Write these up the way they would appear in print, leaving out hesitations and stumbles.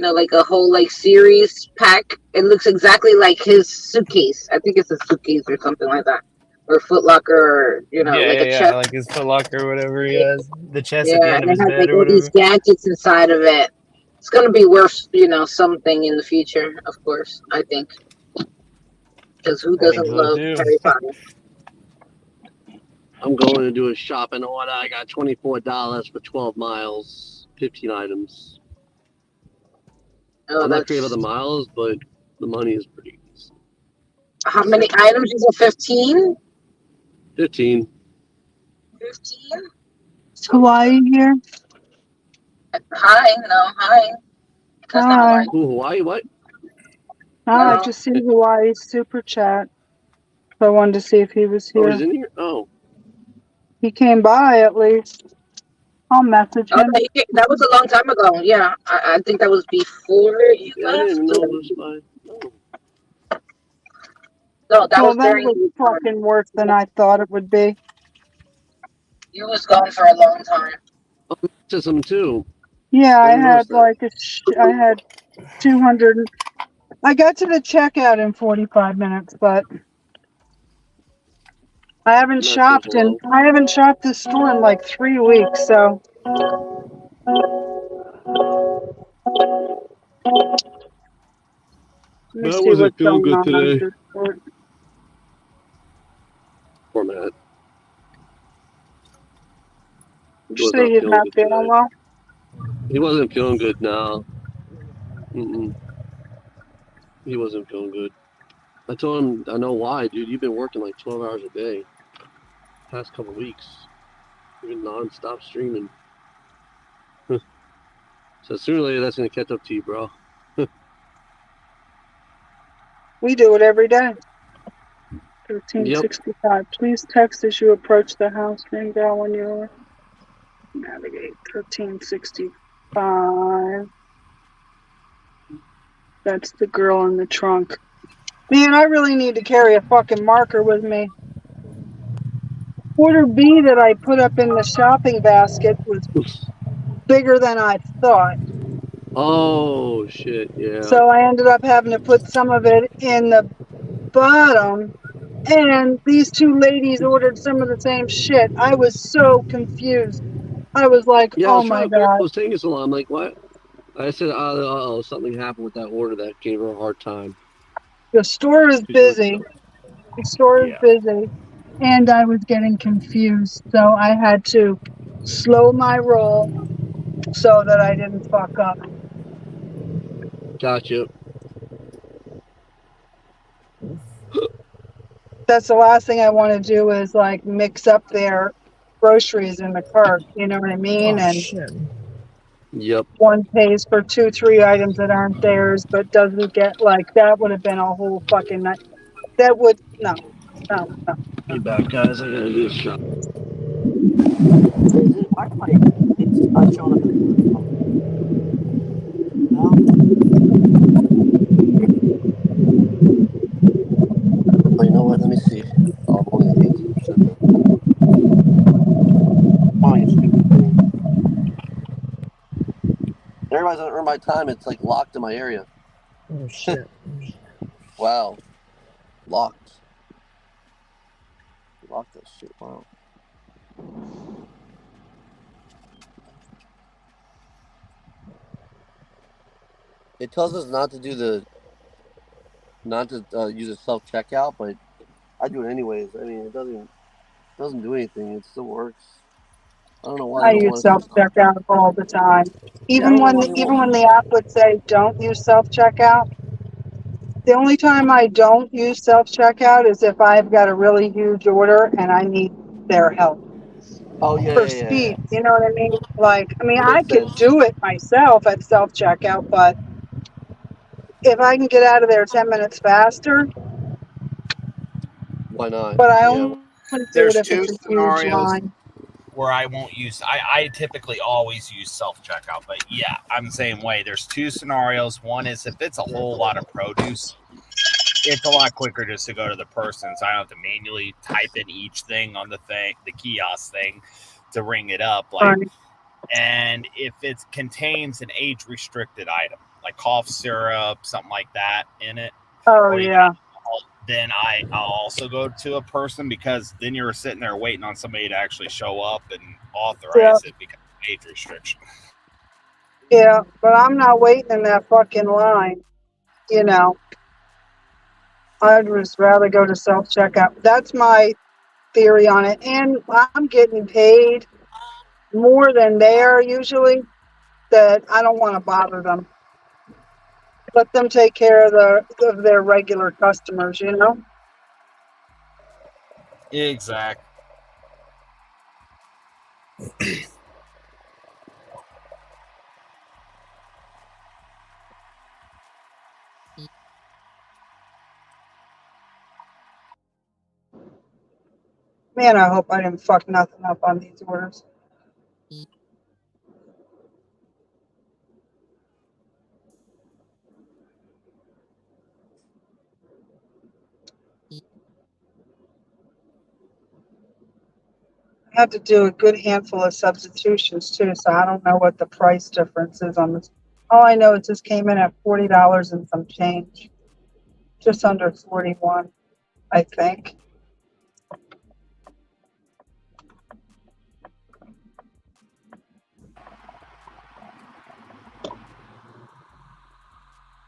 like a whole like series pack. It looks exactly like his suitcase. I think it's a suitcase or something like that, or Foot Locker, or like a Yeah, chest. like his Foot Locker or whatever he has. The chest at the Yeah, end and of it his has bed like or all these whatever. gadgets inside of it. It's gonna be worth, something in the future, of course. I think, because who I think doesn't so love too. Harry Potter? I'm going to do a shopping order. I got $24 for 12 miles, 15 items. Oh, I'm not crazy about that's the miles, but the money is pretty decent. how many items is it? 15? 15. 15? Hawaii here. Hi, no, hi. That's not Hi. Hawaii. Ooh, Hawaii, what? I No. just seen Hawaii's super chat. So I wanted to see if he was Oh, he's here. in here? Oh. He came by at least. I'll message Oh, him. that was a long time ago. Yeah, I think that was before you Yeah, I didn't even left. know this by. Oh. No, that Well, was that during was your time. fucking worse than I thought it would be. You was gone for a long time. Oh, to some too. Yeah, I I didn't notice had that. like I had 200. I got to the checkout in 45 minutes, but I haven't Not say shopped hello. this store in like 3 weeks. So let me That see wasn't what's feeling going good on today. this report. Poor Matt. He You was say not he's feeling not good feeling today. well? He wasn't feeling good now. He wasn't feeling good. I told him, I know why, dude. You've been working like 12 hours a day past couple weeks. You've been non-stop streaming. So sooner or later, that's going to catch up to you, bro. We do it every day. Yep. 1365. Please text as you approach the house. Ring bell when you navigate. 1365. That's the girl in the trunk. Man, I really need to carry a fucking marker with me. Order B that I put up in the shopping basket was bigger than I thought. Oh, shit, yeah. So I ended up having to put some of it in the bottom. And these two ladies ordered some of the same shit. I was so confused. I was like, Yeah, I oh was trying my to figure out God. what was taking so long. I'm like, what? I said, oh, something happened with that order that gave her a hard time. The store is She's doing busy. stuff. The store is Yeah. busy. And I was getting confused. So I had to slow my roll so that I didn't fuck up. Gotcha. That's the last thing I want to do is like mix up their groceries in the cart. You know what I mean? Oh And shit. Yep. one pays for 2, 3 items that aren't theirs, but doesn't get like that would have been a whole fucking night. That would no. Be back, guys. I gotta do a shot. Why am I? It's not showing up in the. No. Oh, you know what? Let me see. Oh, I'm only at 18% now. Oh, you stupid thing. Everybody's on earn my time. It's like locked in my area. Oh shit. Wow. Locked. Locked that shit. Wow. It tells us not to do not to use a self checkout, but I do it anyways. I mean, it doesn't do anything. It still works. I don't know why they I don't use want us self to. checkout all the time. Yeah, I don't know why they Even won't. when the app would say don't use self checkout, the only time I don't use self checkout is if I've got a really huge order and I need their help Oh for yeah. speed. You know what I mean? Like, I mean, It I makes could sense. do it myself at self checkout, but if I can get out of there 10 minutes faster, Why not? but I Yeah. only do it There's if two it's a huge scenarios line. where I won't use. I typically always use self checkout, but yeah, I'm the same way. There's two scenarios. One is if it's a whole lot of produce, it's a lot quicker just to go to the person, so I don't have to manually type in each thing on the kiosk thing to ring it up. Like, Right. and if it contains an age restricted item, like cough syrup, something like that in it, Oh or even yeah. then I'll also go to a person, because then you're sitting there waiting on somebody to actually show up and Yeah. authorize it because of age restriction. Yeah. But I'm not waiting in that fucking line. You know, I'd just rather go to self checkout. That's my theory on it. And I'm getting paid more than they are usually, that I don't want to bother them. Let them take care of their regular customers, you know? Exactly. Man, I hope I didn't fuck nothing up on these orders. I had to do a good handful of substitutions too, so I don't know what the price difference is on this. All I know is this came in at $40 and some change. Just under 41, I think.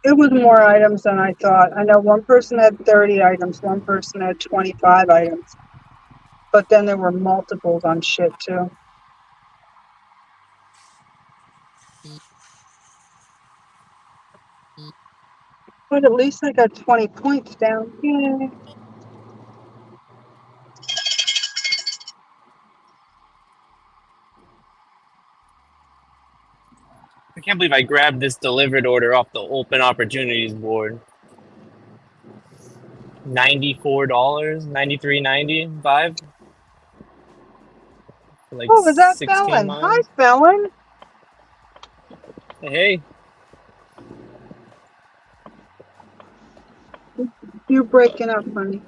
It was more items than I thought. I know one person had 30 items, one person had 25 items. But then there were multiples on shit too. But at least I got 20 points down. Yay. I can't believe I grabbed this Dlivrd order off the open opportunities board. $94, $93.95 for like Oh, was that 16 Felon? Hi, miles. Felon. Hey, You're breaking up, honey.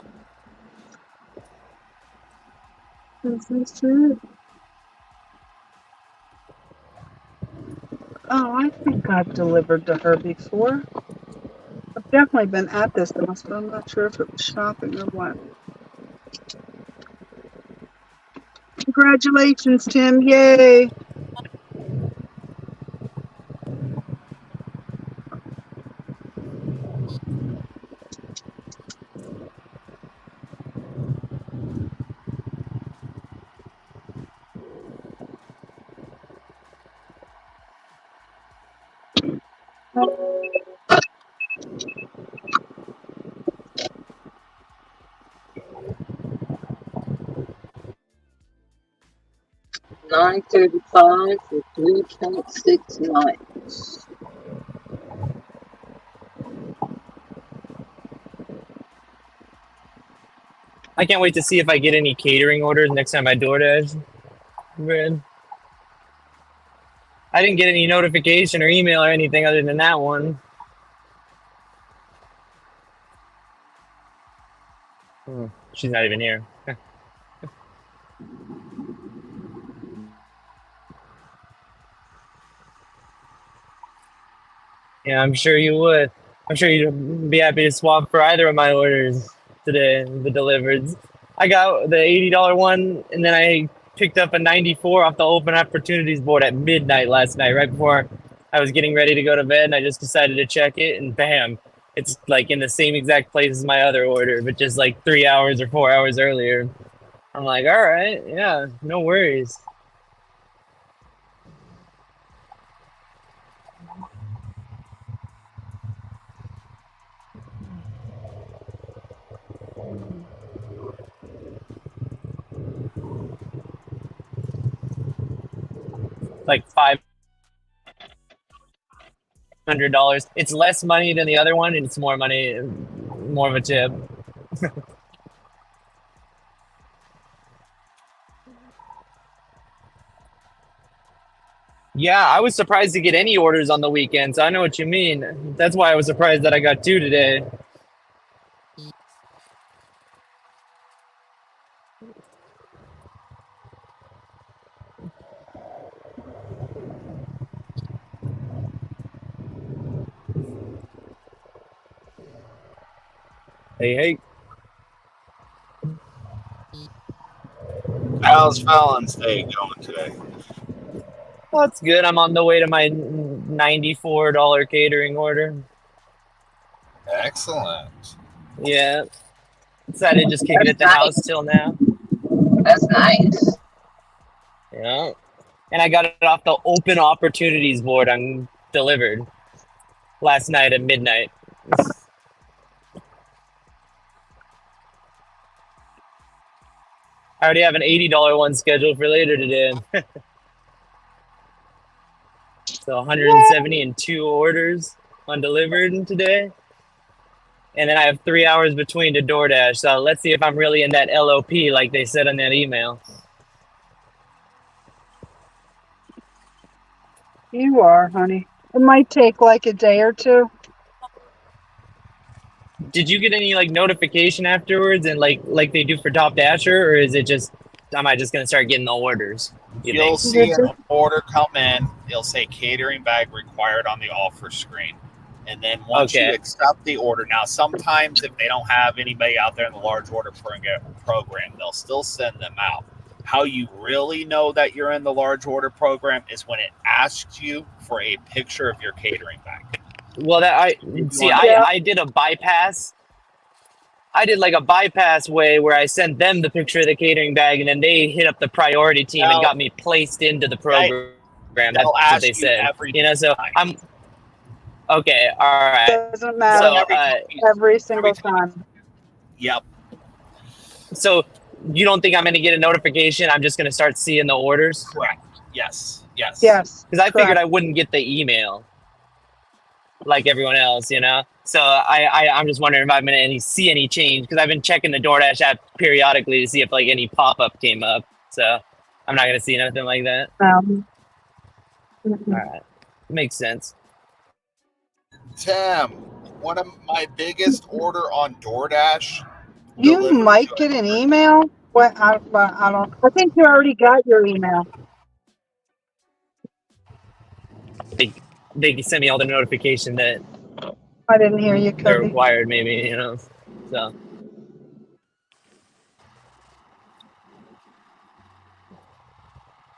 This is true. Oh, I think I've delivered to her before. I've definitely been at this house, but I'm not sure if it was shopping or what. Congratulations, Tim. Yay. $9.35 for 3.6 nights. I can't wait to see if I get any catering orders next time I DoorDash. Man, I didn't get any notification or email or anything other than that one. She's not even here. Yeah, I'm sure you would. I'm sure you'd be happy to swap for either of my orders today, the Dlivrds. I got the $80 one, and then I picked up a 94 off the open opportunities board at midnight last night, right before I was getting ready to go to bed, and I just decided to check it, and bam, it's like in the same exact place as my other order, but just like 3 hours or 4 hours earlier. I'm like, all right, yeah, no worries. Like $500. It's less money than the other one, and it's more money, more of a tip. Yeah, I was surprised to get any orders on the weekends. I know what you mean. That's why I was surprised that I got two today. Hey, hey. How's Fallon's Day going today? Well, that's good. I'm on the way to my $94 catering order. Excellent. Yeah. Decided to just kick it That's at the house nice. till now. That's nice. Yeah. And I got it off the open opportunities board on Delivered last night at midnight. I already have an $80 one scheduled for later today. So 172 orders on Delivered today. And then I have 3 hours between to DoorDash. So let's see if I'm really in that LOP like they said on that email. You are, honey. It might take like a day or two. Did you get any like notification afterwards and like they do for Top Dasher, or is it just am I just gonna start getting the orders? You You'll think? see an order come in. It'll say catering bag required on the offer screen. And then once you Okay. accept the order, now sometimes if they don't have anybody out there in the large order program, they'll still send them out. How you really know that you're in the large order program is when it asks you for a picture of your catering bag. Well, that I see. I did a bypass. I did like a bypass way where I sent them the picture of the catering bag, and then they hit up the priority team and got me placed into the program. That's They'll what ask they you said. every You know, so time. I'm okay. All right. Doesn't matter. So, Every single time. Yep. so you don't think I'm going to get a notification? I'm just going to start seeing the orders? Correct. Yes. Yes. Because I figured correct. I wouldn't get the email like everyone else, you know? So I'm just wondering if I'm going to see any change, because I've been checking the DoorDash app periodically to see if like any pop-up came up. So I'm not going to see nothing like that. Mhm. All right. Makes sense. Tim, one of my biggest order on DoorDash. You delivered might to get an a- email. But I don't. I think you already got your email. They sent me all the notification that I didn't hear you, they're Cody. required, maybe, you know? So.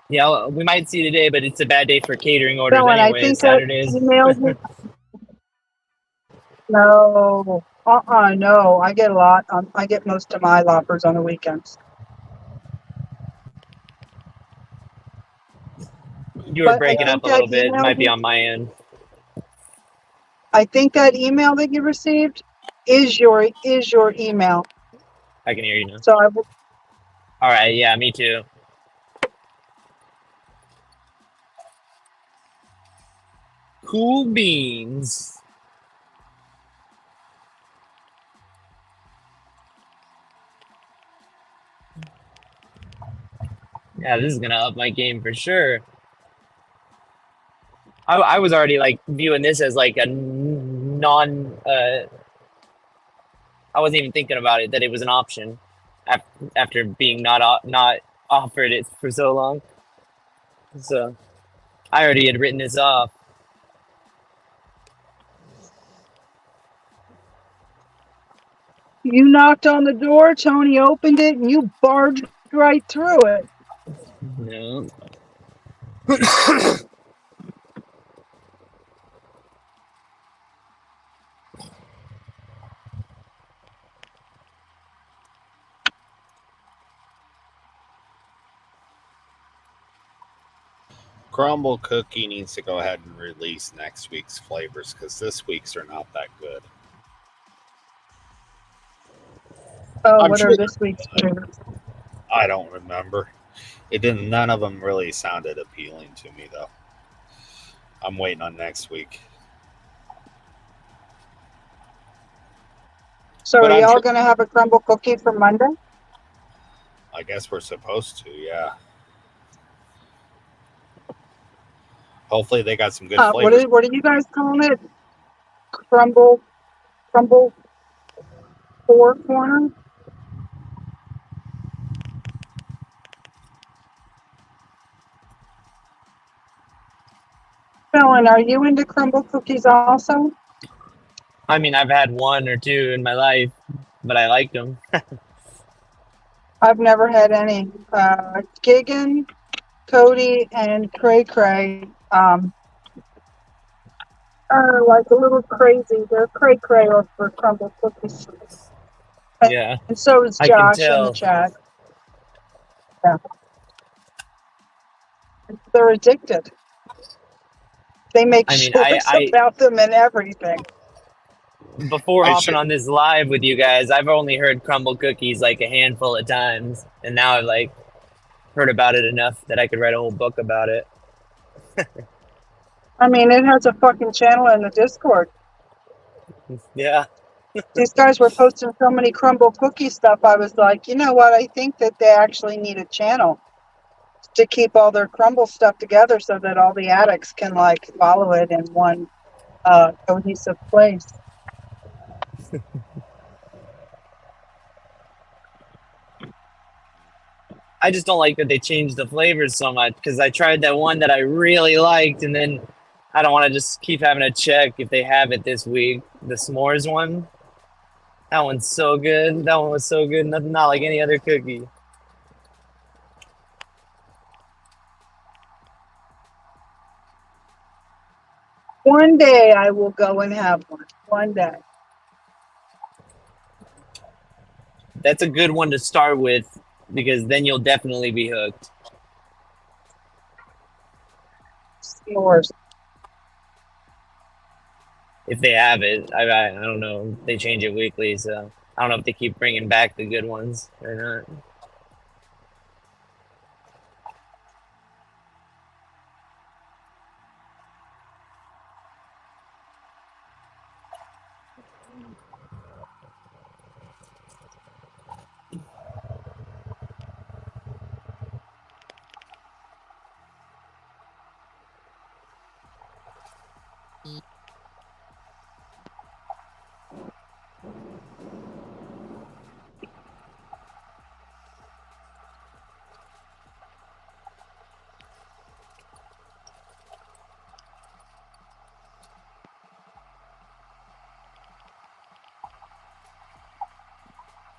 Yeah, well, we might see today, but it's a bad day for catering orders No, and I anyway, think that Saturdays. email. No. No. I get a lot. I get most of my loppers on the weekends. You were But I breaking up think a that little bit. It email. might be on my end. I think that email that you received is your email. I can hear you now. So All right, yeah, me too. Cool beans. Yeah, this is gonna up my game for sure. I was already like viewing this as like a non. I wasn't even thinking about it that it was an option after being not offered it for so long. So I already had written this off. you knocked on the door, Tony opened it, and you barged right through it. No. Crumble Cookie needs to go ahead and release next week's flavors because this week's are not that good. Oh, I'm what sure are this week's flavors? I don't remember. It didn't. None of them really sounded appealing to me, though. I'm waiting on next week. So But are I'm y'all sure- going to have a crumble cookie for Monday? I guess we're supposed to, yeah. Hopefully they got some good flavors. What do you guys call it? Crumble four corner? Ellen, are you into crumble cookies also? I mean, I've had one or two in my life. but I liked them. I've never had any. Gigan, Cody, and Cray Cray are like a little crazy. They're Cray Cray for crumble cookies. Yeah, And so is I can Josh in the tell. chat. Yeah. They're addicted. They make I mean, shorts about them and everything. before I hopping should- on this live with you guys, I've only heard crumble cookies like a handful of times, and now I've like heard about it enough that I could write a whole book about it. I mean, it has a fucking channel in the Discord. Yeah, These guys were posting so many crumble cookie stuff. I was like, you know what? I think that they actually need a channel to keep all their crumble stuff together so that all the addicts can like follow it in one cohesive place. I just don't like that they changed the flavors so much because I tried that one that I really liked, and then I don't want to just keep having to check if they have it this week. The s'mores one, that one's so good. That one was so good. Nothing, not like any other cookie. One day I will go and have one. One day. That's a good one to start with because then you'll definitely be hooked. S'mores. If they have it. I don't know. They change it weekly, so I don't know if they keep bringing back the good ones or not.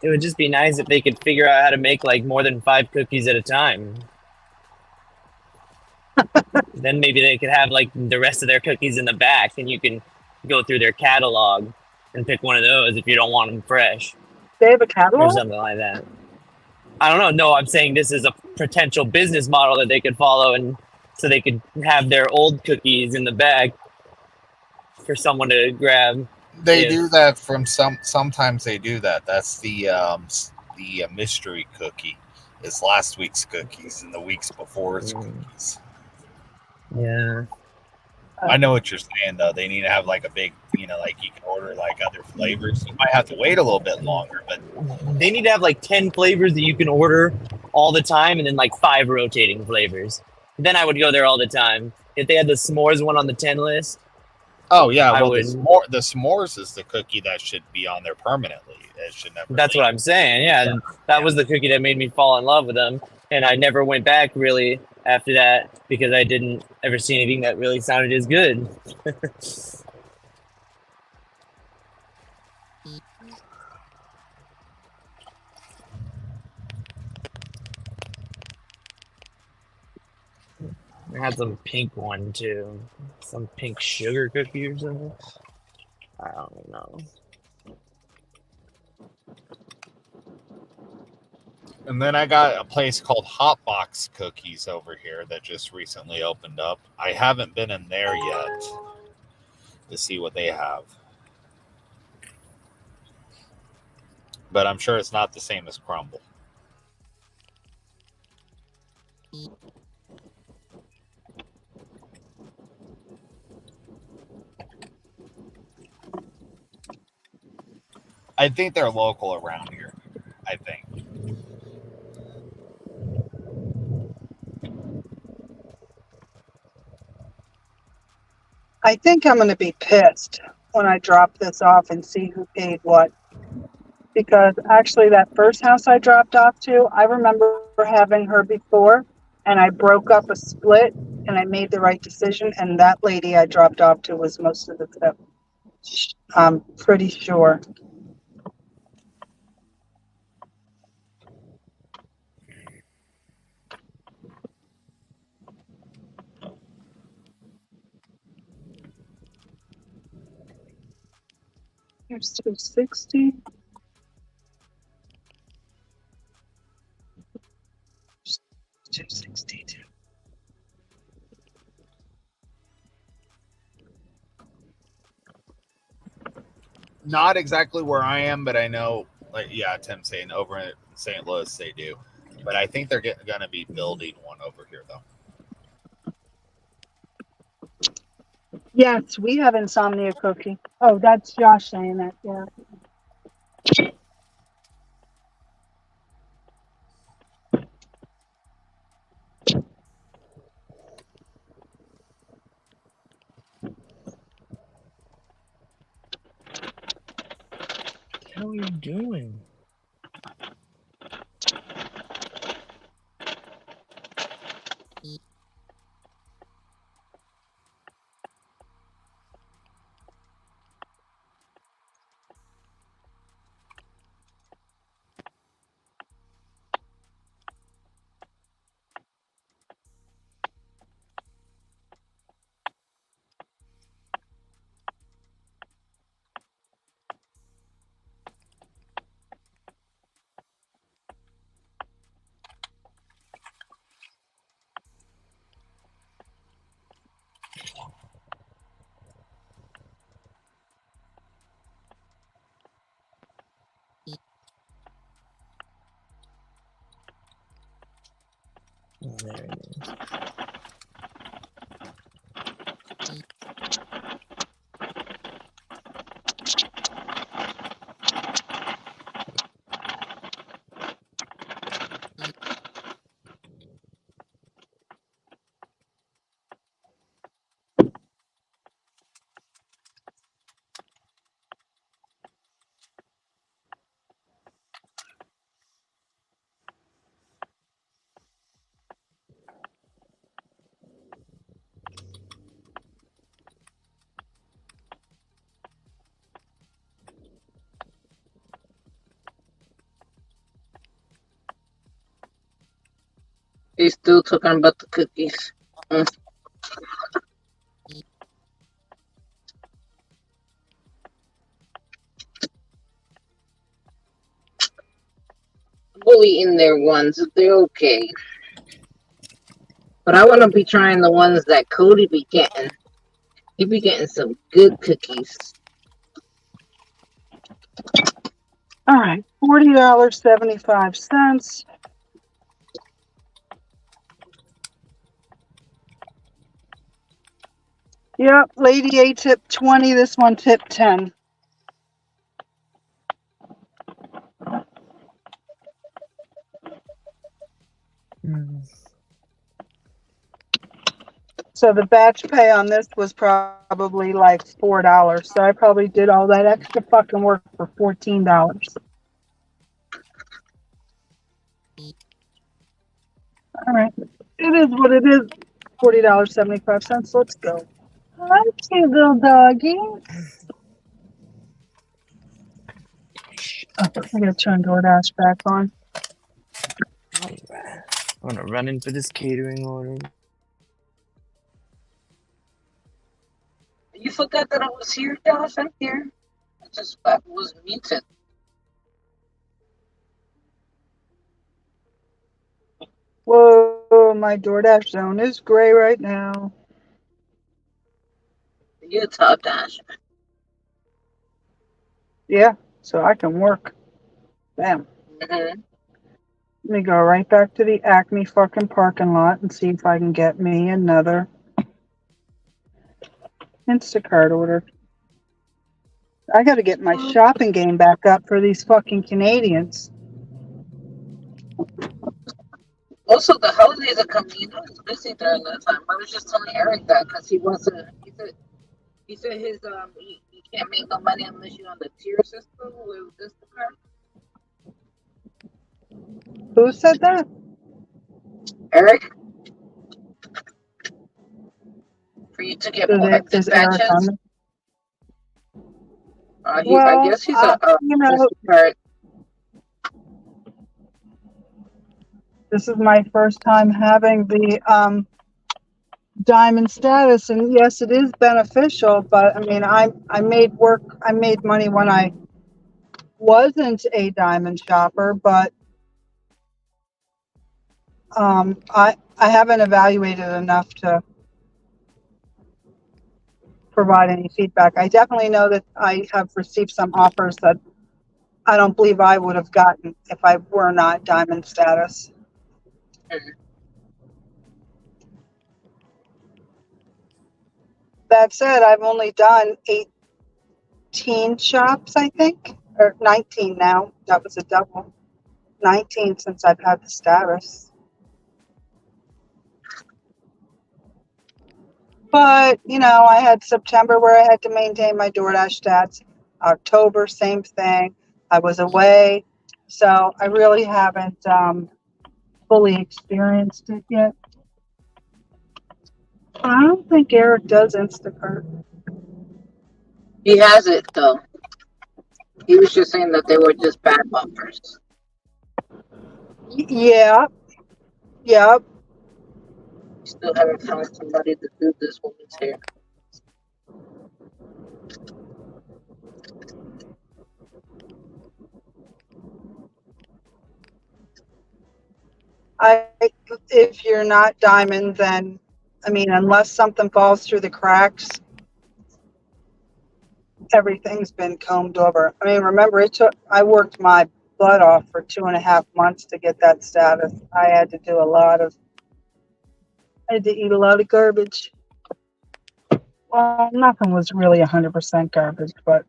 It would just be nice if they could figure out how to make like more than 5 cookies at a time. Then maybe they could have like the rest of their cookies in the back, and you can go through their catalog and pick one of those if you don't want them fresh They have a or catalog? something like that. I don't know. No, I'm saying this is a potential business model that they could follow, and so they could have their old cookies in the back for someone to grab. They Yeah. do that from sometimes they do that. That's the mystery cookie. It's last week's cookies and the weeks before's cookies. Yeah. I know what you're saying though. They need to have like a big, like you can order like other flavors. You might have to wait a little bit longer, but They need to have like 10 flavors that you can order all the time, and then like 5 rotating flavors. Then I would go there all the time. If they had the s'mores one on the 10 list, oh yeah, I well would. the s'mores is the cookie that should be on there permanently. It should never. That's what I'm saying. Yeah, that was the cookie that made me fall in love with them, and I never went back really after that because I didn't ever see anything that really sounded as good. I had some pink one too, some pink sugar cookie or something. I don't know. And then I got a place called Hotbox Cookies over here that just recently opened up. I haven't been in there yet to see what they have. But I'm sure it's not the same as Crumble. I think they're local around here. I think. I think I'm going to be pissed when I drop this off and see who paid what. Because actually that first house I dropped off to, I remember having her before, and I broke up a split, and I made the right decision, and that lady I dropped off to was most of the tip. I'm pretty sure. Here's 260. $262. Not exactly where I am, but I know, like, yeah, Tim's saying over in St. Louis they do. But I think they're going to be building one over here, though. Yes, we have insomnia cookie. Oh, that's Josh saying that. Yeah. What are you doing? There it is. He's still talking about the cookies. We'll eat in their ones. They're okay. But I want to be trying the ones that Cody be getting. He be getting some good cookies. All right, $40.75. Yep, Lady A tip 20. This one tip 10. So the batch pay on this was probably like $4. So I probably did all that extra fucking work for $14. All right, it is what it is. $40.75. Let's go. Hi, cute little doggy. Oh, I gotta turn DoorDash back on. I'm gonna run in for this catering order. You forgot that I was here, Josh? I'm here. I just was muted. Whoa, my DoorDash zone is gray right now. Utah Dash. Yeah, so I can work. Bam. Mm-hmm. Let me go right back to the Acme fucking parking lot and see if I can get me another Instacart order. I gotta get my shopping game back up for these fucking Canadians. Also, the holidays are coming. You know, it's busy during that time. I was just telling Eric that because he wasn't. He said his you can't make no money unless you're on the tier system with Instacart. Who said that? Eric, for you to get more Is exit Eric on batches. it? I Well, guess he's a you know, Instacart. this is my first time having the diamond status, and yes, it is beneficial, but I mean, I made money when I wasn't a diamond shopper, but I haven't evaluated enough to provide any feedback. I definitely know that I have received some offers that I don't believe I would have gotten if I were not diamond status. That said, I've only done 18 shops, I think, or 19 now. That was a double. 19 since I've had the status. But, I had September where I had to maintain my DoorDash stats. October, same thing. I was away. So I really haven't fully experienced it yet. I don't think Eric does Instacart. He has it though. He was just saying that they were just bad bumpers. Yeah. Yep. Still haven't found somebody to do this woman's hair. If you're not diamond, then, I mean, unless something falls through the cracks, everything's been combed over. I mean, remember, I worked my butt off for 2.5 months to get that status. I had to eat a lot of garbage. Well, nothing was really 100% garbage, but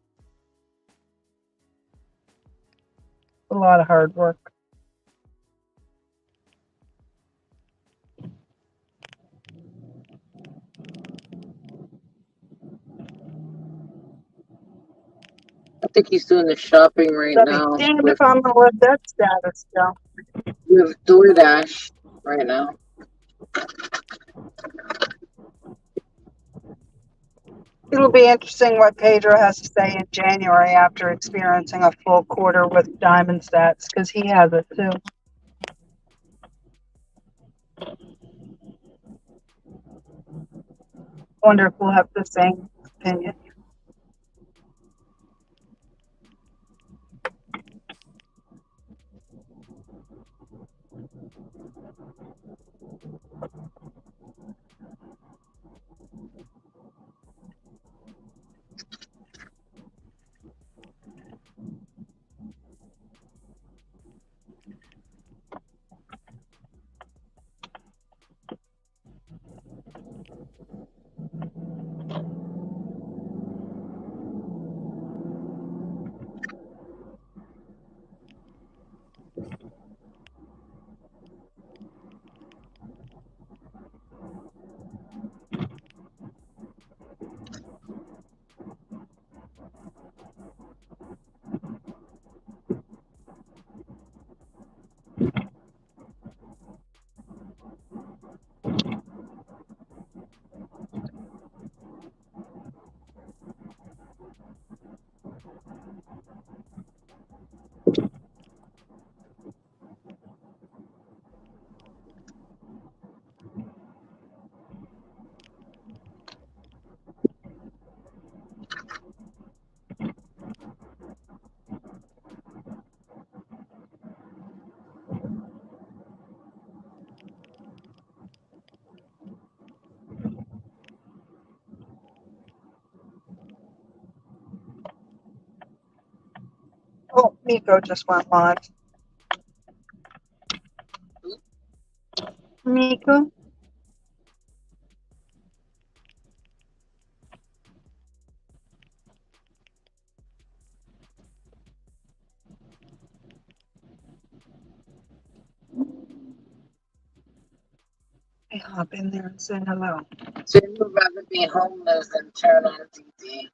a lot of hard work. I think he's doing the shopping right Let me now damned if I'm gonna let that status go. with DoorDash right now. It'll be interesting what Pedro has to say in January after experiencing a full quarter with diamond stats, because he has it too. Wonder if we'll have the same opinion. Oh, Miko just went live. Miko? I hop in there and say hello. So you would rather be homeless than turn on TV.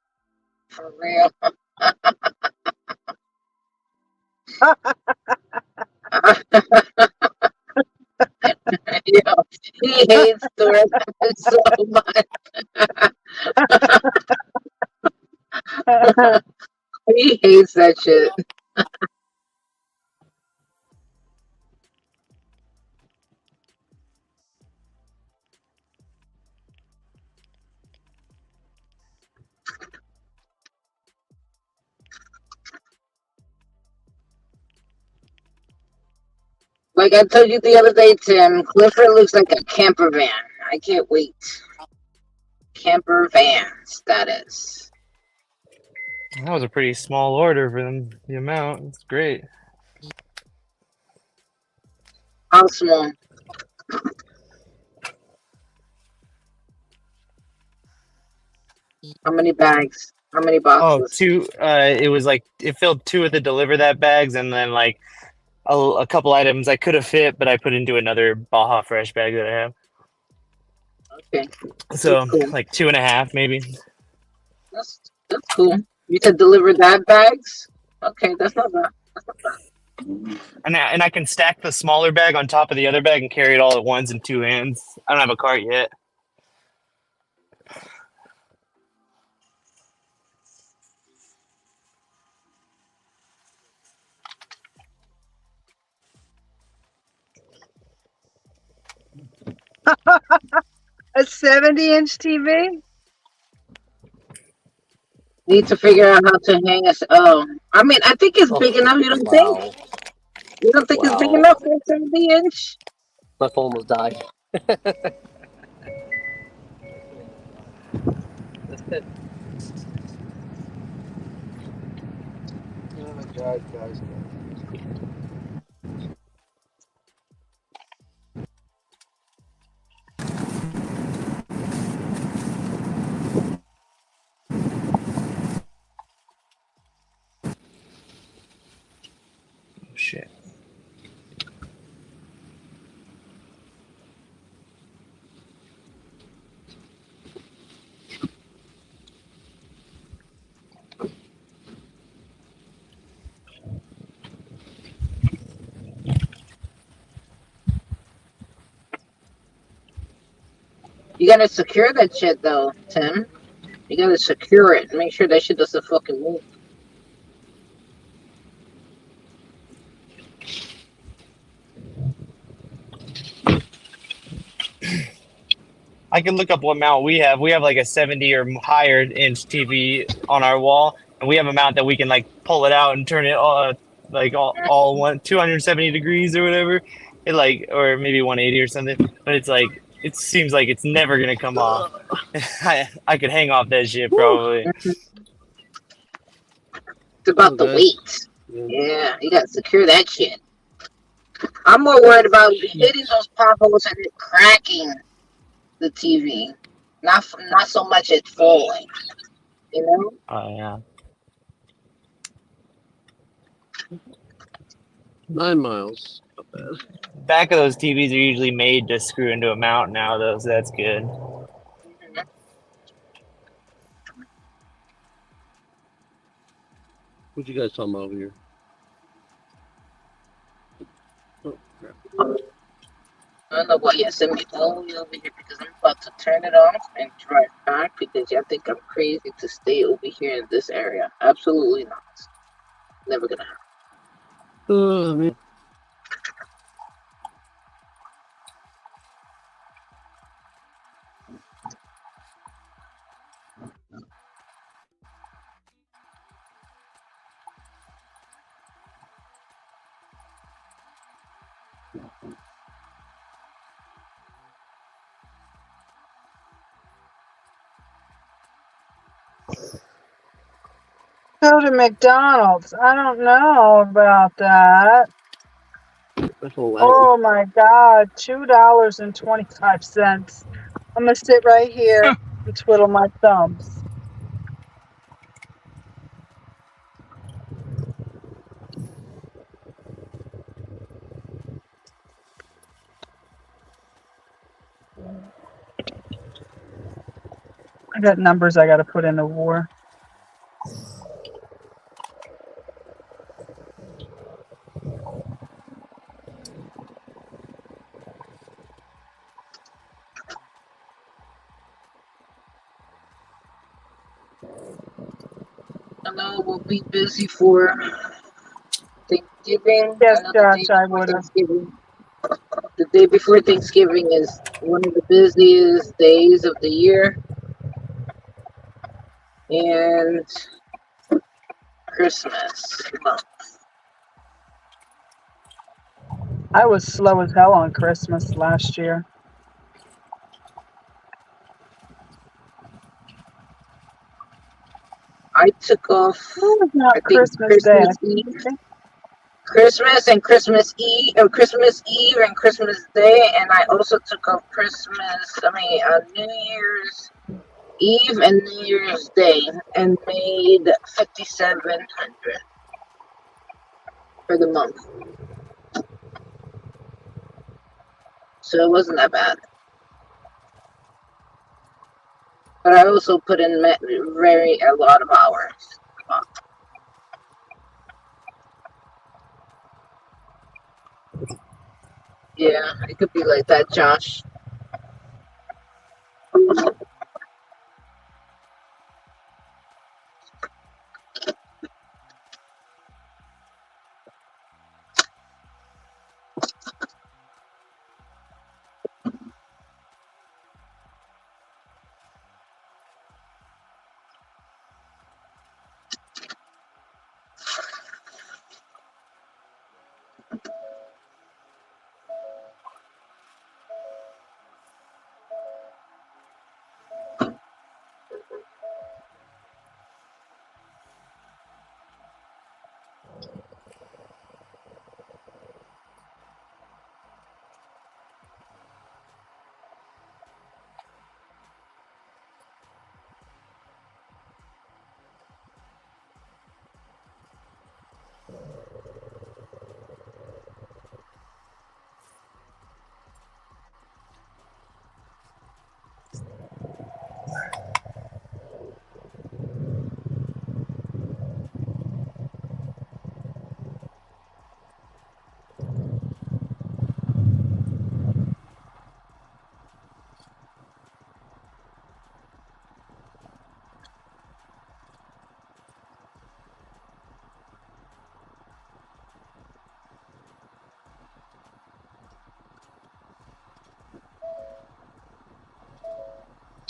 For real. Yo, he hates DoorDash so much. He hates that shit. Like I told you the other day, Tim, Clifford looks like a camper van. I can't wait. Camper van status. That was a pretty small order for them. The amount. It's great. How small? How many bags? How many Oh, boxes? two. It was like it filled two of the DeliverThat bags, and then like a couple items I could have fit, but I put into another Baja Fresh bag that I have. Okay, So that's cool. like 2.5 maybe. That's cool. You said deliver that bags? Okay, that's not bad. And I can stack the smaller bag on top of the other bag and carry it all at once in two hands. I don't have a cart yet. A 70-inch TV? Need to figure out how to hang us. Oh, I mean, I think it's big enough. You don't think? Wow. You don't think it's big Wow. enough for a 70-inch? My phone almost died. Oh, guys. Oh shit. You gotta secure that shit though, Tim. You gotta secure it. Make sure that shit doesn't fucking move. I can look up what mount we have. We have like a 70 or higher inch TV on our wall, and we have a mount that we can like pull it out and turn it all one 270 degrees or whatever. It like or maybe 180 or something. But it's like it seems like it's never gonna come off. I could hang off that shit probably. It's about the Okay. weight. Yeah, you gotta secure that shit. I'm more worried about hitting those potholes and it cracking the TV. Not so much it falling. You know? Oh yeah. 9 miles. Not bad. Back of those TVs are usually made to screw into a mount now, though, so that's good. What you guys talking about over here? Oh, crap. I don't know why you sent me all the way over here because I'm about to turn it off and drive back because y'all think I'm crazy to stay over here in this area. Absolutely not. Never gonna happen. Oh, man. Go to McDonald's. I don't know about that. My phone lagging. Oh my God, $2.25. I'm gonna sit right here and twiddle my thumbs. I got numbers I gotta put in the war. I know we'll be busy for Thanksgiving. Yes, I know the day Josh, I before would have. Thanksgiving. The day before Thanksgiving is one of the busiest days of the year. And Christmas month. I was slow as hell on Christmas last year. I took off, It was not I think, Christmas Day. Christmas Eve. Christmas and Christmas Eve, or Christmas Eve and Christmas Day, and I also took off New Year's Eve and New Year's Day, and made 5,700 for the month. So it wasn't that bad. But I also put in a lot of hours. Yeah, it could be like that, Josh.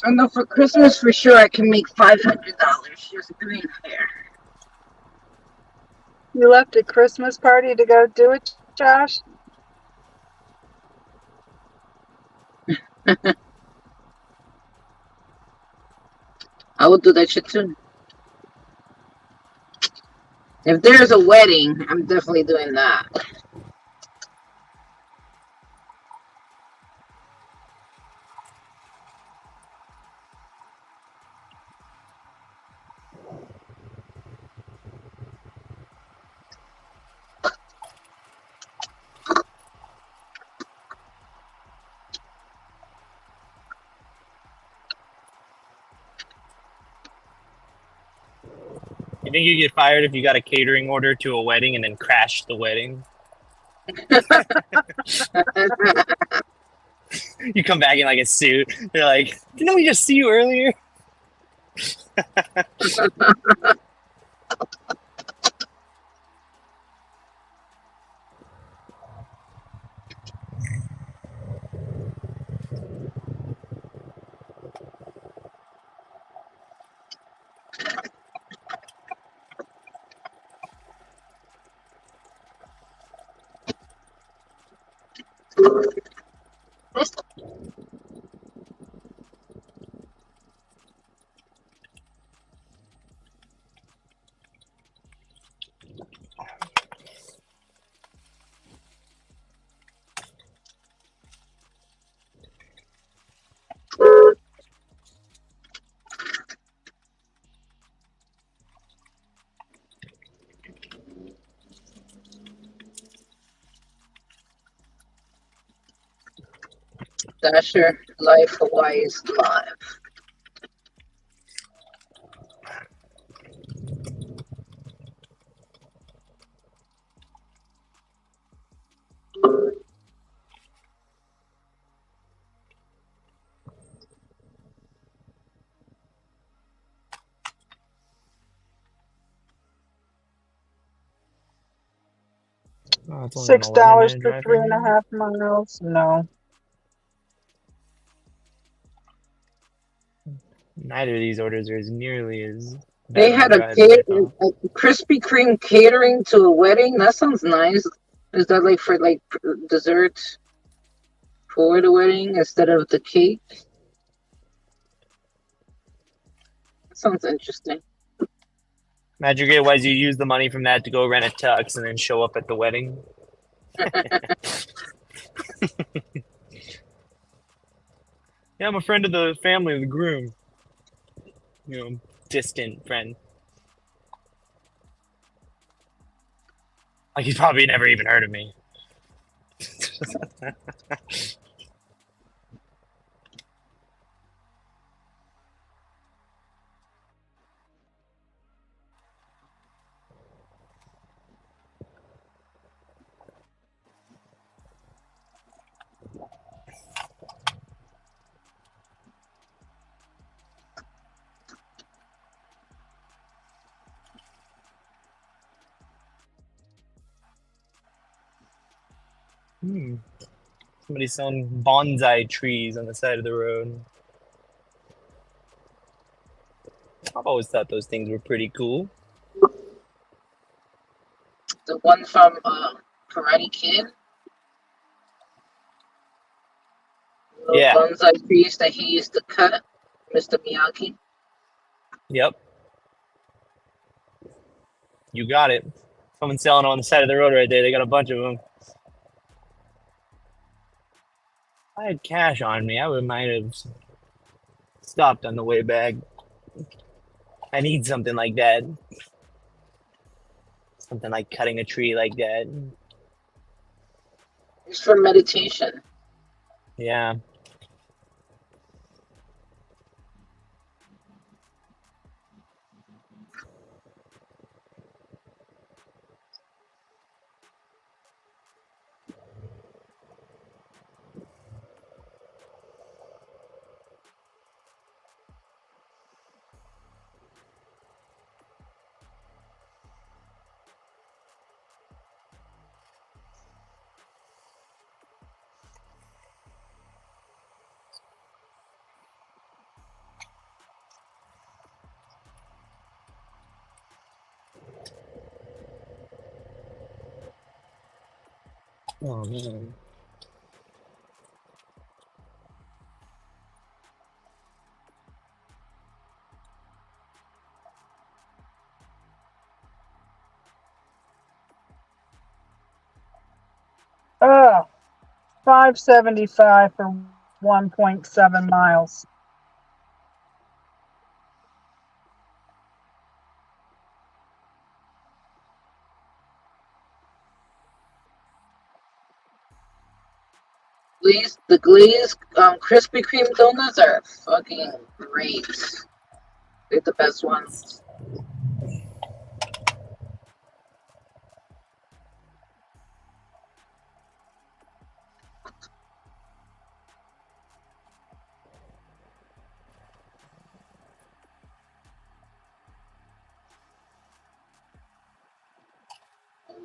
I know for Christmas for sure I can make $500 just doing hair. You left a Christmas party to go do it, Josh? I will do that shit too. If there's a wedding, I'm definitely doing that. You think you get fired if you got a catering order to a wedding and then crash the wedding? You come back in like a suit. They're like, didn't we just see you earlier? Dasher, Life Hawaii is live. Oh, it's only an $6 11-minute for drive from here. 3.5 miles? No. Neither of these orders are as nearly as They bad had of a drive as I thought. Krispy Kreme catering to a wedding. That sounds nice. Is that like for like dessert for the wedding instead of the cake? That sounds interesting. Magic otherwise you use the money from that to go rent a tux and then show up at the wedding. Yeah, I'm a friend of the family of the groom. You know, distant friend. Like he's probably never even heard of me. Somebody's selling bonsai trees on the side of the road. I've always thought those things were pretty cool. The one from Karate Kid. The Yeah. bonsai trees that he used to cut, Mr. Miyagi. Yep. You got it. Someone's selling on the side of the road right there. They got a bunch of them. If I had cash on me, might have stopped on the way back. I need something like that. Something like cutting a tree like that. It's for meditation. Yeah. Oh man. Oh, 575 for 1.7 miles. The glazed Krispy Kreme donuts are fucking great. They're the best ones.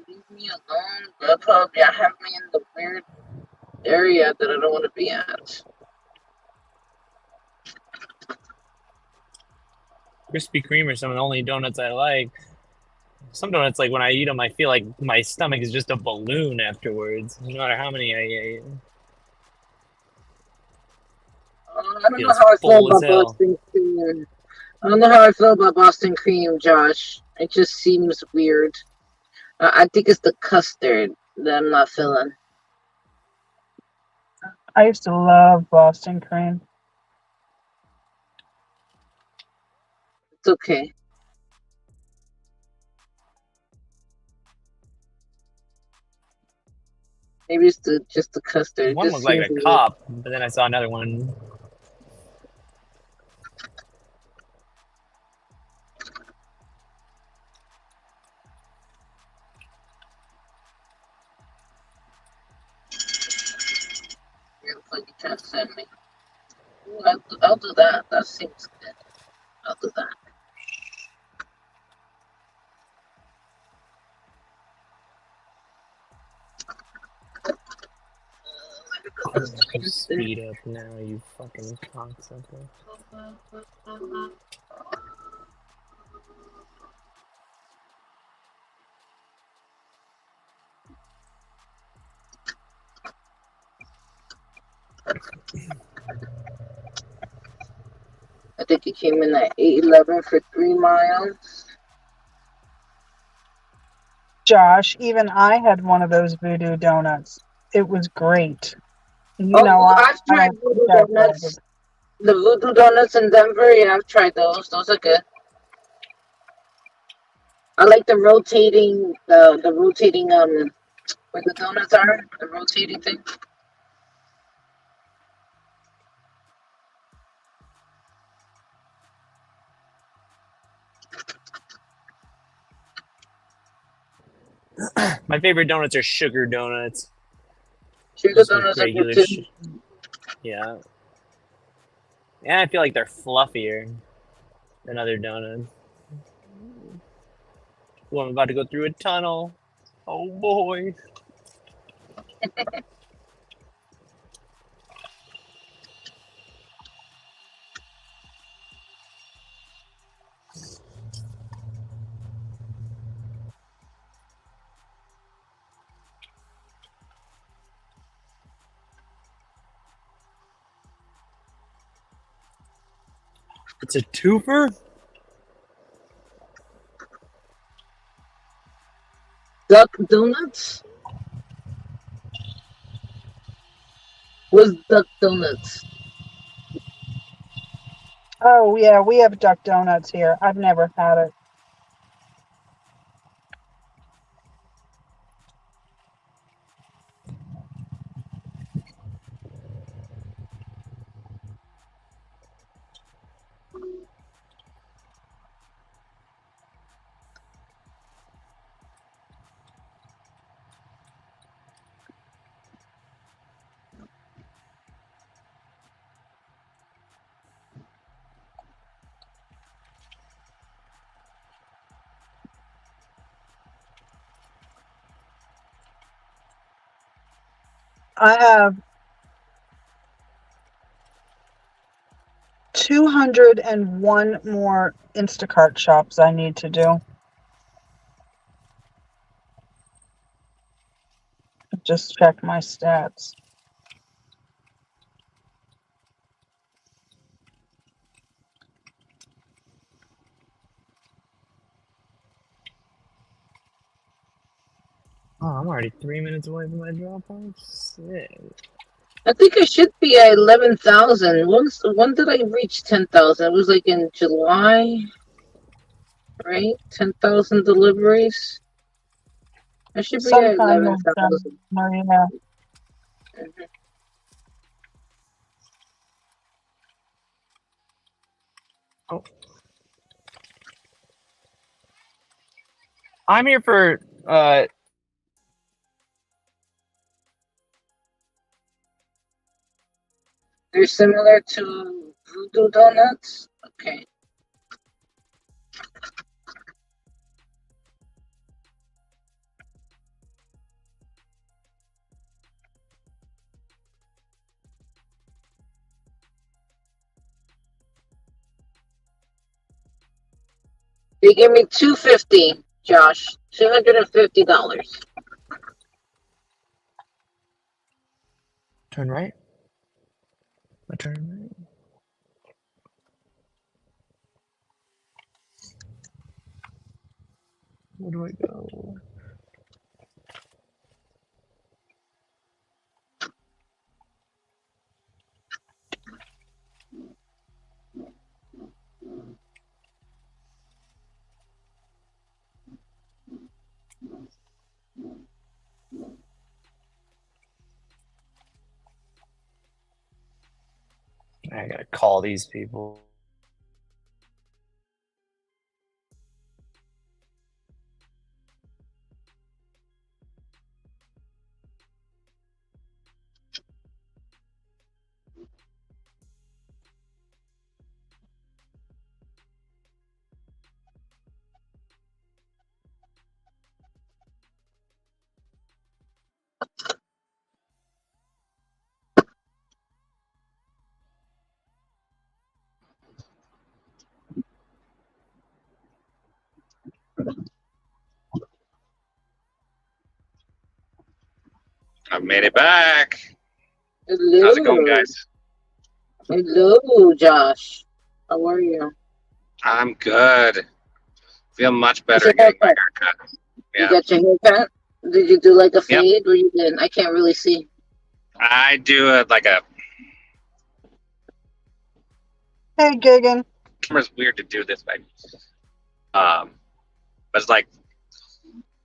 Leave me alone, Grubhub. Y'all have me in the weird area that I don't want to be at. Krispy Kreme are some of the only donuts I like. Some donuts, like when I eat them, I feel like my stomach is just a balloon afterwards. No matter how many I ate. I don't know Feels how I feel full as about hell. Boston cream. I don't know how I feel about Boston cream, Josh. It just seems weird. I think it's the custard that I'm not feeling. I used to love Boston cream. It's okay. Maybe it's just the custard. It One just looked like seems a weird. cop, but then I saw another one. You're like you trying to send me. Ooh, I'll do that. That seems good. I'll do that. Speed up now, you fucking cocksucker. think it came in at $8.11 for 3 miles. Josh, even I had one of those voodoo donuts. It was great. You Oh, know, I've I tried don't think voodoo that good. donuts. The voodoo donuts in Denver, yeah, I've tried those. Those are good. I like the rotating, the rotating, where the donuts are, the rotating thing. My favorite donuts are sugar donuts. Sugar Just with donuts are good regular too. yeah. And I feel like they're fluffier than other donuts. Ooh, I'm about to go through a tunnel. Oh boy. It's a twofer? Duck donuts? What's duck donuts? Oh, yeah, we have duck donuts here. I've never had it. I have 201 more Instacart shops I need to do. Just check my stats. Oh, I'm already 3 minutes away from my drop off. Sick. I think I should be at 11,000. When did I reach 10,000? It was like in July, right? 10,000 deliveries. I should be at Sometime in 11,000. Maria. Mhm. Oh. I'm here for They're similar to voodoo donuts. Okay. They gave me $250, Josh. $250. turn right. I turn right. Where do I go? I gotta call these people. I've made it back. Hello. How's it going, guys? Hello, Josh. How are you? I'm good. Feel much How's better your getting my haircut? haircut. You Yeah. got your haircut? Did you do like a Yep. fade? Or you didn't? I can't really see. I do it like a. Hey, Gigan. Camera's weird to do this, but it's like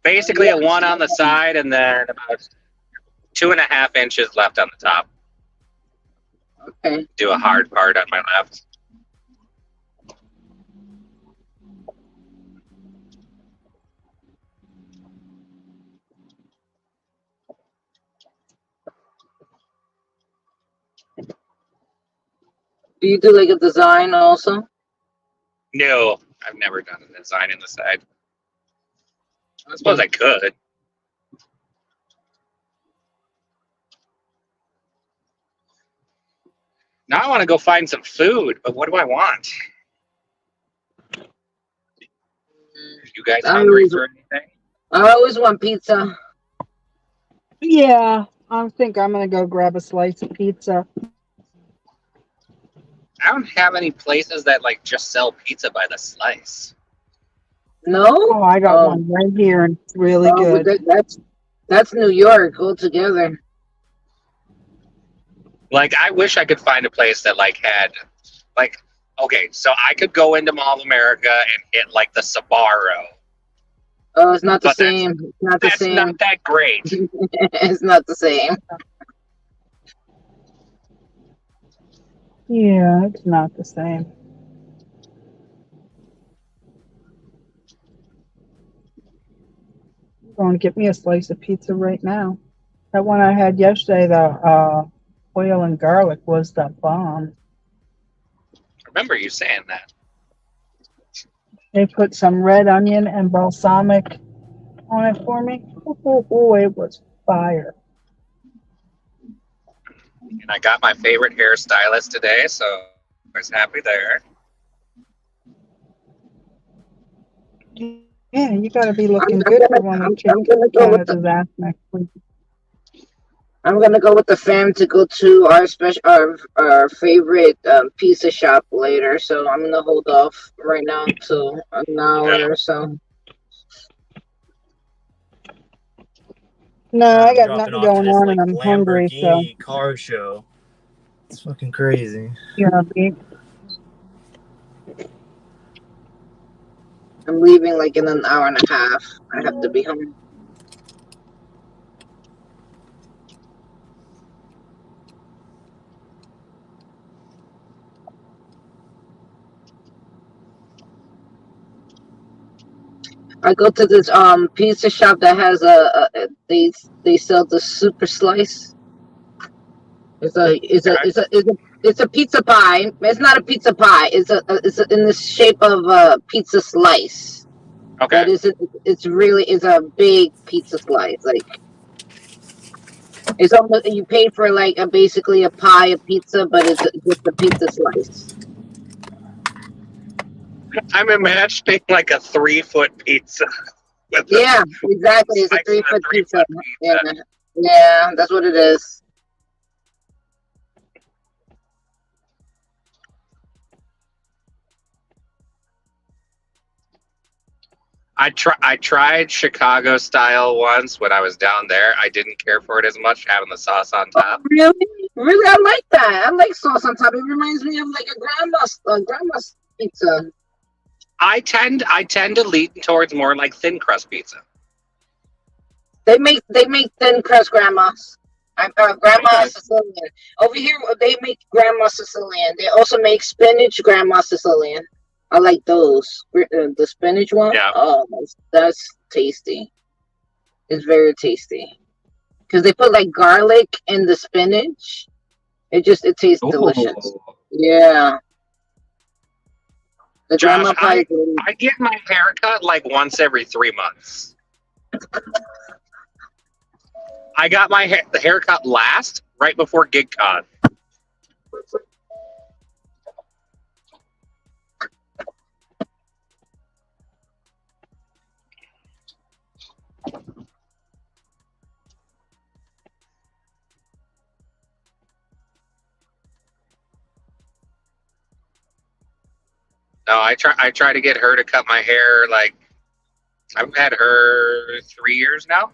basically a one on the side and then about 2.5 inches left on the top. Okay. Do a hard part on my left. Do you do like a design also? No, I've never done a design in the side. I suppose I could. Now I want to go find some food, but what do I want? You guys hungry for anything? I always want pizza. Yeah, I think I'm gonna go grab a slice of pizza. I don't have any places that like just sell pizza by the slice. No? Oh, I got one right here, and it's really but good. that's New York altogether. Like, I wish I could find a place that like had, like, okay, so I could go into Mall of America and hit like the Sbarro. Oh, it's not the But same. It's not the That's same. not that great. It's not the same. Yeah, it's not the same. I'm going to get me a slice of pizza right now. That one I had yesterday, the oil and garlic, was the bomb. I remember you saying that. They put some red onion and balsamic on it for me. Oh, it was fire. And I got my favorite hairstylist today, so I was happy there. Yeah, you got to be looking I'm good for gonna- when we kick I'm gonna go with Canada's ass next week. I'm gonna go with the fam to go to our favorite pizza shop later. So I'm gonna hold off right now until an hour or so. No, I got dropping nothing off to going this on, like and I'm hungry, so Lamborghini car show. It's fucking crazy. you know, I'm leaving like in an hour and a half. I have to be home. I go to this pizza shop that has they sell the super slice. It's a pizza pie. It's not a pizza pie. It's in the shape of a pizza slice. Okay. But it's a big pizza slice. Like it's almost you pay for like basically a pie of pizza, but it's just a pizza slice. I'm imagining like a 3-foot pizza. Yeah, exactly. It's a 3-foot pizza. Yeah, that's what it is. I tried Chicago style once when I was down there. I didn't care for it as much, having the sauce on top. Really? Really, I like that. I like sauce on top. It reminds me of like a grandma's pizza. I tend to lean towards more like thin crust pizza. They make thin crust grandmas. Grandma Okay. Sicilian. Over here, they make grandma Sicilian. They also make spinach grandma Sicilian. I like those. The spinach one. Yeah. Oh, that's tasty. It's very tasty because they put like garlic in the spinach. It tastes delicious. Yeah. The Josh, grandma pie. I get my haircut like once every 3 months. I got the haircut last, right before GigCon. No, I try to get her to cut my hair. Like I've had her 3 years now.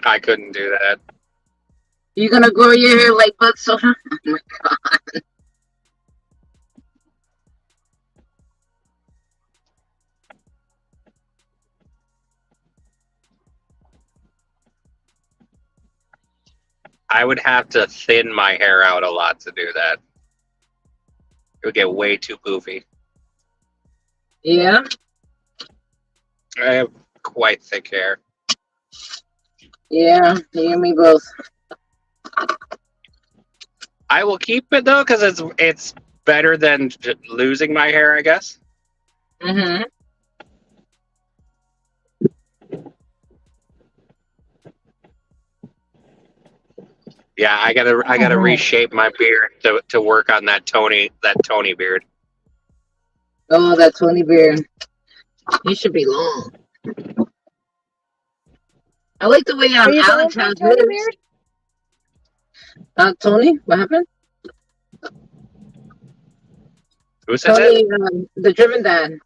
I couldn't do that. You gonna grow your hair like Bud Soda? Oh my god. I would have to thin my hair out a lot to do that. It would get way too poofy. Yeah. I have quite thick hair. Yeah. You and me both. I will keep it though because it's better than losing my hair, I guess. Mhm. Yeah, I gotta reshape my beard to work on that Tony beard. Oh, that Tony beard. He should be long. I like the way Are you going Alex for has Tony his. Beard? Tony, what happened? Who says it? Tony, the Driven Dad.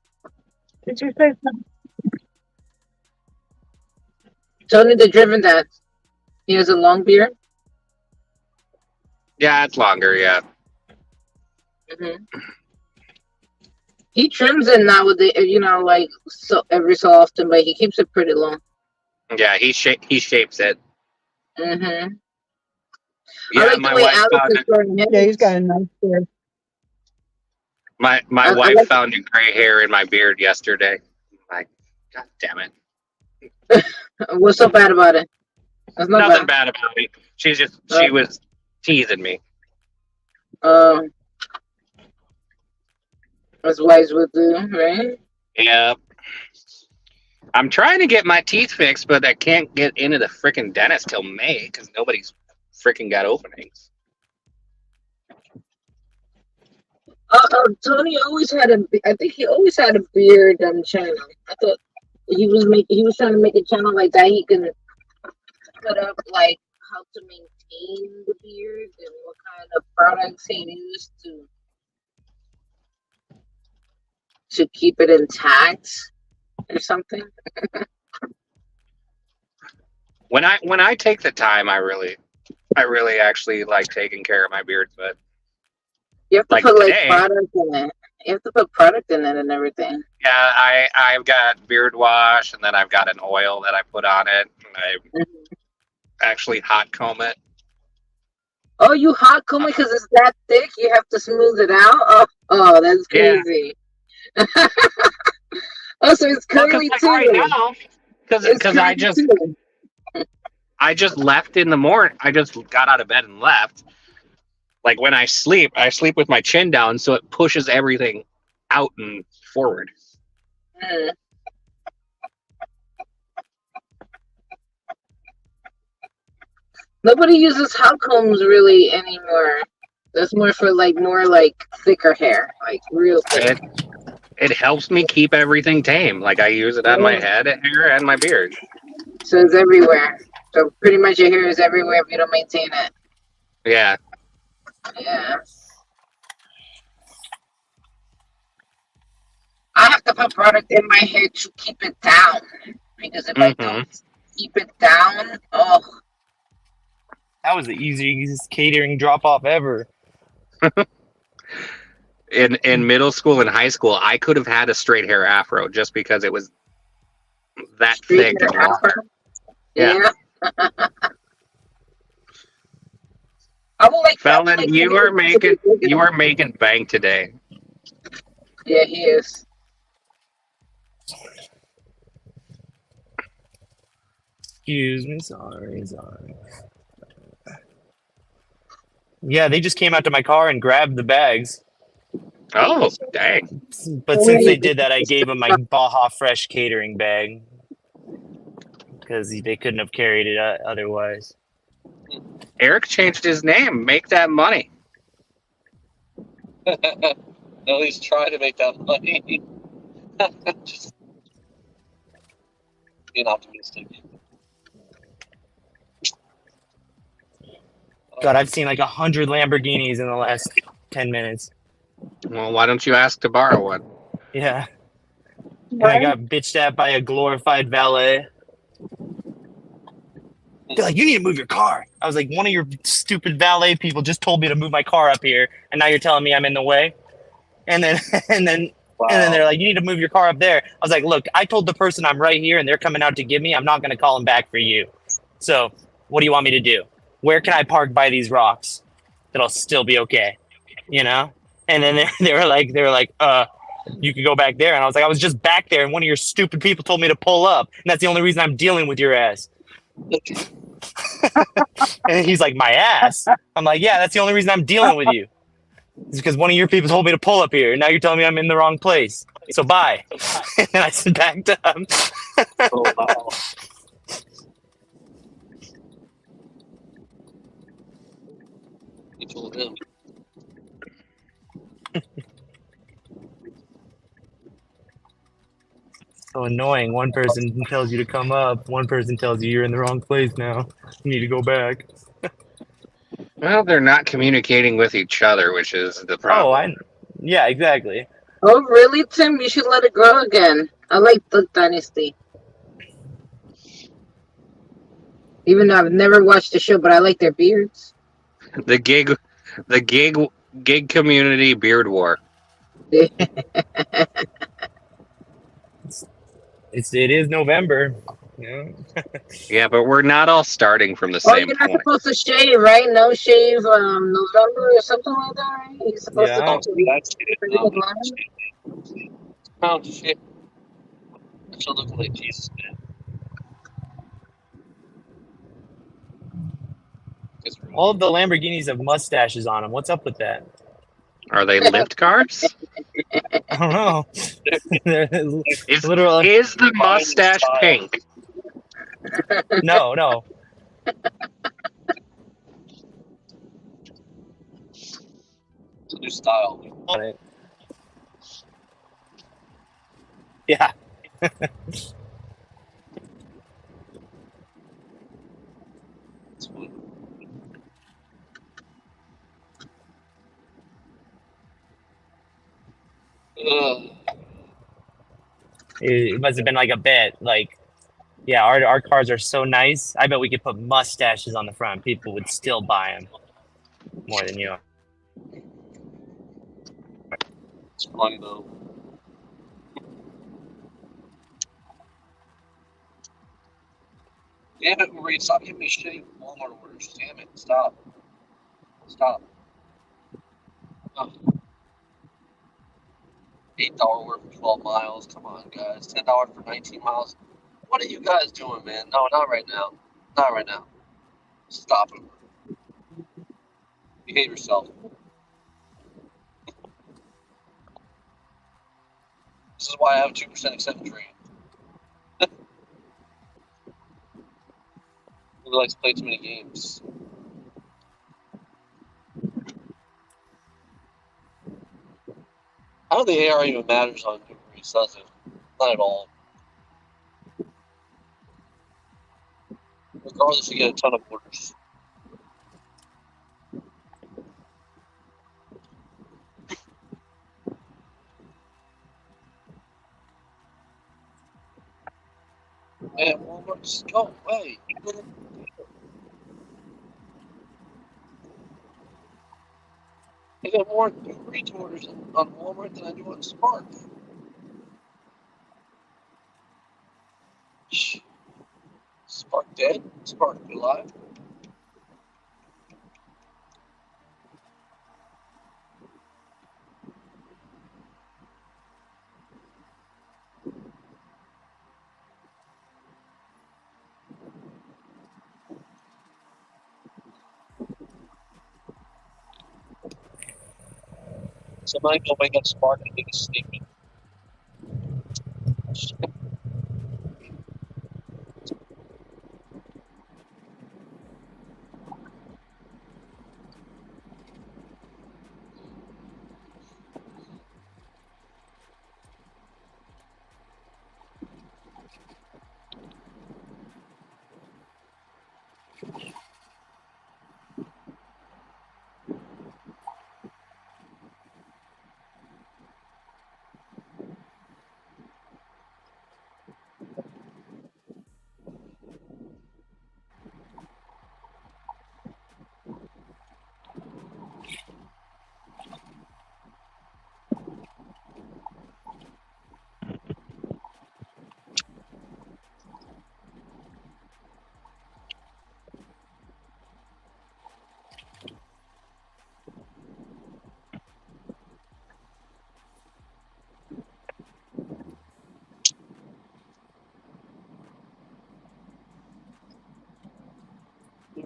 Did you say something? Tony, the Driven Dad. He has a long beard. Yeah, it's longer. Yeah. Mhm. He trims it now with the, like so every so often, but he keeps it pretty long. Yeah, he shapes it. Mhm. Yeah, I like my the way wife Alex found is growing his. Yeah, he's got a nice beard. my I wife like. found a gray hair in my beard yesterday. I'm like, God damn it! What's so bad about it? That's not Nothing bad. bad about it. She was teasing me. Um, as wives would do, right? Yeah. I'm trying to get my teeth fixed, but I can't get into the freaking dentist till May because nobody's freaking got openings. Tony always had a. I think he always had a beard on channel. I thought he was trying to make a channel like that. He can put up like how to maintain the beard and what kind of products he used to keep it intact or something. When I take the time, I really actually like taking care of my beard. But You have to like put like today, product in it. You have to put product in it and everything. yeah, I've got beard wash, and then I've got an oil that I put on it. And I Mhm. actually hot comb it. Oh, you hot comb it because it's that thick. You have to smooth it out. Oh, that's Yeah. crazy. Oh, so it's Well, curly like too. right now, It's because curly too. I just left in the morning. I just got out of bed and left. Like when I sleep with my chin down, so it pushes everything out and forward. Mm. Nobody uses hot combs really anymore. That's more for more thicker hair, like real thick. It helps me keep everything tame. Like I use it on my head, hair, and my beard. So it's everywhere. So pretty much your hair is everywhere if you don't maintain it. Yeah. Yeah. I have to put product in my hair to keep it down. Because if I Mm-hmm. don't keep it down, oh, That was the easiest catering drop off ever. In middle school and high school, I could have had a straight hair afro just because it was that straight thick hair and long. afro. Yeah. Yeah. I would like Felon, you are making bank today. Yeah, he is. Excuse me, sorry. Yeah, they just came out to my car and grabbed the bags. Oh, dang. But since they did that, I gave them my Baja Fresh catering bag because they couldn't have carried it otherwise. Eric changed his name. Make that money. At least try to make that money. Just being optimistic. God, I've seen like 100 Lamborghinis in the last 10 minutes. Well, why don't you ask to borrow one? Yeah. And I got bitched at by a glorified valet. They're like, you need to move your car. I was like, one of your stupid valet people just told me to move my car up here, and now you're telling me I'm in the way. And then Wow. and then they're like, you need to move your car up there. I was like, look, I told the person I'm right here, and they're coming out to get me. I'm not going to call them back for you. So what do you want me to do? Where can I park by these rocks that'll still be okay? You know? And then they were like, you could go back there. And I was like, I was just back there, and one of your stupid people told me to pull up, and that's the only reason I'm dealing with your ass. And he's like, my ass? I'm like, yeah, that's the only reason I'm dealing with you. It's because one of your people told me to pull up here, and now you're telling me I'm in the wrong place. So bye. And I backed up. Oh, wow. You told him. So annoying. One person tells you to come up. One person tells you you're in the wrong place now. You need to go back. Well, they're not communicating with each other, which is the problem. Yeah, exactly. Oh, really, Tim? You should let it grow again. I like Duck Dynasty. Even though I've never watched the show, but I like their beards. The gig community beard war. It is November. Yeah. Yeah, but we're not all starting from the Oh, same you're not point. supposed to shave, right? No shave, November or something like that, right? You're supposed Yeah. to be pretty good line. Pound of shit. I still look like Jesus, man. All of the Lamborghinis have mustaches on them. What's up with that? Are they lift cars? I don't know. Is Literally, the mustache pink? no. It's a new style. On it. Yeah. It's fun. It must have been like a bet. Like, yeah, our cars are so nice. I bet we could put mustaches on the front. People would still buy them more than you. It's funny though. Damn it, Marie, stop giving me shitty Walmart orders. Damn it, stop. Stop. Oh. $8 worth for 12 miles. Come on, guys. $10 for 19 miles. What are you guys doing, man? No, not right now. Not right now. Stop it. Behave yourself. This is why I have a 2% acceptance rate. He likes to play too many games. I don't think AR even matters on Uber Eats, does it? Not at all. Regardless, you get a ton of orders. Man, Walmart, just go away. I got more reach orders on Walmart than I do on Spark. Spark dead? Spark alive? Somebody go wake up Spark and make a statement.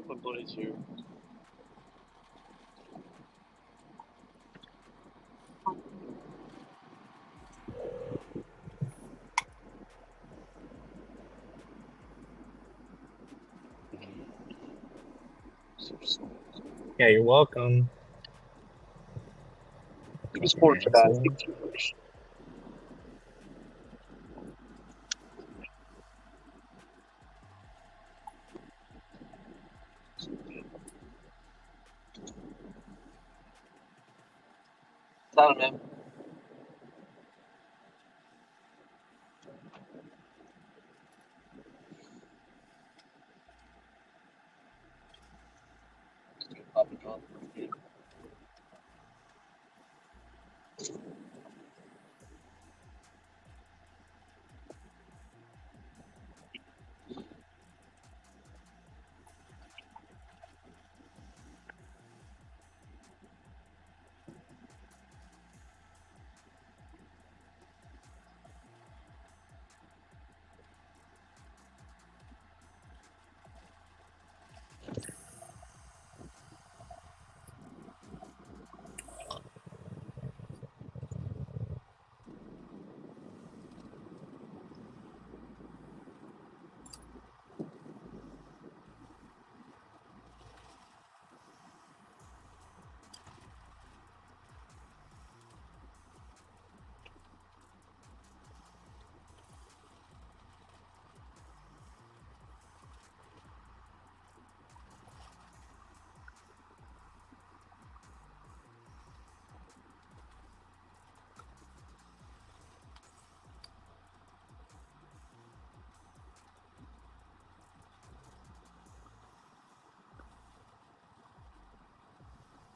My buddy's here. Yeah, you're welcome. Give us more for that. Is that him, man? Papa John.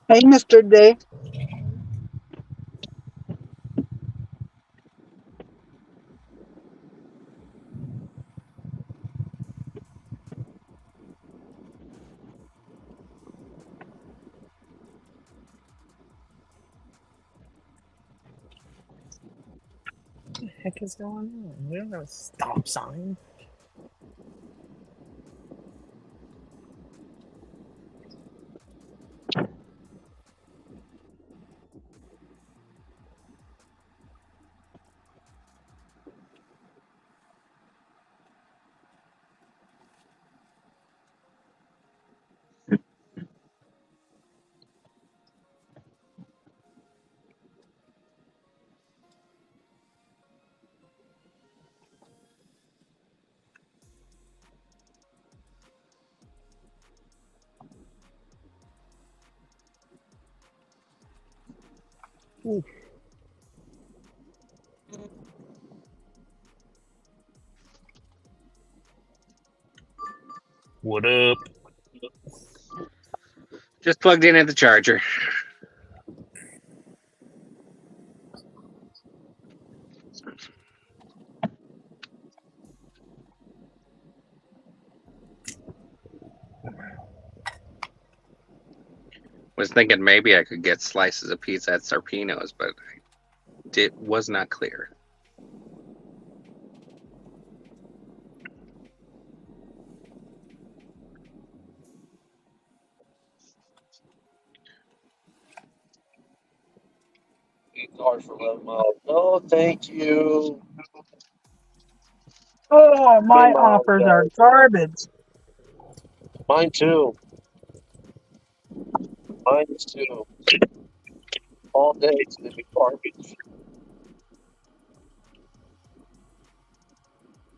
Hey, Mr. Day. What the heck is going on? We don't have a stop sign. Ooh. What up? Just plugged in at the charger. Was thinking maybe I could get slices of pizza at Sarpino's, but it was not clear. $8 for 11 miles. No, thank you. Oh, my 10 miles, offers are guys. garbage. Mine too. Mine too. All day it's gonna be garbage.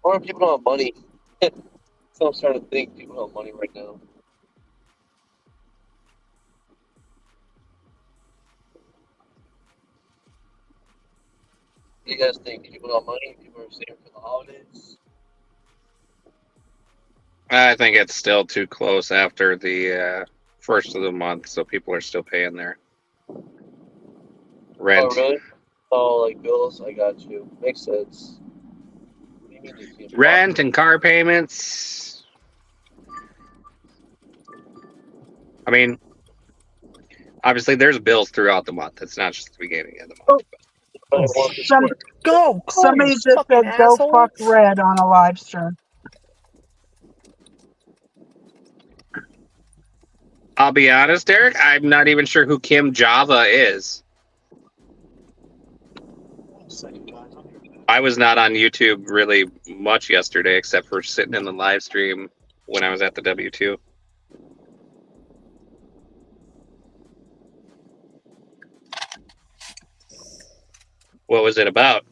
Or people don't have money. So I'm starting to think people don't have money right now. What do you guys think? People don't have money? People are saving for the holidays? I think it's still too close after the first of the month, so people are still paying their rent. Oh, really? Oh, like bills? I got you. Makes sense. What do you mean you can't Rent and car payments. I mean, obviously there's bills throughout the month. It's not just the beginning of the month. Go! Somebody just said go fuck Red on a live stream. I'll be honest, Eric, I'm not even sure who Kim Java is. I was not on YouTube really much yesterday, except for sitting in the live stream when I was at the W2. What was it about?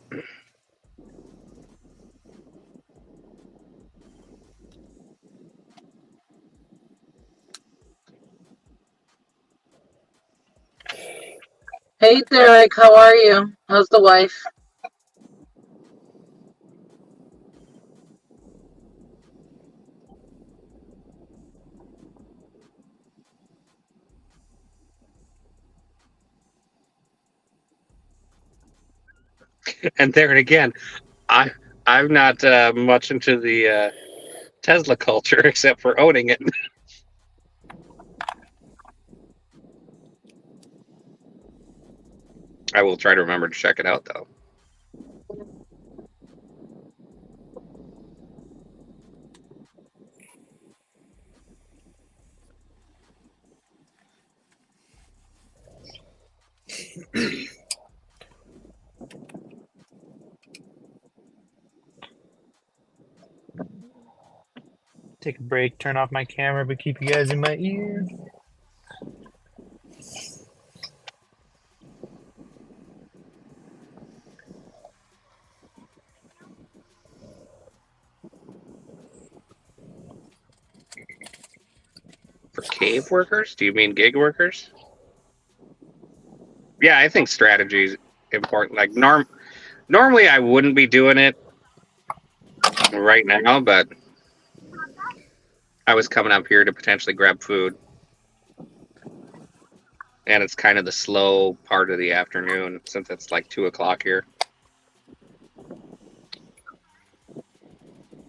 Hey Derek, how are you? How's the wife? And there again, I'm not much into the Tesla culture except for owning it. I will try to remember to check it out, though. Take a break, turn off my camera, but keep you guys in my ear. For cave workers? Do you mean gig workers? Yeah, I think strategy is important. Like normally I wouldn't be doing it right now, but I was coming up here to potentially grab food. And it's kind of the slow part of the afternoon since it's like 2 o'clock here.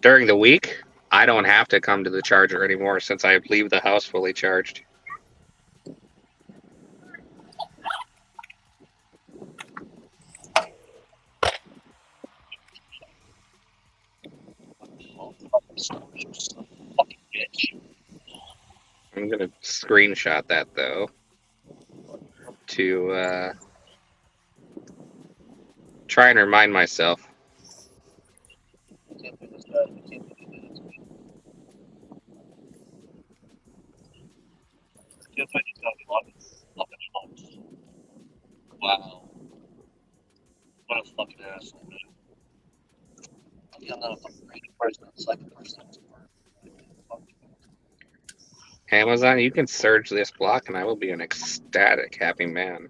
During the week, I don't have to come to the charger anymore since I leave the house fully charged. I'm going to screenshot that, though, to try and remind myself. Wow. What a fucking asshole, man. I'm not a fucking crazy person. I'm a second person. Amazon, you can surge this block and I will be an ecstatic happy man.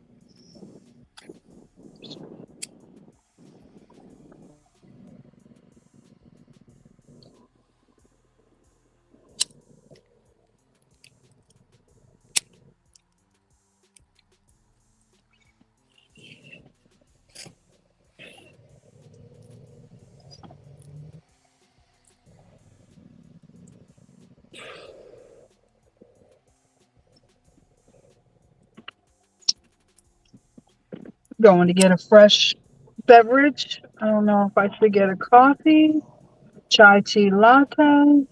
Going to get a fresh beverage. I don't know if I should get a coffee, chai tea latte.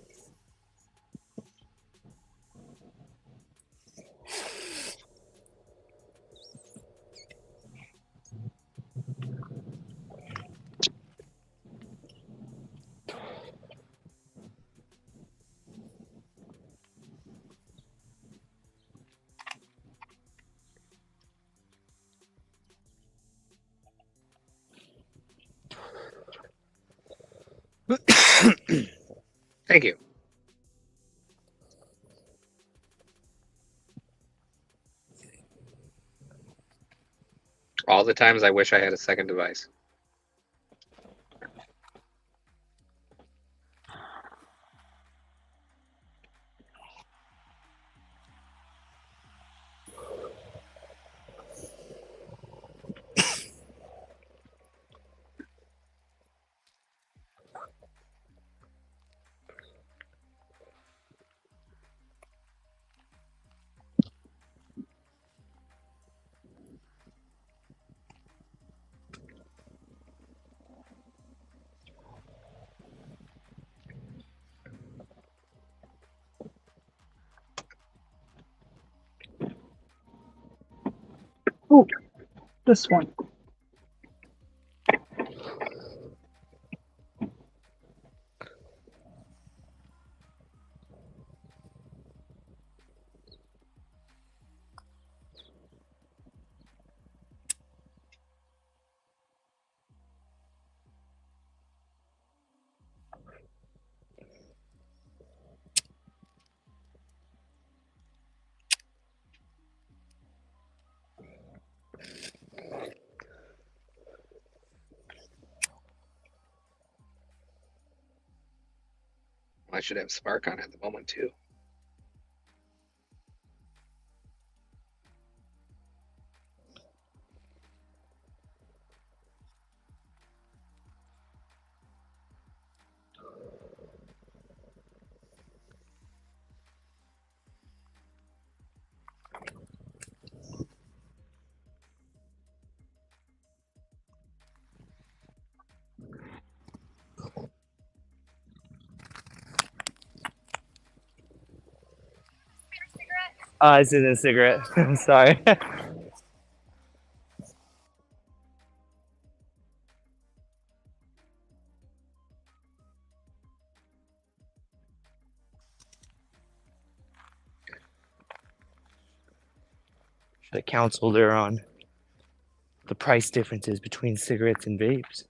Thank you. All the times I wish I had a second device. Ooh, this one. I should have Spark on at the moment too. It's in a cigarette. I'm sorry. Should have counseled her on the price differences between cigarettes and vapes.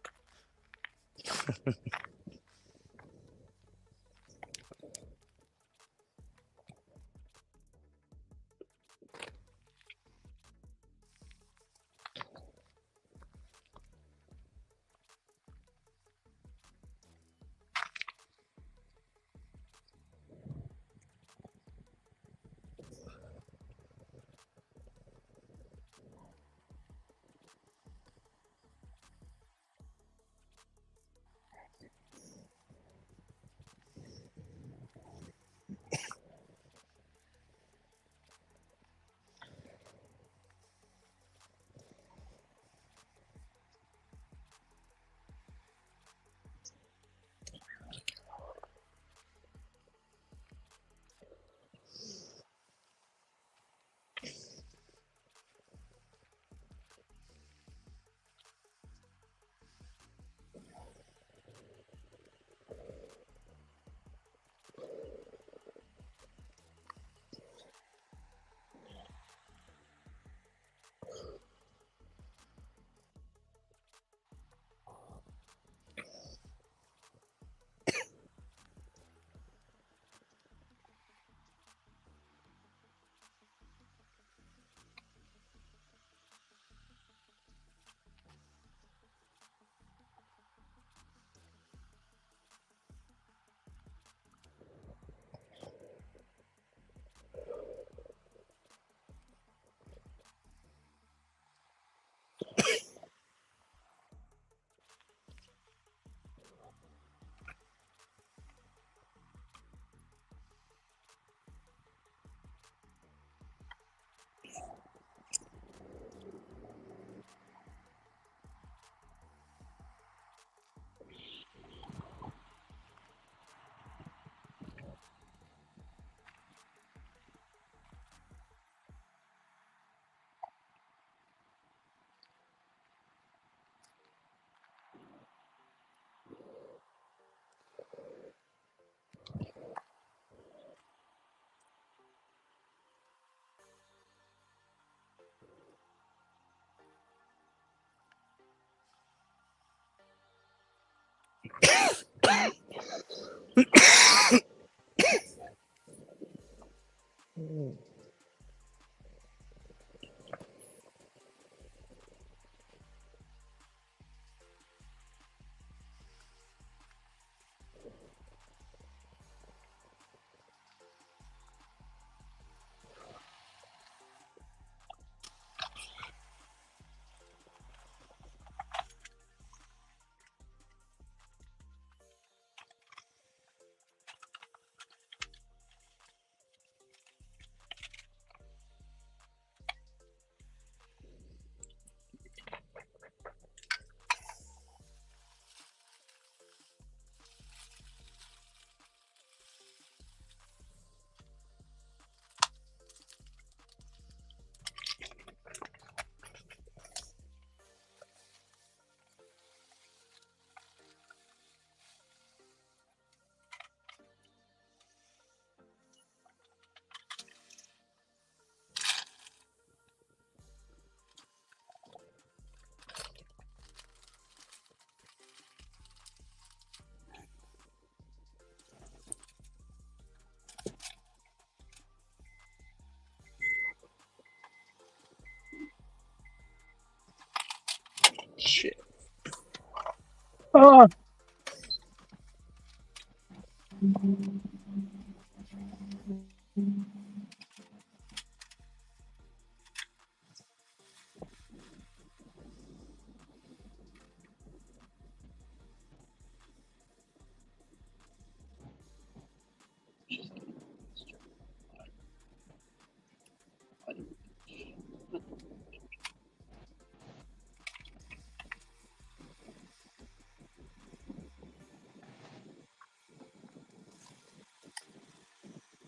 Shit. Oh,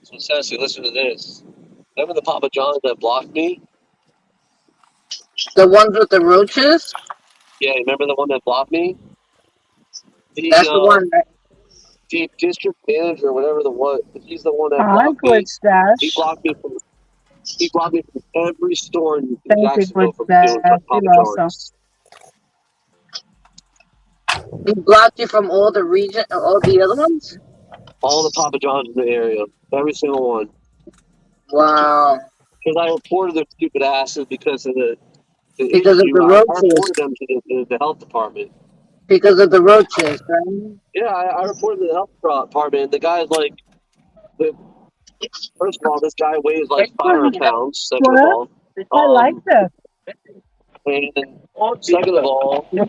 So Sassy, listen to this. Remember the Papa John's that blocked me? The ones with the roaches? Yeah, remember the one that blocked me? That's the one that The district manager, whatever the one, he's the one that hi, blocked me. Glitch He Dash. blocked me from every store in Thank you, Jacksonville Glitch from doing Dash. You're Papa awesome. John's. he blocked you from all the region, all the other ones. All the Papa John's in the area, every single one. Wow, Because I reported their stupid asses because of the because of issue. the I roaches. reported them to the health department. Because of the roaches, right? Yeah, I reported to the health department. And the guy's like, the, first of all, this guy weighs like 500 pounds. Second of What? all, I like this. and second of all, he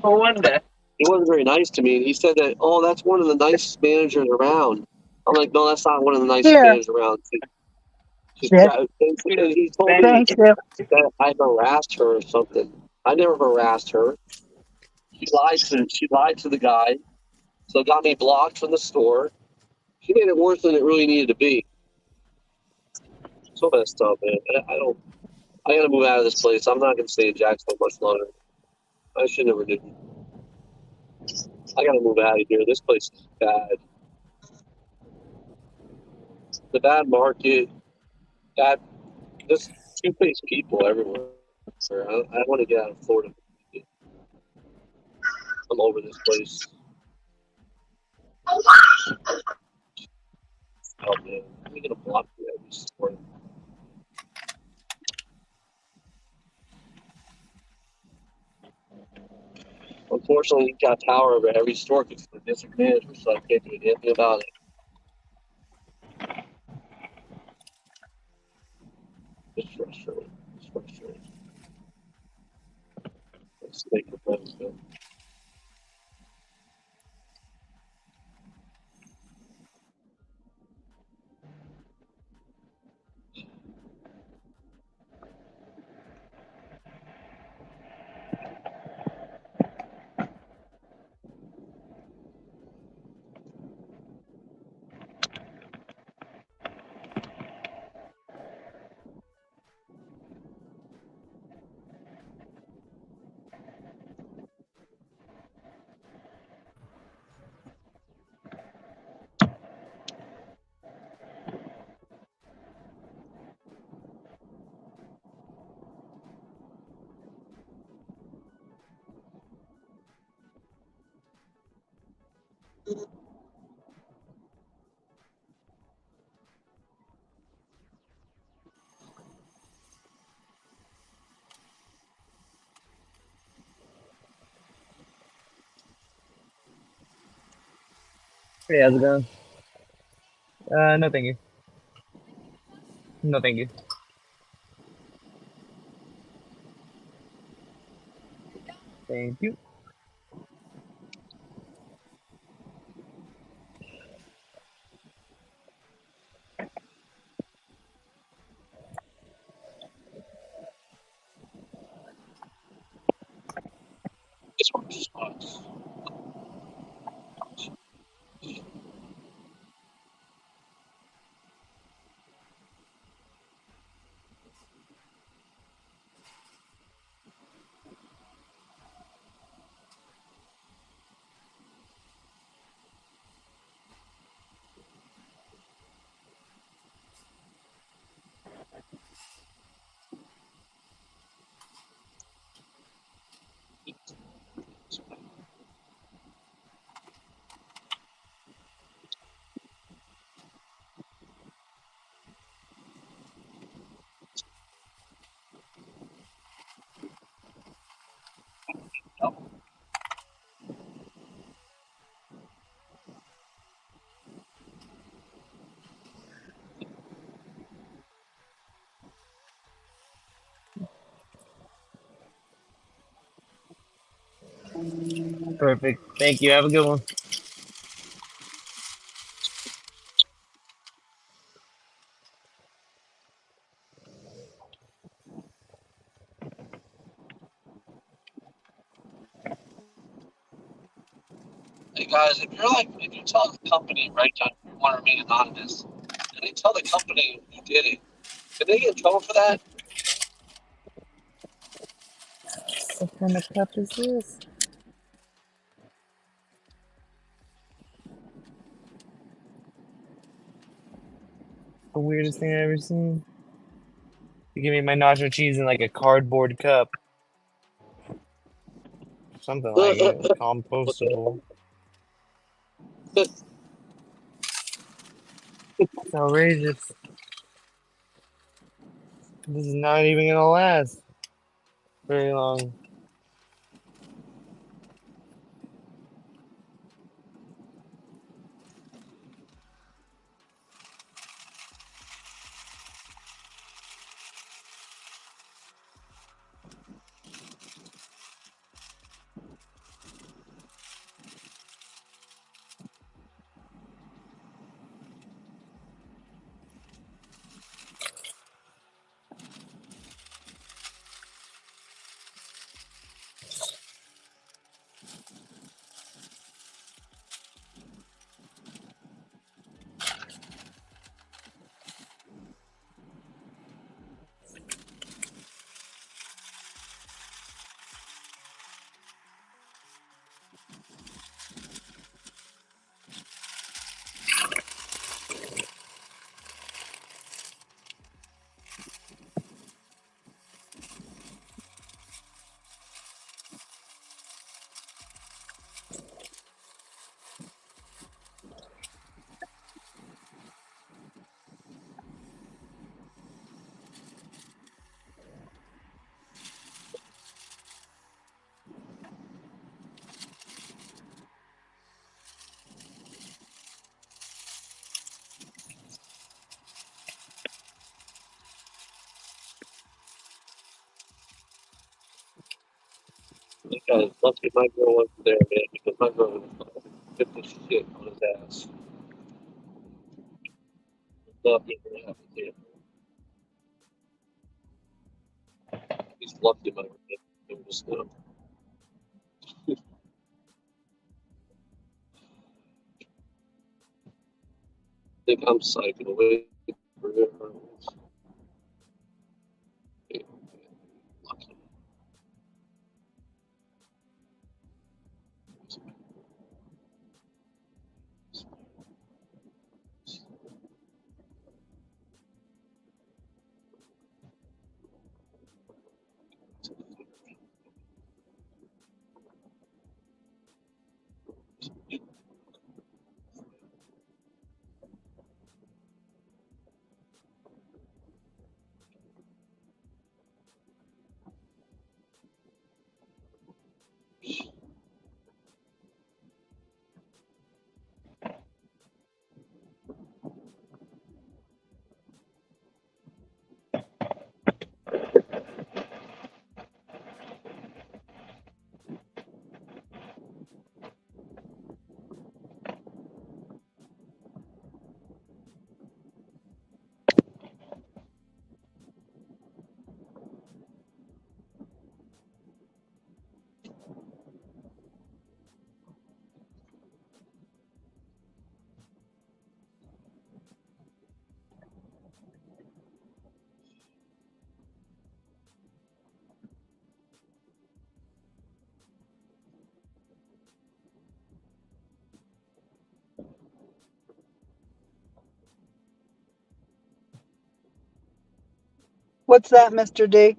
wasn't very nice to me. He said that, oh, that's one of the nicest managers around. I'm like, no, that's not one of the nicest Here, managers around. bitch. And he told me Thank you. that I harassed her or something. I never harassed her. She lied to the guy, so it got me blocked from the store. She made it worse than it really needed to be. So messed up, man. I don't. I gotta move out of this place. I'm not gonna stay in Jacksonville much longer. I should never do. I gotta move out of here. This place is bad. The bad market. Bad. Just two-faced people everywhere. I want to get out of Florida. I'm over this place. Oh man, I'm gonna block you every store. Unfortunately, he got power over every store because he's the district manager, so I can't do anything about it. It's frustrating. It's frustrating. Let's make the plans go. Hey, how's it going? No, thank you. No, thank you. Thank you. This one just was. Perfect. Thank you. Have a good one. Hey guys, if you tell the company right now you want to remain anonymous, and they tell the company you did it, can they get in trouble for that? What kind of cup is this? The weirdest thing I've ever seen. You give me my nacho cheese in like a cardboard cup. Something like it. Compostable. It's outrageous. This is not even gonna last very long. You guys, lucky my girl wasn't there, man, because my girl would have hit the shit on his ass. Lucky to have him. He's lucky my girl was there. I think I'm psyching away for him. Lucky. What's that, Mr. D?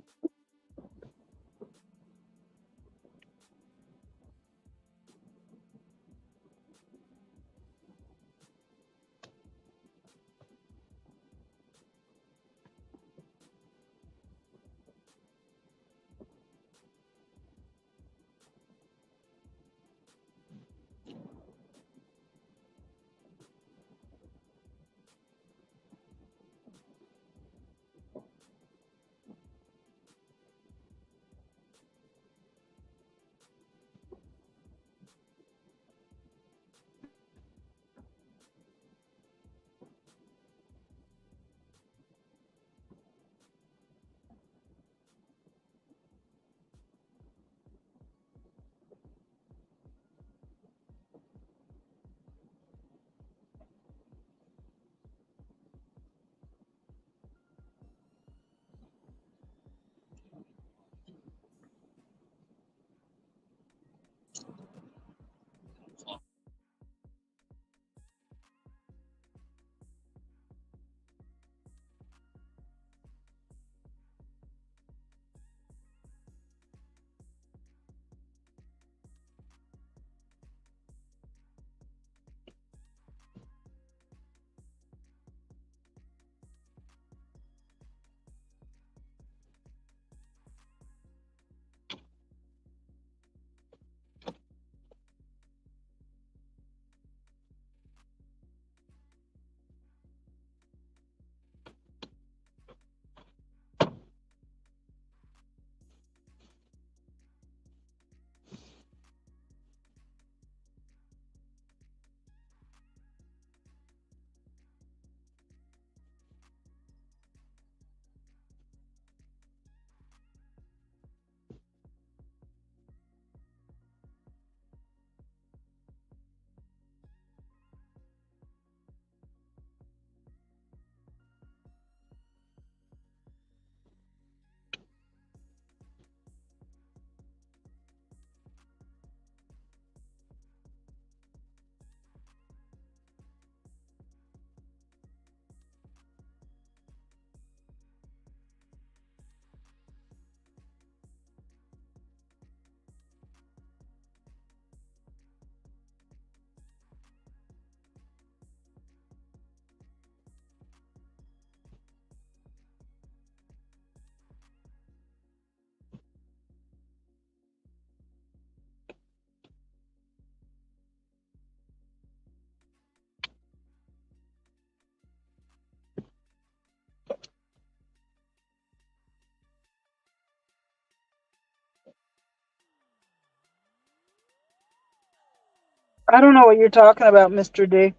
I don't know what you're talking about, Mr. D.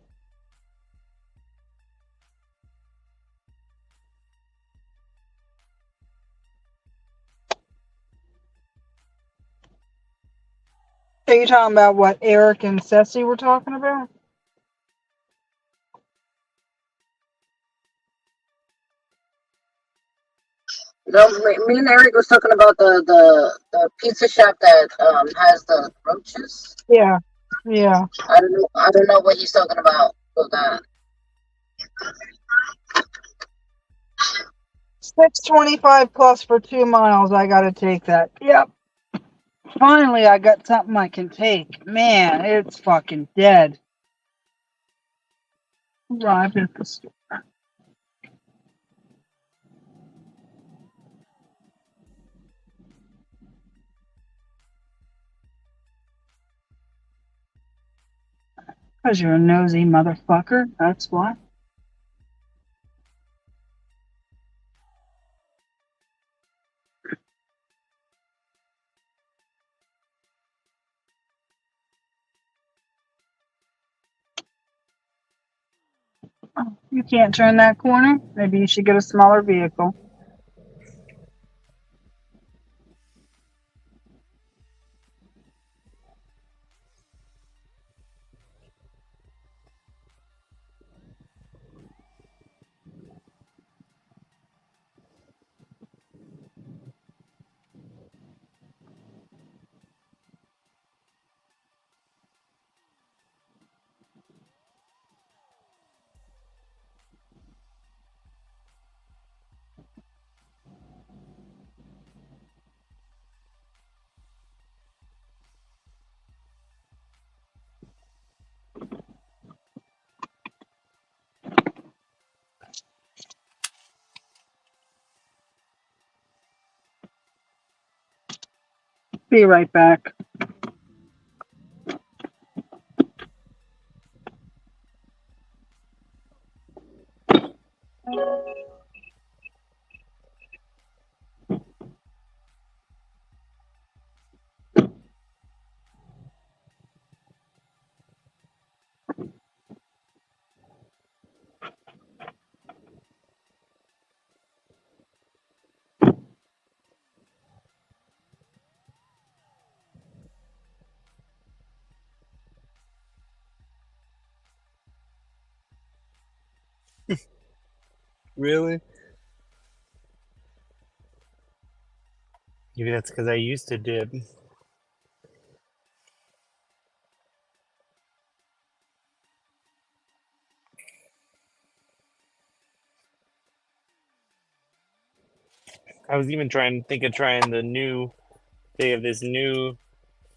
Are you talking about what Eric and Ceci were talking about? No, me and Eric was talking about the pizza shop that has the roaches. Yeah. Yeah. I don't know what he's talking about with that. 625 plus for 2 miles. I gotta take that. Yep. Finally, I got something I can take. Man, it's fucking dead. Arrived at the store. Because you're a nosy motherfucker. That's why. Oh, you can't turn that corner? Maybe you should get a smaller vehicle. Be right back. Really? Maybe that's because I used to dip. I was even trying the new. They have this new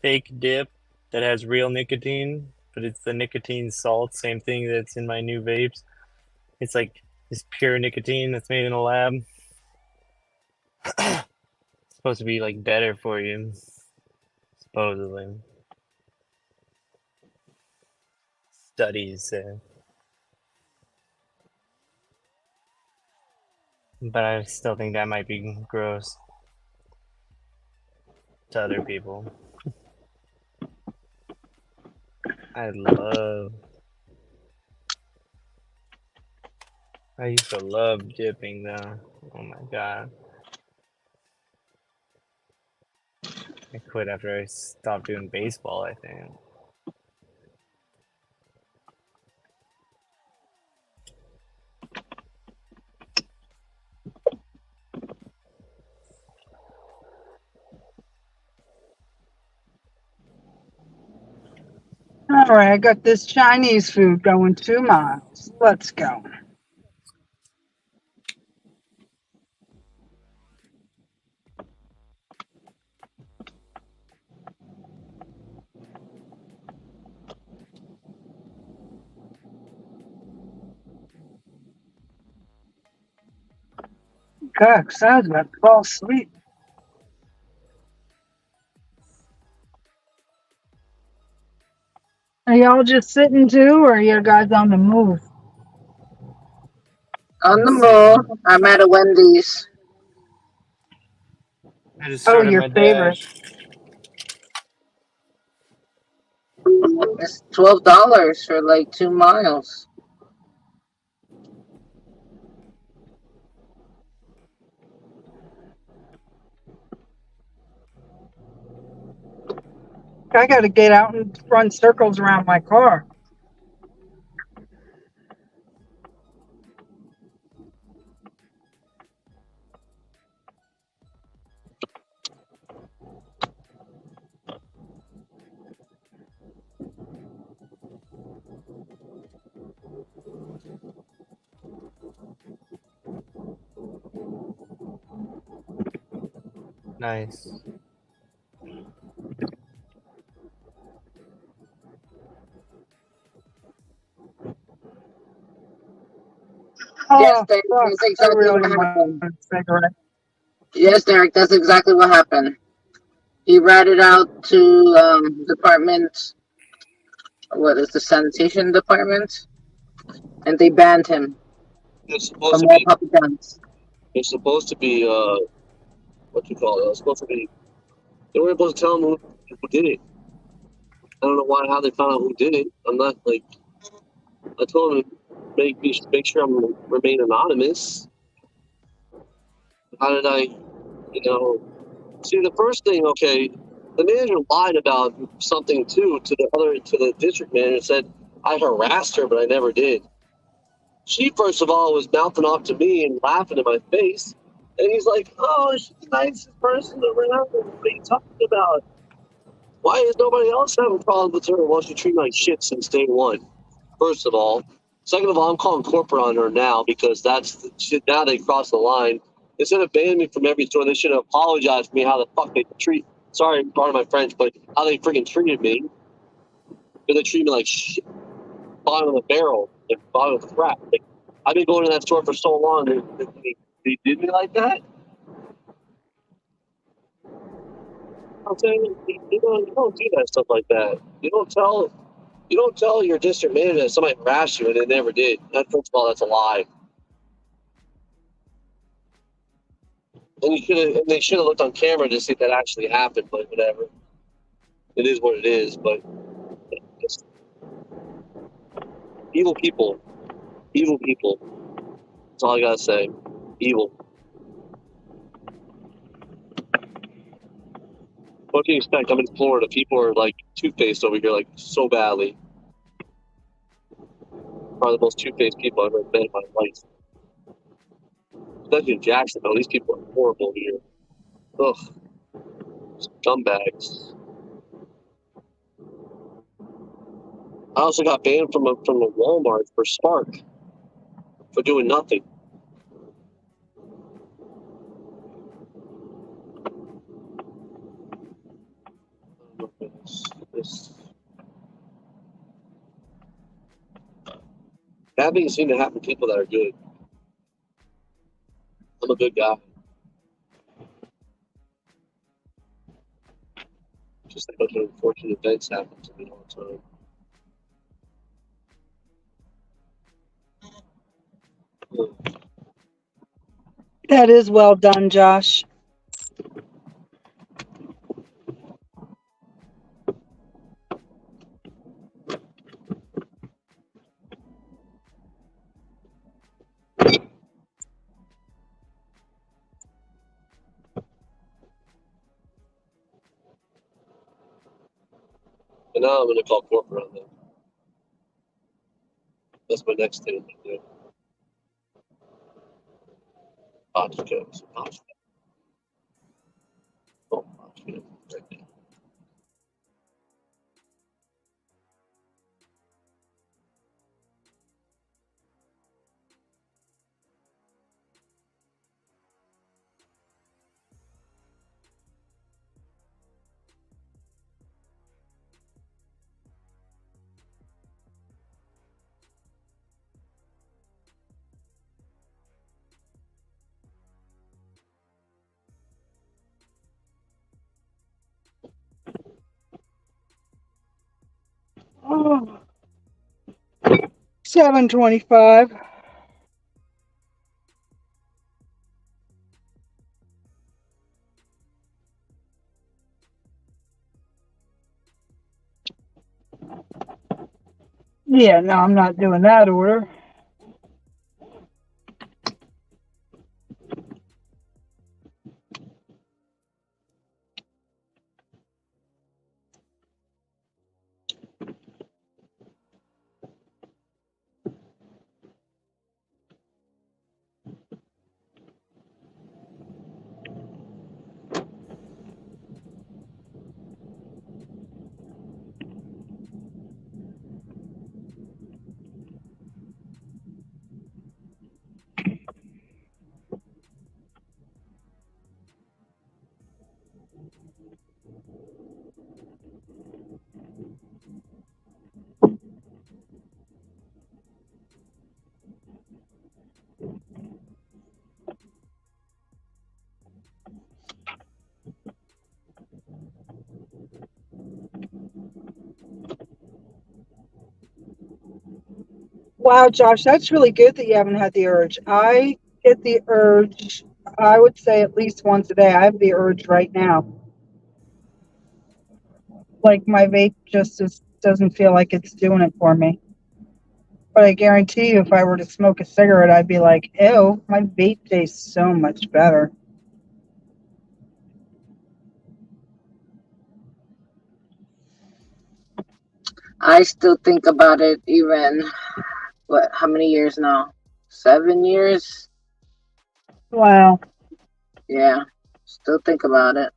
fake dip that has real nicotine, but it's the nicotine salt, same thing that's in my new vapes. It's like this pure nicotine that's made in a lab. It's supposed to be like better for you, supposedly. Studies say. But I still think that might be gross to other people. I used to love dipping though. Oh my god. I quit after I stopped doing baseball, I think. All right, I got this Chinese food going 2 miles. Let's go. God, I was about to fall asleep. Are y'all just sitting too, or are you guys on the move? On the move. I'm at a Wendy's. I just Oh, started your my favorite. dash. It's $12 for like 2 miles. I got to get out and run circles around my car. Nice. Yes, Oh, Derek, fuck. that's I exactly really what want happened. a cigarette. Yes, Derek, that's exactly what happened. He ratted out to department, what is the sanitation department? And they banned him It's supposed from to all be. puppy guns. It's supposed to be. What you call it? It's supposed to be. They weren't supposed to tell them who did it. I don't know why, how they found out who did it. I'm not like. I told them to make sure I'm remain anonymous. How did I, See, the first thing, okay, the manager lied about something too to the district manager and said I harassed her, but I never did. She first of all was mouthing off to me and laughing in my face, and he's like, "Oh, she's the nicest person around. What are you talking about? Why is nobody else having problems with her? Well, she treated me like shit since day one. First of all. Second of all, I'm calling corporate on her now because that's the shit. Now they crossed the line. Instead of banning me from every store, they should have apologized for me how the fuck they treat. Sorry, pardon my French, but how they freaking treated me. Because they treat me like shit, bottom of the barrel, like bottom of the crap. Like, I've been going to that store for so long. They did me like that. I'm saying? You don't do that stuff like that. You don't tell your district manager that somebody harassed you and they never did. That, first of all, that's a lie. And they should have looked on camera to see if that actually happened, but whatever. It is what it is, but just evil people. Evil people. That's all I gotta say. Evil. What can you expect? I'm in Florida. People are like two-faced over here, like so badly. Probably the most two-faced people I've ever met in my life. Especially in Jacksonville. These people are horrible here. Ugh. Scumbags. I also got banned from a Walmart for Spark for doing nothing. Oh my goodness. Bad things seem to happen to people that are good. I'm a good guy. Just like a bunch of unfortunate events happen to me all the time. That is well done, Josh. And now I'm going to call corporate on them. That's my next thing to do. Podcast. Oh, podcast. Right there. Oh, 7:25. Yeah, no, I'm not doing that order. Wow, Josh, that's really good that you haven't had the urge. I get the urge, I would say at least once a day. I have the urge right now. Like my vape doesn't feel like it's doing it for me. But I guarantee you, if I were to smoke a cigarette, I'd be like, ew, my vape tastes so much better. I still think about it even, how many years now? 7 years? Wow. Yeah, still think about it.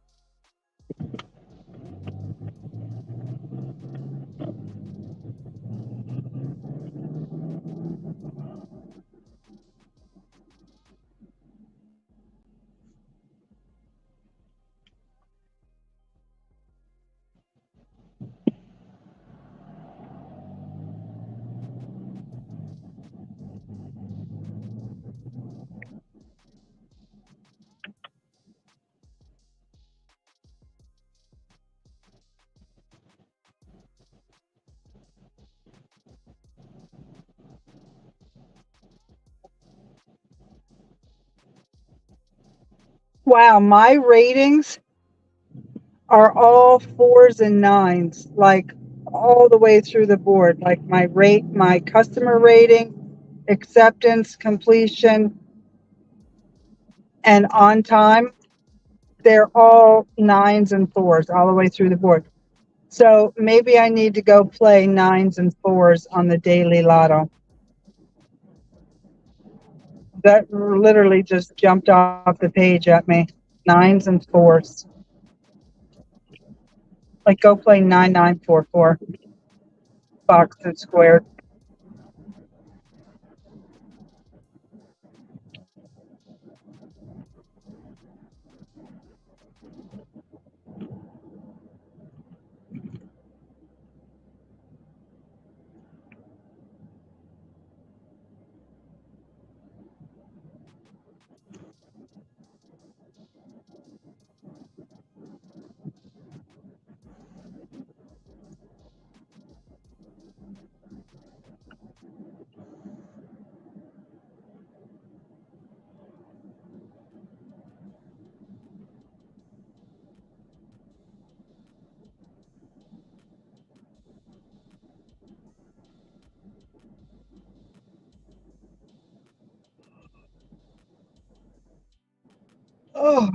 Wow, my ratings are all 4s and 9s, like all the way through the board. Like my customer rating, acceptance, completion, and on time, they're all 9s and 4s all the way through the board. So maybe I need to go play 9s and 4s on the daily lotto. That literally just jumped off the page at me. 9s and 4s. Like go play 9944. Boxed and squared. Oh.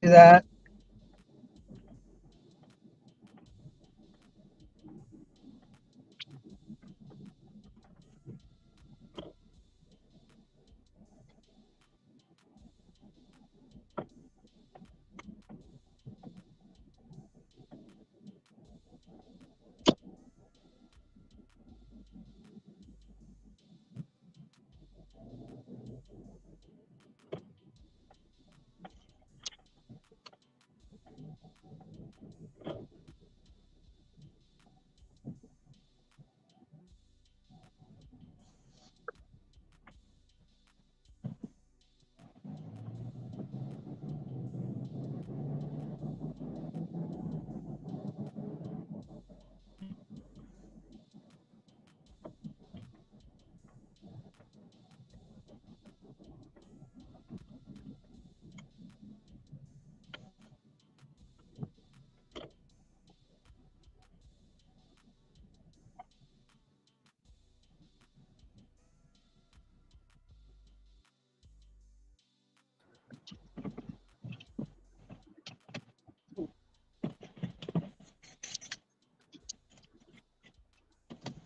Do that.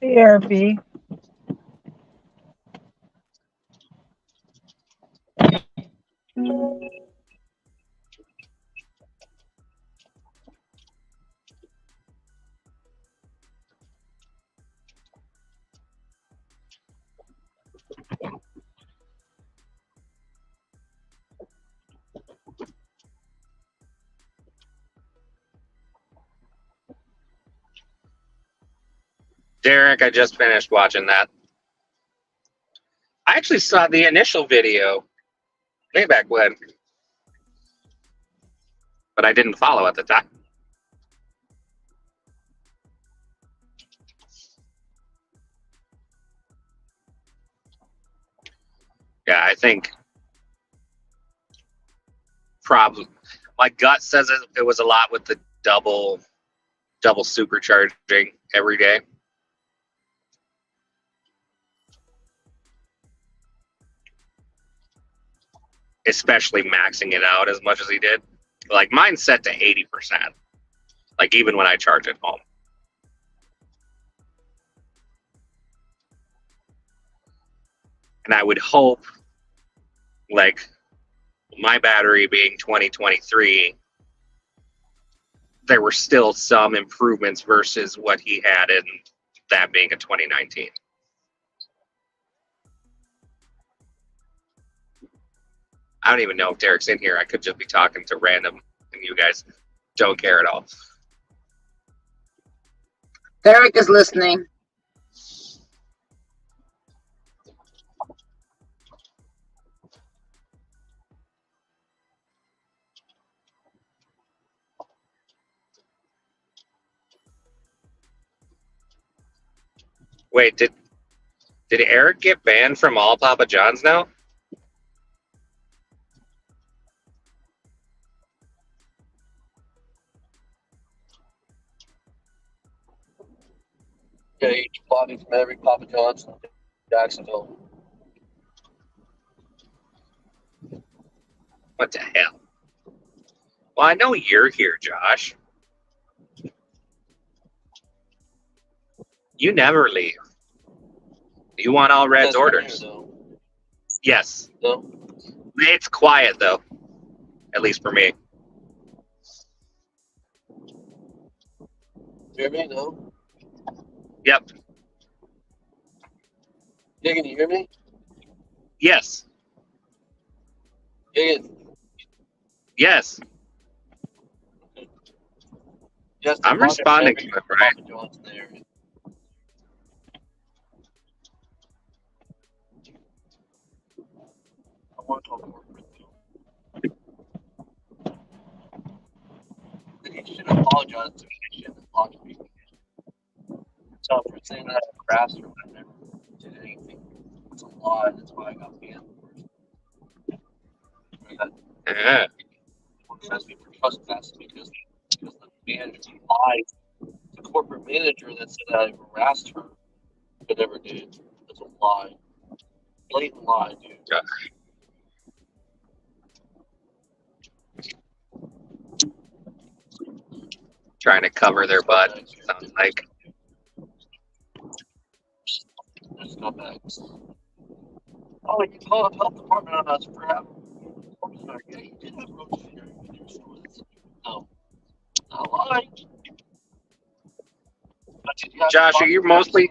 BRB. Derek, I just finished watching that. I actually saw the initial video way back when, but I didn't follow at the time. Yeah, I think probably my gut says it was a lot with the double supercharging every day. especially maxing it out as much as he did. Like mine's set to 80%. Like even when I charge at home. And I would hope, like my battery being 2023, there were still some improvements versus what he had in that being a 2019. I don't even know if Derek's in here. I could just be talking to random and you guys don't care at all. Derek is listening. Wait, did Eric get banned from all Papa John's now? Yeah, each body from every Papa John's in Jacksonville. What the hell? Well, I know you're here, Josh. You never leave. You want all Red's orders? Yes. No. It's quiet, though. At least for me. Hear me? No. Yep. Gigan, you hear me? Yes. Gigan. Yes. Yes. I'm responding to it, right? Papa John's in the area. I want to talk corporate too. He should apologize to me. He shouldn't block me. So for saying that I crashed or I never did anything. It's a lie. That's why I got banned. Yeah. Says me for trespassing because the manager lied. The corporate manager that said I harassed her, but never did. That's a lie. Blatant lie, dude. Yeah. Trying to cover their butt, sounds like. There's scumbags. Oh, you can call the health department on us for having. Yeah, you did have roaches in your store. No. Not lying. Josh, are you mostly...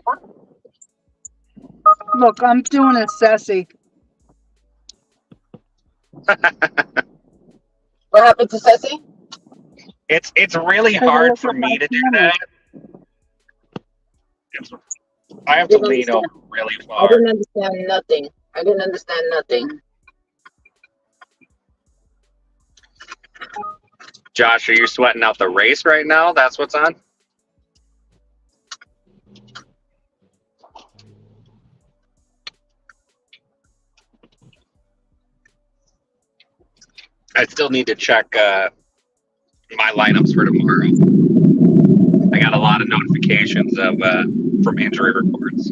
Look, I'm doing a sassy. What happened to Ceci? It's really hard for me to do that. I have to lean over really I far. didn't understand nothing. I didn't understand nothing. Josh, are you sweating out the race right now? That's what's on? I still need to check my lineups for tomorrow. I got a lot of notifications of from injury reports.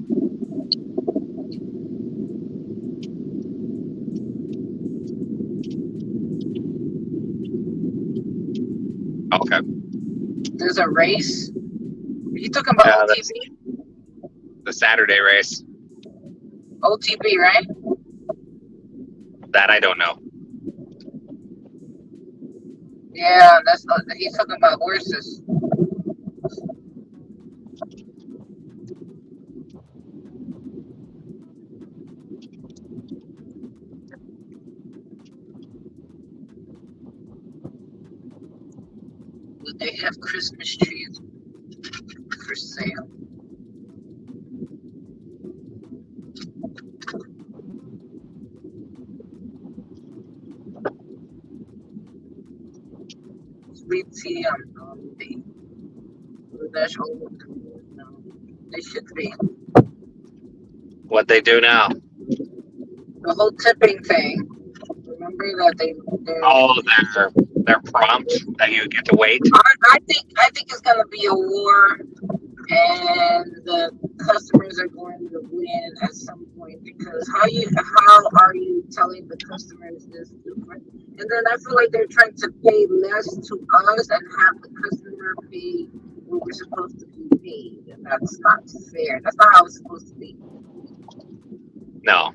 Okay. There's a race. Are you talking about OTB? The Saturday race. OTB, right? That I don't know. Yeah, that's not, he's talking about horses. They have Christmas trees for sale. Sweet tea on the DoorDash. No, they should be. What they do now? The whole tipping thing. Remember that their prompt that you get to wait. I think it's gonna be a war, and customers are going to win at some point, because how are you telling the customers this different? And then I feel like they're trying to pay less to us and have the customer pay what we're supposed to be paid. And that's not fair. That's not how it's supposed to be. No,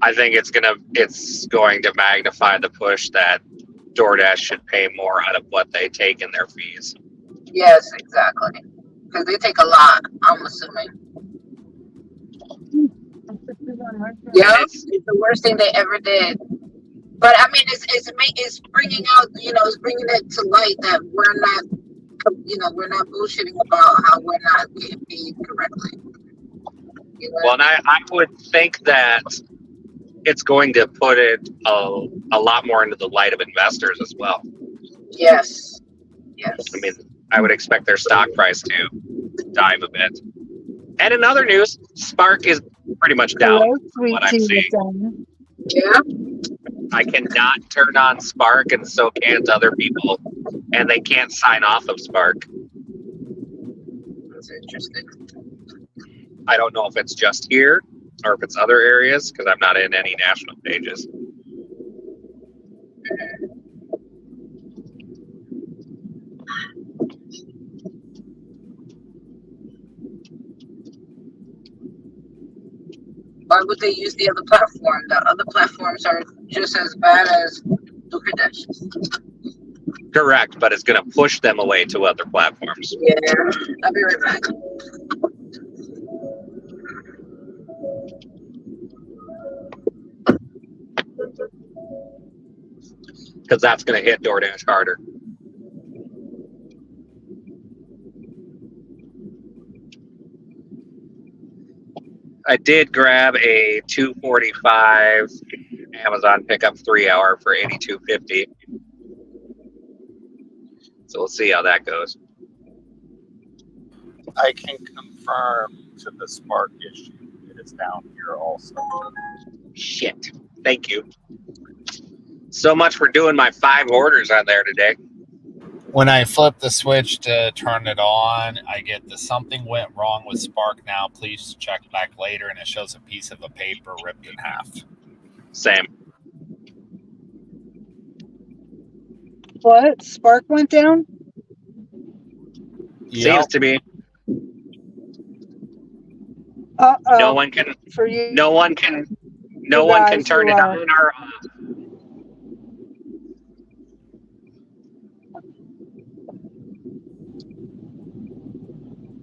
I think it's going to magnify the push that DoorDash should pay more out of what they take in their fees. Yes, exactly. Because they take a lot, I'm assuming. Yeah, it's the worst thing they ever did. But I mean, it's bringing out, it's bringing it to light that we're not bullshitting about how we're not getting paid correctly. Well, and I would think that it's going to put it a lot more into the light of investors as well. Yes. Yes. I mean, I would expect their stock price to dive a bit. And in other news, Spark is pretty much down. Hello, sweet What I'm tea seeing. with Yeah. I cannot turn on Spark, and so can't other people, and they can't sign off of Spark. That's interesting. I don't know if it's just here or if it's other areas, because I'm not in any national pages. Why would they use the other platform? The other platforms are just as bad as DoorDash. Correct, but it's going to push them away to other platforms. Yeah, I'll be right back. Because that's going to hit DoorDash harder. I did grab a 245 Amazon pickup 3-hour for $82.50. So we'll see how that goes. I can confirm to the Spark issue. It is down here also. Shit. Thank you. So much for doing my 5 orders on there today. When I flip the switch to turn it on, I get the something went wrong with Spark now. Please check back later, and it shows a piece of a paper ripped in half. Same. What? Spark went down? Seems to be. Uh-oh. No one can. For you, No one can. No You one can guys turn who it are- on or off.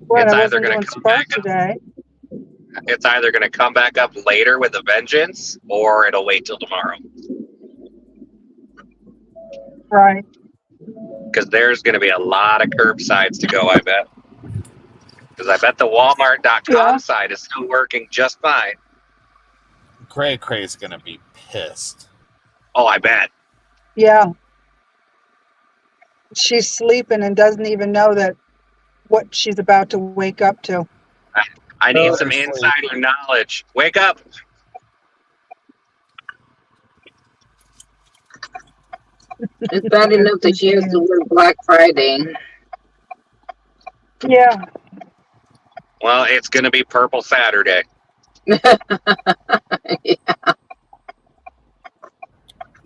What, It's I either wasn't gonna doing come Spark back up. today. It's either going to come back up later with a vengeance, or it'll wait till tomorrow. Right. Because there's going to be a lot of curbsides to go, I bet. Because I bet the Walmart.com Yeah. side is still working just fine. Cray Cray's gonna be pissed. Oh, I bet. Yeah. She's sleeping and doesn't even know that what she's about to wake up to. I need Oh, some they're insider knowledge. Wake up. It's bad enough that she has to work Black Friday. Yeah. Well, it's going to be Purple Saturday.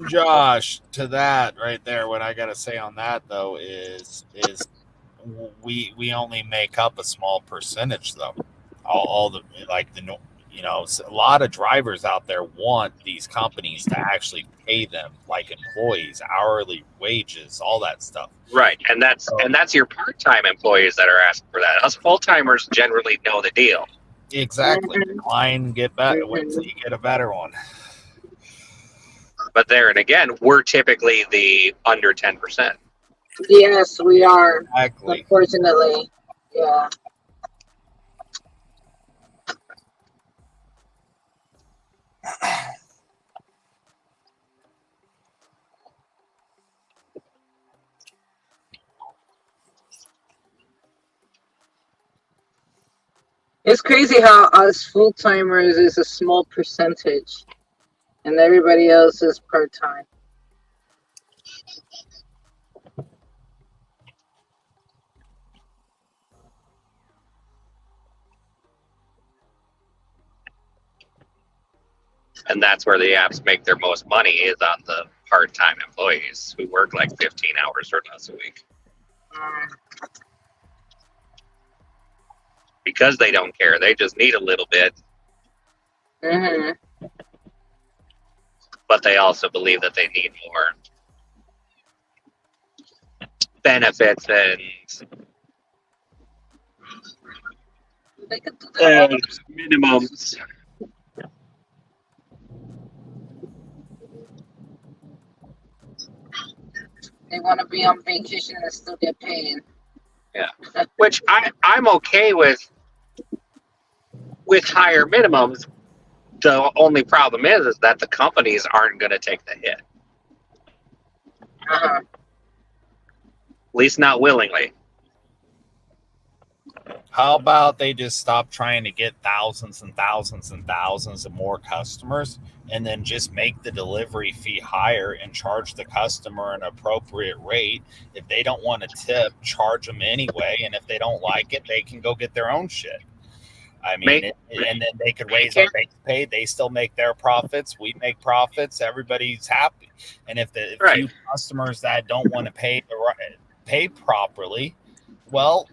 Josh, to that right there, what I gotta say on that though is we only make up a small percentage though. All the a lot of drivers out there want these companies to actually pay them like employees, hourly wages, all that stuff. Right, and that's your part-time employees that are asking for that. Us full-timers generally know the deal. Exactly. Decline, get better. Wait till you get a better one. But there and again, we're typically the under 10%. Yes, we are. Exactly. Unfortunately. Yeah. It's crazy how us full timers is a small percentage and everybody else is part time. And that's where the apps make their most money, is on the part-time employees who work like 15 hours or less a week. Because they don't care. They just need a little bit. Mm-hmm. But they also believe that they need more benefits and They could do that. minimums. They want to be on vacation and still get paid. Yeah, which I'm okay with higher minimums. The only problem is that the companies aren't going to take the hit, Uh-huh. at least not willingly. How about they just stop trying to get thousands and thousands and thousands of more customers, and then just make the delivery fee higher and charge the customer an appropriate rate? If they don't want to tip, charge them anyway. And if they don't like it, they can go get their own shit. I mean, and then they could raise our base pay. They still make their profits. We make profits. Everybody's happy. And if the few customers that don't want to pay properly, well,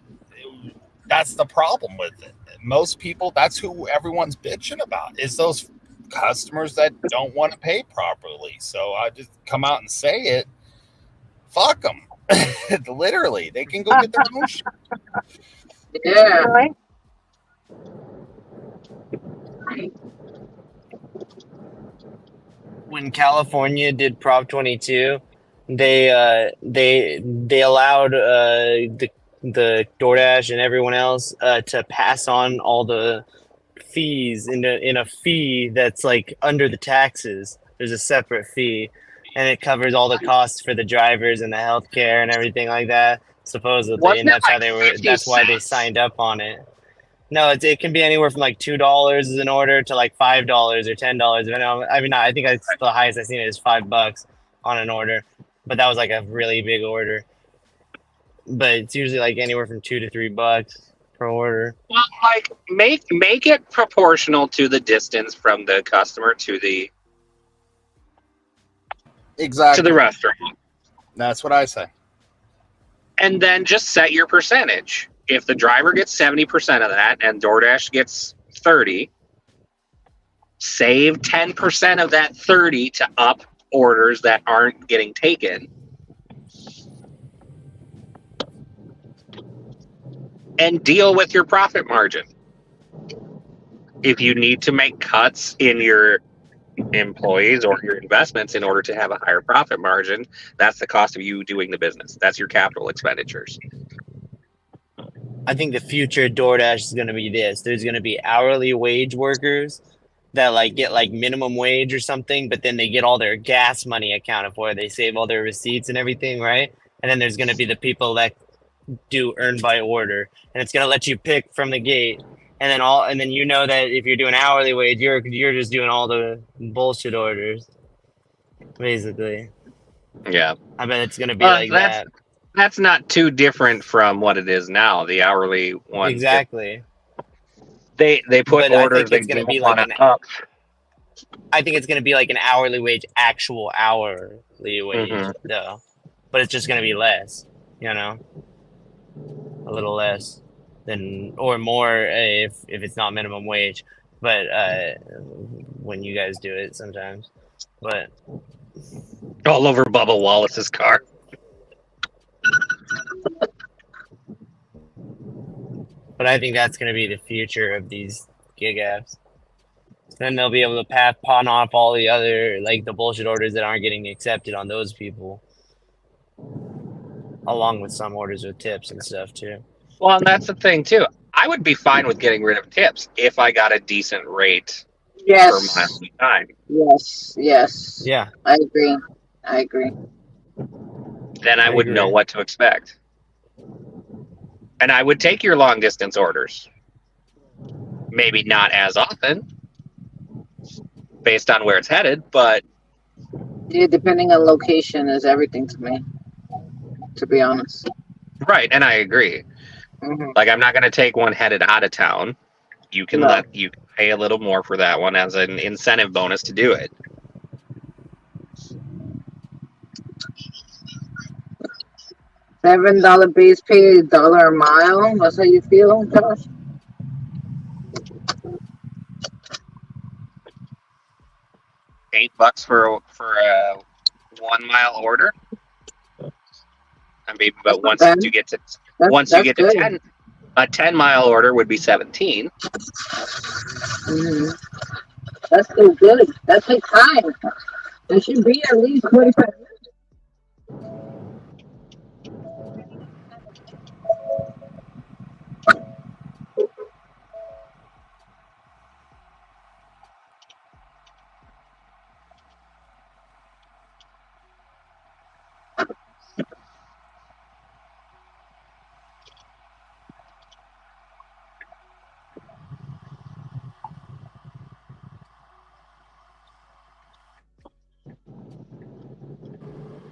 that's the problem with it. Most people, that's who everyone's bitching about, is those customers that don't want to pay properly. So I just come out and say it. Fuck them. Literally, they can go get their own shit. Yeah. Right? When California did Prop 22, they allowed the DoorDash and everyone else to pass on all the fees in a fee that's like under the taxes. There's a separate fee, and it covers all the costs for the drivers and the healthcare and everything like that. Supposedly, and that's how they were. That's why they signed up on it. No, it can be anywhere from like $2 an order to like $5 or $10. I mean, I think the highest I've seen it is $5 on an order, but that was like a really big order. But it's usually like anywhere from $2 to $3 per order. Well, like make it proportional to the distance from the customer to the restaurant. That's what I say. And then just set your percentage. If the driver gets 70% of that and DoorDash gets 30, save 10% of that 30 to up orders that aren't getting taken. And deal with your profit margin. If you need to make cuts in your employees or your investments in order to have a higher profit margin, that's the cost of you doing the business. That's your capital expenditures. I think the future DoorDash is going to be this. There's going to be hourly wage workers that like get like minimum wage or something, but then they get all their gas money accounted for. They save all their receipts and everything, right? And then there's going to be the people that do earn by order, and it's going to let you pick from the gate. And then you know that if you're doing hourly wage, you're just doing all the bullshit orders, basically. Yeah. I bet it's going to be like that. That's not too different from what it is now. The hourly one. Exactly. They put But orders I think it's that going to be want like to up. I think it's going to be like an hourly wage, actual hourly wage, though. But it's just going to be less, you know, a little less than or more if it's not minimum wage. But when you guys do it sometimes, but All over Bubba Wallace's car. But I think that's going to be the future of these gig apps. Then they'll be able to pawn off all the other, like the bullshit orders that aren't getting accepted on those people, along with some orders with tips and stuff too. Well, and that's the thing too. I would be fine with getting rid of tips if I got a decent rate per mile of time. Yes. Yeah. I agree. Then I would know what to expect. And I would take your long distance orders. Maybe not as often, based on where it's headed, but Yeah, depending on location is everything to me, to be honest. right, and I agree. Mm-hmm. Like I'm not going to take one headed out of town. You can pay a little more for that one as an incentive bonus to do it. $7 base pay, $1 a mile. That's how you feel, Josh? $8 for a 1 mile order. I mean, That's but not bad. once you That's get to good. 10, a 10-mile order would be 17. Hmm. That's still good. That takes time. It should be at least 45 minutes.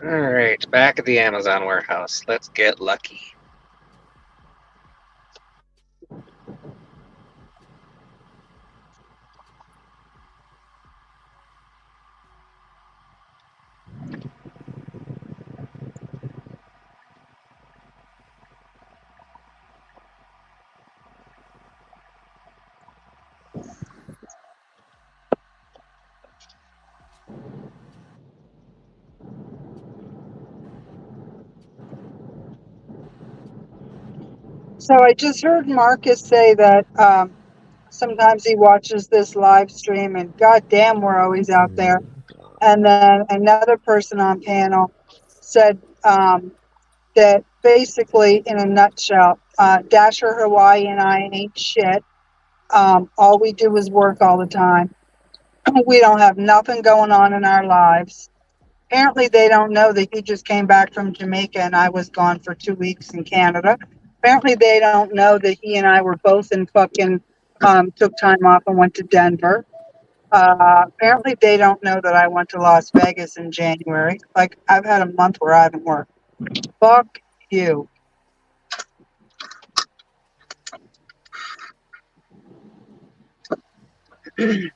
All right, back at the Amazon warehouse. Let's get lucky. So I just heard Marcus say that sometimes he watches this live stream, and goddamn, we're always out there. And then another person on panel said that basically, in a nutshell, Dasher Hawaii and I ain't shit. All we do is work all the time. We don't have nothing going on in our lives. Apparently, they don't know that he just came back from Jamaica and I was gone for 2 weeks in Canada. Apparently, they don't know that he and I were both in fucking, took time off and went to Denver. Apparently, they don't know that I went to Las Vegas in January. Like, I've had a month where I haven't worked. Fuck you. I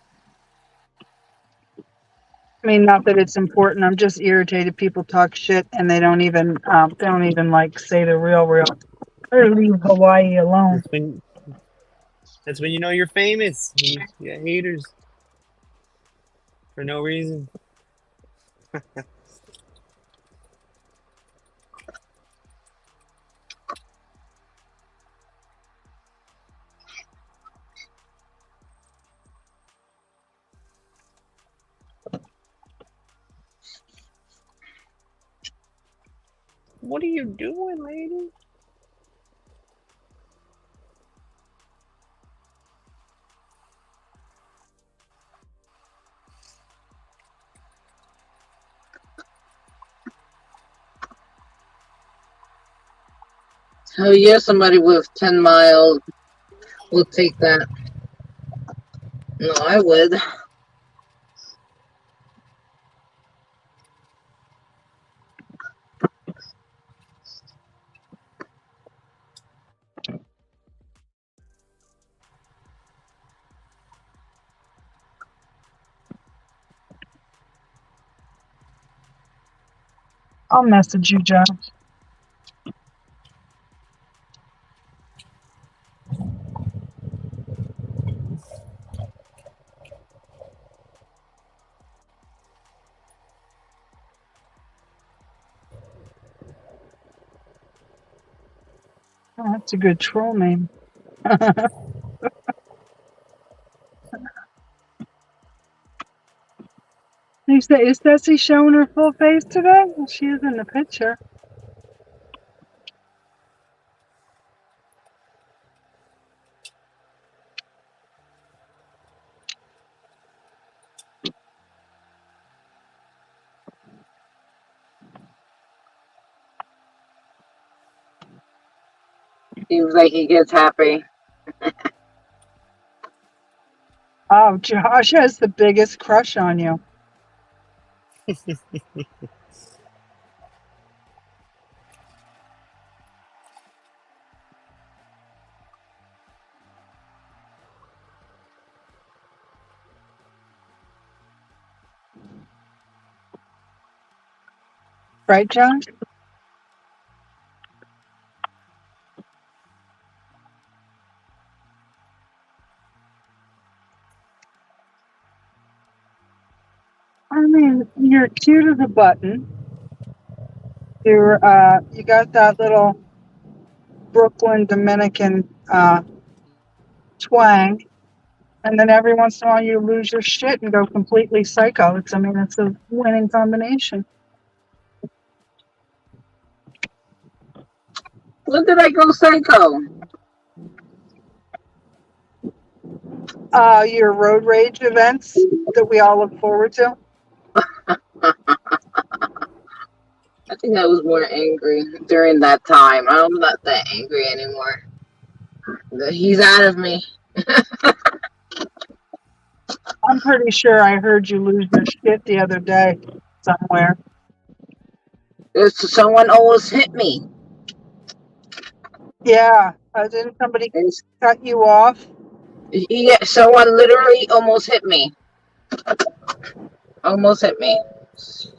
mean, not that it's important. I'm just irritated. People talk shit and they don't even like say the real. Or leave Hawaii alone. That's when you know you're famous. You get haters for no reason. What are you doing, lady? Oh yeah, somebody with 10 miles will take that. No, I would. I'll message you, Josh. Oh, that's a good troll name. Is Desi showing her full face today? Well, she is in the picture. Seems like he gets happy. Oh, Josh has the biggest crush on you. Right, John? I mean, you're cute as a button. You got that little Brooklyn Dominican twang, and then every once in a while you lose your shit and go completely psycho. It's a winning combination. When did I go psycho? Your road rage events that we all look forward to. I think I was more angry during that time. I'm not that angry anymore. He's out of me. I'm pretty sure I heard you lose your shit the other day somewhere. Someone almost hit me. Yeah, didn't somebody It's, cut you off? yeah, someone literally almost hit me. Almost hit me. It's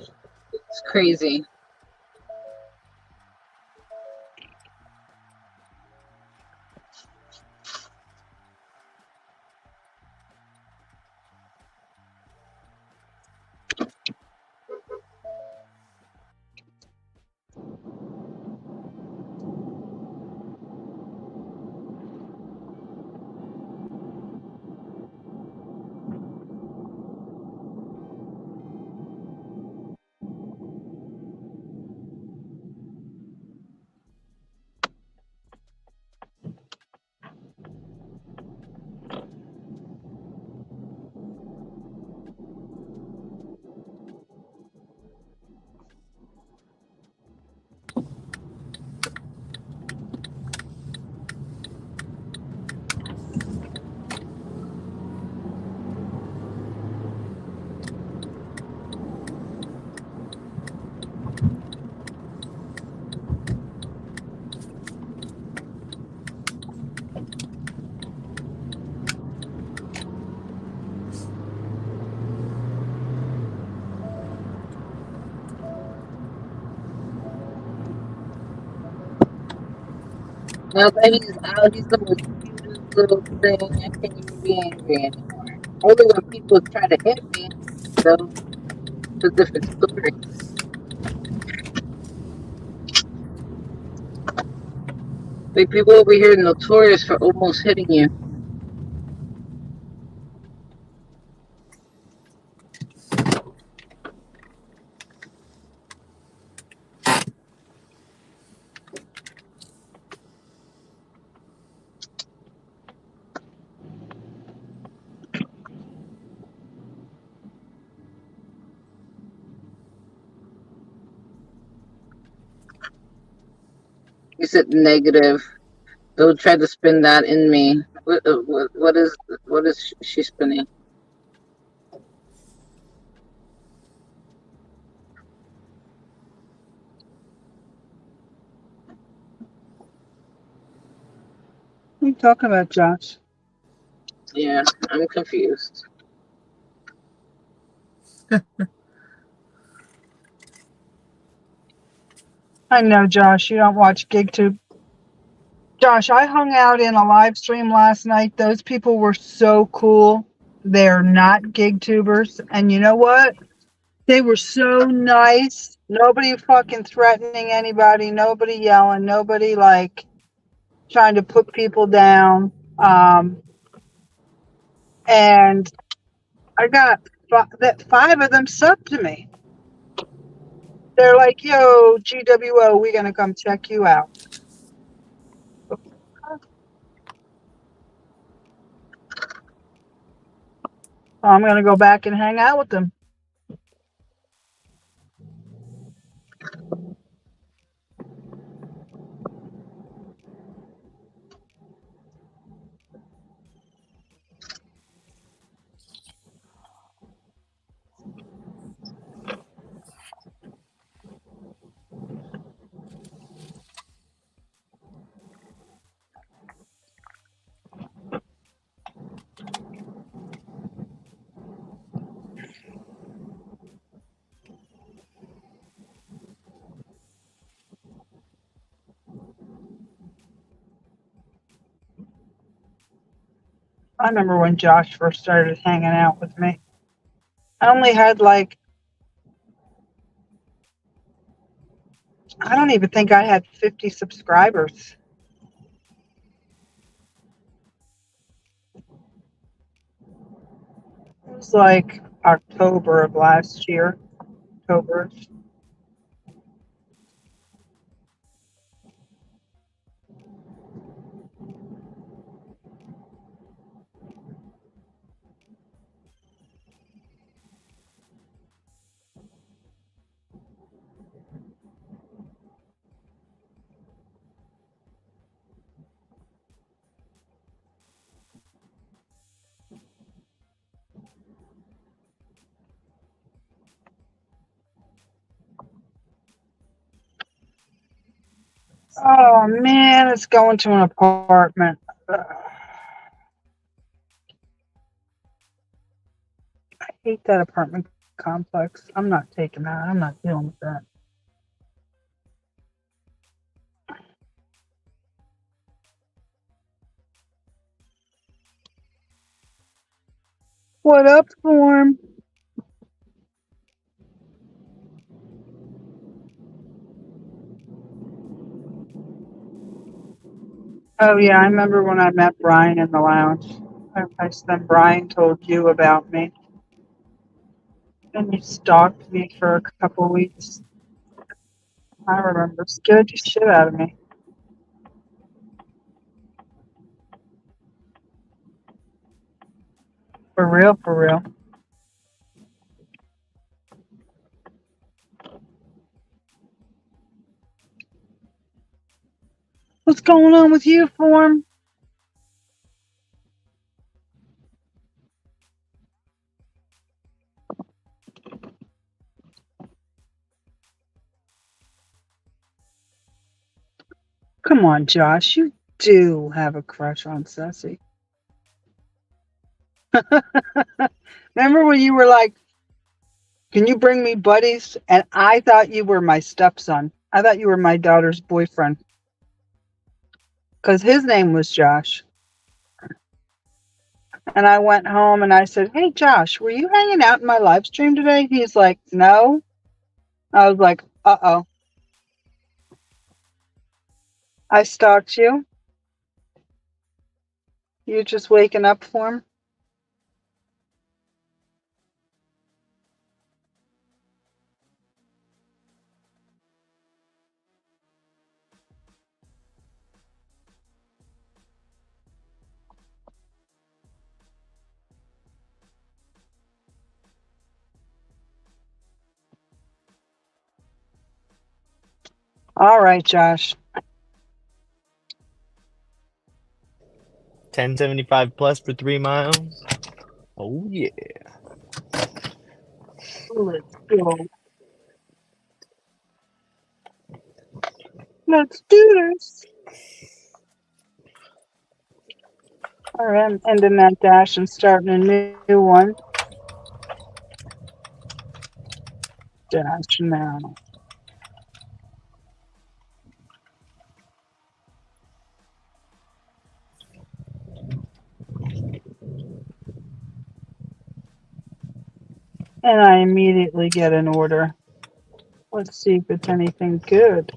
crazy. Now that he's out, he's the most cutest little thing. I can't even be angry anymore. Only when people try to hit me, though, it's a different story. Like, people over here are notorious for almost hitting you. You said negative. Don't try to spin that in me. What is she spinning? What are you talking about, Josh? Yeah, I'm confused. I know, Josh, you don't watch GigTube. Josh, I hung out in a live stream last night. Those people were so cool. They're not GigTubers. And you know what? They were so nice. Nobody fucking threatening anybody. Nobody yelling. Nobody like trying to put people down. And I got five of them subbed to me. They're like, yo, GWO, we're going to come check you out. I'm going to go back and hang out with them. I remember when Josh first started hanging out with me. I only had like, I don't even think I had 50 subscribers. It was like October of last year. October. Oh man, it's going to an apartment. Ugh. I hate that apartment complex. I'm not taking that. I'm not dealing with that. What up, Form? Oh yeah, I remember when I met Brian in the lounge. Then Brian told you about me, and you stalked me for a couple weeks. I remember, scared the shit out of me. For real, for real. What's going on with you, Form? Come on, Josh. You do have a crush on Ceci. Remember when you were like, can you bring me buddies? And I thought you were my stepson. I thought you were my daughter's boyfriend. Because his name was Josh. And I went home and I said, hey, Josh, were you hanging out in my live stream today? He's like, no. I was like, uh-oh. I stalked you. You're just waking up for him. All right, Josh. 1075 plus for 3 miles. Oh yeah. Let's go. Let's do this. All right, I'm ending that dash and starting a new one. Dash now. And I immediately get an order. Let's see if it's anything good.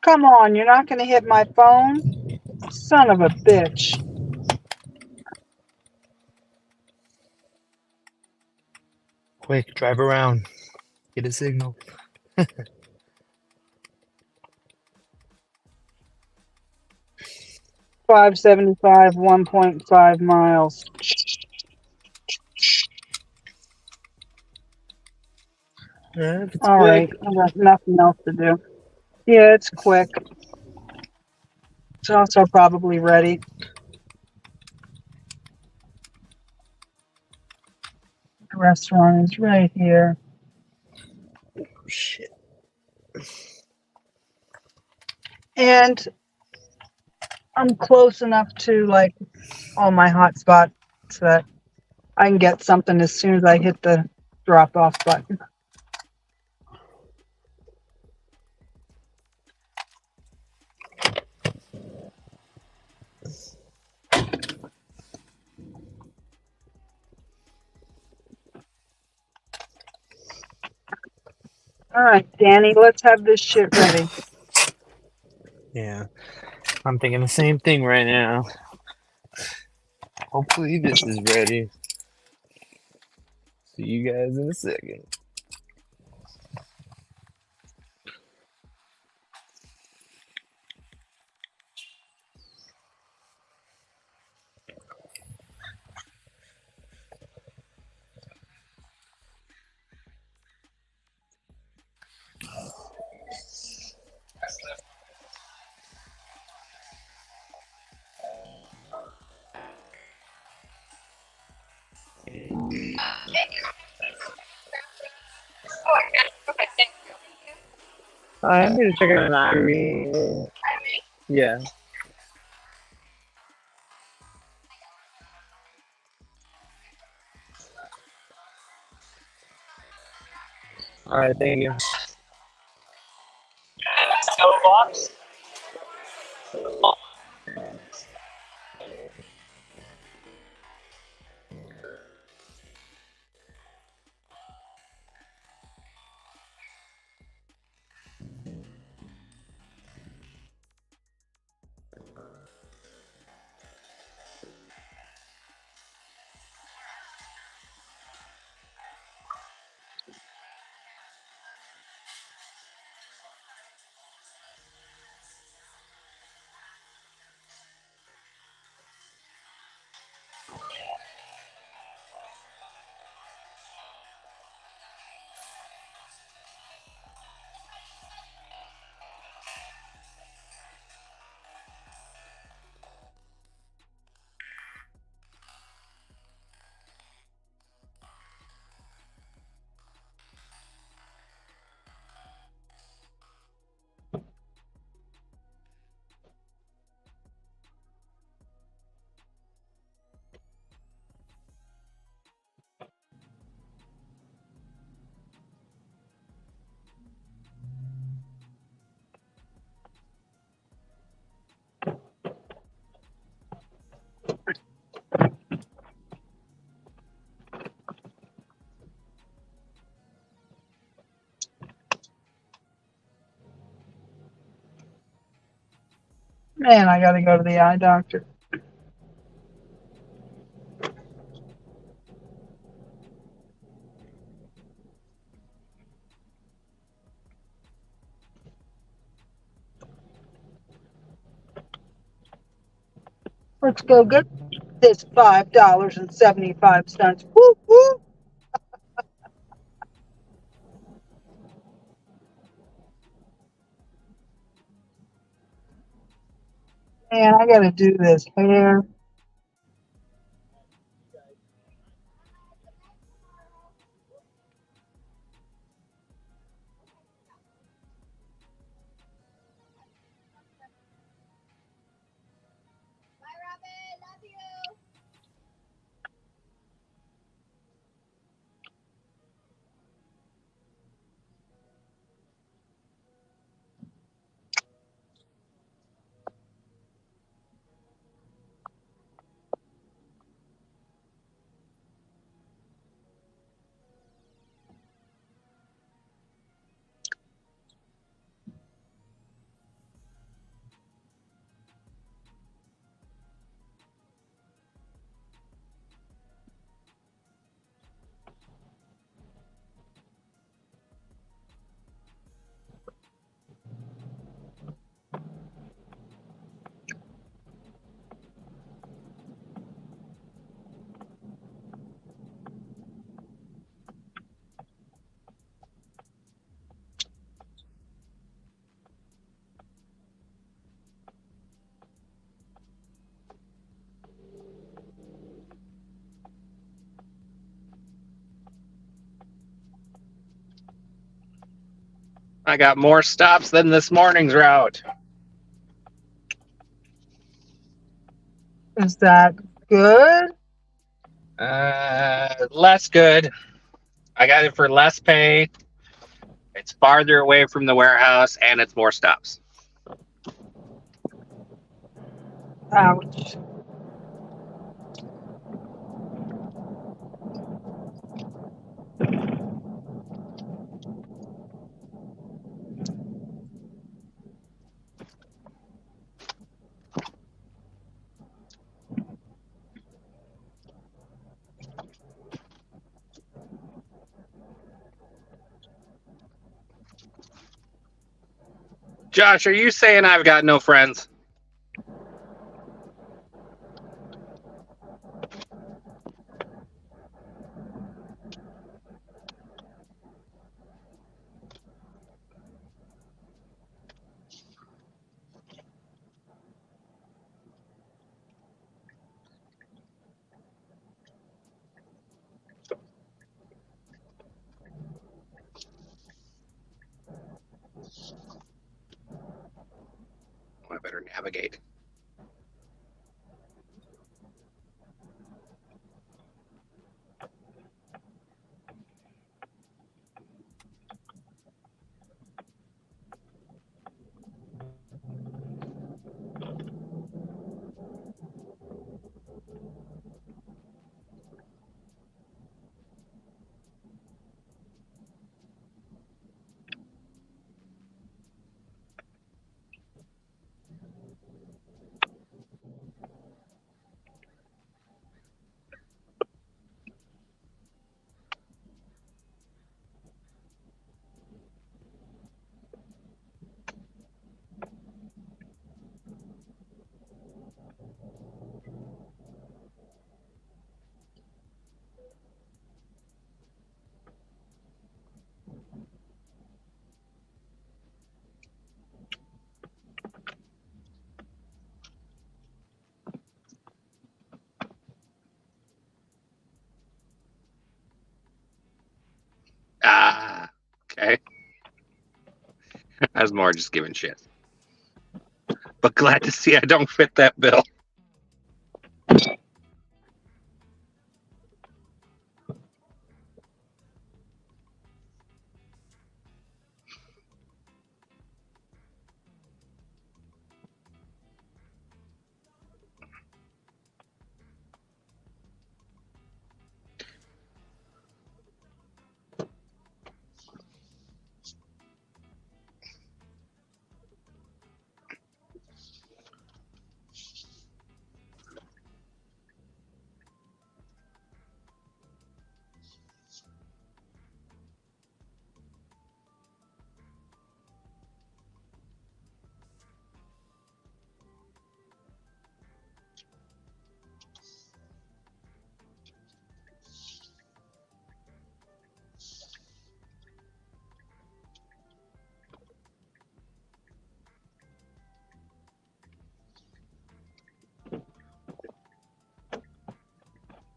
Come on, you're not going to hit my phone? Son of a bitch. Quick, drive around. Get a signal. 575, 1.5 miles. Yeah, if it's All right, quick. I got nothing else to do. Yeah, it's quick. It's also probably ready. The restaurant is right here. Shit. And I'm close enough to like all my hot spots that I can get something as soon as I hit the drop off button. All right, Danny, let's have this shit ready. Yeah, I'm thinking the same thing right now. Hopefully this is ready. See you guys in a second. I'm gonna check out an Irene. Yeah. All right. Thank you. Man, I got to go to the eye doctor. Let's go get this $5.75. Woo woo. Man, I got to do this hair. I got more stops than this morning's route. Is that good? Less good. I got it for less pay. It's farther away from the warehouse, and it's more stops. Ouch. Josh, are you saying I've got no friends? I better navigate. Ah, okay. I was more just giving shit. But glad to see I don't fit that bill.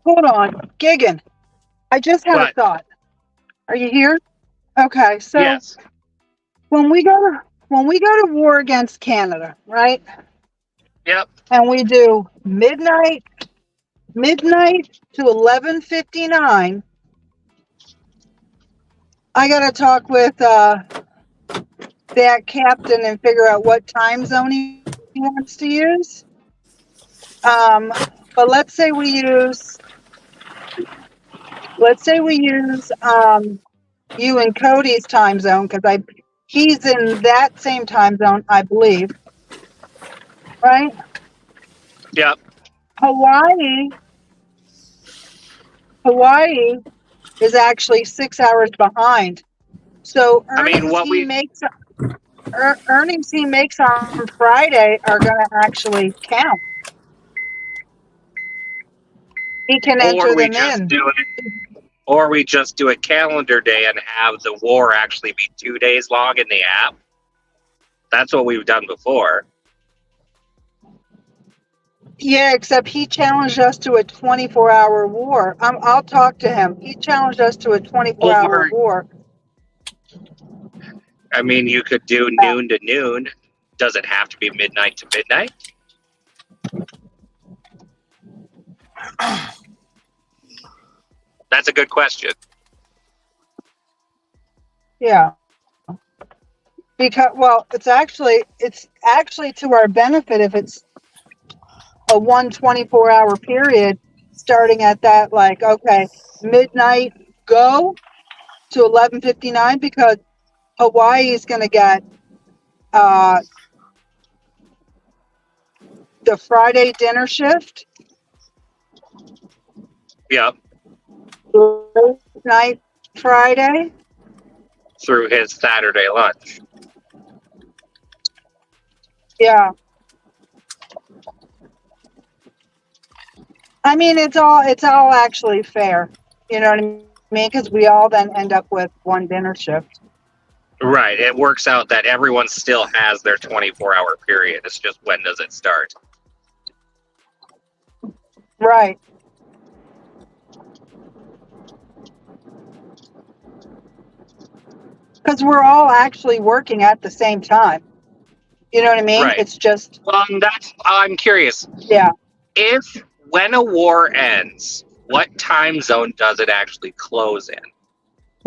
Hold on, Gigan. I just had a But thought. Are you here? Okay, so yes, when we go to war against Canada, right? yep. And we do midnight to 11:59. I got to talk with that captain and figure out what time zone he wants to use. But let's say we use you and Cody's time zone, because he's in that same time zone, I believe, right? Yep. Hawaii is actually 6 hours behind. So I mean, earnings he makes on Friday are going to actually count. He can or enter we them just in. do it, or we just do a calendar day and have the war actually be 2 days long in the app. That's what we've done before. Yeah, except he challenged us to a 24-hour war. I'll talk to him. He challenged us to a 24-hour war. I mean, you could do noon to noon. Does it have to be midnight to midnight? That's a good question. Yeah. Because, well, it's actually to our benefit if it's a 24-hour period starting at that, like, okay, midnight go to 11:59, because Hawaii is going to get the Friday dinner shift. Yep. Late night Friday. Through his Saturday lunch. Yeah. I mean, it's all actually fair. You know what I mean? Because we all then end up with one dinner shift. Right. It works out that everyone still has their 24-hour period. It's just when does it start? Right. Because we're all actually working at the same time. You know what I mean? Right. It's just, I'm curious. yeah. If when a war ends, what time zone does it actually close in?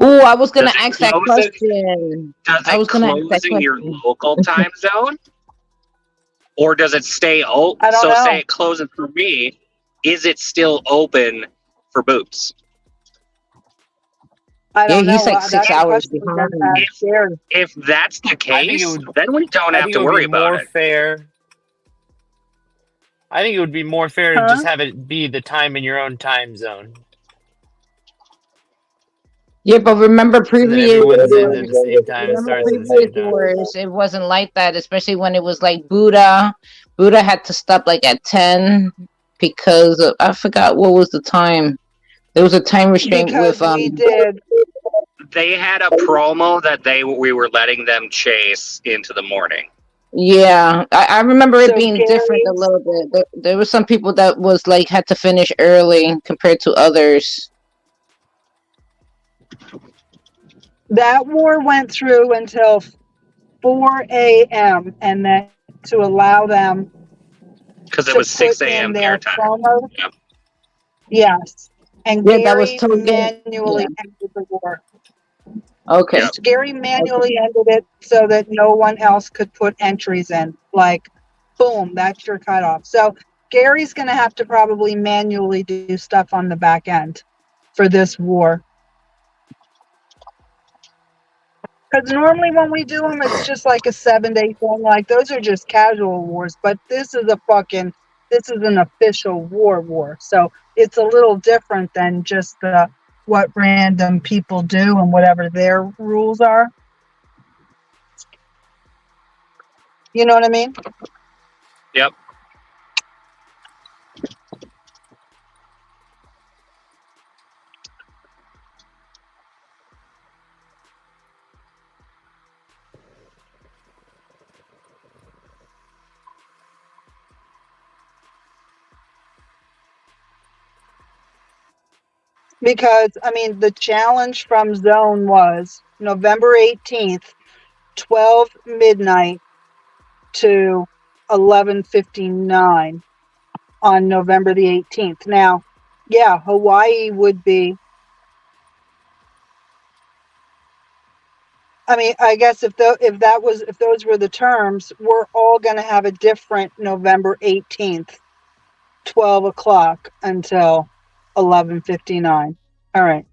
Ooh, I was gonna Does it ask that close it? question. Does I it was gonna ask that close in your question. local time zone? Or does it stay open? I don't So know. say it closes for me, is it still open for Boots? I Yeah, don't he's know. like 6 That's a hours question we're going to behind. ask Gary. If that's the I think it case, would. then we don't I have think to it would worry be more about it. fair. I think it would be more fair to Huh? just have it be the time in your own time zone, Yeah, but remember so that previous everyone's in at wars. the same time and Remember starts at the previous same time. wars, it wasn't like that, especially when it was like Buddha. Buddha had to stop like at 10 because of, I forgot what was the time. There was a time restraint Because with we did. They had a promo that we were letting them chase into the morning. Yeah, I remember it So being different a Gary's, little bit. There was some people that was like had to finish early compared to others. that war went through until 4 a.m. and then to allow them Because it to was put 6 in a.m. their their time. promo. Yep. Yes. And Yeah, that was Gary totally manually yeah. ended the war. Okay. Yep. Gary manually ended it so that no one else could put entries in. Like, boom, that's your cutoff. So Gary's going to have to probably manually do stuff on the back end for this war. Because normally when we do them, it's just like a 7-day thing. Like, those are just casual wars. But this is an official war. So it's a little different than just what random people do and whatever their rules are. You know what I mean? Yep. Because, I mean, the challenge from Zone was November 18th, 12 midnight to 11:59 on November the 18th. Now, yeah, Hawaii would be, I mean, I guess if those were the terms, we're all going to have a different November 18th, 12 o'clock until 11:59. All right.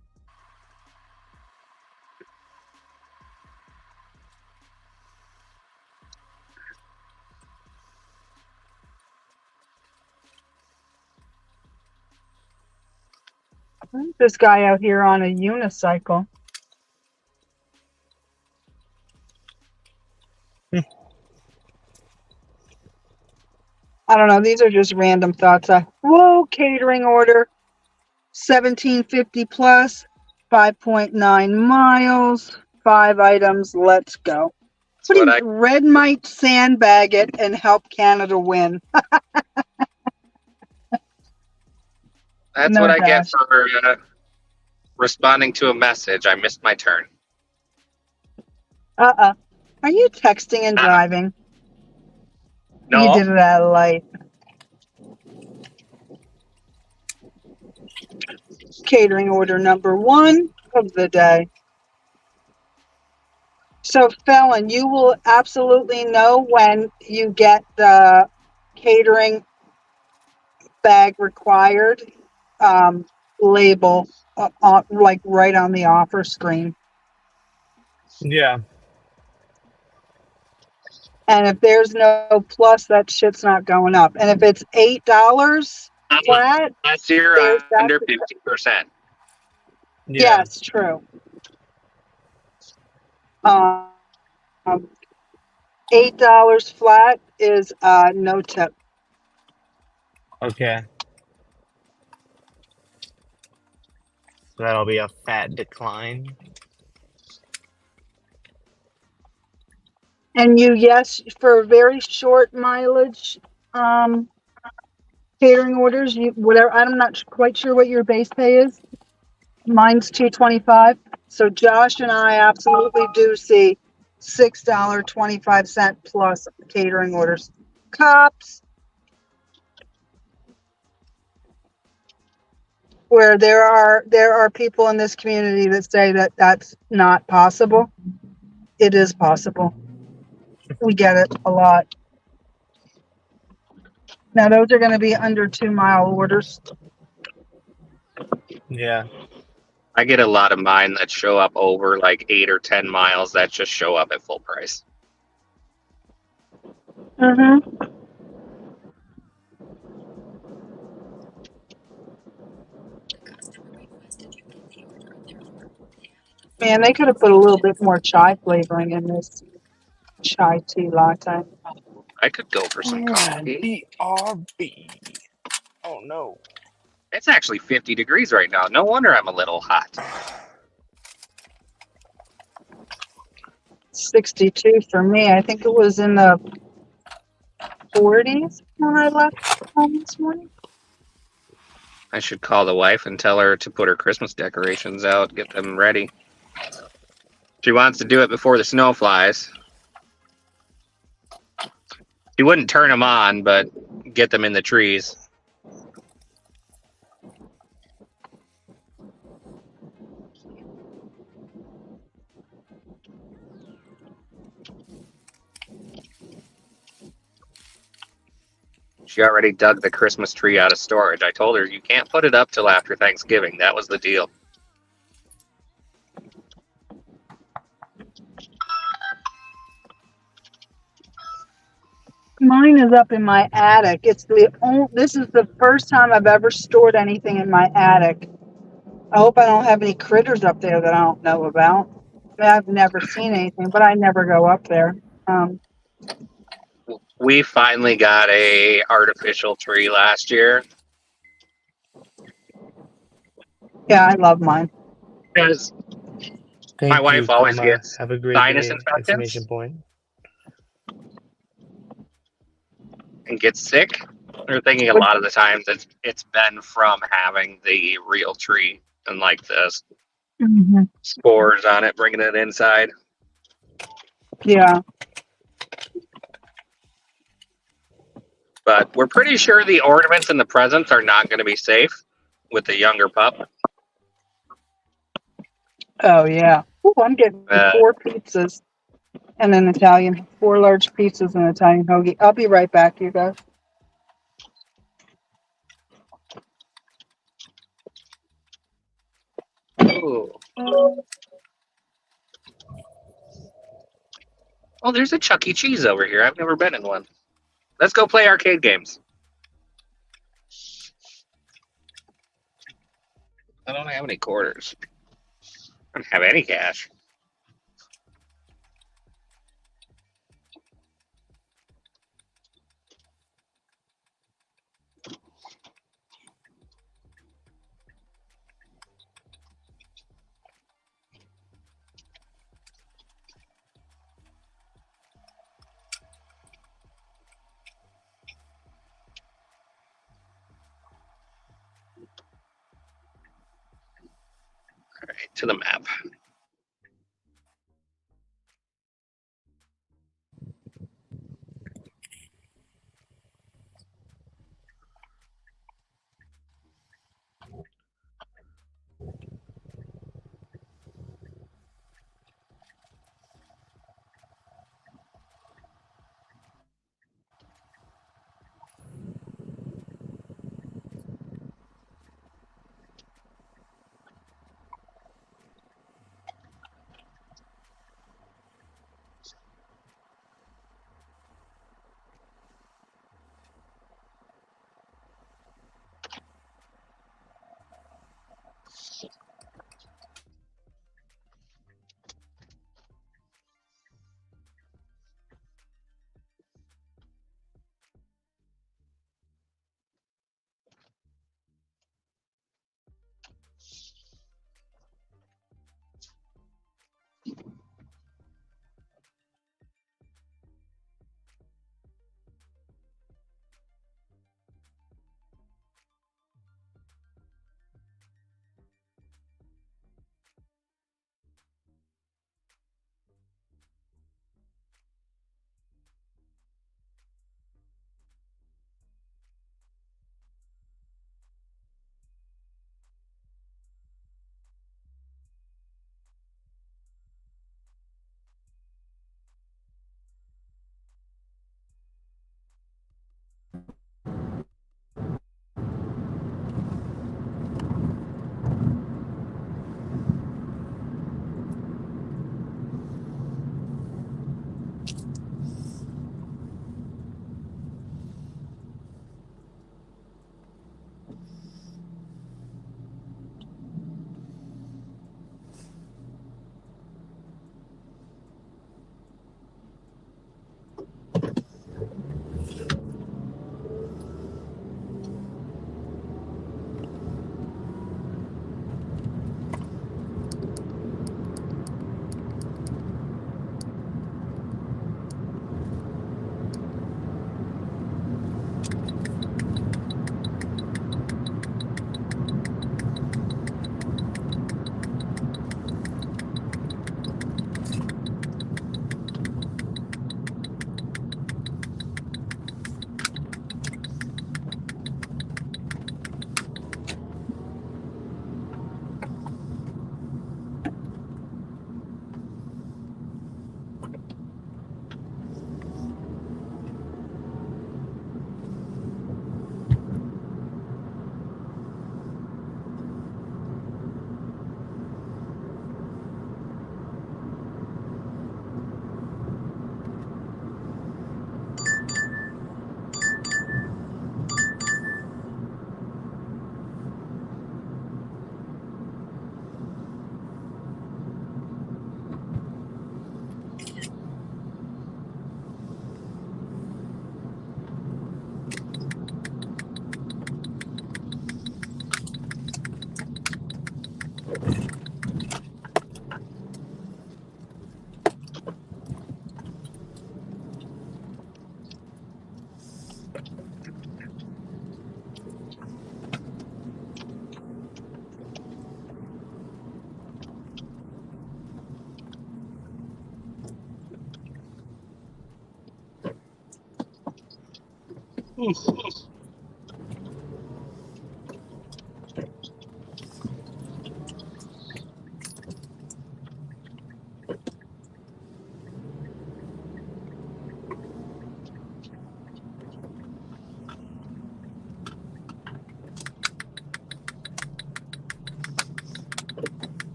This guy out here on a unicycle. I don't know. These are just random thoughts. Whoa, catering order, 1750 plus, 5.9 miles, 5 items. Let's go. That's what I. Red might sandbag it and help Canada win. That's No what I get dash. for responding to a message. I missed my turn. Are you texting and driving? No. You did it at a light. Catering order number 1 of the day. So, Felon, you will absolutely know when you get the catering bag required label like right on the offer screen. Yeah. And if there's no plus, that shit's not going up. And if it's $8 flat, Last year there's that. under 50%. Yeah. Yes, true. $8 flat is no tip. Okay. So that'll be a fat decline. And yes, for very short mileage catering orders, whatever. I'm not quite sure what your base pay is. Mine's $2.25. So Josh and I absolutely do see $6.25 plus catering orders. Cops, where there are people in this community that say that that's not possible. It is possible. We get it a lot. Now those are going to be under 2-mile orders. Yeah. I get a lot of mine that show up over like 8 or 10 miles that just show up at full price. Mm-hmm. Man, they could have put a little bit more chai flavoring in this chai tea latte. I could go for some coffee. BRB. Oh no. It's actually 50 degrees right now. No wonder I'm a little hot. 62 for me. I think it was in the 40s when I left home this morning. I should call the wife and tell her to put her Christmas decorations out, get them ready. She wants to do it before the snow flies. She wouldn't turn them on, but get them in the trees. She already dug the Christmas tree out of storage. I told her you can't put it up till after Thanksgiving. That was the deal. Mine is up in my attic. This is the first time I've ever stored anything in my attic. I hope I don't have any critters up there that I don't know about. I've never seen anything, but I never go up there. We finally got a artificial tree last year. Yeah, I love mine. Because Thank my wife you, always comma. gets Have a great sinus day! Exclamation infections point. and gets sick. We're thinking a lot of the times it's been from having the real tree and like the Mm-hmm. spores on it, bringing it inside. Yeah. But we're pretty sure the ornaments and the presents are not going to be safe with the younger pup. Oh yeah. Ooh, I'm getting 4 pizzas and an Italian, 4 large pizzas and an Italian hoagie. I'll be right back, you guys. Ooh. Oh, there's a Chuck E. Cheese over here. I've never been in one. Let's go play arcade games. I don't have any quarters. I don't have any cash. All right, to the map.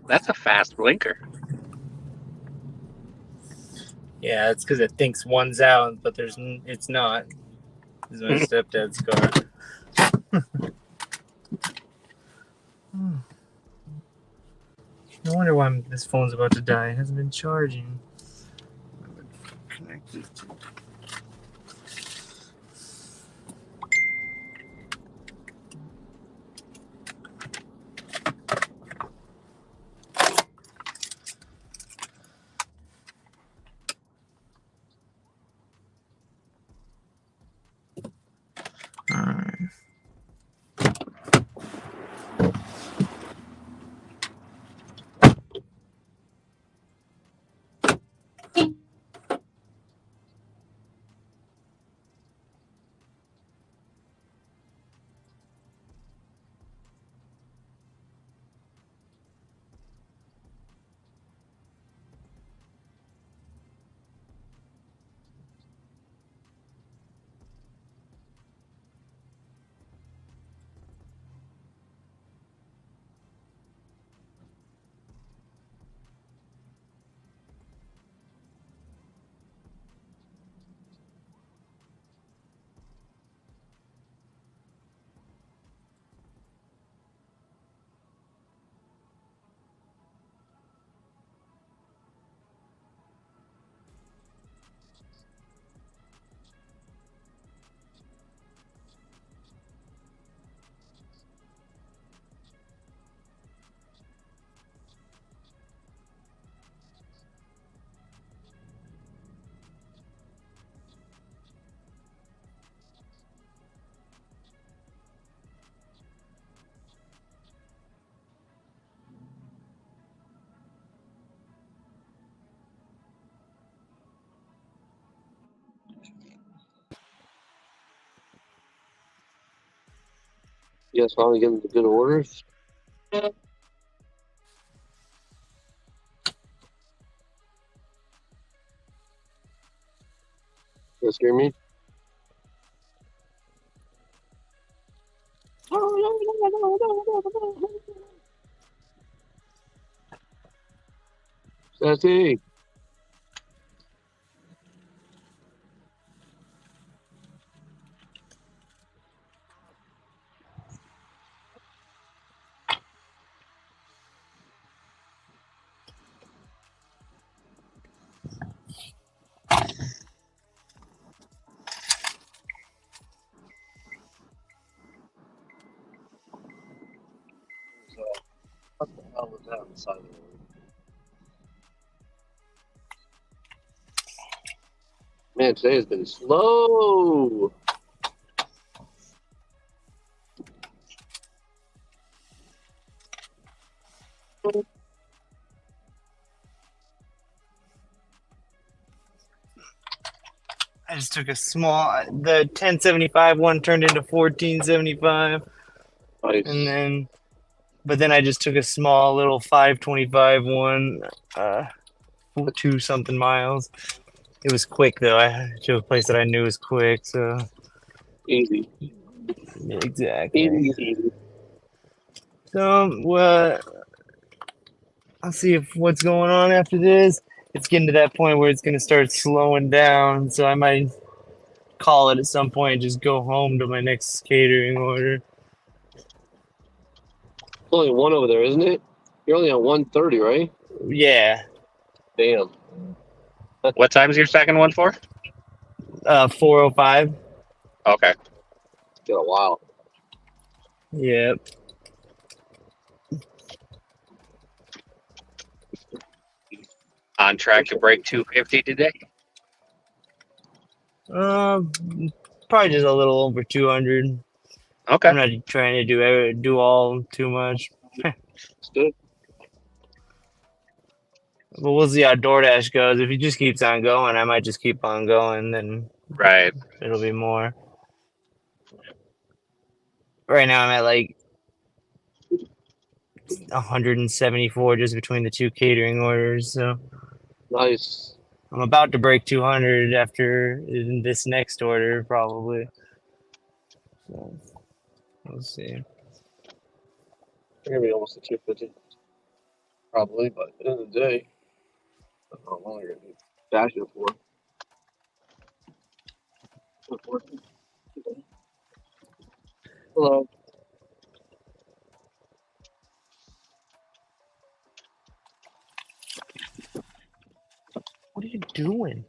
That's a fast blinker. Yeah, it's because it thinks one's out, but it's not. This is my stepdad's car. No wonder why this phone's about to die. It hasn't been charging. Connected. Alright. You guys finally getting the good orders? You guys hear me? Sassy. What the hell was that inside of the room? Man, today has been slow. I just took a small. The 1075 one turned into 1475, Nice. but then I just took a small little 525 one, 2 something miles. It was quick though. I to a place that I knew was quick, so Easy. exactly. Easy. So I'll see if what's going on after this. It's getting to that point where it's gonna start slowing down, so I might call it at some point and just go home to my next catering order. There's only one over there, isn't it? You're only on 130, right? Yeah, Damn. What time's your second one for? 405. Okay. Got a while. Yep. On track to break 250 today. Probably just a little over 200. Okay. I'm not trying to do all too much. It's good. But we'll see how DoorDash goes. If he just keeps on going, I might just keep on going. Then Right. it'll be more. Right now, I'm at like 174 just between the two catering orders. So Nice. I'm about to break 200 after this next order, probably. So we'll see. They're gonna be almost at 250. Probably, but at the end of the day, I don't know how long you're gonna be dashing for. Hello. What are you doing?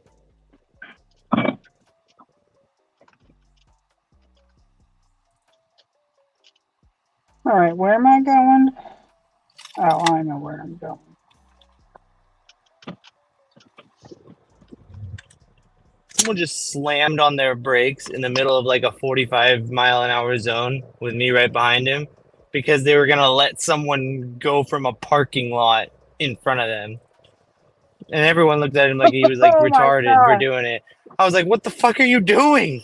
All right, where am I going? Oh, I know where I'm going. Someone just slammed on their brakes in the middle of like a 45-mile-an-hour zone with me right behind him because they were going to let someone go from a parking lot in front of them. And everyone looked at him like he was like Oh my retarded for God. doing it. I was like, what the fuck are you doing?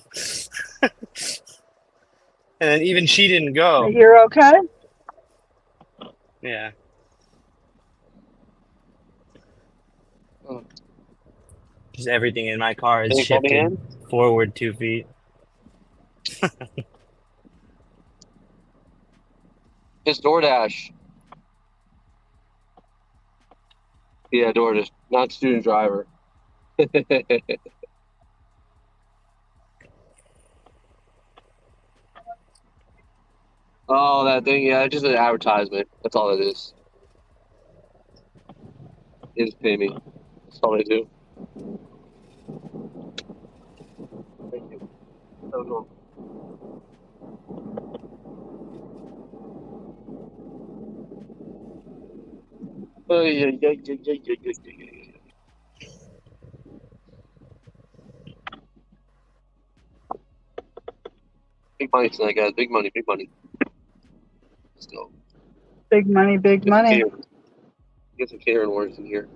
And then even she didn't go. You're okay? Yeah. Oh. Just everything in my car is Can you call me shifted in? forward 2 feet. It's DoorDash. Yeah, DoorDash, not student driver. Oh, that thing, yeah, it's just an advertisement. That's all it is. They just pay me. That's all they do. Thank you. That was all. Oh, yeah. Big money tonight, guys. Big money, big money. Let's go. Big money, big Get some money. catering. Get some catering orders in here.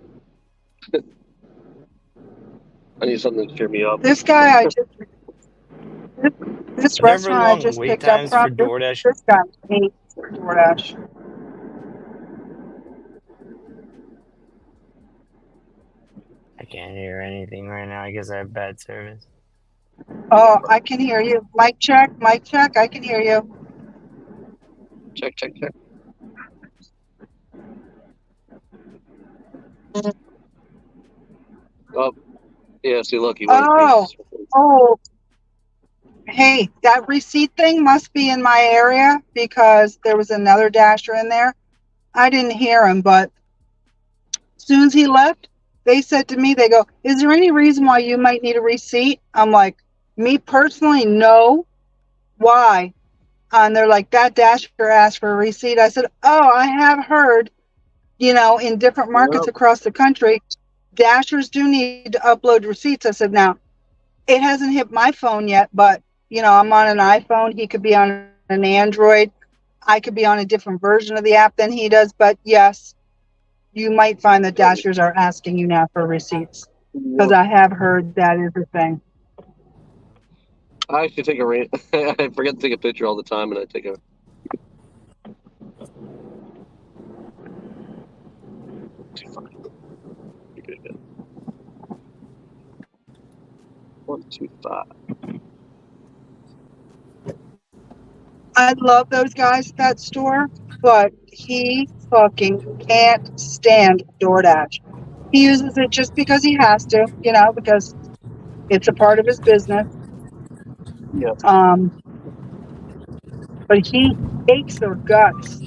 I need something to cheer me up. This guy this Are there ever restaurant I long just wait picked up times for from, DoorDash? this guy hates DoorDash. I can't hear anything right now. I guess I have bad service. Oh, I can hear you. Mic check, mic check. I can hear you. Check, check, check. Oh, yeah, see, look, he went Oh, crazy. oh, hey, that receipt thing must be in my area because there was another dasher in there. I didn't hear him, but as soon as he left, they said to me, they go, is there any reason why you might need a receipt? I'm like, me personally, no. Why? And they're like, that dasher asked for a receipt. I said, oh, I have heard, in different markets Yep. across the country, dashers do need to upload receipts. I said, now, it hasn't hit my phone yet, but, I'm on an iPhone. He could be on an Android. I could be on a different version of the app than he does. But yes, you might find that dashers are asking you now for receipts because I have heard that is a thing. I actually take I forget to take a picture all the time, and I take a. You're good. 125. I love those guys at that store, but he fucking can't stand DoorDash. He uses it just because he has to, because it's a part of his business. Yeah. But he hates their guts.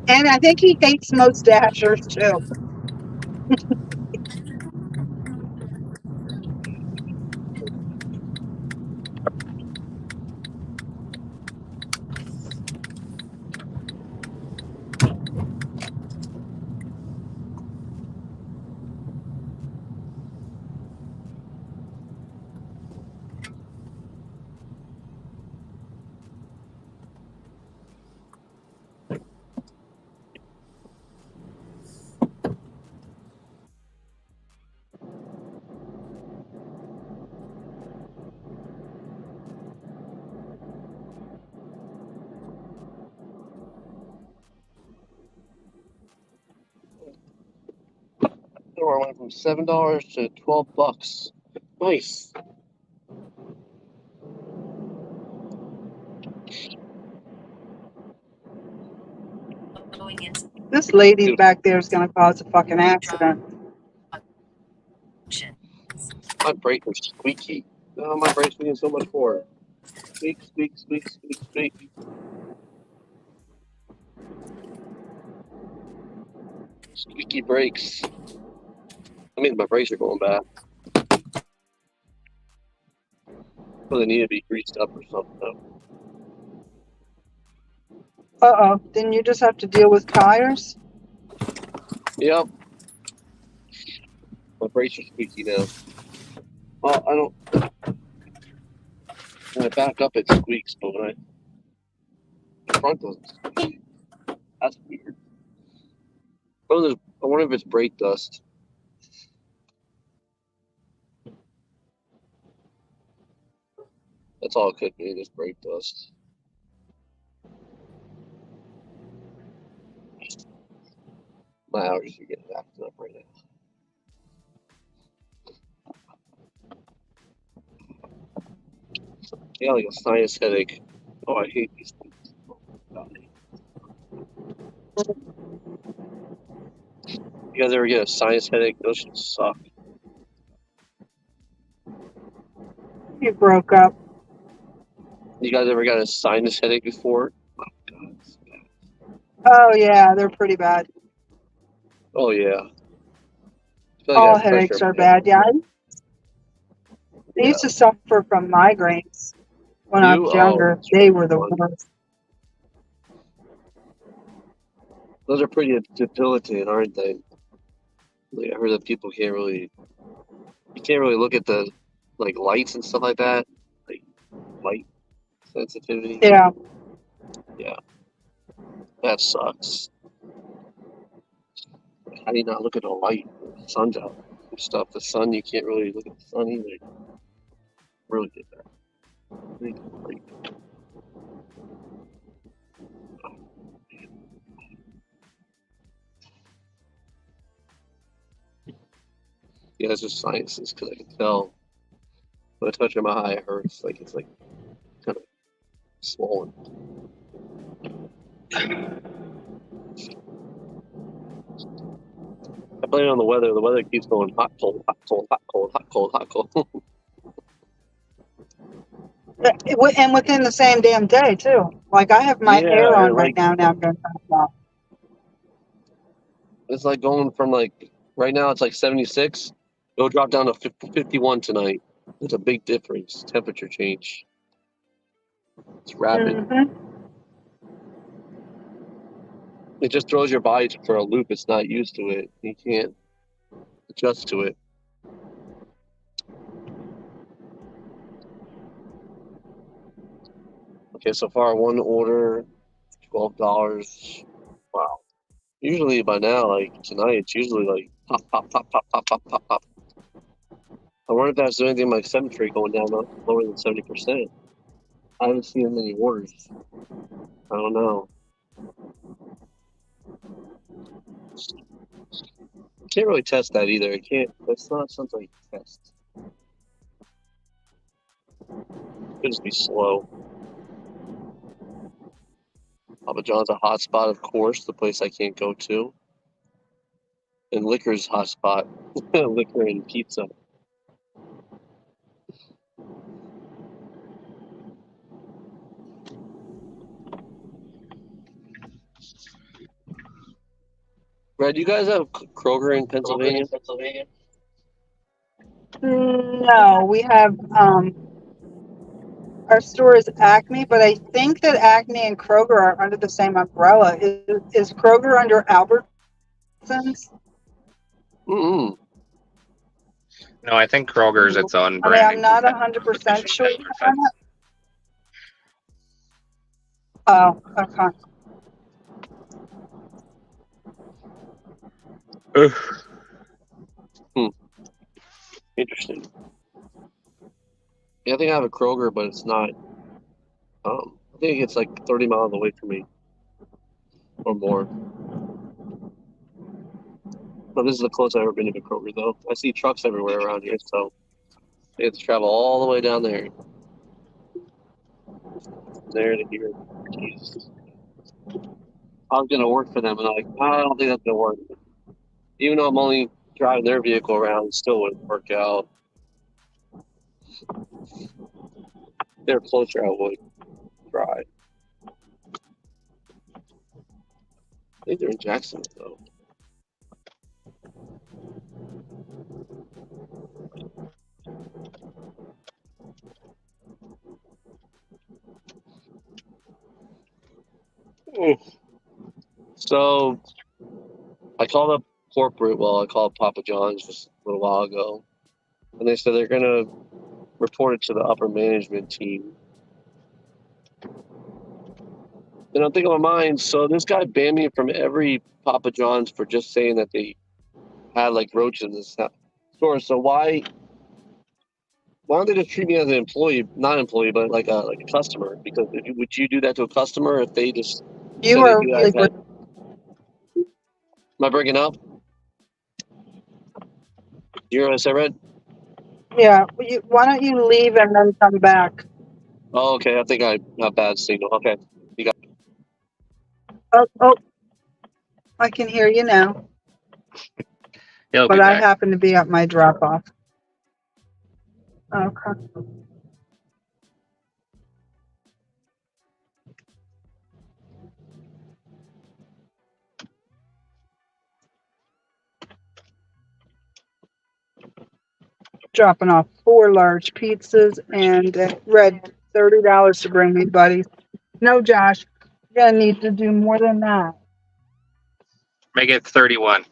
And I think he hates most dashers too. store went from $7 to $12. Nice. This lady back there is going to cause a fucking accident. My brake was squeaky. Oh, my brake's being so much for. Squeak, squeak, squeak, squeak, squeak. Squeaky brakes. I mean, my brakes are going bad. Well, they need to be greased up or something. Uh-oh. Didn't you just have to deal with tires? Yep. My brakes are squeaky now. Well, I don't. When I back up, it squeaks, but when the front doesn't squeak. That's weird. I wonder if it's brake dust. That's all it could be, just brake dust. My allergies are getting acting up right now. Yeah, like a sinus headache. Oh, I hate these things. Oh, God. You guys ever get a sinus headache? Those should suck. You broke up. You guys ever got a sinus headache before? Oh, God. Oh, yeah, they're pretty bad. Oh, yeah. I feel like I All have pressure headaches in are my head. bad, yeah. I used to suffer from migraines when I was younger. that's They were the fun. worst. Those are pretty debilitating, aren't they? Like, I heard that people can't really look at the like lights and stuff like that, like light sensitivity. Yeah. Yeah, that sucks. How do you not look at the light? The sun's out and stuff. The sun, you can't really look at the sun either. Really get that. Really great. Yeah, it's just sciences because I can tell when I touch my eye, it hurts. Like it's like kind of swollen. I blame it on the weather. The weather keeps going hot, cold, hot, cold, hot, cold, hot, cold, hot, cold. And within the same damn day, too. Like, I have my hair on right now. Now I'm going to turn it off. It's like going from like right now it's like 76. It'll drop down to 51 tonight. There's a big difference. Temperature change. It's rapid. Mm-hmm. It just throws your body for a loop. It's not used to it. You can't adjust to it. Okay, so far one order, $12. Wow. Usually by now, like tonight, it's usually like pop, pop, pop, pop, pop, pop, pop, pop. I wonder if that's doing anything like cemetery going down lower than 70%. I haven't seen many orders. I don't know. Can't really test that either. It can't. That's not something you can test. Could just be slow. Papa John's a hot spot, of course, the place I can't go to. And liquor's hot spot. Liquor and pizza. Brad, do you guys have Kroger in Pennsylvania? No, we have, our store is Acme, but I think that Acme and Kroger are under the same umbrella. Is Kroger under Albertsons? Mm-mm. No, I think Kroger's its own I mean, brand. I'm not 100% sure on it. Oh, okay. Interesting. Yeah, I think I have a Kroger, but it's not. I think it's like 30 miles away from me, or more. But this is the closest I've ever been to a Kroger, though. I see trucks everywhere around here, so they have to travel all the way down there. There to here. Jesus. I was going to work for them, and I'm like, I don't think that's going to work. Even though I'm only driving their vehicle around, it still wouldn't work out. If they're closer, I would try. I think they're in Jackson, though. So I called up corporate. Well, I called Papa John's just a little while ago, and they said they're going to report it to the upper management team. And I'm thinking in my mind, so this guy banned me from every Papa John's for just saying that they had like roaches in this store. So why don't they just treat me as an employee, not employee, but like a customer? Because would you do that to a customer if they just You said that are you really guys had? Am I breaking up? You hear what I said, Red? yeah. Why don't you leave and then come back? Oh, okay. I think I have bad signal. Okay. You got. Oh, I can hear you now. He'll But be I back. happen to be at my drop off. Okay. Dropping off 4 large pizzas and Red, $30 to bring me, buddy. No, Josh, you're gonna need to do more than that. Make it 31.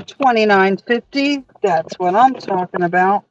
$29.50. That's what I'm talking about.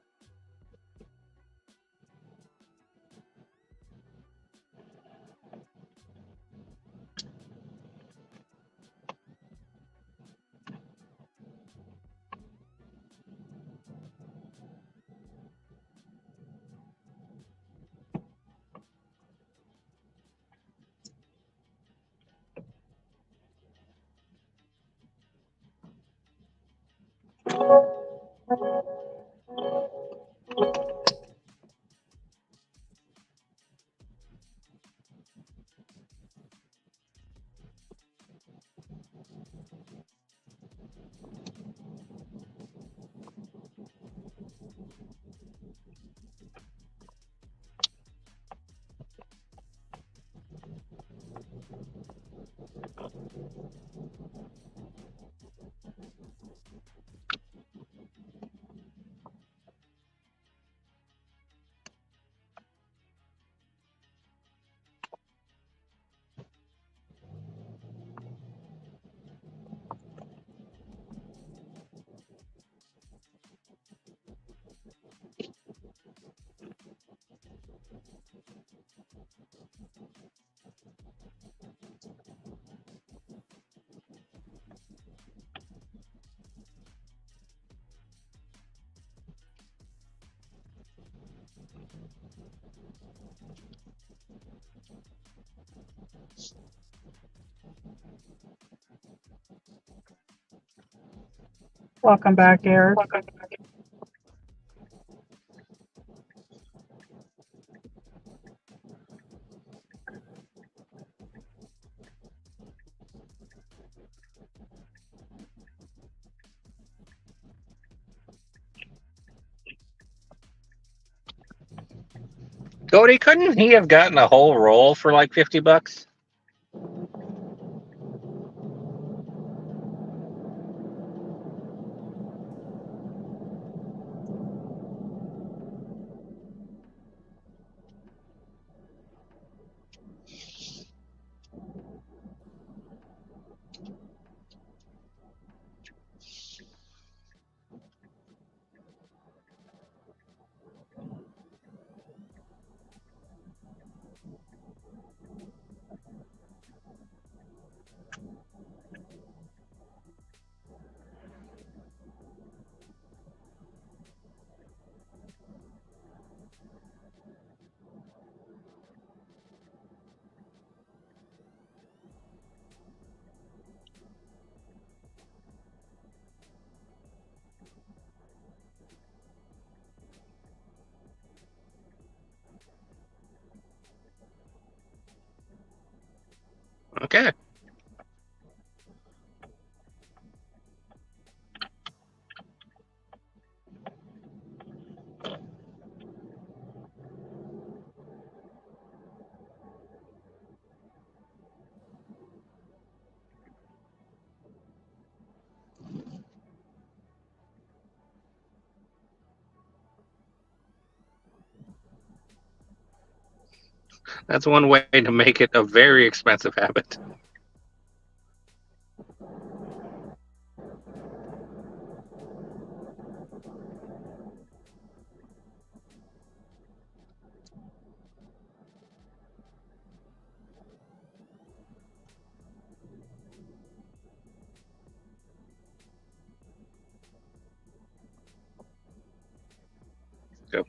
Welcome back, Eric. Cody, couldn't he have gotten a whole roll for like $50? Okay. That's one way to make it a very expensive habit. Go.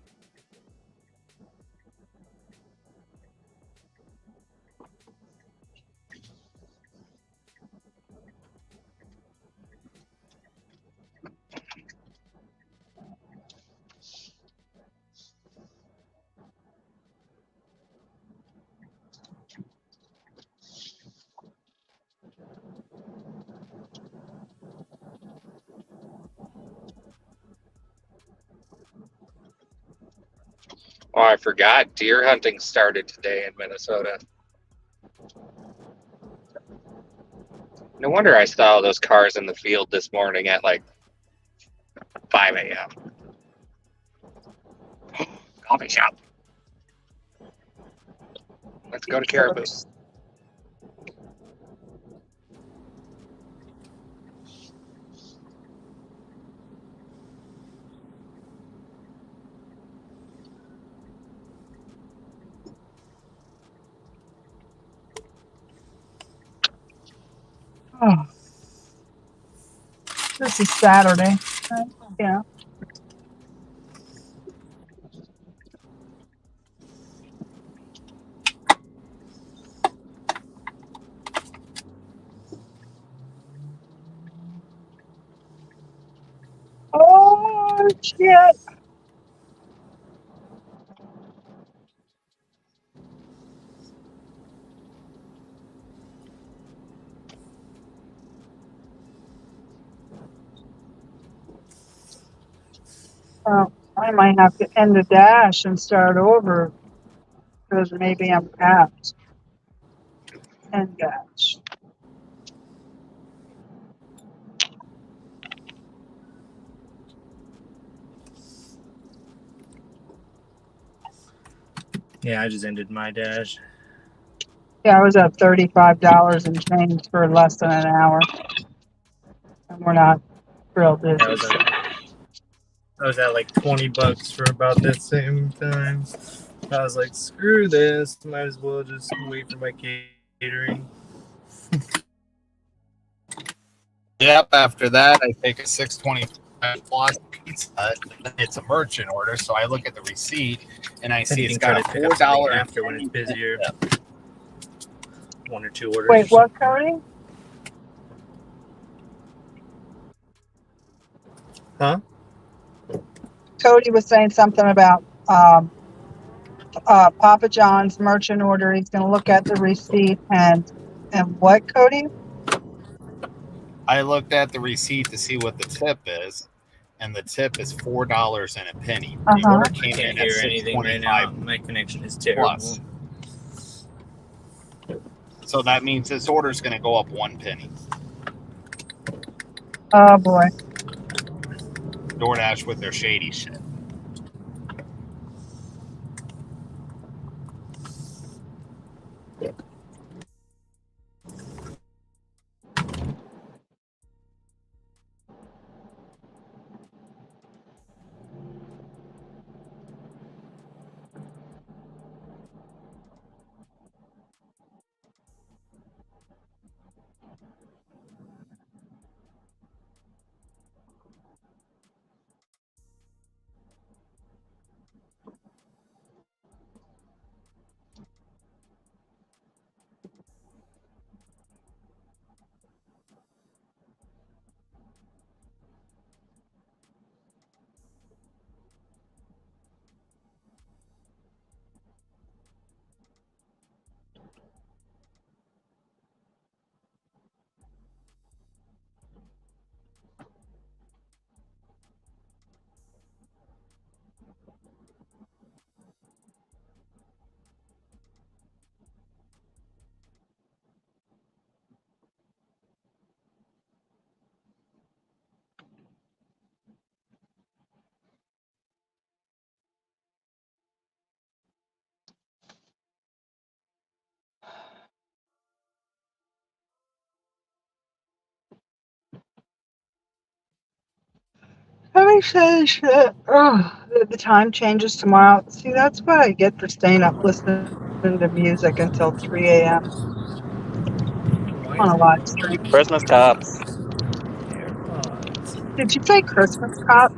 Oh, I forgot. Deer hunting started today in Minnesota. No wonder I saw those cars in the field this morning at like 5 a.m. Coffee shop. Let's go to Caribou. Oh, this is Saturday. Yeah. Oh, shit. I might have to end the dash and start over because maybe I'm capped. End dash. Yeah, I just ended my dash. Yeah, I was at $35 and change for less than an hour. And we're not real busy. Yeah, I was at like $20 for about that same time. I was like, screw this. Might as well just wait for my catering. Yep. After that, I take a 625 plus pizza. It's a merchant order, so I look at the receipt and I see it's got a $4 after when it's busier. One or two orders. Wait, what, Cody? Huh? Cody was saying something about Papa John's merchant order. He's going to look at the receipt and what, Cody? I looked at the receipt to see what the tip is, and the tip is $4 and a penny. The order came in at $6.25. My connection is terrible. Plus. So that means this order is going to go up 1 penny. Oh boy. DoorDash with their shady shit. I say shit. The time changes tomorrow. See, that's what I get for staying up listening to music until 3 a.m. on a live stream. Christmas cups. AirPods. Did you say Christmas cop?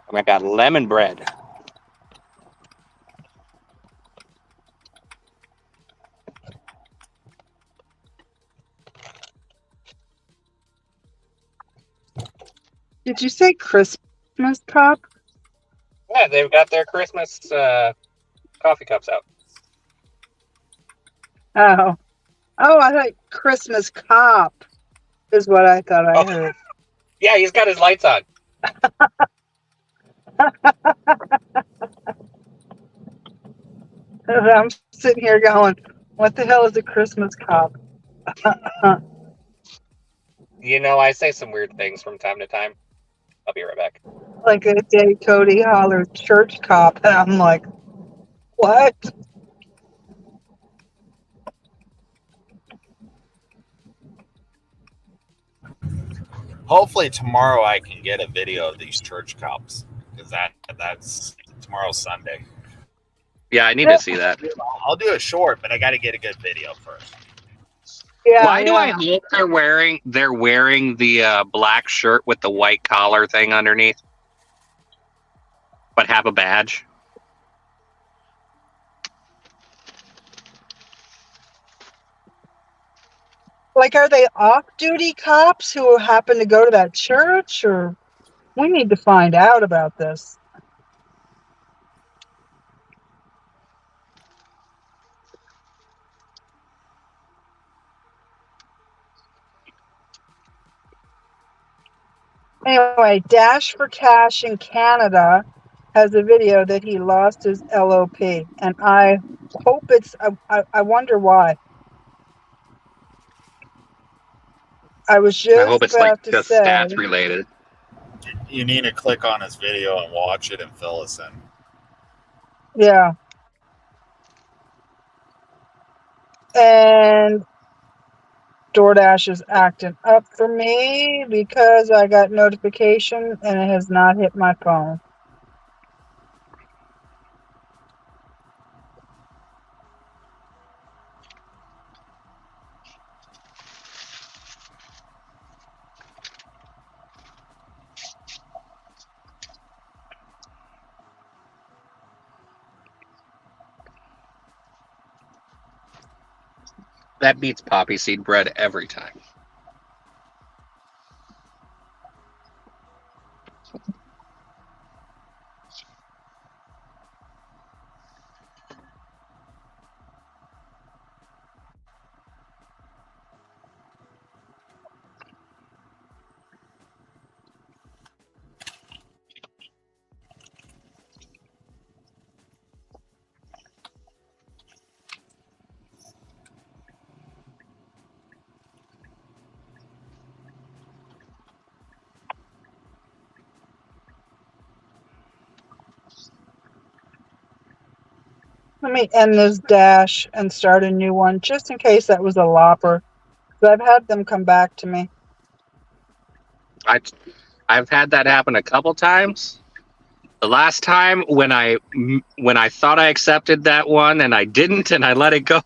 And I got lemon bread. Did you say Christmas cop? Yeah, they've got their Christmas coffee cups out. Oh. Oh, I thought Christmas cop is what I thought I Oh, heard. yeah, he's got his lights on. I'm sitting here going, what the hell is a Christmas cop? You know, I say some weird things from time to time. I'll be right back. Like a day Cody Holler church cop. And I'm like, what? Hopefully tomorrow I can get a video of these church cops because that's tomorrow's Sunday. Yeah, I need to see that. I'll do it short, but I got to get a good video first. Yeah, Why do I yeah. hope they're wearing the black shirt with the white collar thing underneath, but have a badge? Like, are they off-duty cops who happen to go to that church? Or we need to find out about this. Anyway, Dash for Cash in Canada has a video that he lost his LOP, and I hope it's. I wonder why. I was I hope just it's like about to just say, stats related. You need to click on his video and watch it and fill us in. yeah. And DoorDash is acting up for me because I got notification and it has not hit my phone. That beats poppy seed bread every time. Let me end this dash and start a new one just in case that was a lopper. But I've had them come back to me. I've had that happen a couple times. The last time when I thought I accepted that one and I didn't and I let it go,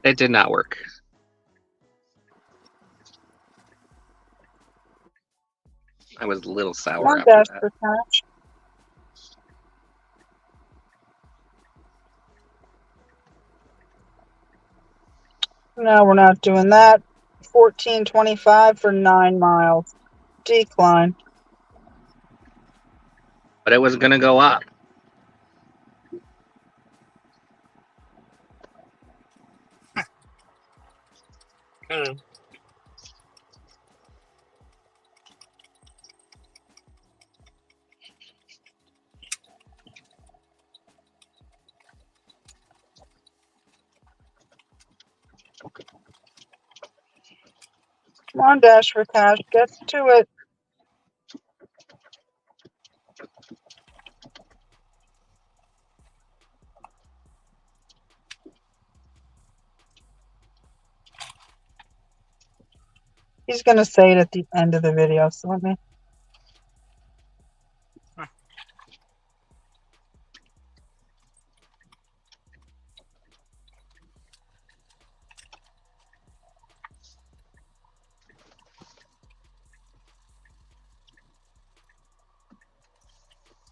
it did not work. I was a little Come sour on, after dash that. for cash. No, we're not doing that. 14.25 for 9 miles. Decline. But it was gonna go up. Come on, dash for cash. Get to it. He's going to say it at the end of the video, so let me.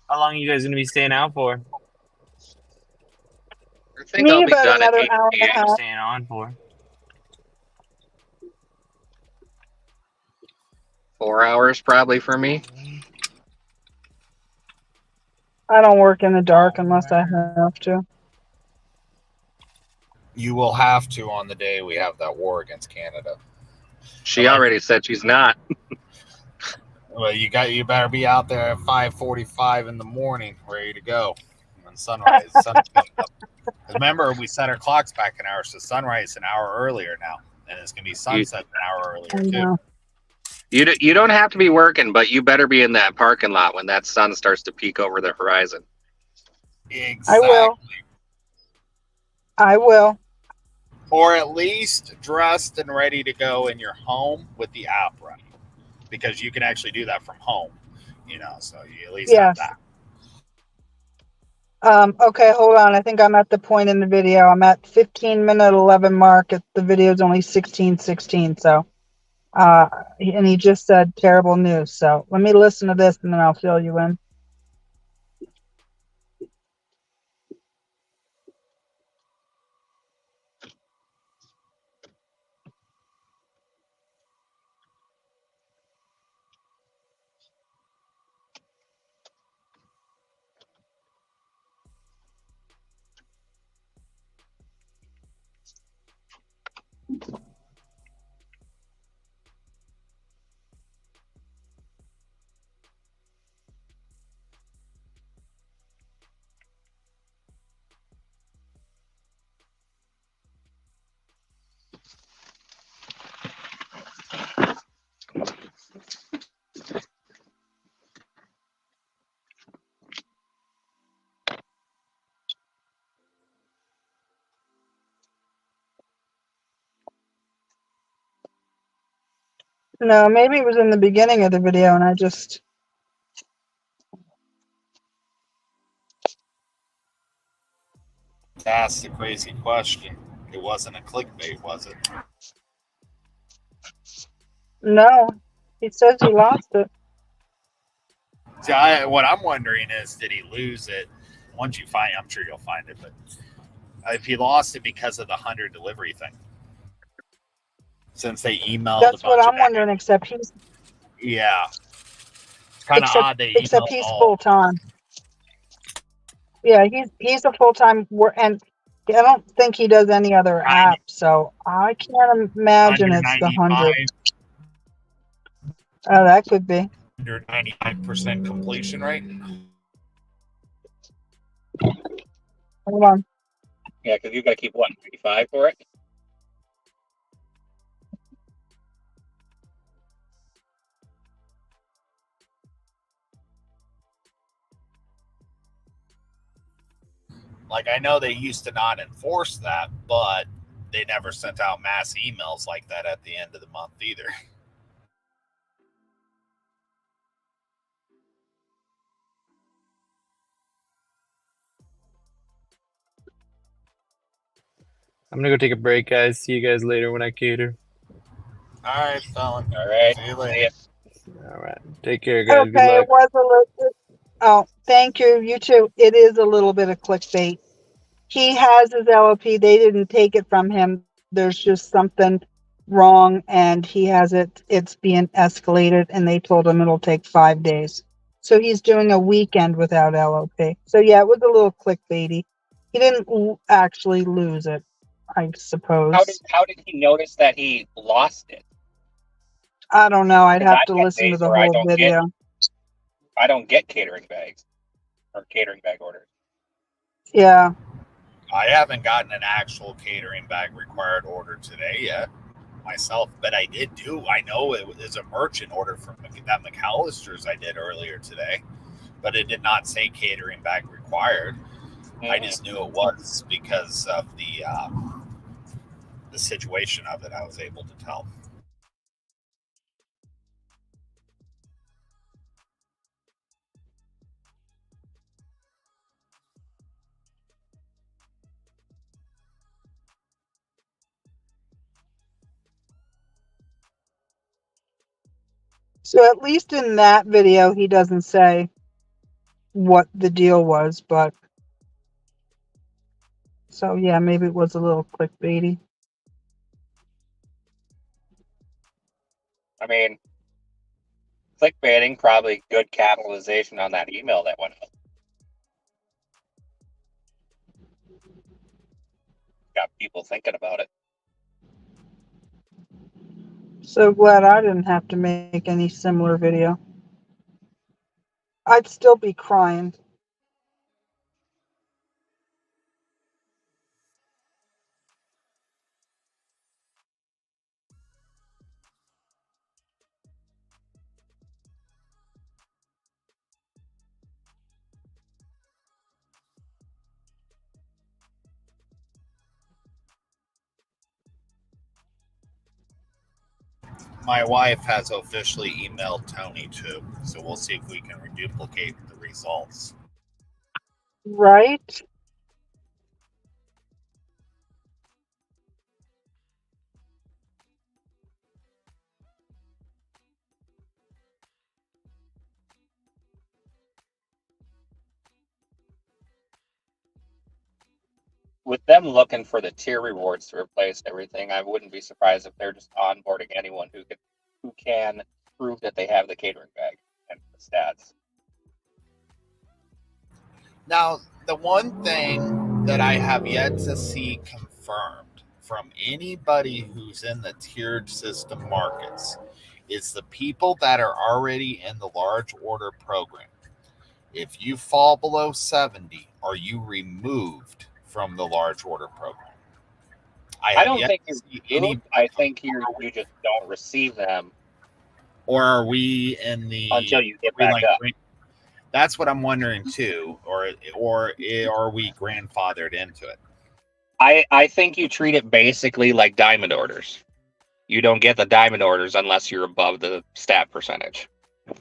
How long are you guys gonna be staying out for? I think Me I'll be about done at another 8 hour and a p.m. half. Staying on for? 4 hours probably for me. I don't work in the dark unless I have to. You will have to on the day we have that war against Canada. She already said she's not. Well, you better be out there at 5:45 in the morning, ready to go when sunrise. Sun's coming up. Remember, we set our clocks back an hour, so sunrise an hour earlier now, and it's gonna be sunset an hour I earlier too. know. You don't have to be working, but you better be in that parking lot when that sun starts to peek over the horizon. Exactly. I will. Or at least dressed and ready to go in your home with the app running, because you can actually do that from home. So you at least have Yes. that. Okay, hold on. I think I'm at the point in the video. I'm at 15-minute 11 mark. The video's only 16:16. So, and he just said terrible news. So let me listen to this and then I'll fill you in. No, maybe it was in the beginning of the video and I just. That's the crazy question. It wasn't a clickbait, was it? No, he says he lost it. See, what I'm wondering is, did he lose it? Once you find, I'm sure you'll find it. But if he lost it because of the 100 delivery thing, since they emailed That's a bunch what I'm of wondering. Except he's. Yeah, it's kind of odd they Except emailed he's all. full time. Yeah, he's a full time work, and I don't think he does any other 90, app. So I can't imagine it's the 100. Oh, that could be. Under 95% completion rate. Hold on. Yeah, because you've got to keep 95 for it. Like, I know they used to not enforce that, but they never sent out mass emails like that at the end of the month either. I'm gonna go take a break, guys. See you guys later when I cater. All right, felon. All right. See you later. All right. Take care, guys. Good Okay, luck. it was a little. Oh, thank you. You too. It is a little bit of clickbait. He has his LOP. They didn't take it from him. There's just something wrong, and he has it. It's being escalated, and they told him it'll take 5 days. So he's doing a weekend without LOP. So yeah, it was a little clickbaity. He didn't actually lose it, I suppose. How did he notice that he lost it? I don't know. I'd 'Cause have I to get listen to days the where I whole don't video. I don't get catering bags or catering bag orders. Yeah. I haven't gotten an actual catering bag required order today yet myself, but I know it was a merchant order from that McAllister's I did earlier today, but it did not say catering bag required. I just knew it was because of the situation of it. I was able to tell. So at least in that video, he doesn't say what the deal was, but so yeah, maybe it was a little clickbaity. I mean, clickbaiting, probably good capitalization on that email that went out. Got people thinking about it. So glad I didn't have to make any similar video. I'd still be crying. My wife has officially emailed Tony too, so we'll see if we can reduplicate the results. Right? With them looking for the tier rewards to replace everything, I wouldn't be surprised if they're just onboarding anyone who can prove that they have the catering bag and the stats. Now, the one thing that I have yet to see confirmed from anybody who's in the tiered system markets is the people that are already in the large order program. If you fall below 70, are you removed from the large order program? I don't think you're removed. I think you just don't receive them. Or are we in the until you get back up? That's what I'm wondering too. Or are we grandfathered into it? I think you treat it basically like diamond orders. You don't get the diamond orders unless you're above the stat percentage. At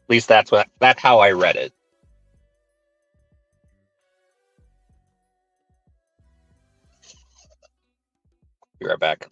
least that's how I read it. Be right back.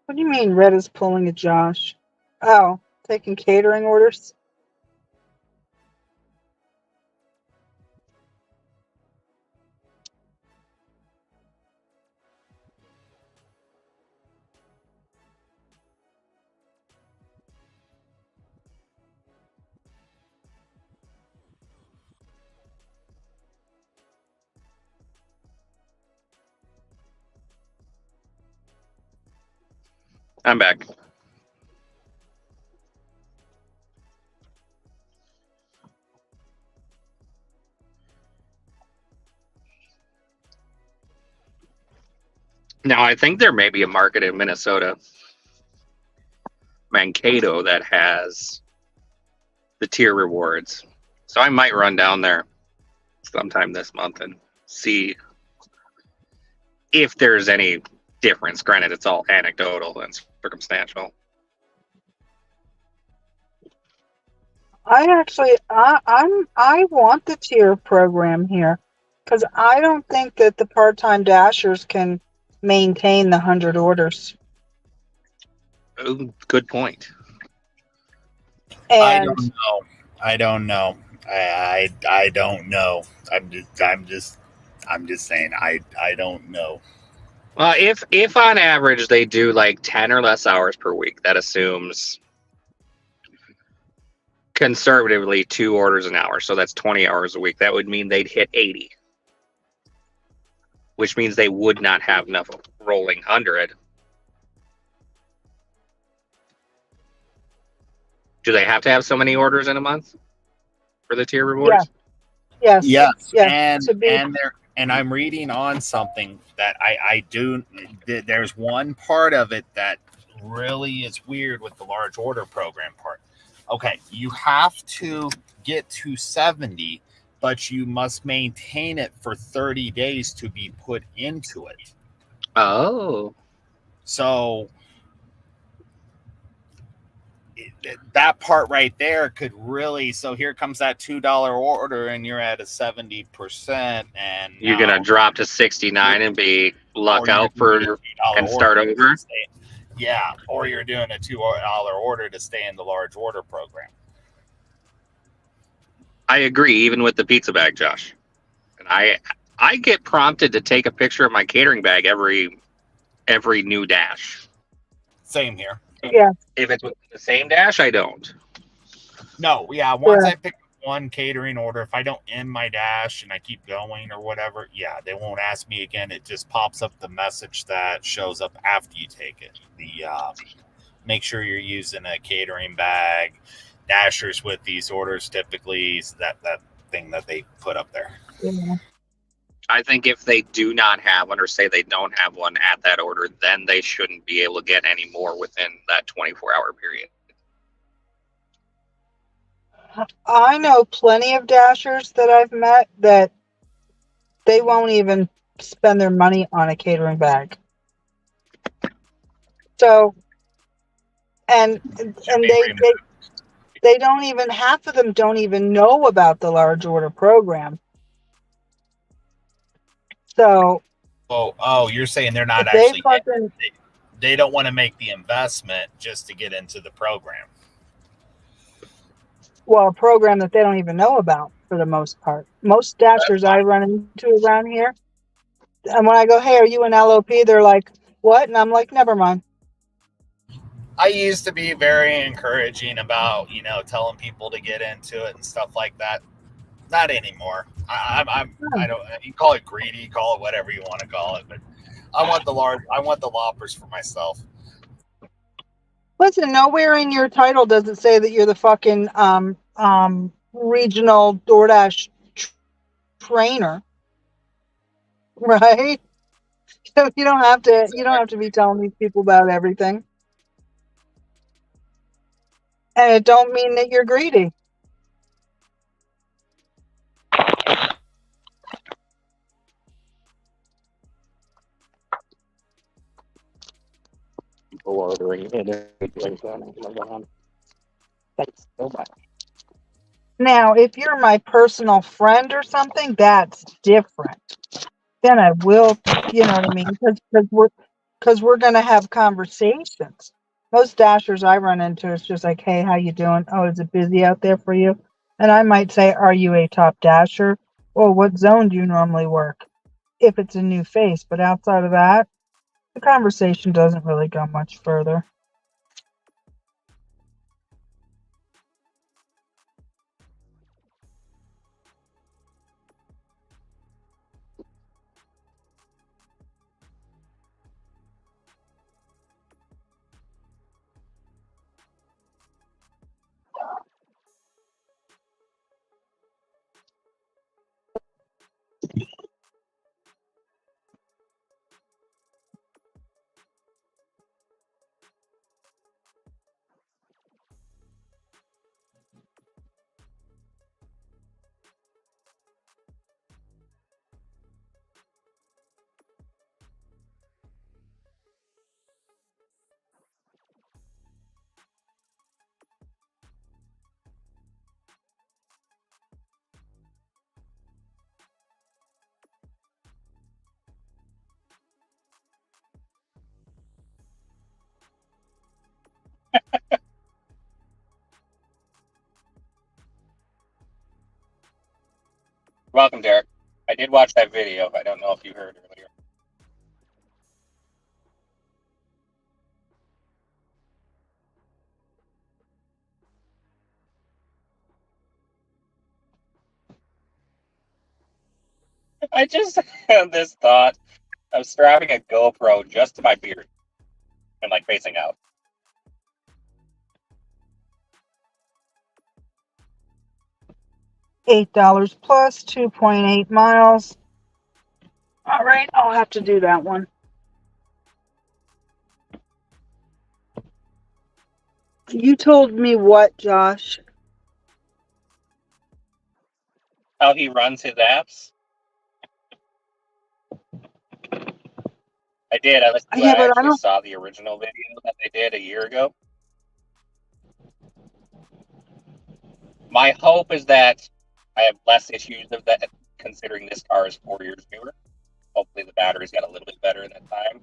What do you mean Red is pulling a Josh? Oh, taking catering orders? I'm back. Now, I think there may be a market in Minnesota, Mankato, that has the tier rewards. So I might run down there sometime this month and see if there's any difference. Granted, it's all anecdotal and circumstantial. I want the tier program here because I don't think that the part-time dashers can maintain the 100 orders. Oh, good point. I And don't know. I don't know. I don't know. I'm just saying I don't know. Well, if on average they do like 10 or less hours per week, that assumes conservatively 2 orders an hour. So that's 20 hours a week. That would mean they'd hit 80, which means they would not have enough rolling 100. Do they have to have so many orders in a month for the tier yeah, rewards? yes, Yes, yes, to be and I'm reading on something that I do. There's one part of it that really is weird with the large order program part. Okay, you have to get to 70, but you must maintain it for 30 days to be put into it. Oh, So that part right there could really. So here comes that $2 order, and you're at a 70%, and you're gonna now drop to 69 and be luck or you're out doing a for $2 and start order. over. Yeah, or you're doing a $2 order to stay in the large order program. I agree, even with the pizza bag, Josh. And I get prompted to take a picture of my catering bag every new dash. Same here. yeah, If it's with the same dash, I don't. No, yeah. Once yeah. I pick one catering order, if I don't end my dash and I keep going or whatever, yeah, they won't ask me again. It just pops up the message that shows up after you take it. The make sure you're using a catering bag. Dashers with these orders typically that thing that they put up there. Yeah. I think if they do not have one or say they don't have one at that order, then they shouldn't be able to get any more within that 24-hour period. I know plenty of dashers that I've met that they won't even spend their money on a catering bag. So, and they don't even, half of them don't even know about the large order program. So Oh, you're saying they're not if they actually fucking, they don't want to make the investment just to get into the program. well, a program that they don't even know about for the most part. Most dashers I run into around here, and when I go, hey, are you an LOP? They're like, what? And I'm like, never mind. I used to be very encouraging about, telling people to get into it and stuff like that. Not anymore. I don't. You call it greedy, call it whatever you want to call it, but I want the loppers for myself. Listen, nowhere in your title does it say that you're the fucking regional DoorDash trainer, right? So you don't have to be telling these people about everything. And it don't mean that you're greedy. Ordering it. Thanks so much. Now, if you're my personal friend or something, that's different. Then I will, you know what I mean? Because we're gonna have conversations. Most dashers I run into is just like, hey, how you doing? Oh, is it busy out there for you? And I might say, are you a top dasher? Well, what zone do you normally work? If it's a new face, but outside of that, the conversation doesn't really go much further. Welcome, Derek. I did watch that video. I don't know if you heard earlier. I just had this thought of strapping a GoPro just to my beard and like facing out. $8 plus 2.8 miles. All right, I'll have to do that one. You told me what, Josh? How he runs his apps. I did. I Yeah, but I actually don't. saw the original video that they did a year ago. My hope is that I have less issues of that, considering this car is 4 years newer. Hopefully the batteries got a little bit better in that time.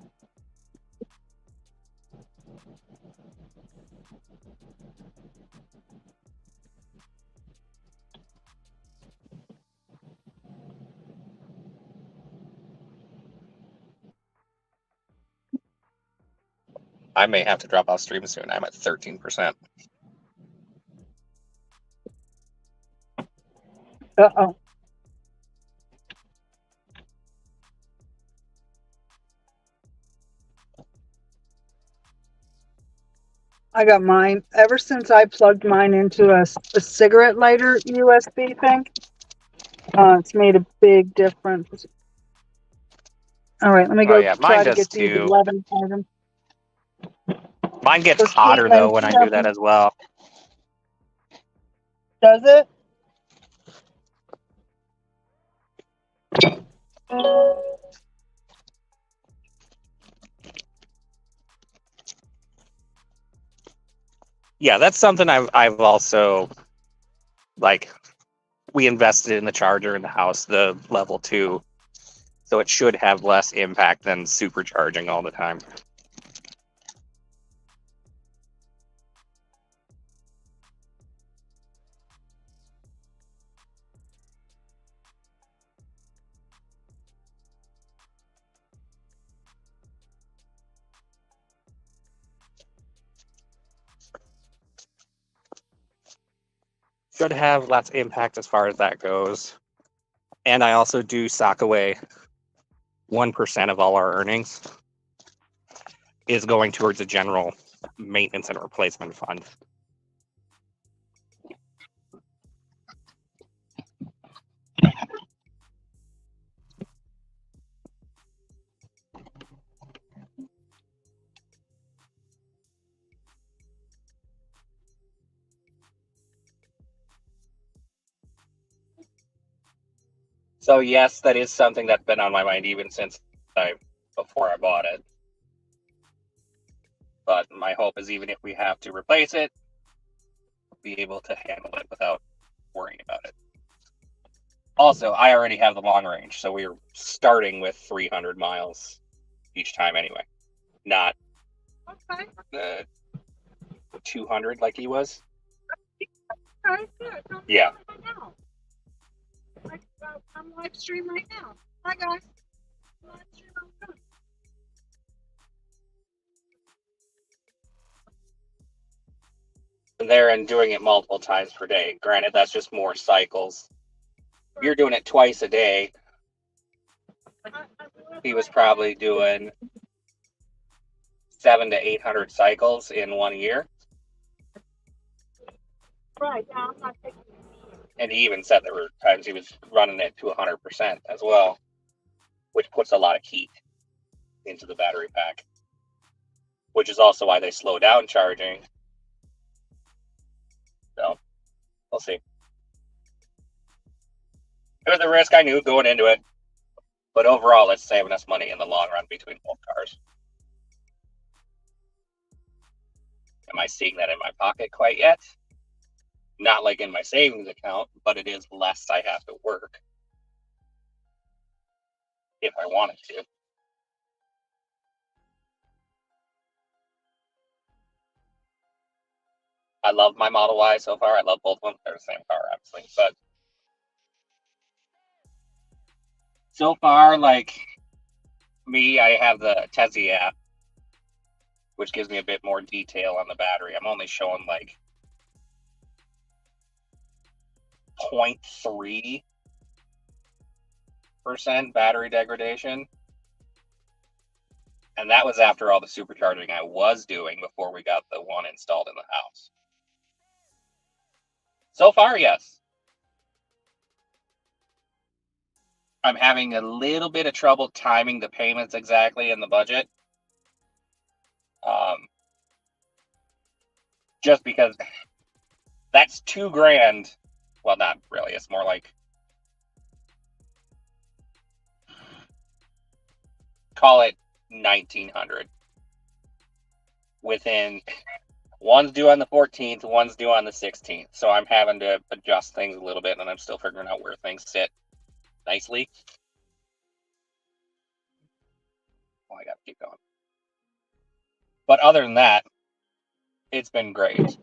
I may have to drop off stream soon. I'm at 13%. Uh-oh. I got mine. Ever since I plugged mine into a cigarette lighter USB thing, it's made a big difference. All right, let me go try Mine to does get these too. 11 items. Mine gets So hotter Caitlin, though when I do that as well. Does it? Yeah, that's something I've also, like, we invested in the charger in the house, the level 2, so it should have less impact than supercharging all the time. Should have less impact as far as that goes. And I also do sock away 1% of all our earnings is going towards a general maintenance and replacement fund. So yes, that is something that's been on my mind even since before I bought it. But my hope is even if we have to replace it, be able to handle it without worrying about it. Also, I already have the long range, so we're starting with 300 miles each time anyway, not 200 like he was. Yeah. I'm live stream right now. Hi guys. There and doing it multiple times per day. Granted, that's just more cycles. If you're doing it twice a day, he was probably doing 700 to 800 cycles in 1 year. Right. Yeah, I'm not taking. And he even said there were times he was running it to 100% as well, which puts a lot of heat into the battery pack, which is also why they slow down charging. So we'll see. It was a risk I knew going into it, but overall, it's saving us money in the long run between both cars. Am I seeing that in my pocket quite yet? Not like in my savings account, but it is less I have to work if I wanted to. I love my Model Y so far. I love both of them. They're the same car, obviously, but So far, like me, I have the Tezzy app, which gives me a bit more detail on the battery. I'm only showing like 0.3% battery degradation. And that was after all the supercharging I was doing before we got the one installed in the house. So far, yes. I'm having a little bit of trouble timing the payments exactly in the budget. Just because that's $2,000. Well, not really. It's more like, call it 1,900. Within, one's due on the 14th, one's due on the 16th. So I'm having to adjust things a little bit, and I'm still figuring out where things sit nicely. Oh, I got to keep going. But other than that, it's been great.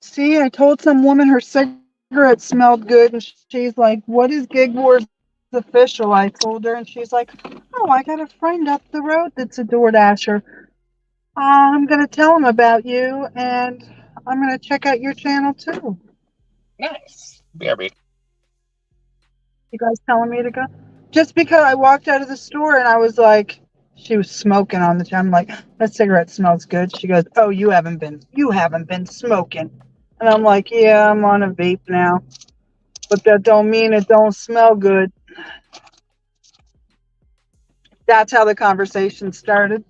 See, I told some woman her cigarette smelled good, and she's like, "What is Gig Wars official?" I told her, and she's like, "Oh, I got a friend up the road that's a DoorDasher. I'm gonna tell him about you, and I'm gonna check out your channel too." Nice. BRB. You guys telling me to go? Just because I walked out of the store and I was like, she was smoking on the channel. I'm like, that cigarette smells good. She goes, "Oh, you haven't been smoking." And I'm like, "Yeah, I'm on a vape now, but that don't mean it don't smell good." That's how the conversation started.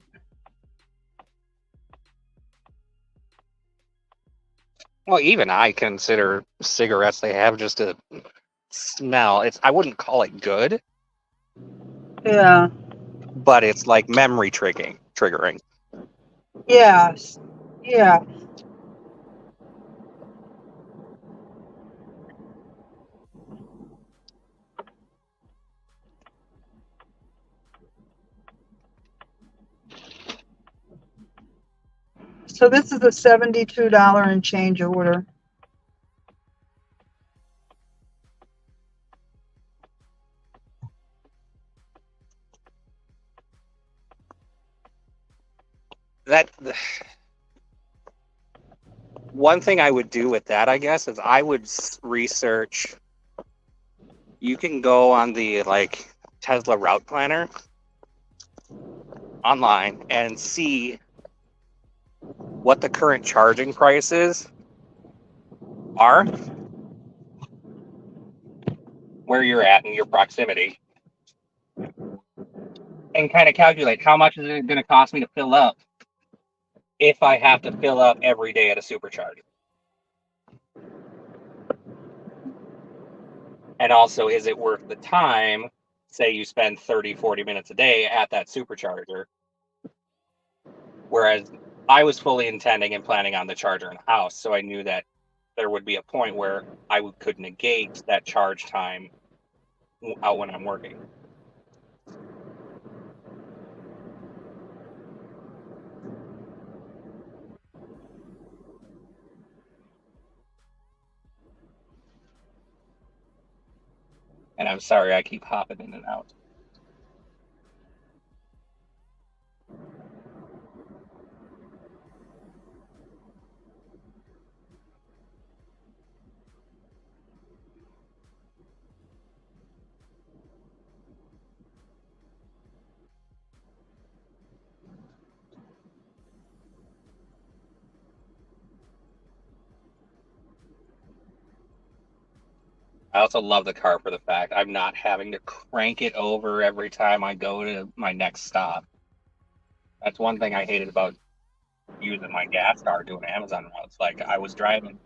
Well, even I consider cigarettes they have just a smell. I wouldn't call it good, Yeah. but it's like memory triggering. Yes. Yeah. So this is a $72 and change order. That one thing I would do with that, I guess, is I would research. You can go on the like Tesla route planner online and see what the current charging prices are, Where you're at in your proximity, and kind of calculate how much is it going to cost me to fill up if I have to fill up every day at a supercharger. And also, is it worth the time? Say you spend 30, 40 minutes a day at that supercharger, whereas I was fully intending and planning on the charger in the house, so I knew that there would be a point where I could negate that charge time out when I'm working. And I'm sorry I keep hopping in and out. I also love the car for the fact I'm not having to crank it over every time I go to my next stop. That's one thing I hated about using my gas car doing Amazon routes. Like, I was driving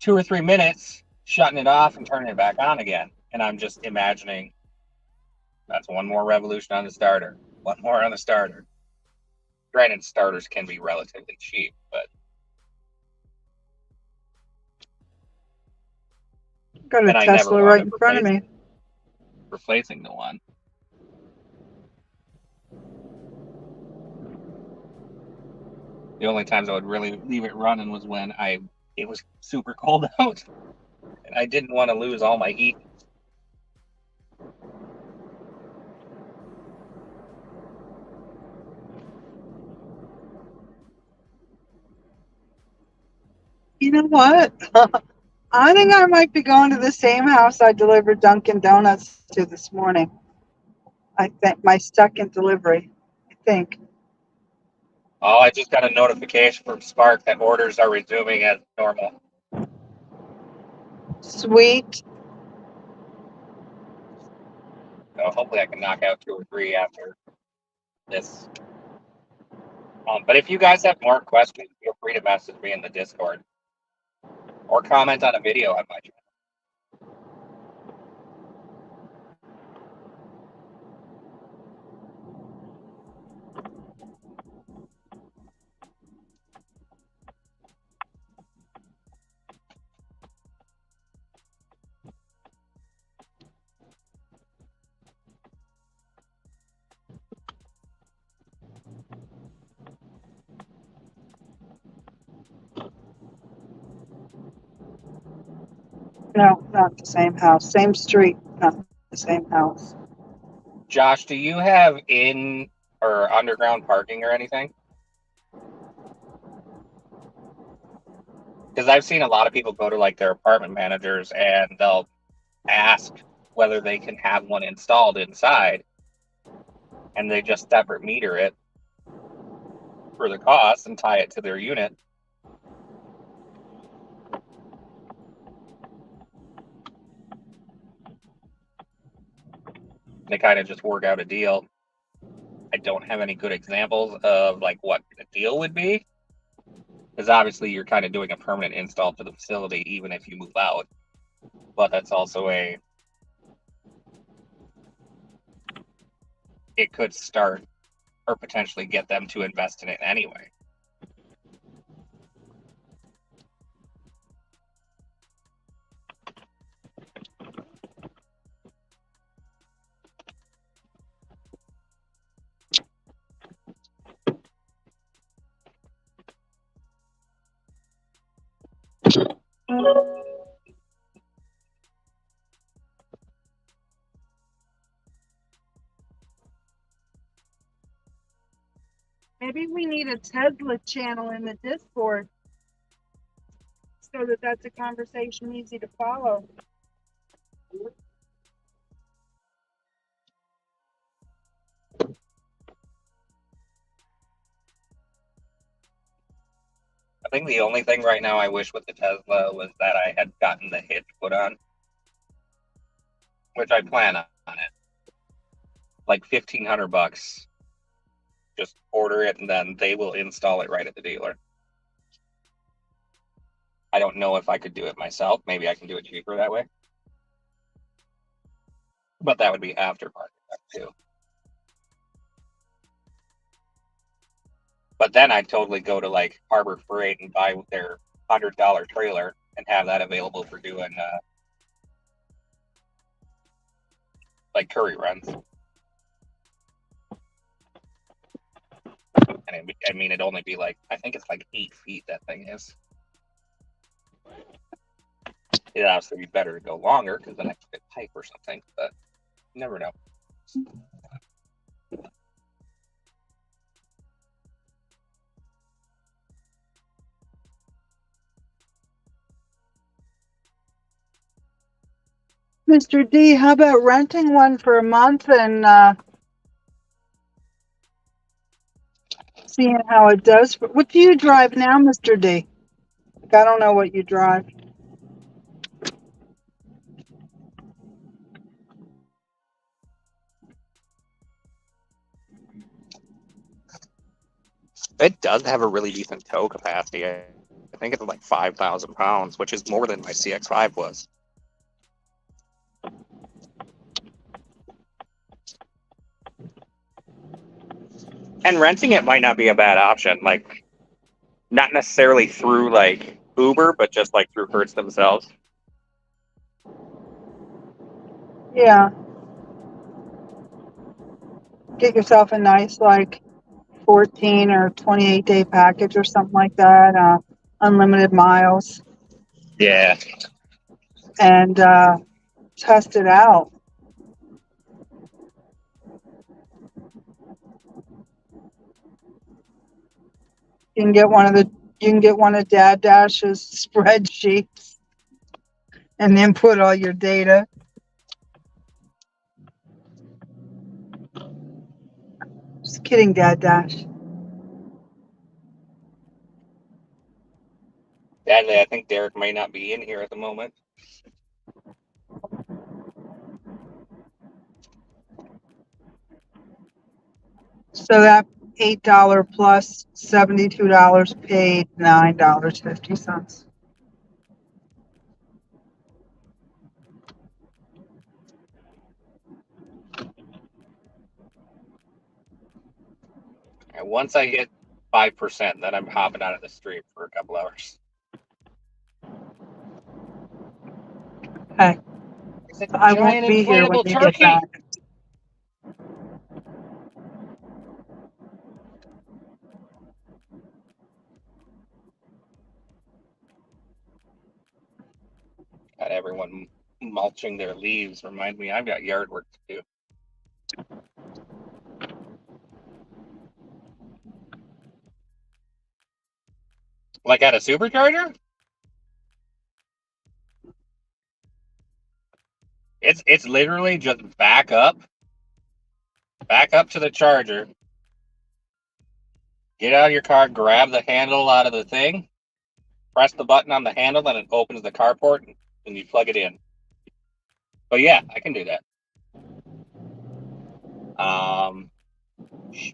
2 or 3 minutes, shutting it off and turning it back on again. And I'm just imagining that's one more revolution on the starter, one more on the starter. Granted, starters can be relatively cheap, but Got a and I never Tesla wound right up in front of me. replacing the one. The only times I would really leave it running was when it was super cold out, and I didn't want to lose all my heat. You know what? I think I might be going to the same house I delivered Dunkin' Donuts to this morning. I think my second delivery. I think. Oh, I just got a notification from Spark that orders are resuming as normal. Sweet. So hopefully I can knock out 2 or 3 after this. But if you guys have more questions, feel free to message me in the Discord or comment on a video on my channel. No, not the same house. Same street, not the same house. Josh, do you have in or underground parking or anything? Because I've seen a lot of people go to like their apartment managers and they'll ask whether they can have one installed inside, and they just separate meter it for the cost and tie it to their unit. They kind of just work out a deal. I don't have any good examples of like what the deal would be, because obviously you're kind of doing a permanent install to the facility even if you move out. But that's also it could start or potentially get them to invest in it anyway. Maybe we need a Tesla channel in the Discord so that that's a conversation easy to follow. I think the only thing right now I wish with the Tesla was that I had gotten the hitch put on, which I plan on it. Like $1,500. Just order it and then they will install it right at the dealer. I don't know if I could do it myself. Maybe I can do it cheaper that way. But that would be aftermarket too. But then I'd totally go to like Harbor Freight and buy their $100 trailer and have that available for doing like curry runs. And I mean, it'd only be like, I think it's like 8 feet that thing is. It'd obviously be better to go longer because then I could get pipe or something, but you never know. Mr. D, how about renting one for a month and seeing how it does? What do you drive now, Mr. D? Like, I don't know what you drive. It does have a really decent tow capacity. I think it's like 5,000 pounds, which is more than my CX-5 was. And renting it might not be a bad option. Like, not necessarily through like Uber, but just like through Hertz themselves. Yeah. Get yourself a nice like 14 or 28 day package or something like that. Unlimited miles. Yeah. and test it out. You can get one of Dad Dash's spreadsheets and input all your data. Just kidding, Dad Dash. Sadly, I think Derek may not be in here at the moment. So that $8 plus $72 paid, $9.50. And once I hit 5%, then I'm hopping out of the street for a couple hours. Okay. It's a I won't giant be here when inflatable you turkey. get back. Got everyone mulching their leaves. Remind me, I've got yard work to do. Like at a supercharger? It's literally just back up to the charger, get out of your car, grab the handle out of the thing, press the button on the handle, and it opens the carport, and you plug it in. But yeah, I can do that.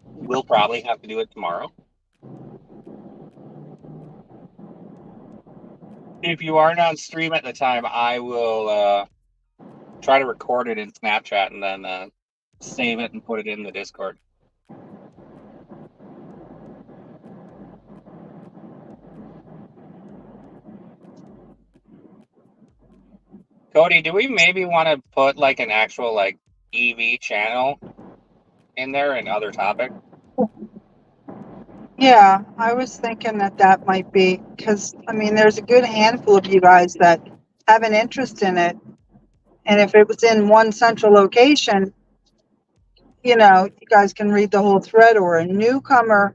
We'll probably have to do it tomorrow. If you aren't on stream at the time, I will try to record it in Snapchat and then save it and put it in the Discord. Cody, do we maybe want to put like an actual like EV channel in there and other topic? Yeah, I was thinking that might be, because, I mean, there's a good handful of you guys that have an interest in it. And if it was in one central location, you guys can read the whole thread, or a newcomer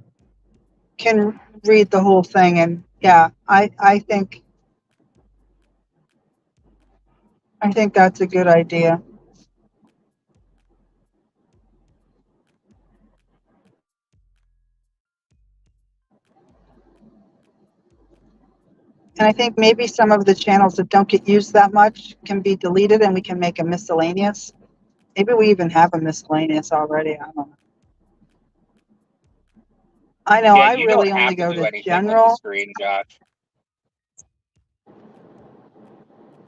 can read the whole thing. And yeah, I think that's a good idea. And I think maybe some of the channels that don't get used that much can be deleted, and we can make a miscellaneous. Maybe we even have a miscellaneous already. I don't know. I know, Yeah, I you really don't have only to go do to anything with the general. screen, Josh.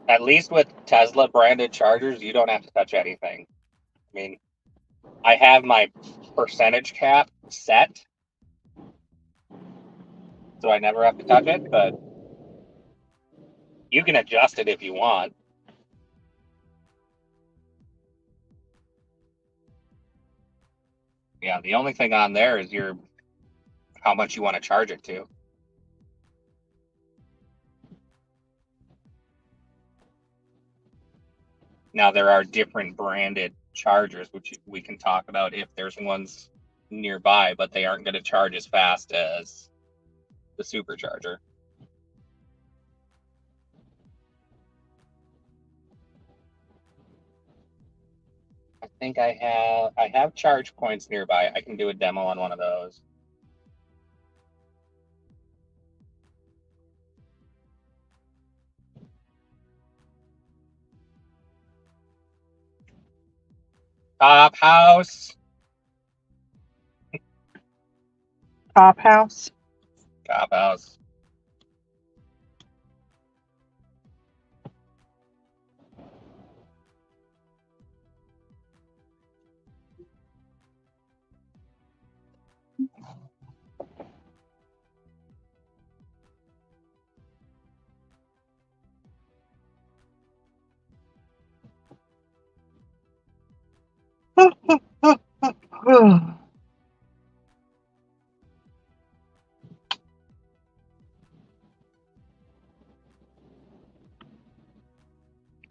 At least with Tesla branded chargers, you don't have to touch anything. I mean, I have my percentage cap set, so I never have to touch it, but you can adjust it if you want. Yeah, the only thing on there is how much you want to charge it to. Now there are different branded chargers, which we can talk about if there's ones nearby, but they aren't going to charge as fast as the supercharger. I think I have charge points nearby. I can do a demo on one of those. Top house. Top house. Top house.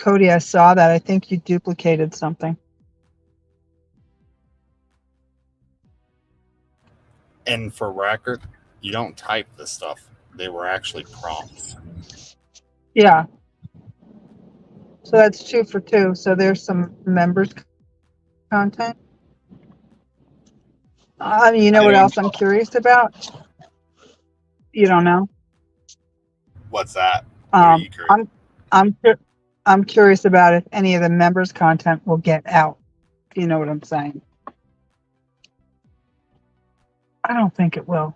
Cody, I saw that. I think you duplicated something. And for record, you don't type this stuff. They were actually prompts. Yeah. So that's 2 for 2. So there's some members content. You know what else I'm curious about? You don't know? What's that? What are you curious? I'm curious about if any of the members content will get out. You know what I'm saying? I don't think it will.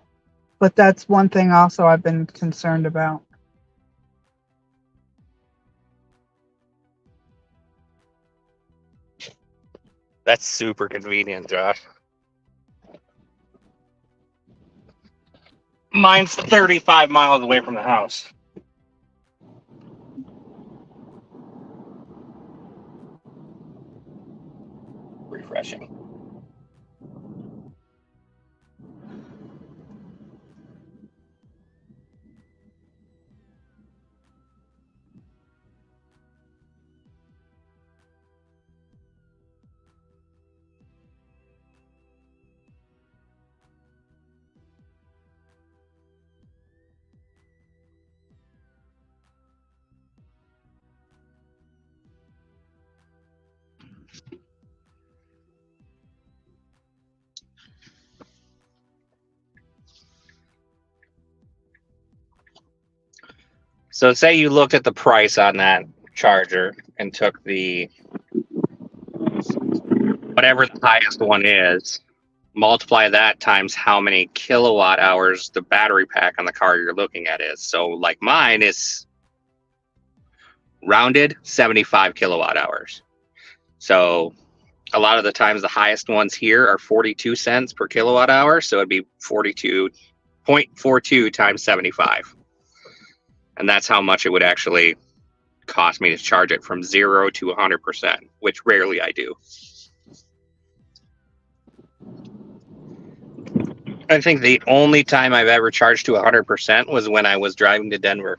But that's one thing also I've been concerned about. That's super convenient, Josh. Mine's 35 miles away from the house. Refreshing. So say you looked at the price on that charger and took the whatever the highest one is, multiply that times how many kilowatt hours the battery pack on the car you're looking at is. So like mine is rounded 75 kilowatt hours. So a lot of the times the highest ones here are 42 cents per kilowatt hour. So it'd be 42.42 times 75. And that's how much it would actually cost me to charge it from 0 to 100%, which rarely I do. I think the only time I've ever charged to 100% was when I was driving to Denver.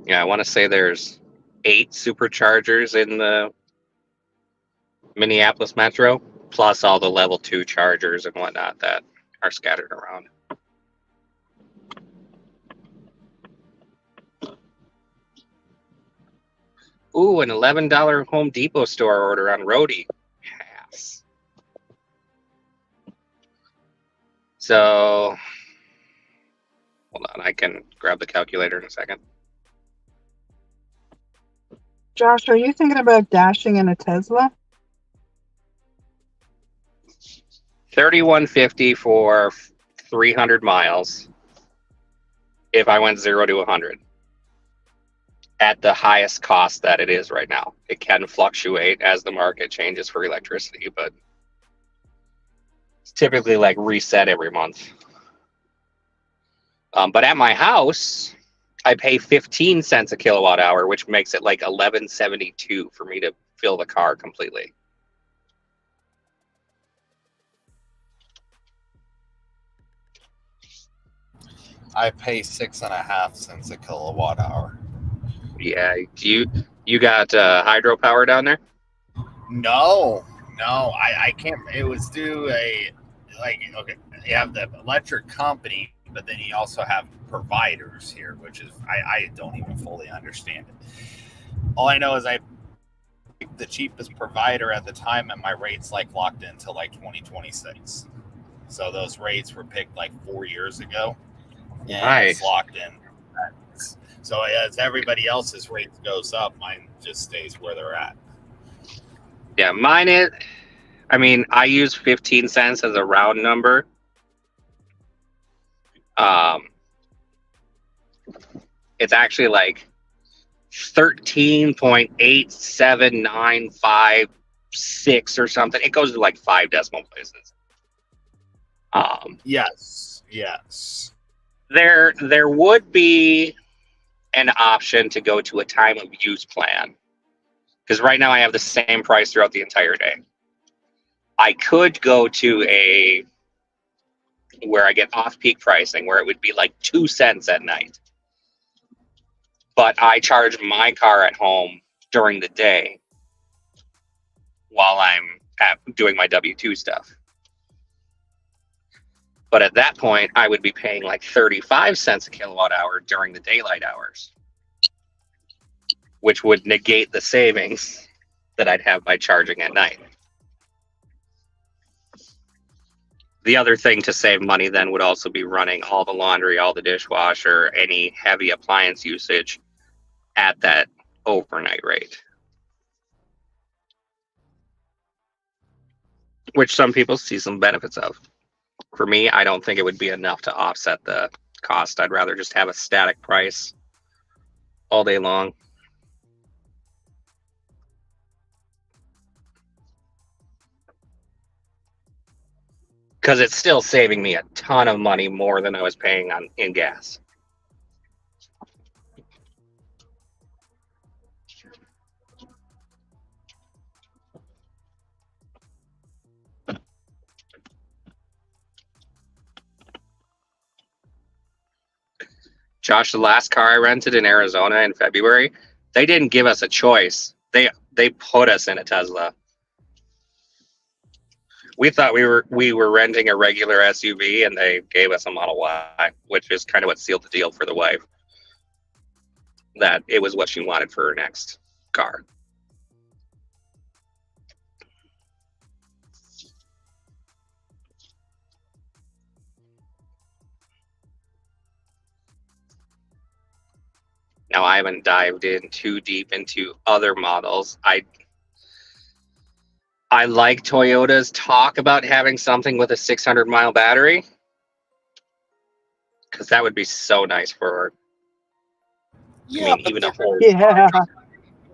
Yeah, I want to say there's 8 superchargers in the Minneapolis Metro, plus all the level 2 chargers and whatnot that are scattered around. Ooh, an $11 Home Depot store order on Roadie. Yes. So, hold on, I can grab the calculator in a second. Josh, are you thinking about dashing in a Tesla? $31.50 for 300 miles if I went 0 to 100 at the highest cost that it is right now. It can fluctuate as the market changes for electricity, but it's typically like reset every month. But at my house, I pay 15 cents a kilowatt hour, which makes it like $11.72 for me to fill the car completely. I pay 6.5 cents a kilowatt hour. Yeah, you got hydropower down there? No, I can't. It was due okay, you have the electric company, but then you also have providers here, which is I don't even fully understand it. All I know is I picked the cheapest provider at the time, and my rates like locked into like 2026. So those rates were picked like 4 years ago, and Nice. it's locked in. So as everybody else's rates goes up, mine just stays where they're at. Yeah, mine is. I mean, I use 15 cents as a round number. It's actually like 13.87956 or something. It goes to like 5 decimal places. Yes. There would be an option to go to a time of use plan, because right now I have the same price throughout the entire day. I could go to a where I get off-peak pricing, where it would be like 2 cents at night. But I charge my car at home during the day while I'm doing my W-2 stuff. But at that point, I would be paying like 35 cents a kilowatt hour during the daylight hours, which would negate the savings that I'd have by charging at night. The other thing to save money then would also be running all the laundry, all the dishwasher, any heavy appliance usage at that overnight rate. Which some people see some benefits of. For me, I don't think it would be enough to offset the cost. I'd rather just have a static price all day long. Because it's still saving me a ton of money more than I was paying in gas. Josh, the last car I rented in Arizona in February, they didn't give us a choice. They put us in a Tesla. We thought we were renting a regular SUV, and they gave us a Model Y, which is kind of what sealed the deal for the wife. That it was what she wanted for her next car. Now, I haven't dived in too deep into other models. I like Toyota's talk about having something with a 600-mile battery, because that would be so nice for her. Yeah, I mean, even a whole Yeah.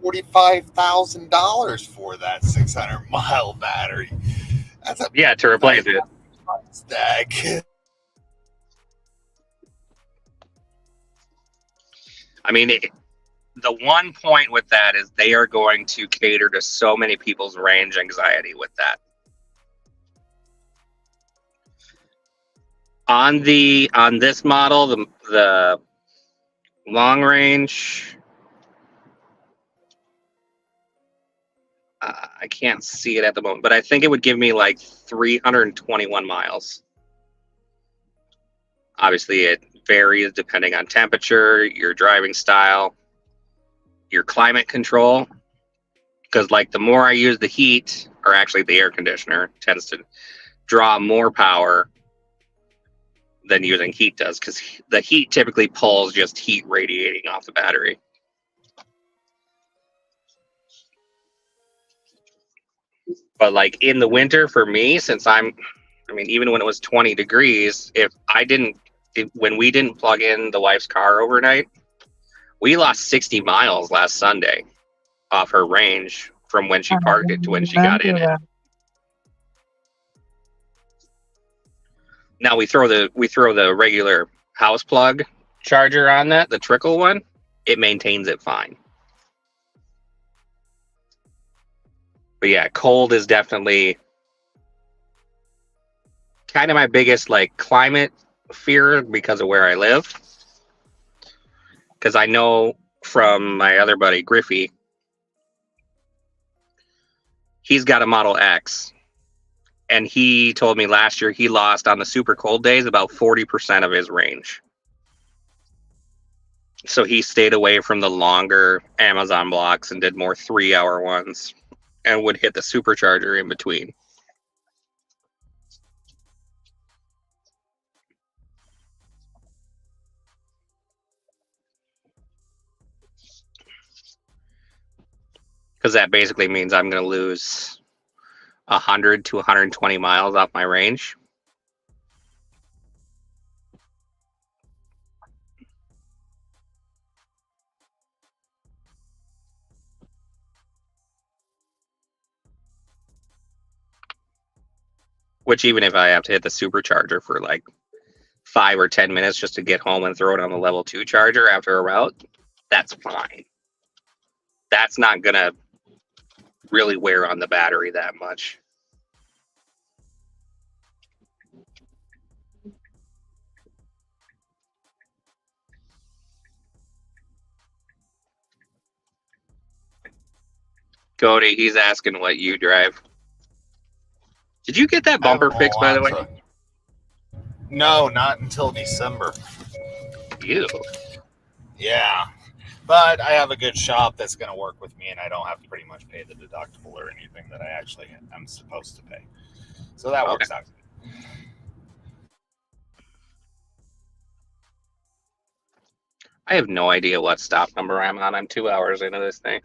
$45,000 for that 600-mile battery. That's a to replace it. Stag. I mean, the one point with that is they are going to cater to so many people's range anxiety with that. On this model, the long range, I can't see it at the moment, but I think it would give me like 321 miles. Obviously, it varies depending on temperature, your driving style, your climate control. Because like the more I use the heat, or actually the air conditioner, tends to draw more power than using heat does, because the heat typically pulls just heat radiating off the battery. But like in the winter for me, even when it was 20 degrees, when we didn't plug in the wife's car overnight, we lost 60 miles last Sunday off her range from when she parked it to when she got in it. Now we throw the regular house plug charger on that, the trickle one, it maintains it fine. But yeah, cold is definitely kind of my biggest like climate fear because of where I live. Because I know from my other buddy Griffey, he's got a Model X, and he told me last year he lost on the super cold days about 40% of his range. So he stayed away from the longer Amazon blocks and did more 3-hour ones, and would hit the supercharger in between. Because that basically means I'm going to lose 100 to 120 miles off my range. Which, even if I have to hit the supercharger for like 5 or 10 minutes just to get home and throw it on the level 2 charger after a route, that's fine. That's not going to really wear on the battery that much. Cody, he's asking what you drive. Did you get that I have bumper an fixed, by the way? Elantra. No, not until December. You. Yeah. But I have a good shop that's going to work with me, and I don't have to pretty much pay the deductible or anything that I actually am supposed to pay. So that works out. I have no idea what stop number I'm on. I'm 2 hours into this thing.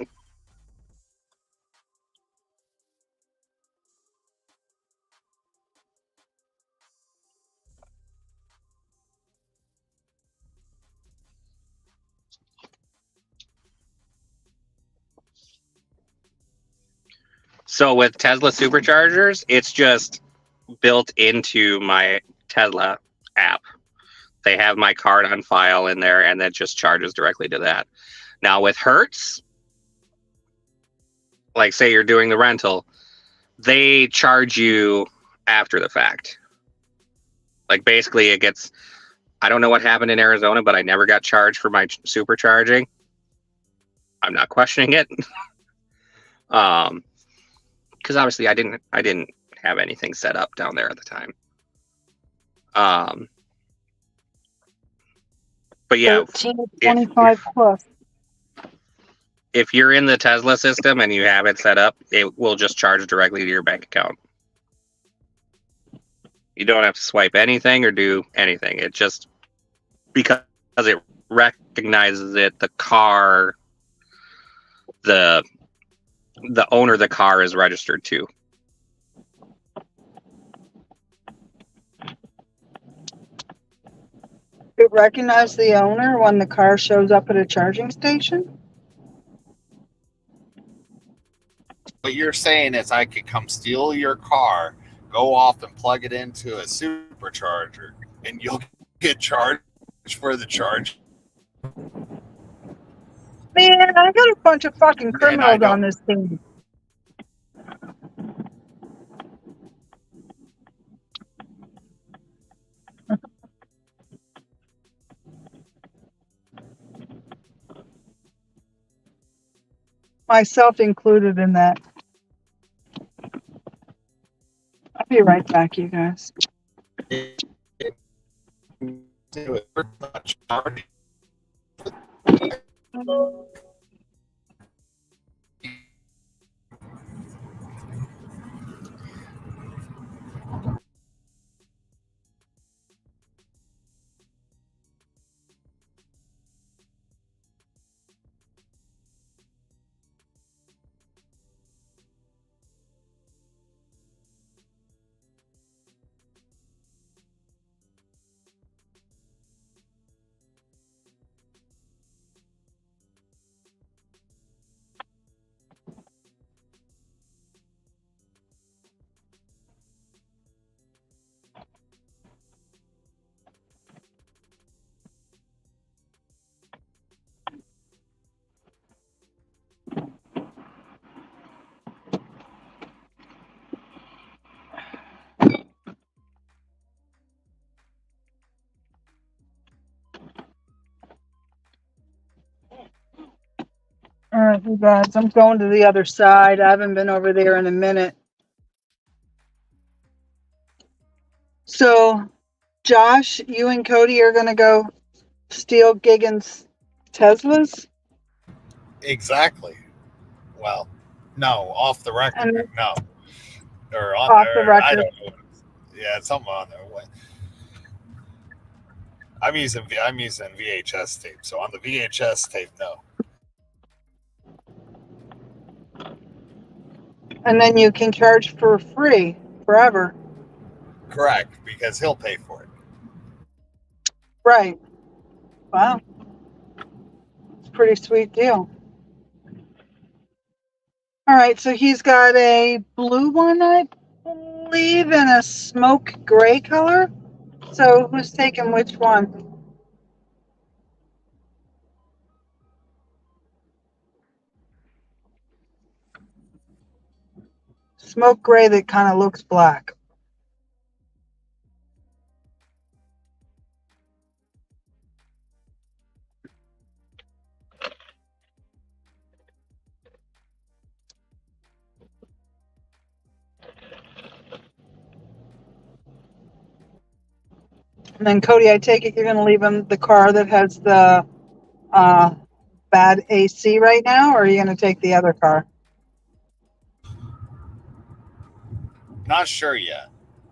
So with Tesla superchargers, it's just built into my Tesla app. They have my card on file in there, and that just charges directly to that. Now with Hertz, like say you're doing the rental, they charge you after the fact. Like basically it gets, I don't know what happened in Arizona, but I never got charged for my supercharging. I'm not questioning it. Because obviously I didn't have anything set up down there at the time. But yeah, 25 plus. if you're in the Tesla system and you have it set up, it will just charge directly to your bank account. You don't have to swipe anything or do anything. It just, because it recognizes it, the car, the owner of the car is registered to. It recognizes the owner when the car shows up at a charging station? What you're saying is I could come steal your car, go off and plug it into a supercharger, and you'll get charged for the charge. Man, I got a bunch of fucking criminals don't- on this team. Myself included in that. I'll be right back, you guys. All right, you guys, I'm going to the other side. I haven't been over there in a minute. So, Josh, you and Cody are going to go steal Gigan's Teslas? Exactly. Well, no, off the record. And No. Or on off the there. I record. don't know. Yeah, it's something on there. I'm using VHS tape. So on the VHS tape, no. And then you can charge for free forever. Correct, because he'll pay for it. Right. Wow. It's a pretty sweet deal. All right, so he's got a blue one, I believe, and a smoke gray color. So who's taking which one? Smoke gray that kind of looks black. And then Cody, I take it you're going to leave him the car that has the uh, bad AC right now, or are you going to take the other car? Not sure yet.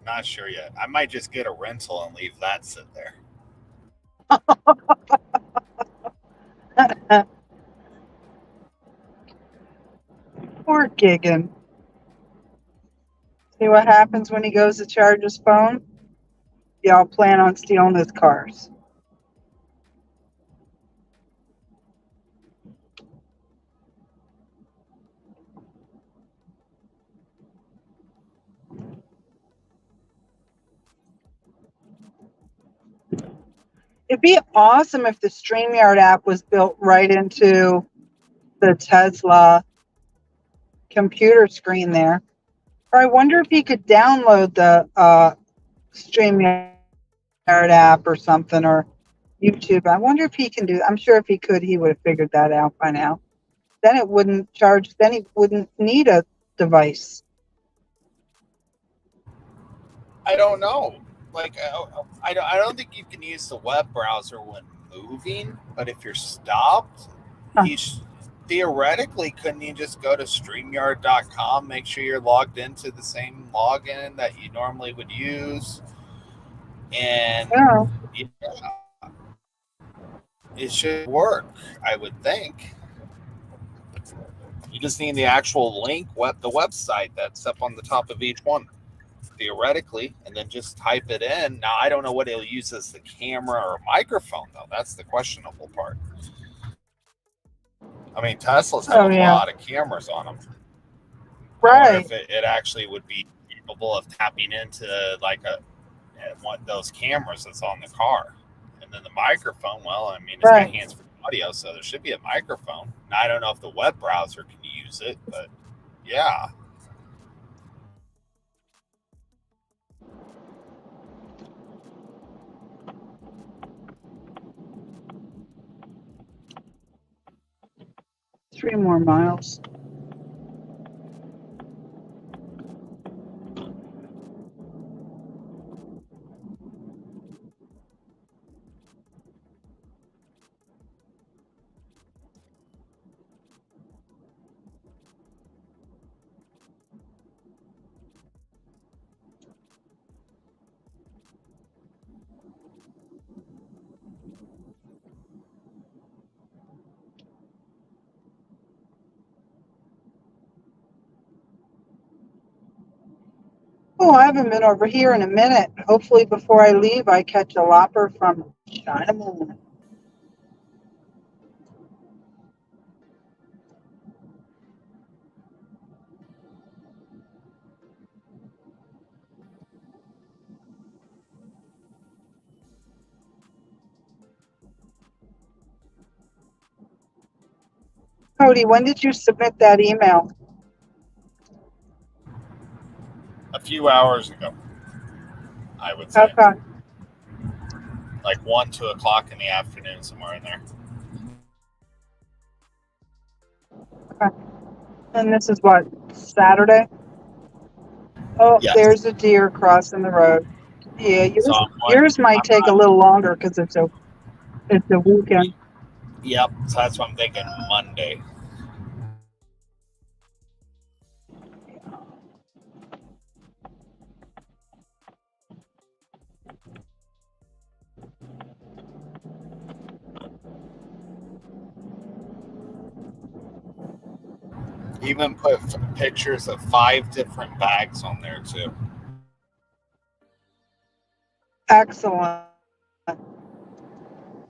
Not sure yet. I might just get a rental and leave that sit there. Poor Gigan. See what happens when he goes to charge his phone? Y'all plan on stealing his cars. It'd be awesome if the StreamYard app was built right into the Tesla computer screen there. Or I wonder if he could download the StreamYard app or something, or YouTube. I wonder if he can do. I'm sure if he could, he would have figured that out by now. Then it wouldn't charge. Then he wouldn't need a device. I don't know. Like, I don't think you can use the web browser when moving, but if you're stopped, Huh. theoretically, couldn't you just go to StreamYard.com, make sure you're logged into the same login that you normally would use, and Yeah. it should work, I would think. You just need the actual link, the website that's up on the top of each one, theoretically, and then just type it in. Now, I don't know what it'll use as the camera or microphone, though. That's the questionable part. I mean, Teslas have a lot of cameras on them. I wonder if it actually would be capable of tapping into like one of those cameras that's on the car. And then the microphone, well, I mean, it's got hands-free audio, so there should be a microphone. Now, I don't know if the web browser can use it, but yeah. Three more miles. Oh, I haven't been over here in a minute. Hopefully before I leave, I catch a lopper from China Moon. Cody, when did you submit that email? A few hours ago, I would say. Okay. Like 1, 2 o'clock in the afternoon, somewhere in there. Okay. And this is what, Saturday? Oh, Yes. there's a deer crossing the road. Yeah, yours might take a little longer because it's a weekend. Yep, so that's what I'm thinking, Monday. Even put pictures of 5 different bags on there too. Excellent.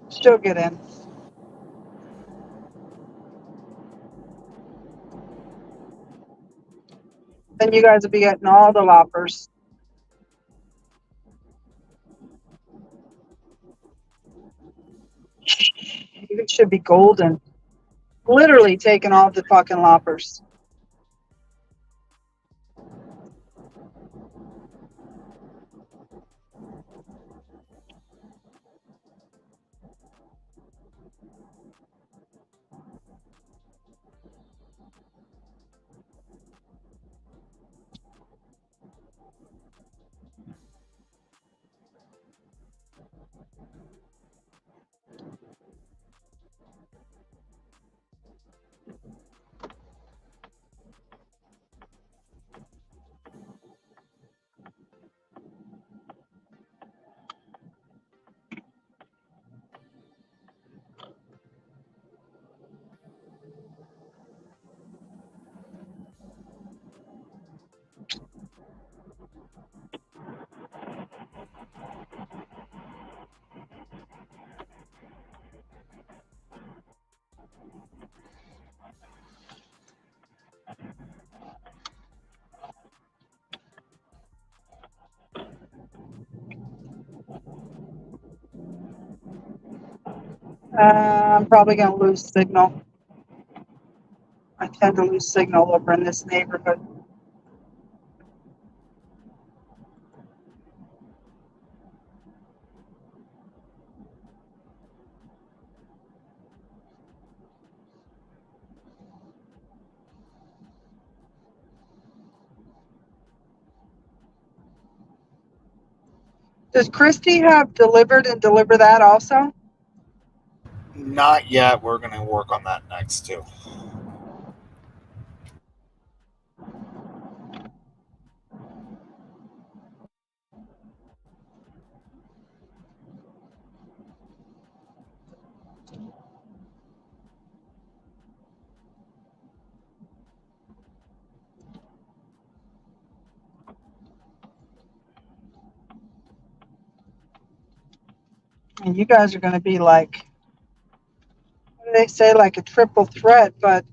She'll get in. Then you guys will be getting all the loppers. You should be golden. Literally taking all the fucking loppers. I'm probably going to lose signal. I tend to lose signal over in this neighborhood. Does Christy have Delivered and DeliverThat also? Not yet. We're going to work on that next too. And you guys are going to be like, what do they say, like a triple threat, but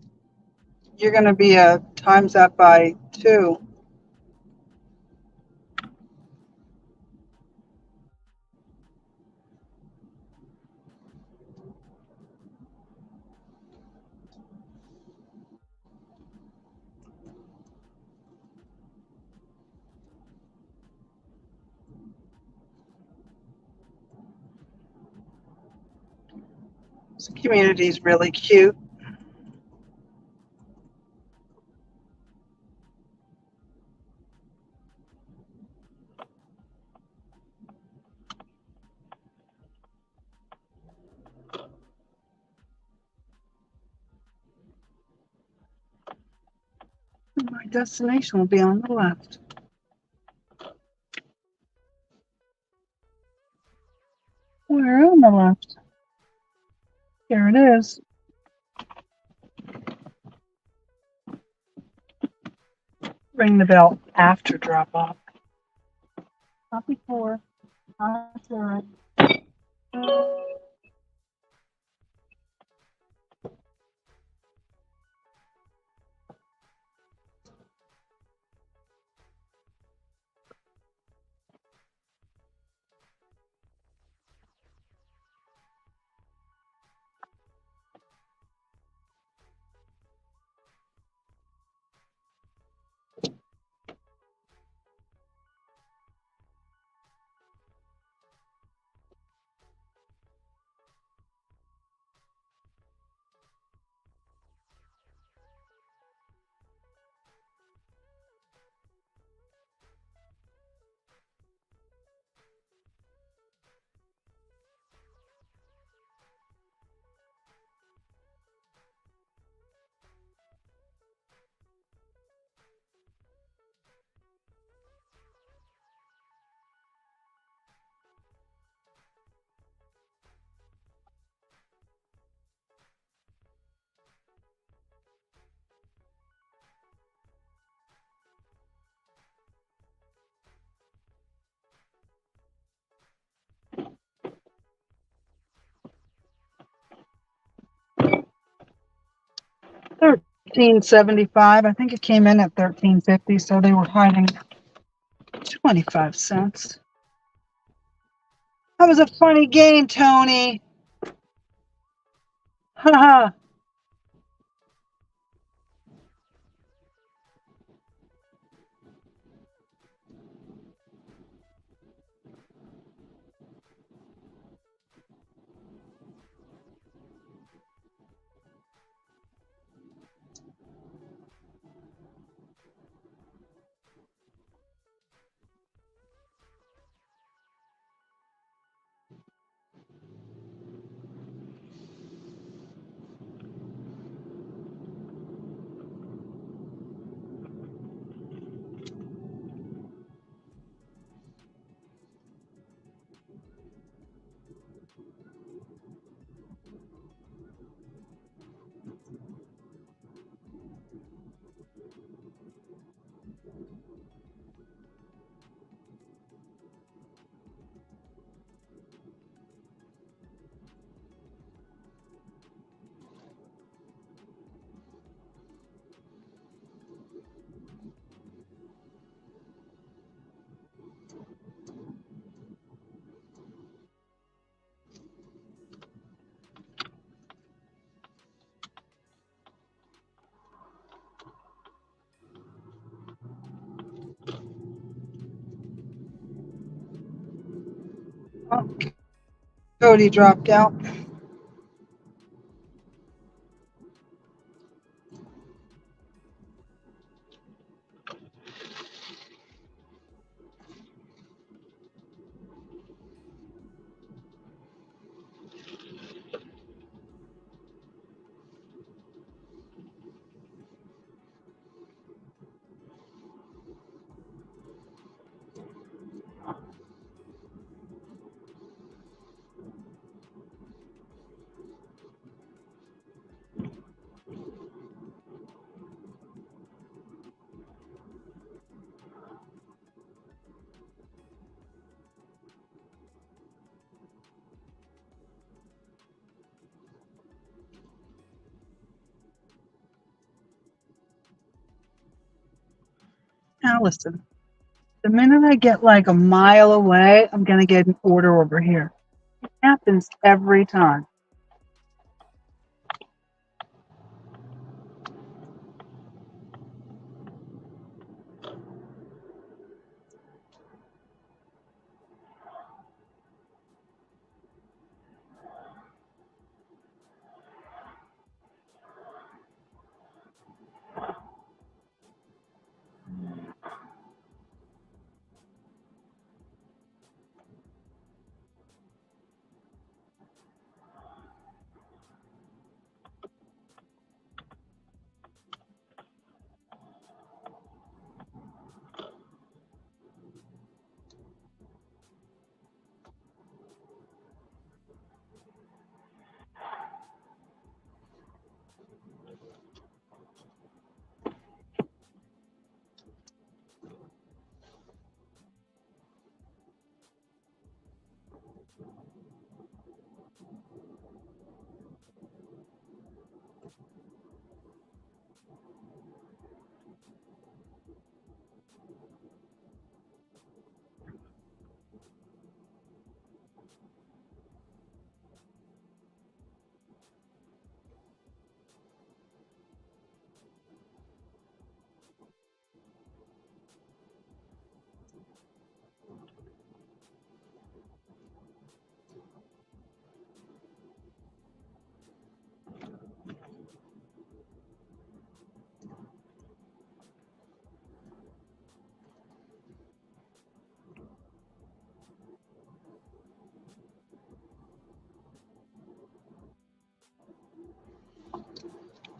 you're going to be a times that by 2. This community is really cute. My destination will be on the left. Where on the left? Here it is. Ring the bell after drop off. Not before. Not during. 13.75. I think it came in at 13.50, so they were hiding 25 cents. That was a funny game, Tony. Haha. Oh, Cody dropped out. Now listen, the minute I get like a mile away, I'm going to get an order over here. It happens every time.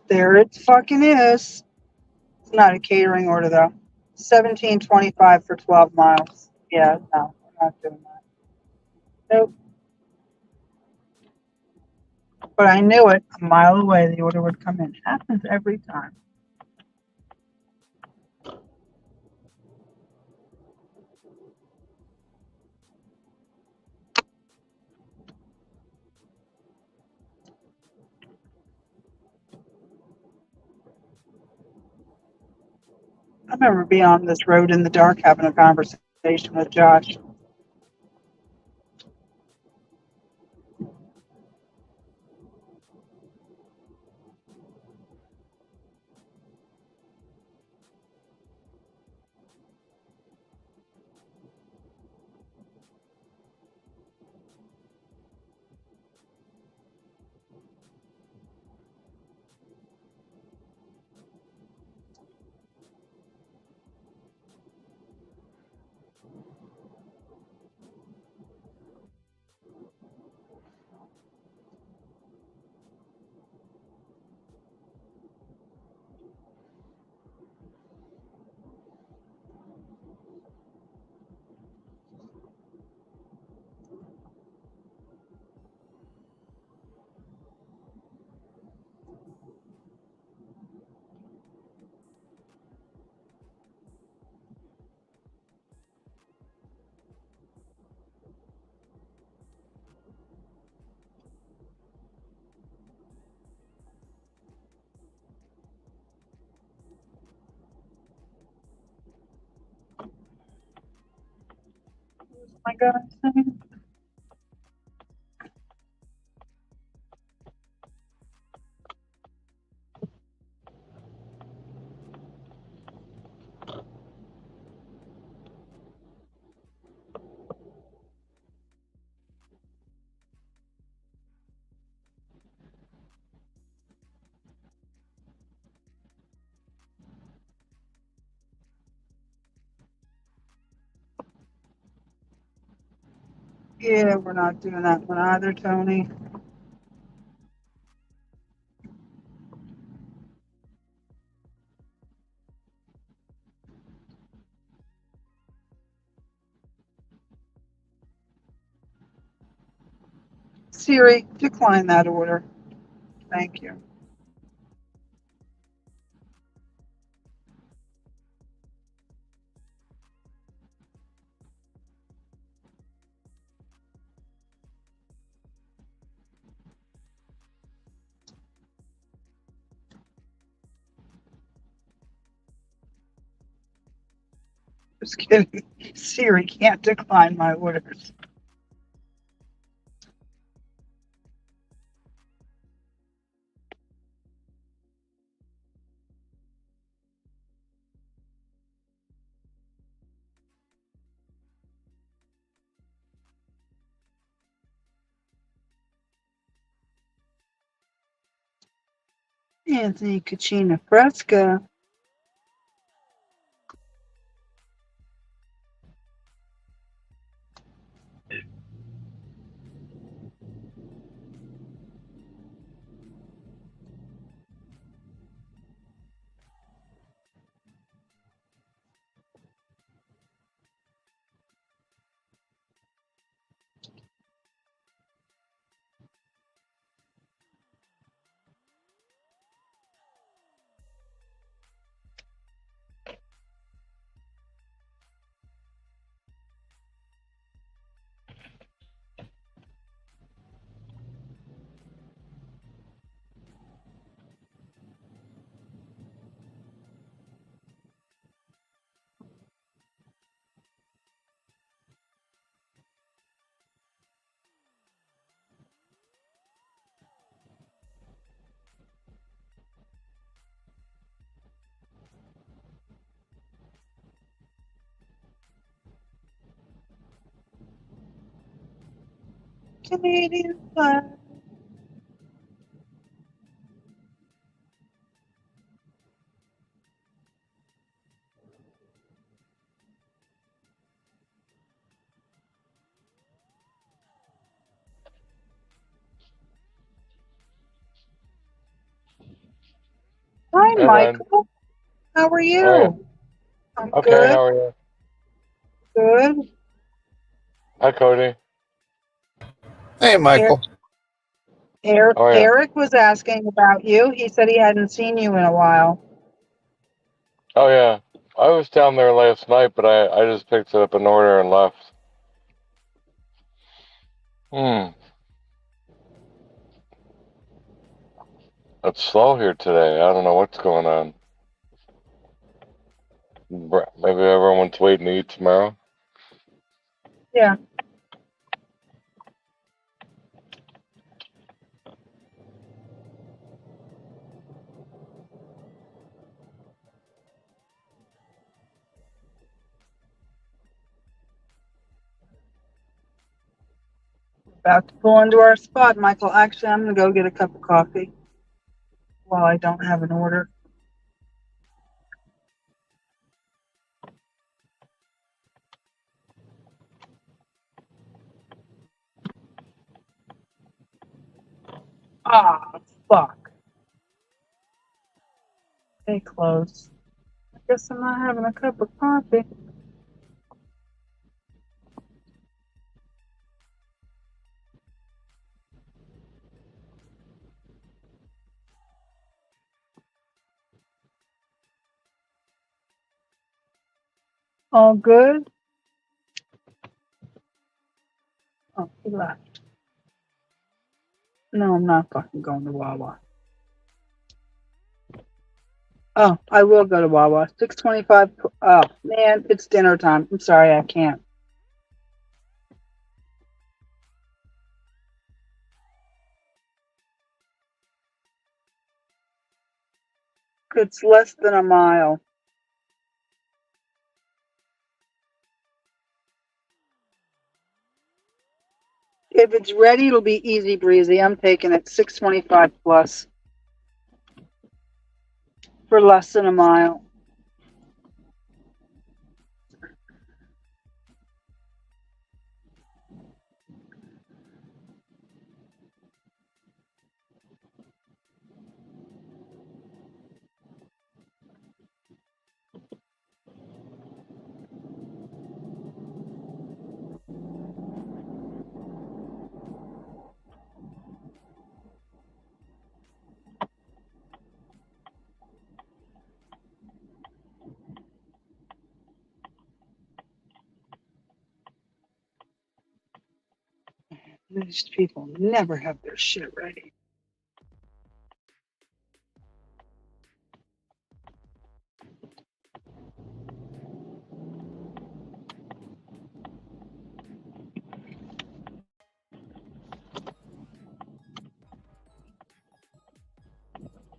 There it fucking is. It's not a catering order though. 17.25 for 12 miles. Yeah, no, I'm not doing that. Nope. But I knew it a mile away the order would come in. Happens every time. I remember being on this road in the dark having a conversation with Josh. Oh my God. Yeah, we're not doing that one either, Tony. Siri, decline that order. Thank you. Just kidding. Siri can't decline my orders. Anthony Cucina Fresca. Canadian flag. Hi, Hey, man. Michael. How are How are you? you? I'm Okay, good. how are you? Good. Hi, Cody. Hey, Michael. How are you? Eric was asking about you. He said he hadn't seen you in a while. Oh, yeah. I was down there last night, but I just picked up an order and left. It's slow here today. I don't know what's going on. Maybe everyone's waiting to eat tomorrow. Yeah. About to pull into our spot, Michael. Actually, I'm going to go get a cup of coffee while I don't have an order. Ah, fuck. They close. I guess I'm not having a cup of coffee. All good? Oh, he left. No, I'm not fucking going to Wawa. Oh, I will go to Wawa. 6:25. Oh, man, it's dinner time. I'm sorry, I can't. It's less than a mile. If it's ready, it'll be easy breezy. I'm taking it 6:25 plus for less than a mile. These people never have their shit ready.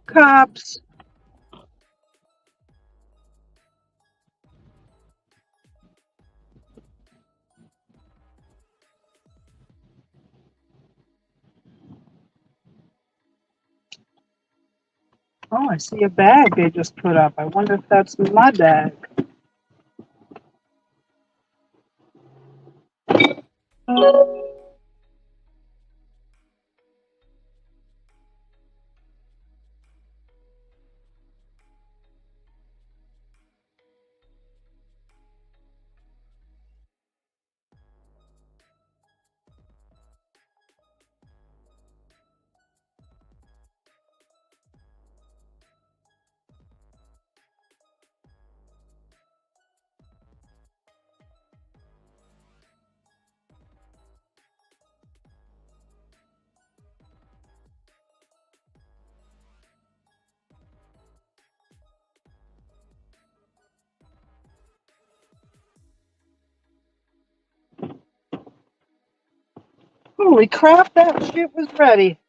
Cops. Oh, I see a bag they just put up. I wonder if that's my bag. Holy crap, that shit was ready.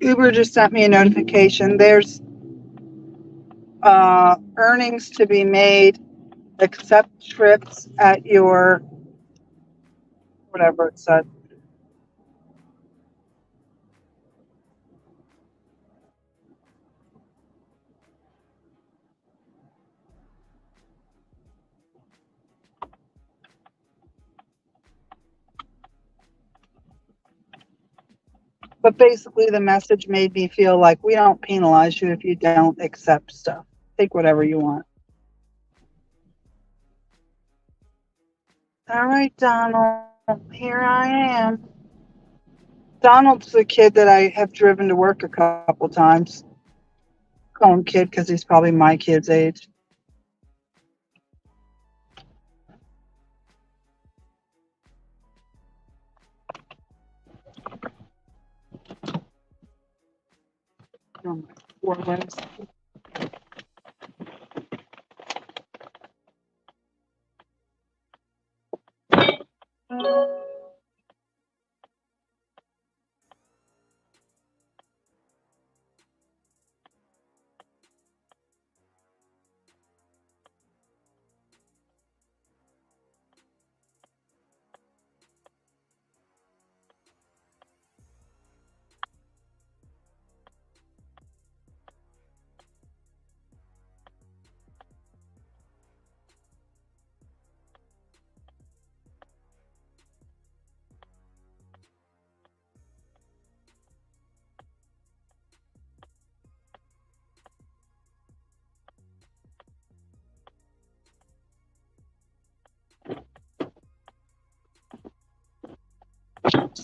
Uber just sent me a notification. There's earnings to be made. Accept trips at your whatever it said. But basically, the message made me feel like we don't penalize you if you don't accept stuff. Take whatever you want. All right, Donald. Here I am. Donald's the kid that I have driven to work a couple times. Call him kid because he's probably my kid's age. Oh, my 4 legs.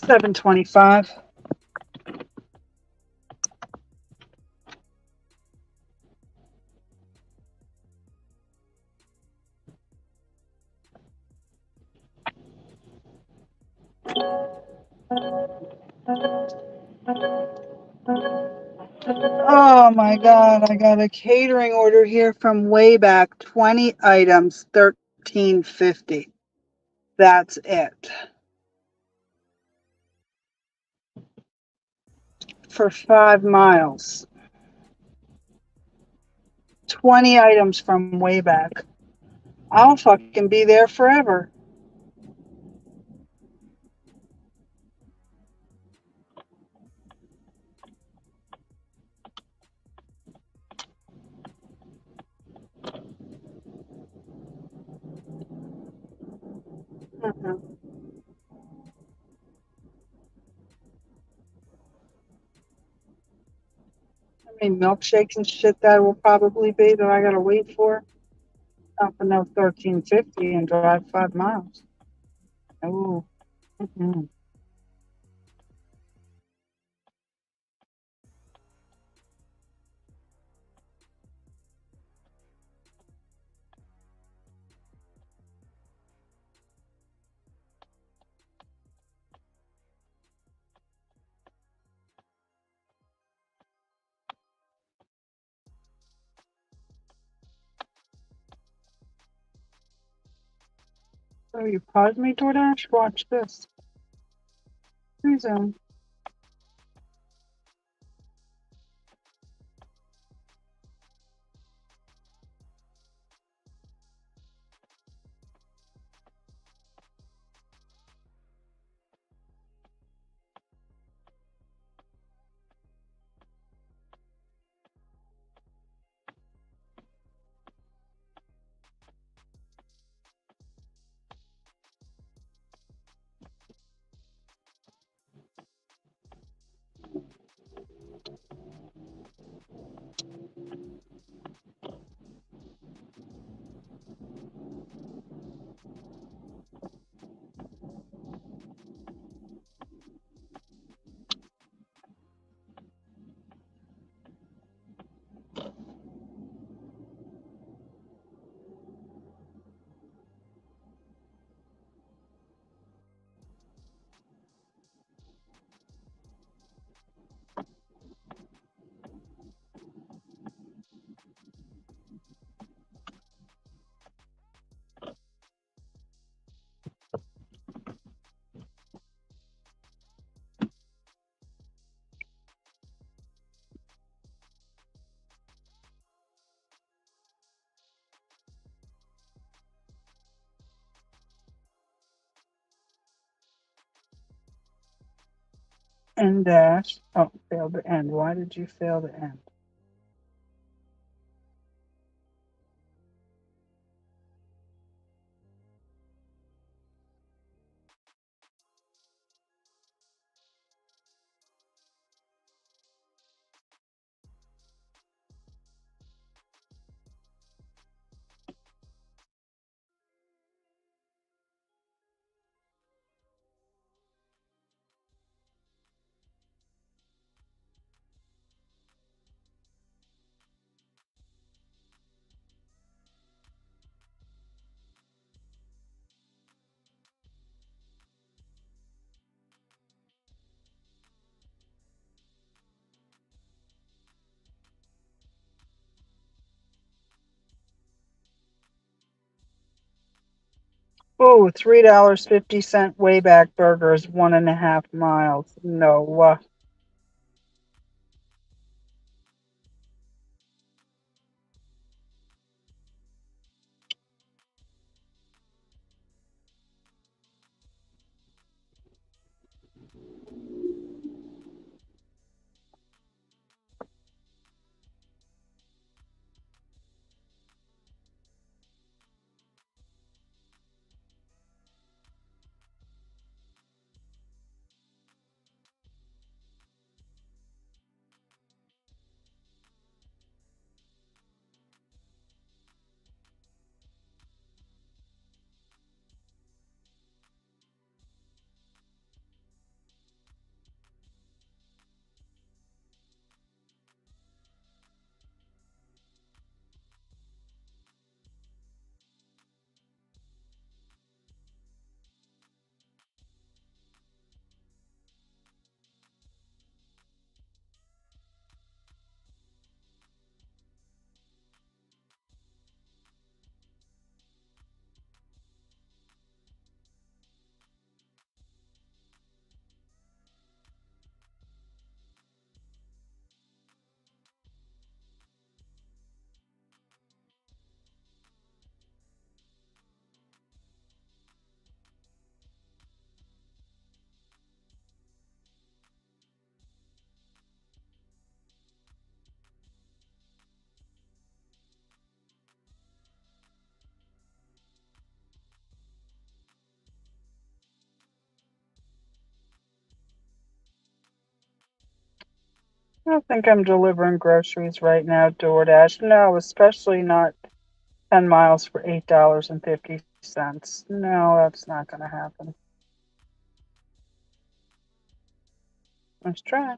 7:25. Oh my God, I got a catering order here from way back, 20 items, $13.50. That's it. For 5 miles. 20 items from way back. I'll fucking be there forever. Mhm. I mean, milkshakes and shit that will probably be that I gotta wait for. Not for no $13.50 and drive 5 miles. Ooh. Mm-hmm. So you paused me, DoorDash? Watch this. Resume. End dash. Oh, failed to end. Why did you fail to end? Oh, $3.50 Wayback Burgers, 1.5 miles. No. I don't think I'm delivering groceries right now, DoorDash. No, especially not 10 miles for $8.50. No, that's not going to happen. Let's try.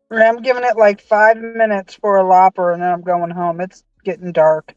I'm giving it like 5 minutes for a lopper, and then I'm going home. It's getting dark.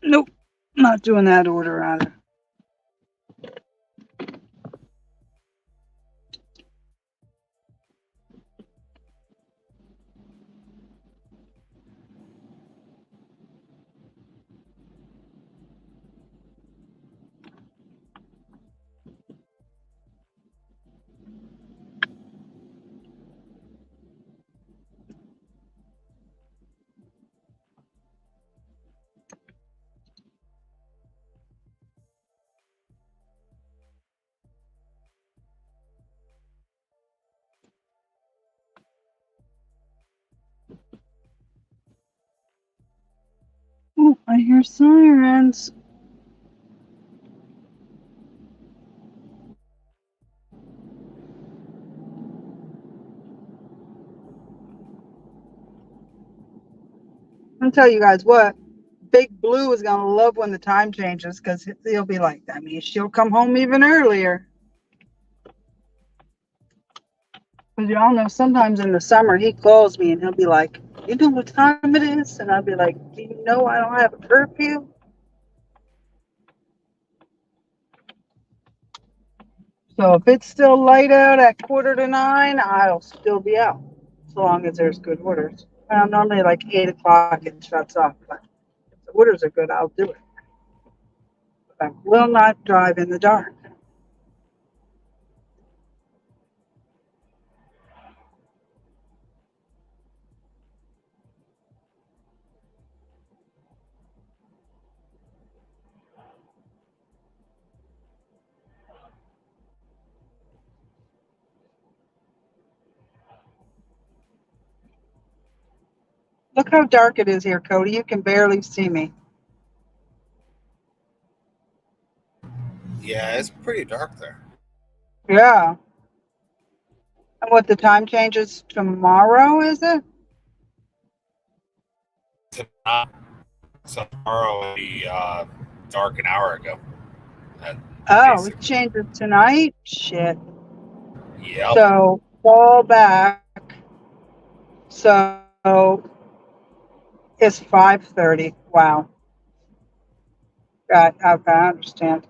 Nope, not doing that order either. Oh, I hear sirens. I'll tell you guys what, Big Blue is gonna love when the time changes, because he'll be like, that means she'll come home even earlier. Because y'all know sometimes in the summer he calls me and he'll be like, you know what time it is? And I'll be like, do you know I don't have a curfew? So if it's still light out at 8:45, I'll still be out, as long as there's good orders. Normally like 8 o'clock it shuts off, but if the orders are good, I'll do it. But I will not drive in the dark. Look how dark it is here, Cody. You can barely see me. Yeah, it's pretty dark there. Yeah. And what, the time changes tomorrow, is it? Tomorrow will be dark an hour ago. Oh, it changes tonight? Shit. Yep. So, fall back. So, it's 5:30. Wow. Got, okay, I understand.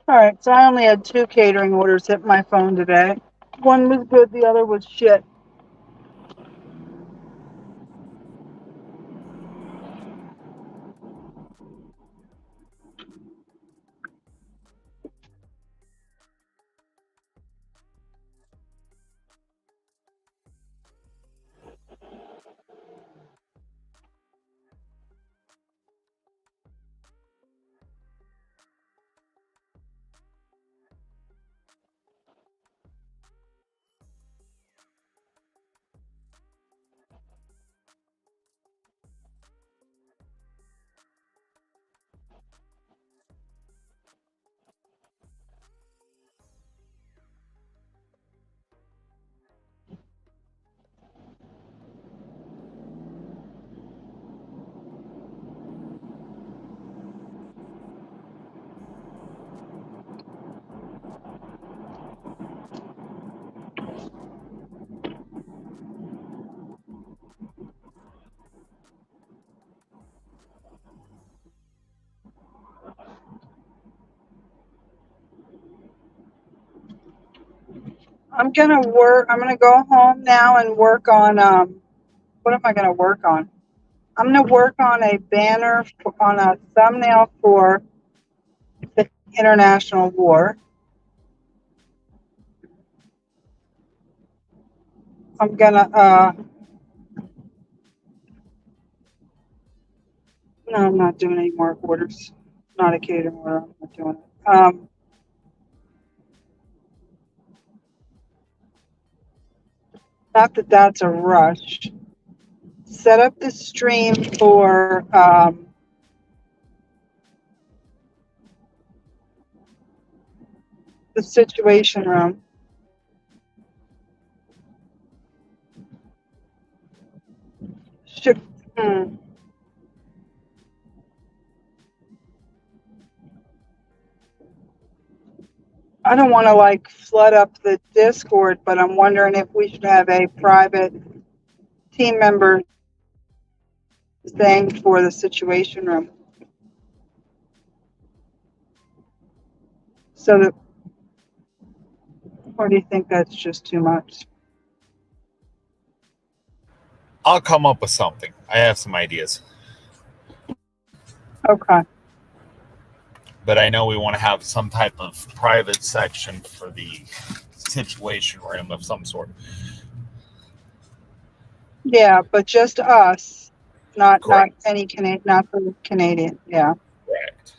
All right, so I only had 2 catering orders hit my phone today. One was good, the other was shit. I'm gonna go home now and work on, what am I gonna work on? I'm gonna work on a banner, on a thumbnail for the international war. I'm gonna, no, I'm not doing any more orders. Not a catering order, I'm not doing it. Not that that's a rush. Set up the stream for, the situation room. Should, I don't want to like flood up the Discord, but I'm wondering if we should have a private team member thing for the situation room. So that, or do you think that's just too much? I'll come up with something. I have some ideas. Okay. But I know we want to have some type of private section for the situation room of some sort. Yeah, but just us, not Correct. any Canadian, not the Canadian. Yeah. Correct.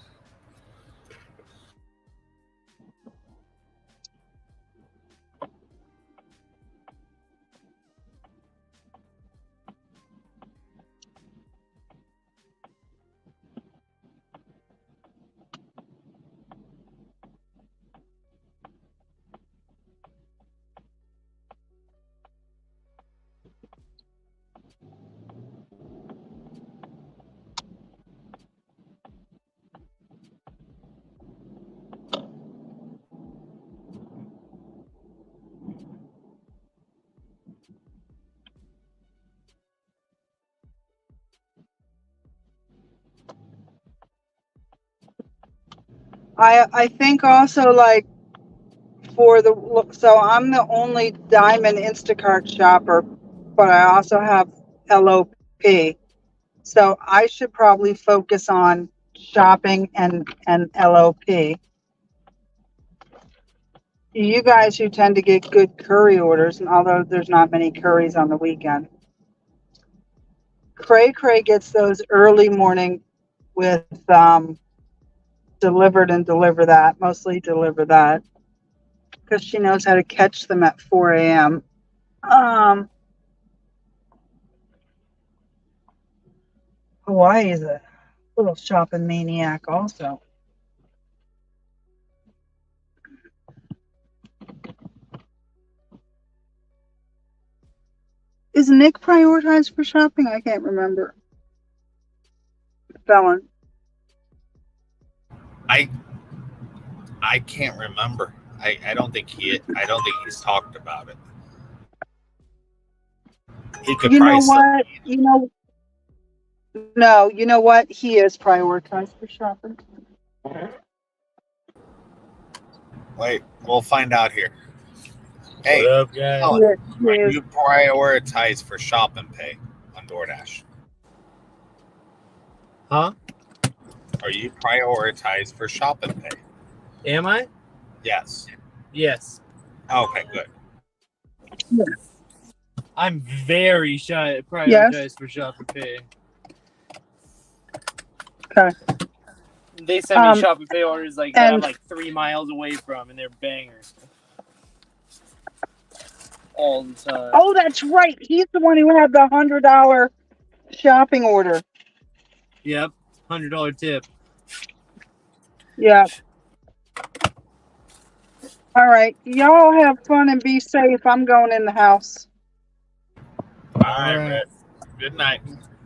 I think also like so I'm the only Diamond Instacart shopper, but I also have LOP. So I should probably focus on shopping and LOP. You guys who tend to get good curry orders, and although there's not many curries on the weekend. Cray gets those early morning with Dlivrd and DeliverThat, mostly DeliverThat, because she knows how to catch them at 4 a.m. Hawaii is a little shopping maniac also. Is Nick prioritized for shopping? I can't remember. Felon. I can't remember. I don't think he's talked about it. He could You know probably still. what? No, you know what? He is prioritized for shopping. Wait, we'll find out here. Hey, What up, guys? Helen, He are is. you prioritized for shop and pay on DoorDash? Huh? Are you prioritized for shop and pay? Am I? Yes. Yes. Okay, good. I'm very prioritized for shop and pay. Okay. They send me shop and pay orders like that I'm like 3 miles away from, and they're bangers. All the time. Oh, that's right. He's the one who had the $100 shopping order. Yep. $100 tip. Yeah. All right. Y'all have fun and be safe. I'm going in the house. All right. Good night.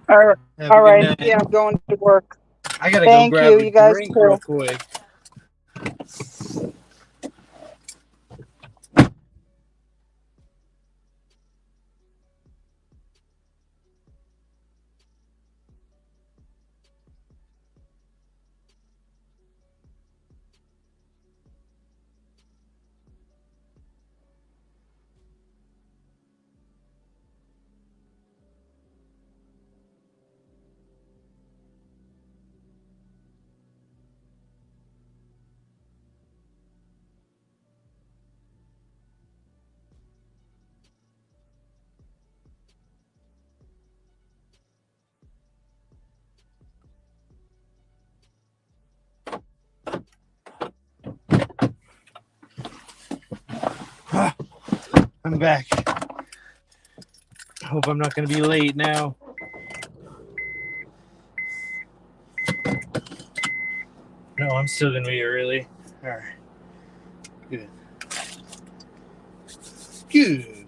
All right. Have a All good right. night. Yeah, I'm going to work. I gotta Thank go grab you. a You guys drink too. real quick. I'm back. Hope I'm not gonna be late now. No, I'm still gonna be early. Alright. Good. Good.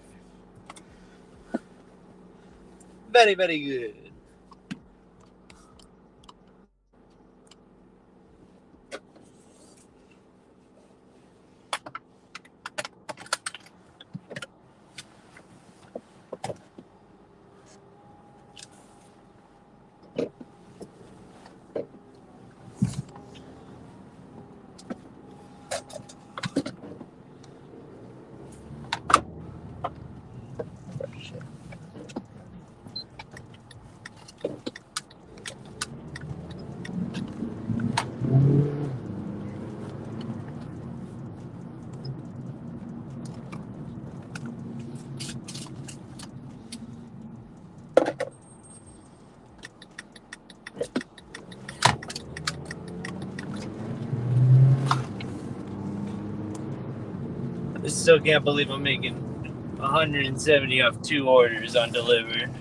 Very, very good. I still can't believe I'm making 170 off 2 orders on Dlivrd.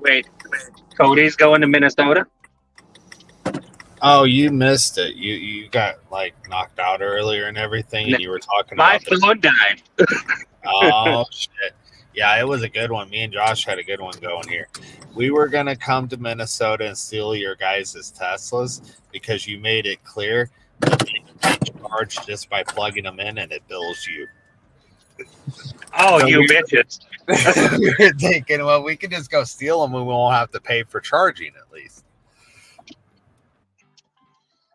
Wait, Cody's going to Minnesota? Oh, you missed it. You got like knocked out earlier and everything, and you were talking My about phone died. Oh shit! Yeah, it was a good one. Me and Josh had a good one going here. We were going to come to Minnesota and steal your guys' Teslas because you made it clear that they can be charged just by plugging them in and it bills you. Oh, So you bitches. we were thinking, well, we can just go steal them and we won't have to pay for charging at least.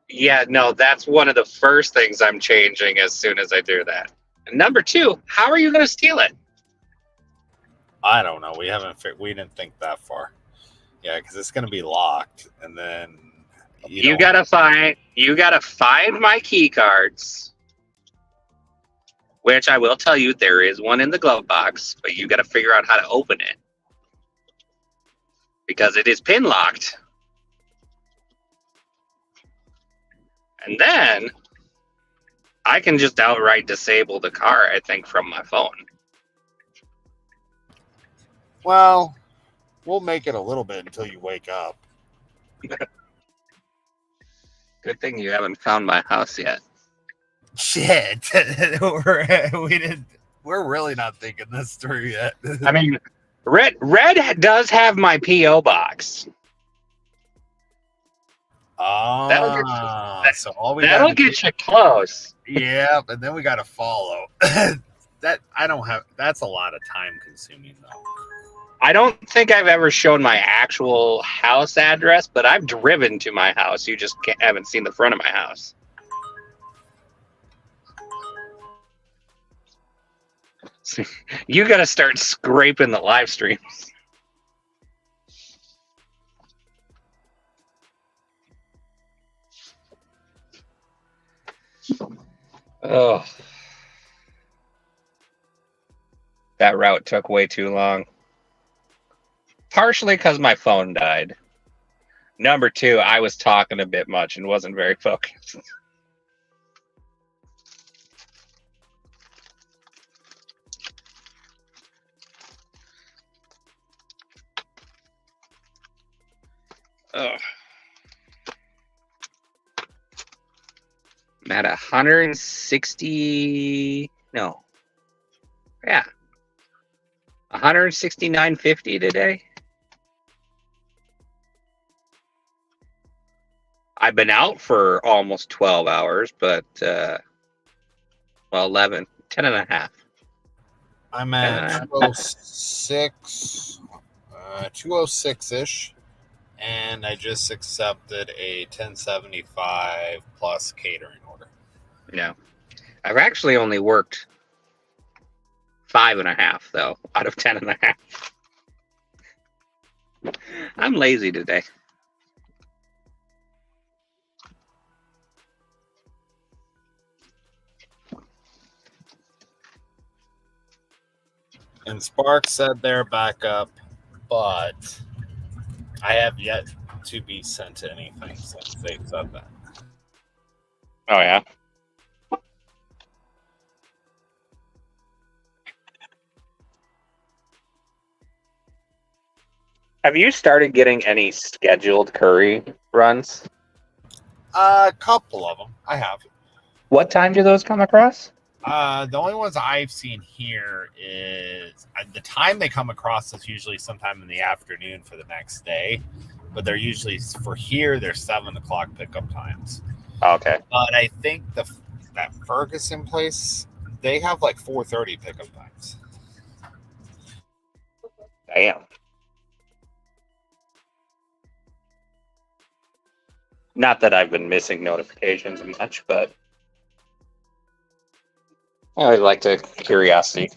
Yeah, no, that's one of the first things I'm changing as soon as I do that. And number two, how are you going to steal it? I don't know. We didn't think that far. Yeah, because it's going to be locked, and then You gotta find my key cards, which I will tell you there is one in the glove box, but you gotta figure out how to open it because it is pin locked. And then I can just outright disable the car, I think, from my phone. Well, we'll make it a little bit until you wake up. Good thing you haven't found my house yet. Shit, we're really not thinking this through yet. I mean, Red does have my PO box. So all we that'll get you close. Yeah, and then we got to follow. That's a lot of time consuming though. I don't think I've ever shown my actual house address, but I've driven to my house. You just haven't seen the front of my house. You got to start scraping the live streams. Oh. That route took way too long. Partially because my phone died. Number two, I was talking a bit much and wasn't very focused. Ugh. I'm at 160. No. Yeah. 169.50 today. I've been out for almost 12 hours, but, 11, 10 and a half. I'm at 206, 206-ish, and I just accepted a 1075 plus catering order. Yeah. I've actually only worked 5.5, though, out of 10.5. I'm lazy today. And Sparks said they're back up, but I have yet to be sent to anything since they've said that. Oh, yeah? Have you started getting any scheduled curry runs? A couple of them. I have. What time do those come across? The only ones I've seen here is the time they come across is usually sometime in the afternoon for the next day, but they're usually for here. They're 7:00 pickup times. Okay. But I think that Ferguson place they have like 4:30 pickup times. Damn. Not that I've been missing notifications much, but I always like to curiosity.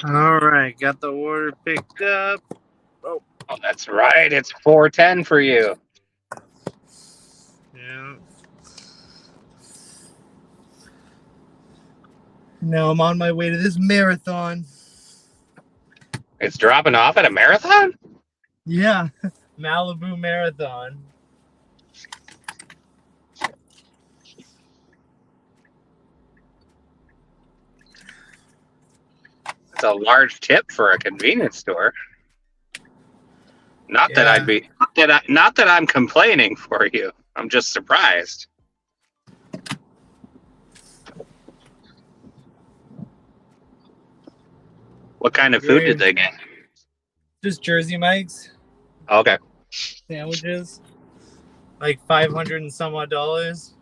All right, got the order picked up. Oh, that's right. It's 4:10 for you. Yeah. Now I'm on my way to this marathon. It's dropping off at a marathon? Yeah, Malibu Marathon. It's a large tip for a convenience store. Not that I'd be not that I'm complaining for you. I'm just surprised. What kind of food did they get? Just Jersey Mike's Okay. sandwiches. Like 500 and some odd dollars.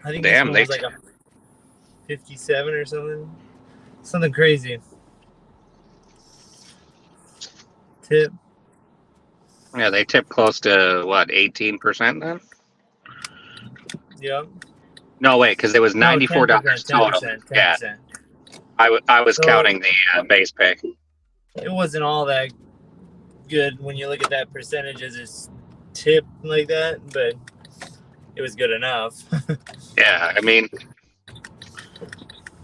I think this one was like a 57 or something. Something crazy. Tip. Yeah, they tip close to what, 18% then? Yep. No, wait, because it was $94 total. 10%. Yeah, I was counting the base pay. It wasn't all that good when you look at that percentage as a tip like that, but it was good enough. Yeah, I mean,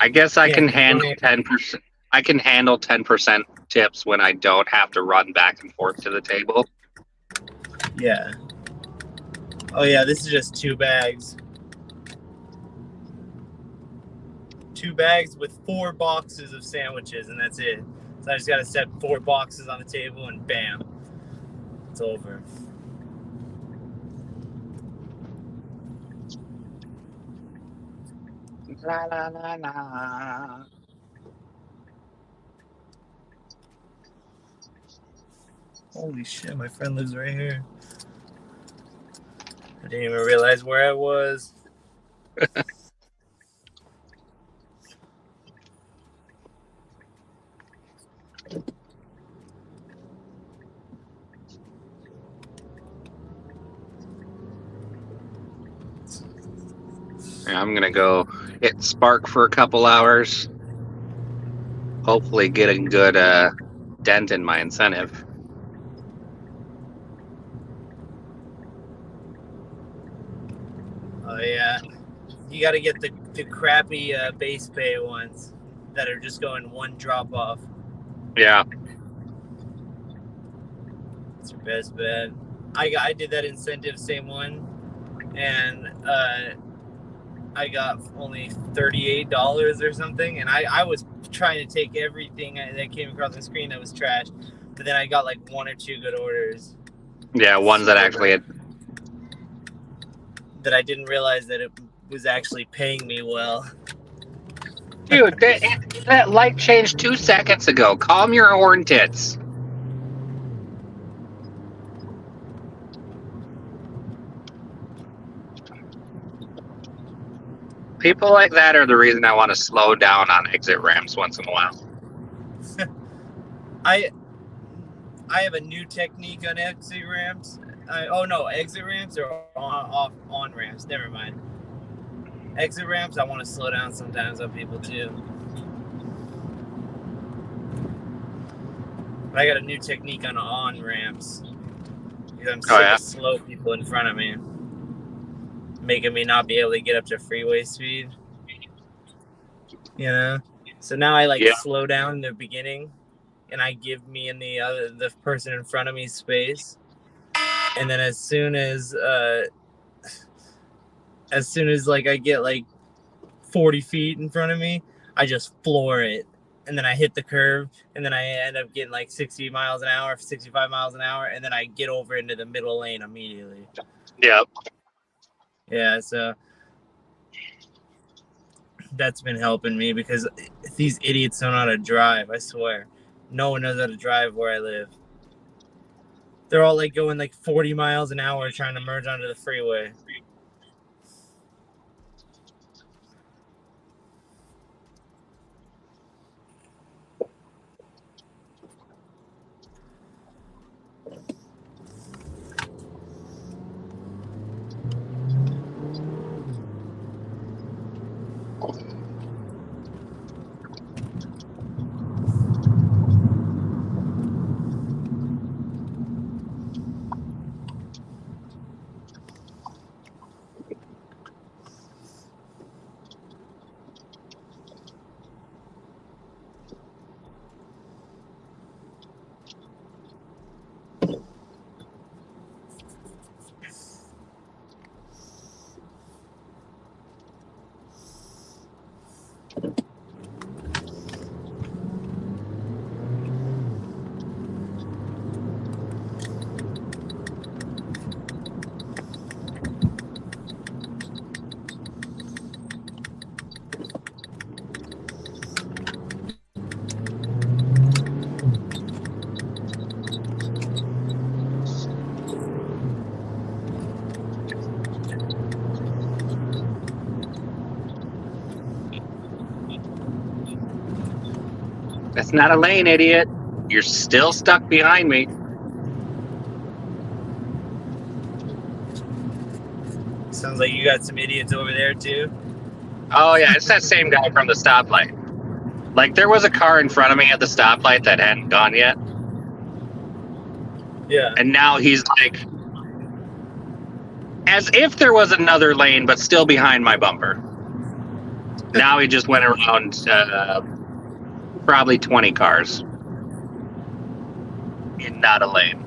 I guess I can handle 10%. I can handle 10% tips when I don't have to run back and forth to the table. Yeah. Oh yeah, this is just 2 bags. 2 bags with 4 boxes of sandwiches, and that's it. So I just gotta set 4 boxes on the table, and bam, it's over. La la la la. Holy shit, my friend lives right here. I didn't even realize where I was. Yeah, I'm gonna go hit Spark for a couple hours. Hopefully get a good dent in my incentive. Oh yeah, you got to get the crappy base pay ones that are just going 1 drop off. Yeah. It's your best bet. I did that incentive same one, and I got only $38 or something, and I was trying to take everything that came across the screen that was trash, but then I got like 1 or 2 good orders. Yeah, ones that actually had. That I didn't realize that it was actually paying me well. Dude, that light changed 2 seconds ago. Calm your horn tits. People like that are the reason I want to slow down on exit ramps once in a while. I have a new technique on exit ramps. Exit ramps are on ramps. Never mind. Exit ramps, I want to slow down sometimes on people too. But I got a new technique on ramps because I'm sick of slow people in front of me, making me not be able to get up to freeway speed. You know, so now I slow down in the beginning, and I give me and the person in front of me space, and then as soon as like I get like 40 feet in front of me, I just floor it, and then I hit the curve, and then I end up getting like 60 miles an hour, 65 miles an hour, and then I get over into the middle lane immediately. Yep. Yeah, so that's been helping me because these idiots don't know how to drive. I swear, no one knows how to drive where I live. They're all like going like 40 miles an hour trying to merge onto the freeway. That's not a lane, idiot. You're still stuck behind me. Sounds like you got some idiots over there too. Oh yeah, it's that same guy from the stoplight. Like there was a car in front of me at the stoplight that hadn't gone yet. Yeah. And now he's like, as if there was another lane, but still behind my bumper. Now he just went around probably 20 cars in not a lane.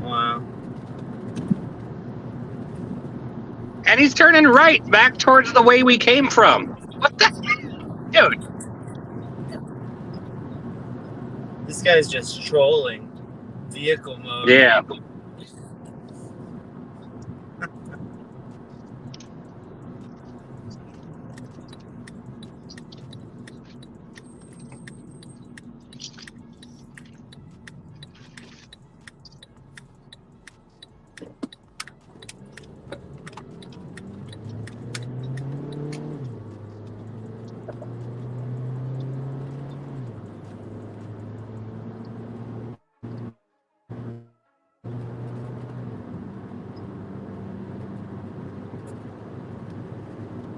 Wow. And he's turning right back towards the way we came from. What the heck? Dude. This guy's just trolling. Vehicle mode. Yeah.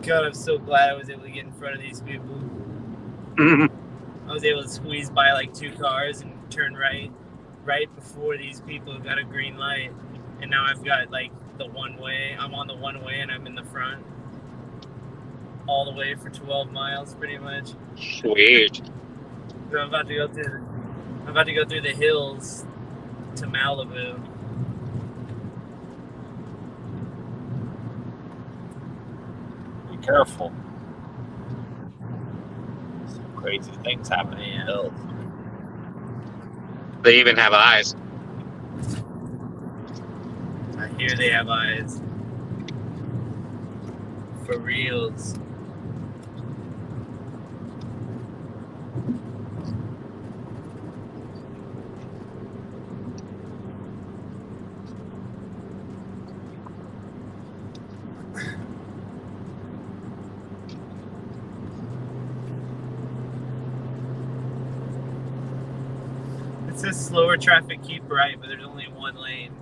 God, I'm so glad I was able to get in front of these people. I was able to squeeze by like 2 cars and turn right before these people got a green light. And now I've got like the one way. I'm on the one way and I'm in the front. All the way for 12 miles pretty much. Sweet. So I'm about to go through the hills to Malibu. Be careful. Some crazy things happening in the hills. They even have eyes. I hear they have eyes. For reals. It says slower traffic, keep right, but there's only one lane.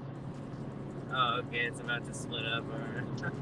Oh, okay, it's about to split up. Alright.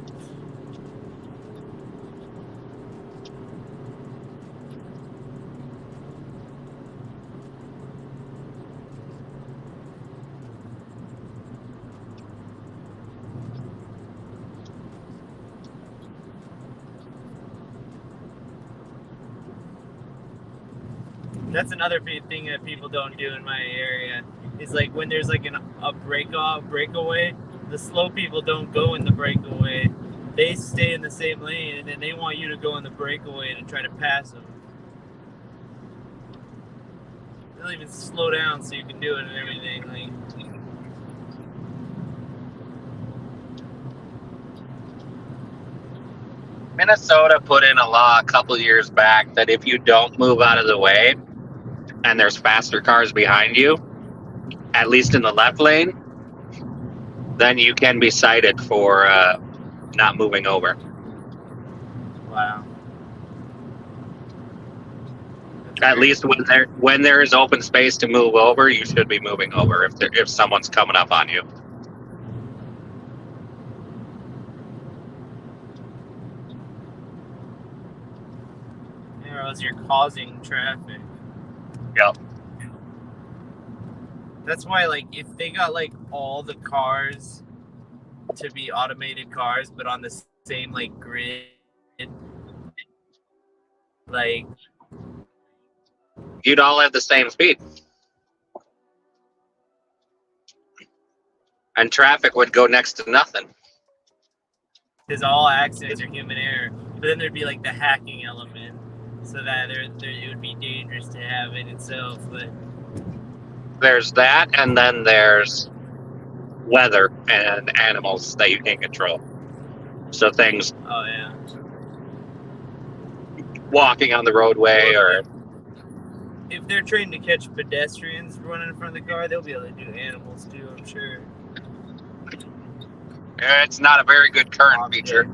That's another big thing that people don't do in my area. Is like when there's like a breakaway, the slow people don't go in the breakaway. They stay in the same lane, and then they want you to go in the breakaway to try to pass them. They'll even slow down so you can do it and everything. Like, Minnesota put in a law a couple years back that if you don't move out of the way and there's faster cars behind you, at least in the left lane, then you can be cited for not moving over. wow. At least when there is open space to move over, you should be moving over if someone's coming up on you. Or else you're causing traffic. Yep. That's why, like, if they got like all the cars to be automated cars, but on the same like grid, like You'd all have the same speed. And traffic would go next to nothing. because all accidents are human error. But then there'd be like the hacking element, so that it would be dangerous to have in itself. But There's that, and then there's weather and animals that you can't control. So things oh yeah, walking on the roadway or if they're trained to catch pedestrians running in front of the car, they'll be able to do animals too, I'm sure. it's not a very good current feature.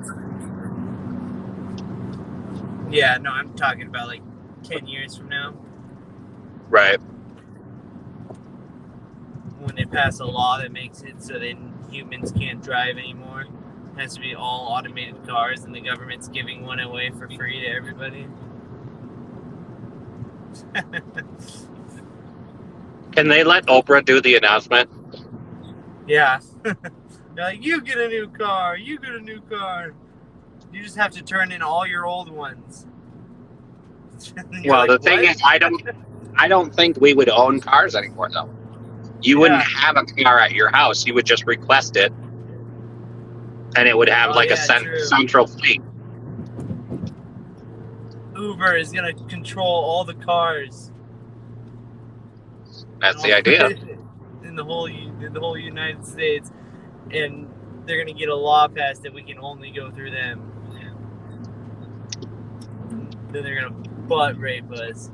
Yeah, no, I'm talking about like 10 years from now, Right. when they pass a law that makes it so that humans can't drive anymore. It has to be all automated cars, and the government's giving one away for free to everybody. Can they let Oprah do the announcement? Yeah. They're like, you get a new car, you get a new car. You just have to turn in all your old ones. Well, like, the thing what? is, I don't think we would own cars anymore, though. You wouldn't have a car at your house. You would just request it, and it would have a central fleet. Uber is gonna control all the cars. That's the idea. In the whole United States, and they're gonna get a law passed that we can only go through them. Then they're gonna butt rape us.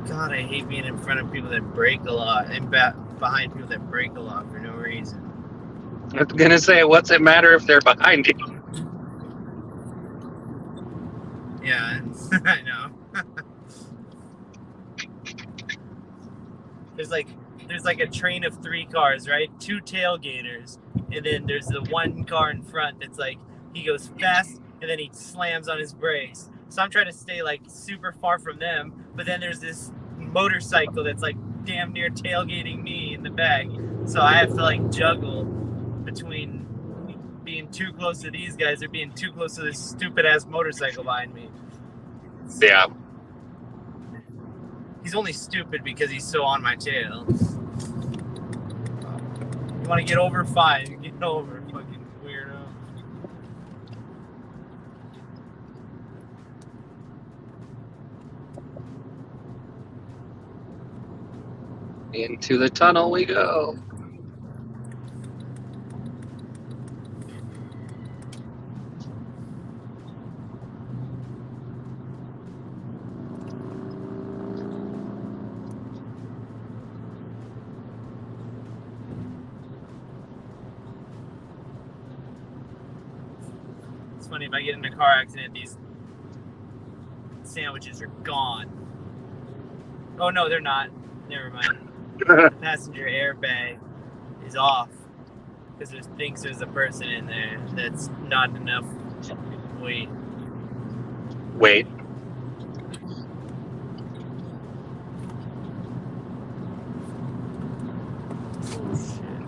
God, I hate being in front of people that brake a lot and behind people that brake a lot for no reason. I was gonna say, what's it matter if they're behind you? Yeah, I know. There's like a train of 3 cars, right? 2 tailgaters, and then there's the one car in front that's like, he goes fast and then he slams on his brakes. So I'm trying to stay like super far from them, but then there's this motorcycle that's like damn near tailgating me in the back. So I have to like juggle between being too close to these guys or being too close to this stupid ass motorcycle behind me. Yeah. He's only stupid because he's so on my tail. You want to get over, fine. Get over, fucking weirdo. Into the tunnel we go. It's funny, if I get in a car accident, these sandwiches are gone. Oh no, they're not. Never mind. The passenger airbag is off because it thinks there's a person in there that's not enough weight. Wait.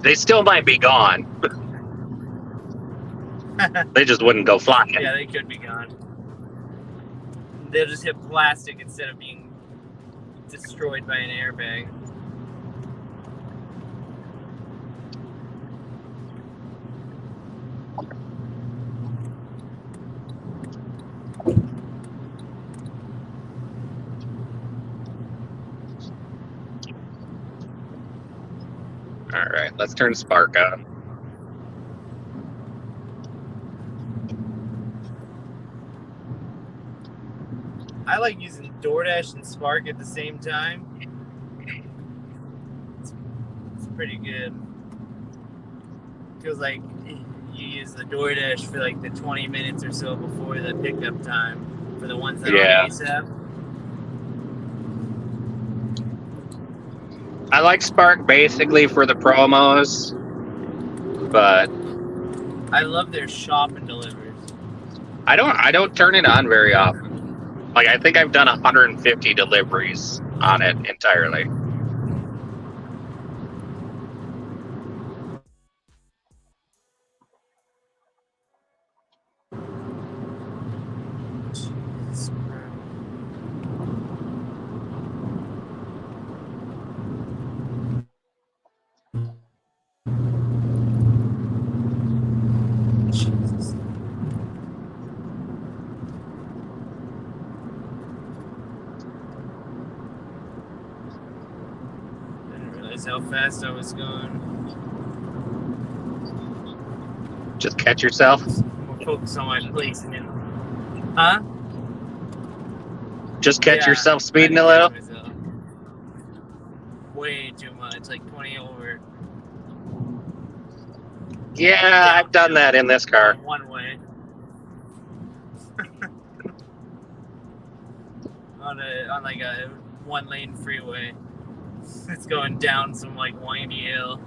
They still might be gone. They just wouldn't go flying. Yeah, they could be gone. They'll just hit plastic instead of being destroyed by an airbag. All right, let's turn Spark on. I like using DoorDash and Spark at the same time. It's pretty good. Feels like you use the DoorDash for like the 20 minutes or so before the pickup time for the ones that are on ASAP. I like Spark basically for the promos, but I love their shop and delivers. I don't turn it on very often. Like, I think I've done 150 deliveries on it entirely. Jesus Christ. Jesus. Didn't realize how fast I was going. Just catch yourself. More focus on my placing it. Huh? Just catch Yeah, yourself I speeding did a little. catch myself. Way too much, like 20 over. Yeah, I've done that in this car. One way. on like a 1-lane freeway. It's going down some like windy hill.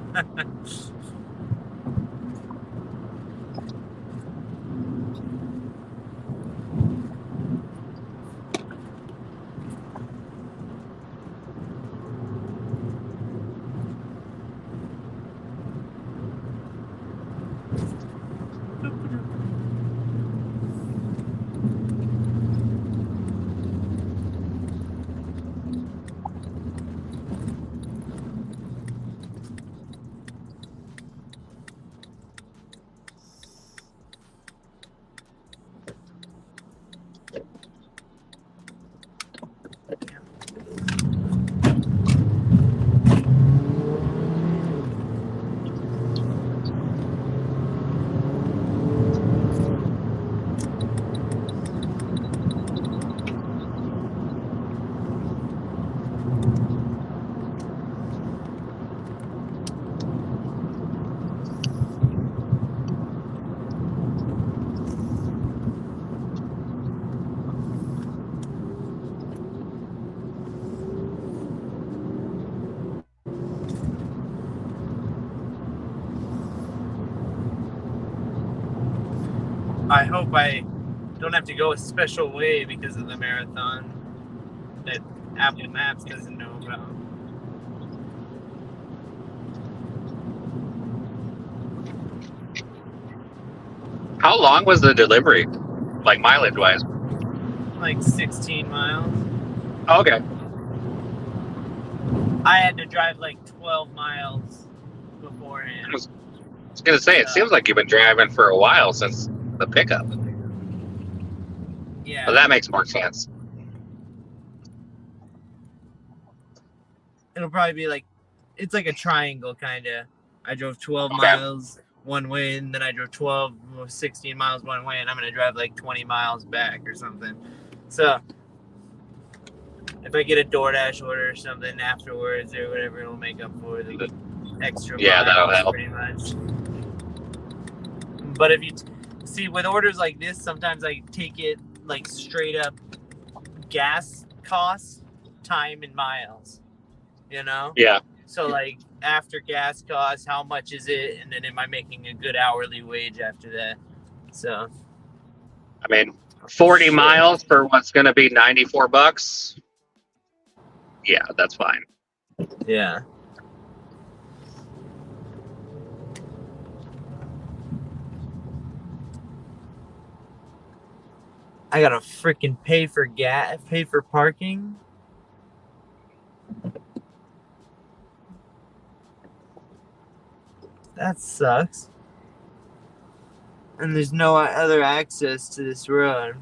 I hope I don't have to go a special way because of the marathon that Apple Maps doesn't know about. How long was the delivery? Like mileage wise? Like 16 miles. Oh, okay. I had to drive like 12 miles beforehand. I was gonna say, it seems like you've been driving for a while since the pickup. Yeah. But that makes more sense. It'll probably be like, it's like a triangle kind of. I drove 12 Okay. miles one way, and then I drove 16 miles one way, and I'm going to drive like 20 miles back or something. So if I get a DoorDash order or something afterwards or whatever, it'll make up for the extra Yeah, that'll miles help. pretty much. But if you see with orders like this, sometimes I take it like straight up gas costs, time, and miles. You know? Yeah. So like after gas costs, how much is it? And then am I making a good hourly wage after that? So I mean, 40 Shit. miles for what's going to be $94. Yeah, that's fine. yeah. I gotta freaking pay for parking. That sucks. And there's no other access to this road.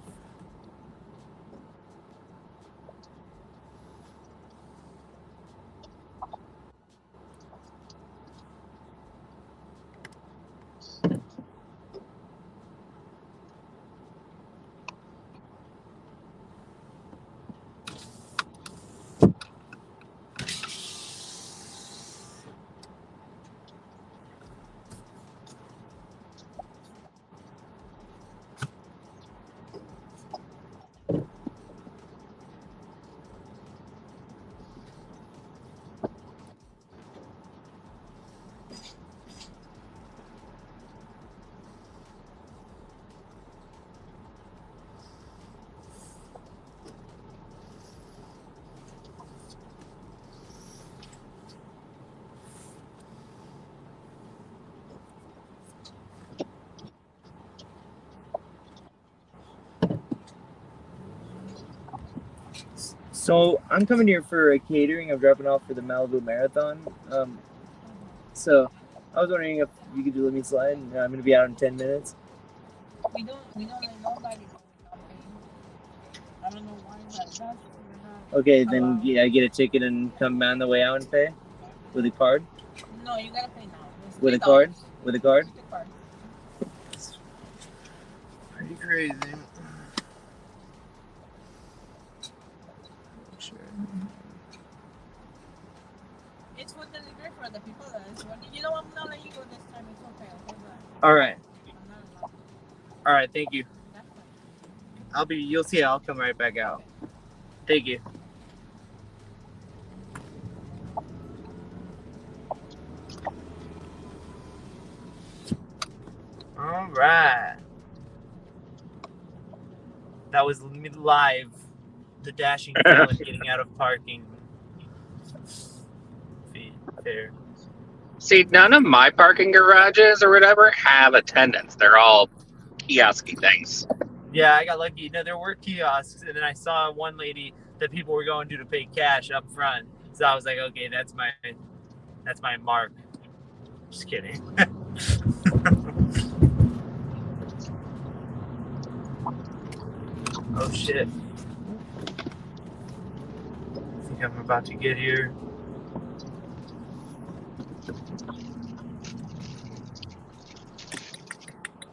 So I'm coming here for a catering. I'm dropping off for the Malibu Marathon. So I was wondering if you could let me slide. I'm going to be out in 10 minutes. We don't let nobody go without paying. I don't know why that's Okay, then I get a ticket and come on the way out and pay with a card. No, you gotta pay now. It's With a $3. card. With a card. With the card. Pretty crazy. Sure. It's for delivery for the people that is running. You know, I'm not letting you go this time. It's okay. All right. I'm not allowed. All right. Thank you. That's fine. You'll see. I'll come right back out. Thank you. All right. That was live. The dashing felon getting out of parking. Fair. See, none of my parking garages or whatever have attendants. They're all kiosky things. Yeah, I got lucky. No, there were kiosks, and then I saw one lady that people were going to pay cash up front. So I was like, okay, that's my mark. Just kidding. Oh shit. I think I'm about to get here.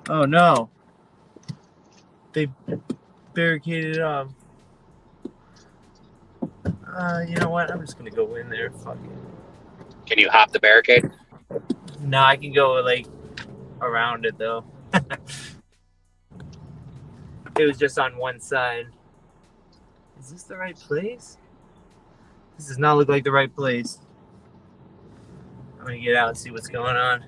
Oh no. They barricaded it off. You know what? I'm just gonna go in there. Fuck it. Can you hop the barricade? No, I can go like around it though. It was just on one side. Is this the right place? This does not look like the right place. I'm gonna get out and see what's going on.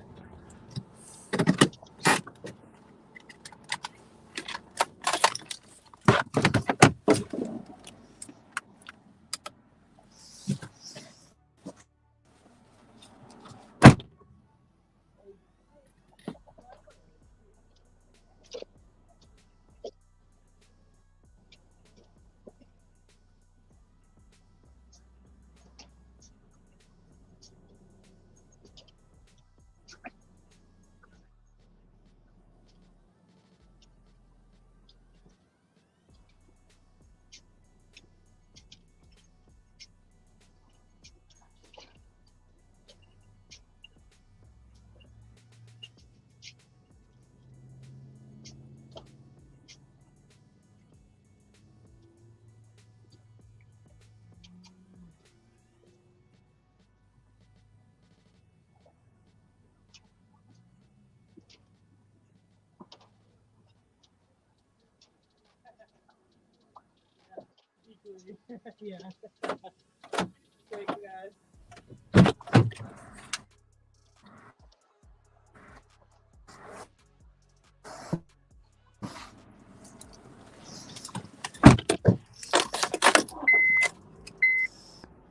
Yeah. Thank you, guys.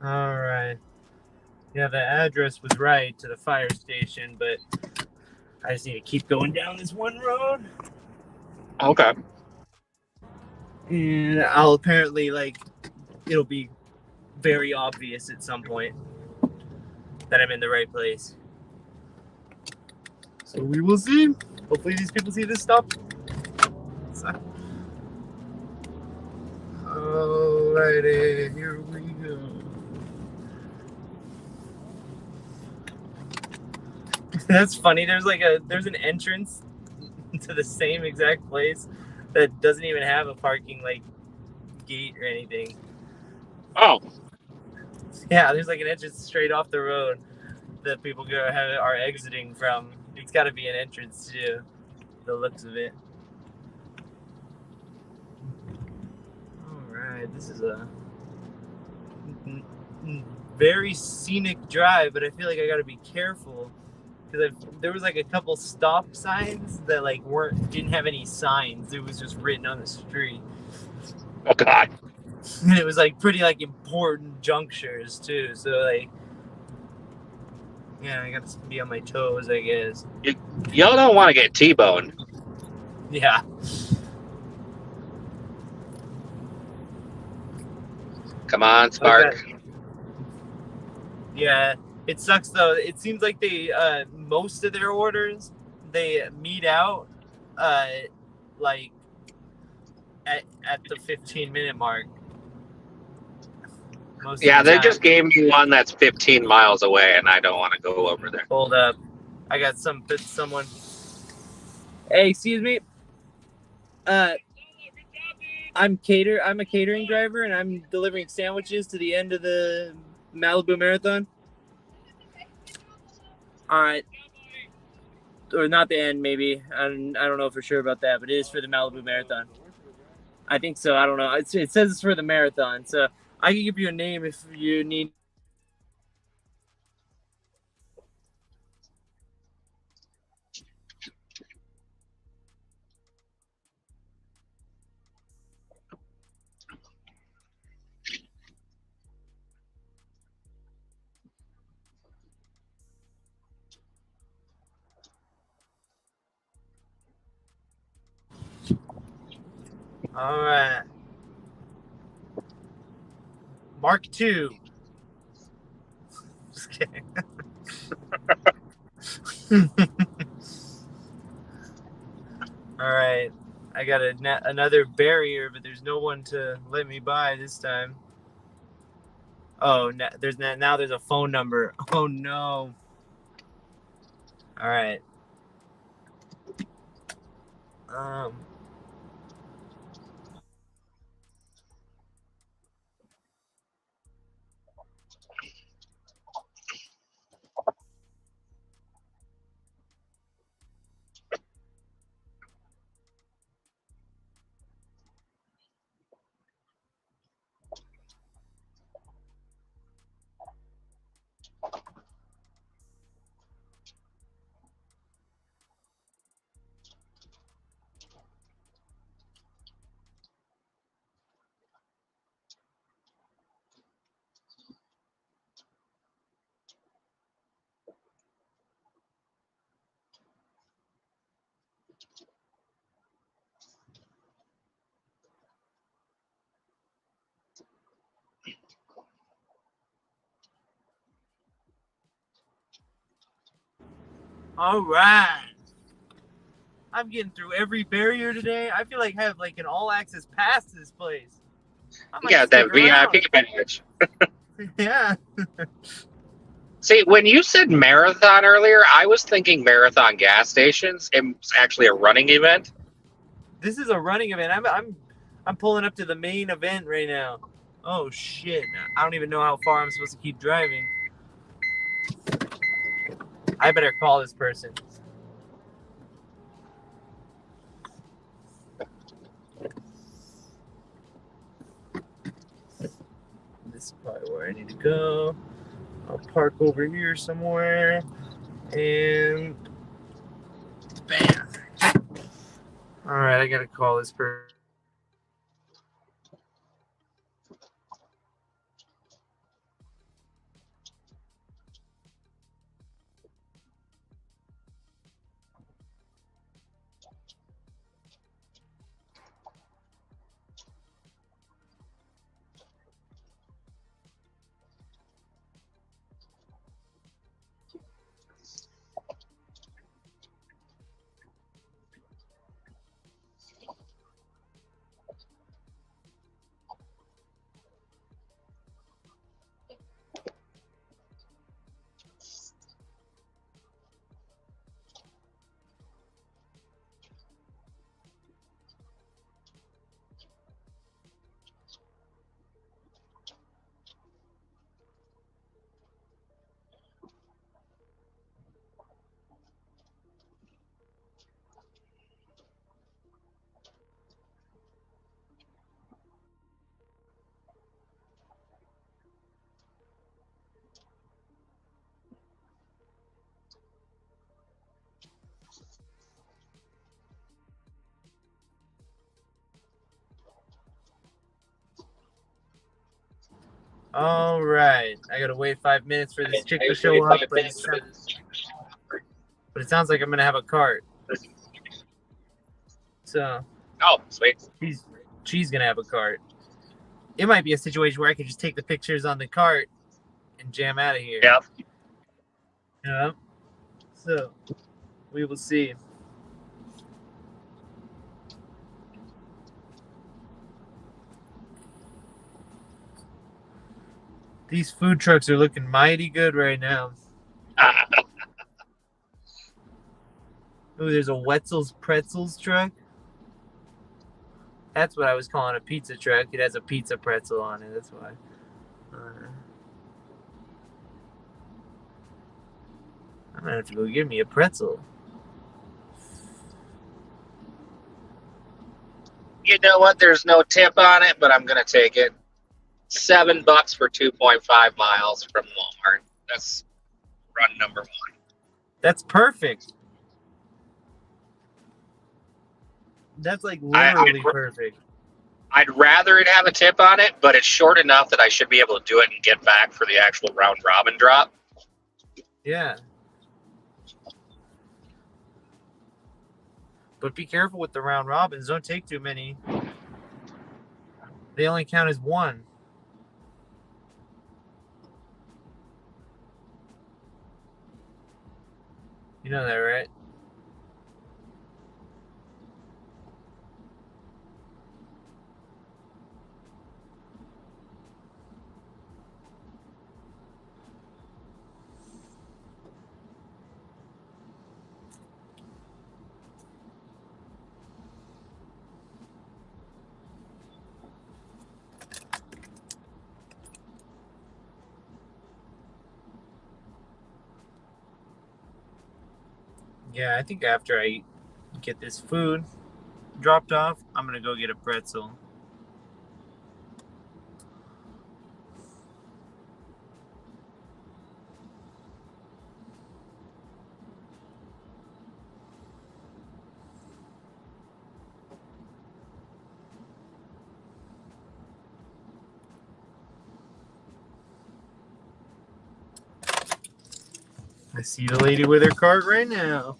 All right. Yeah, the address was right to the fire station, but I just need to keep going down this one road. Okay. And I'll apparently, it'll be very obvious at some point that I'm in the right place. So we will see. Hopefully these people see this stop. Alrighty, here we go. That's funny. There's an entrance to the same exact place that doesn't even have a parking gate or anything. Oh. Yeah, there's an entrance straight off the road that people are exiting from. It's got to be an entrance too, the looks of it. All right, this is a very scenic drive, but I feel like I got to be careful because there was a couple stop signs that didn't have any signs. It was just written on the street. Oh God. And it was pretty important junctures too. So yeah, I got to be on my toes, I guess. Y'all don't want to get T-boned. Yeah. Come on, Spark. Okay. Yeah, it sucks though. It seems like they most of their orders they meet out at the 15-minute mark. Yeah, they just gave me one that's 15 miles away, and I don't want to go over there. Hold up, I got someone. Hey, excuse me. I'm a catering driver, and I'm delivering sandwiches to the end of the Malibu Marathon. All right. Or not the end, maybe. I don't know for sure about that, but it is for the Malibu Marathon. I think so. I don't know. It says it's for the marathon, so I can give you a name if you need. All right. Mark 2. Just kidding. All right. I got another barrier, but there's no one to let me by this time. Oh, now there's a phone number. Oh no. All right. All right. I'm getting through every barrier today. I feel like I have an all-access pass to this place. Yeah, that VIP badge. Yeah. See, when you said marathon earlier, I was thinking marathon gas stations. It's actually a running event. This is a running event. I'm pulling up to the main event right now. Oh shit! I don't even know how far I'm supposed to keep driving. I better call this person. is probably where I need to go. I'll park over here somewhere. And bam. All right, I got to call this person. All right, I gotta wait 5 minutes for this chick to show up, but it sounds like I'm gonna have a cart. So Oh, sweet. she's gonna have a cart. It might be a situation where I could just take the pictures on the cart and jam out of here. Yeah. Yeah. So we will see. These food trucks are looking mighty good right now. Ooh, there's a Wetzel's Pretzels truck. That's what I was calling a pizza truck. It has a pizza pretzel on it. That's why. I'm gonna have to go get me a pretzel. You know what? There's no tip on it, but I'm gonna take it. $7 for 2.5 miles from Walmart. That's run number 1. That's perfect. That's like literally perfect. I'd rather it have a tip on it, but it's short enough that I should be able to do it and get back for the actual round robin drop. Yeah. But be careful with the round robins. Don't take too many. They only count as one. You know that, right? Yeah, I think after I get this food dropped off, I'm gonna go get a pretzel. I see the lady with her cart right now.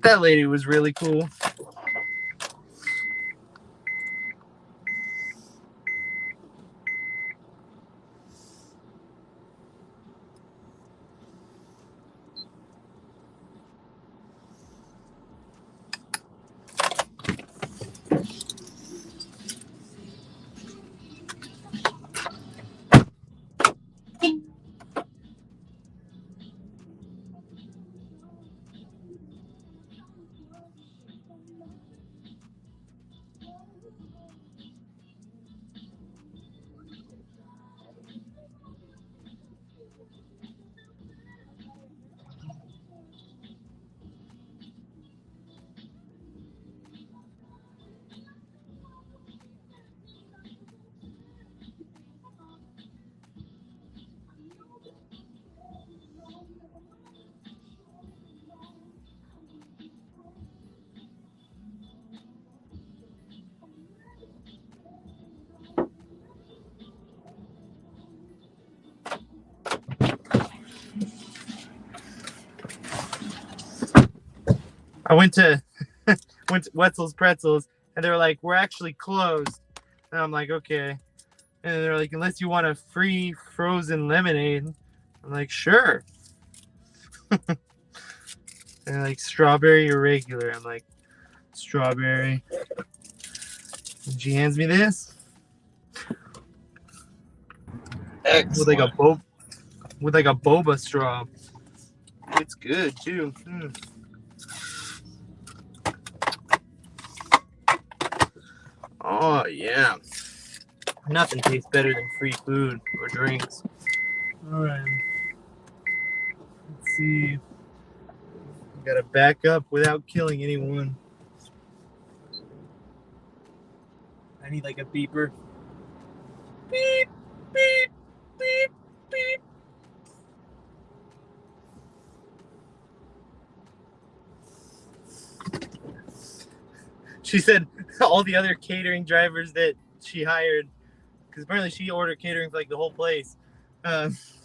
That lady was really cool. I went to Wetzel's Pretzels, and they were like, "We're actually closed." And I'm like, "Okay." And they're like, "Unless you want a free frozen lemonade." I'm like, "Sure." And they're like, "Strawberry or regular?" I'm like, "Strawberry." And she hands me this with like a boba straw. It's good too. Oh yeah. Nothing tastes better than free food or drinks. All right. Let's see. Gotta back up without killing anyone. I need like a beeper. Beep, beep, beep, beep. She said all the other catering drivers that she hired, because apparently she ordered catering for like the whole place.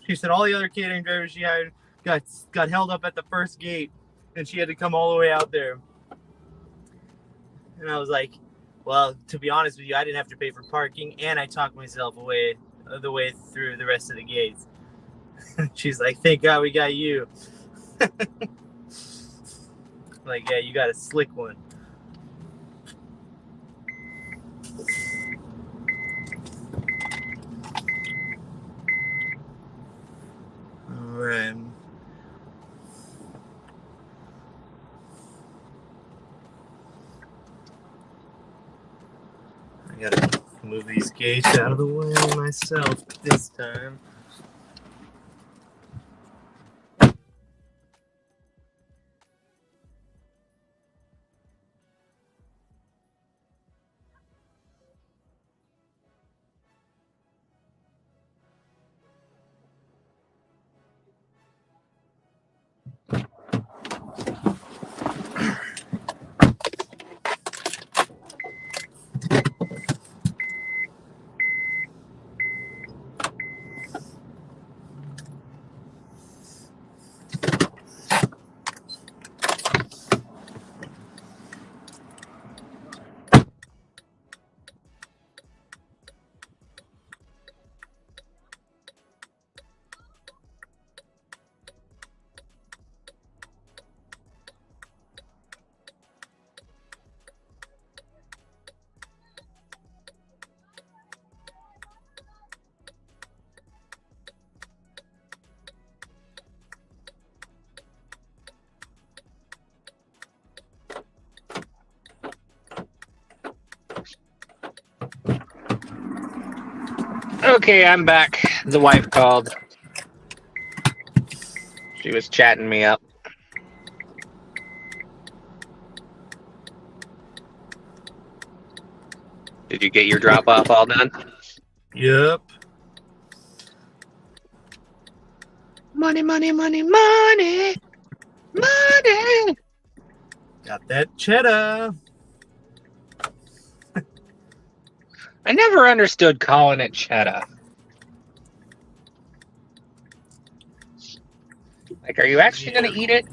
She said all the other catering drivers she hired got held up at the first gate, and she had to come all the way out there. And I was like, well, to be honest with you, I didn't have to pay for parking, and I talked myself away the way through the rest of the gates. She's like, thank God we got you. Like, yeah, you got a slick one. All right. I gotta move these gates out of the way myself this time. Okay, I'm back. The wife called. She was chatting me up. Did you get your drop off all done? Yep. Money, money, money, money, money. Got that cheddar. I never understood calling it cheddar. Like, are you actually going to eat it?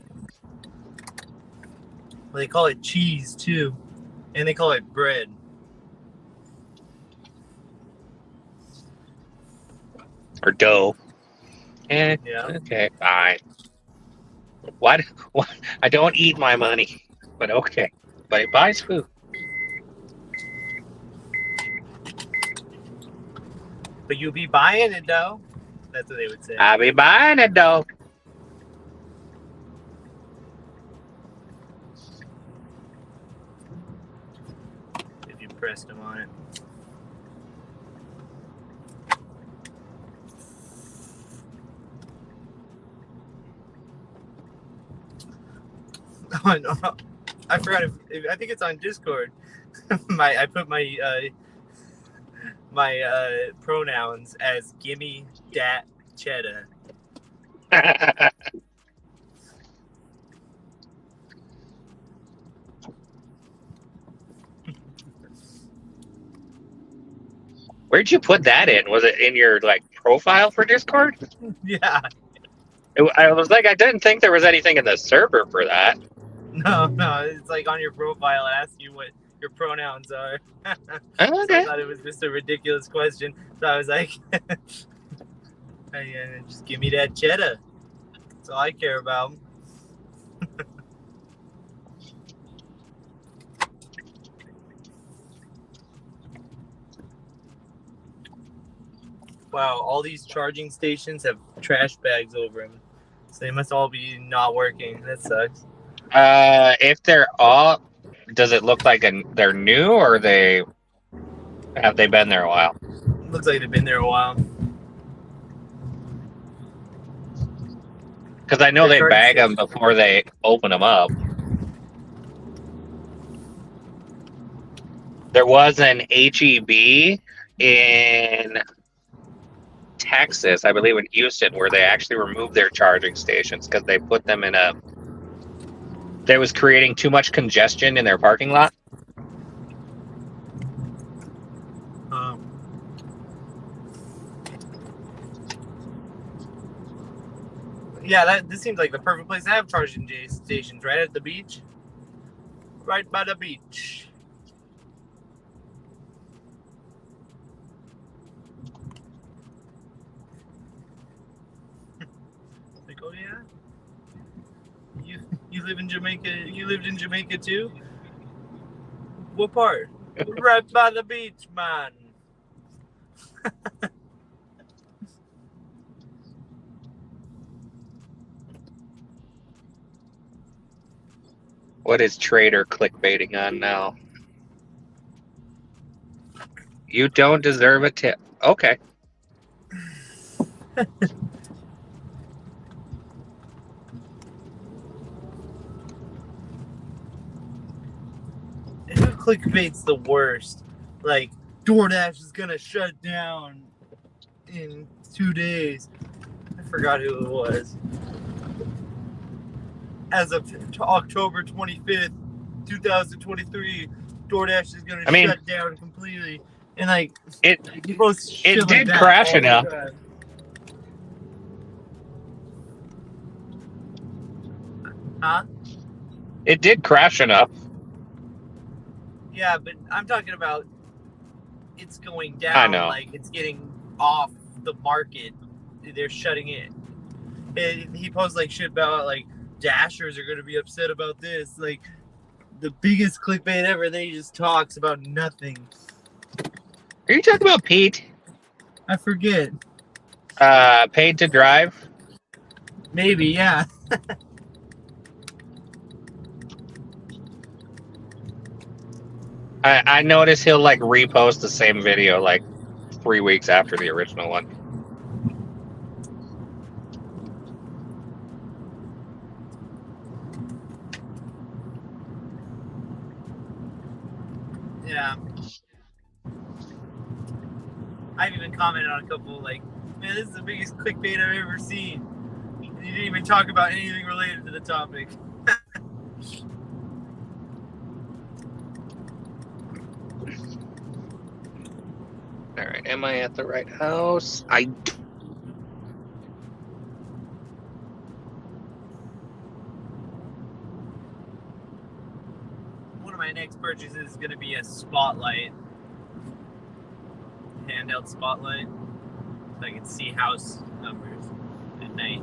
They call it cheese too, and they call it bread. Or dough. Yeah. Okay, fine. What? I don't eat my money, but okay. But it buys food. But you be buying it though. That's what they would say. I be buying it though. If you pressed them on it. Oh no! I forgot. I think it's on Discord. I put my pronouns as gimme dat cheddar. Where'd you put that in? Was it in your like profile for Discord? Yeah. I was like, I didn't think there was anything in the server for that. No, it's like on your profile. It asks you what your pronouns are. So Okay. I thought it was just a ridiculous question. So I was like, just give me that cheddar. That's all I care about. Wow, all these charging stations have trash bags over them. So they must all be not working. That sucks. If they're all, does it look like they're new, or have they been there a while? Looks like they've been there a while. Because I know they bag them before they open them up. There was an HEB in Texas, I believe in Houston, where they actually removed their charging stations because they put them in they was creating too much congestion in their parking lot. Yeah, this seems like the perfect place to have charging stations, right at the beach. Right by the beach. Like, oh yeah? You live in Jamaica? You lived in Jamaica too? What part? Right by the beach, man. What is Trader clickbaiting on now? You don't deserve a tip. Okay. Clickbait's the worst. Like, DoorDash is gonna shut down in 2 days. I forgot who it was. As of October 25th, 2023, DoorDash is gonna shut down completely. And like, it did crash enough. Huh? It did crash enough. Yeah, but I'm talking about it's going down. I know. Like it's getting off the market. They're shutting it. He posts like shit about like Dashers are gonna be upset about this. Like the biggest clickbait ever. Then he just talks about nothing. Are you talking about Pete? I forget. Paid to drive? Maybe, yeah. I notice he'll like repost the same video like 3 weeks after the original one. Yeah. I've even commented on a couple like, man, this is the biggest clickbait I've ever seen. You didn't even talk about anything related to the topic. All right, am I at the right house? next purchase is going to be a spotlight, handheld spotlight, so I can see house numbers at night.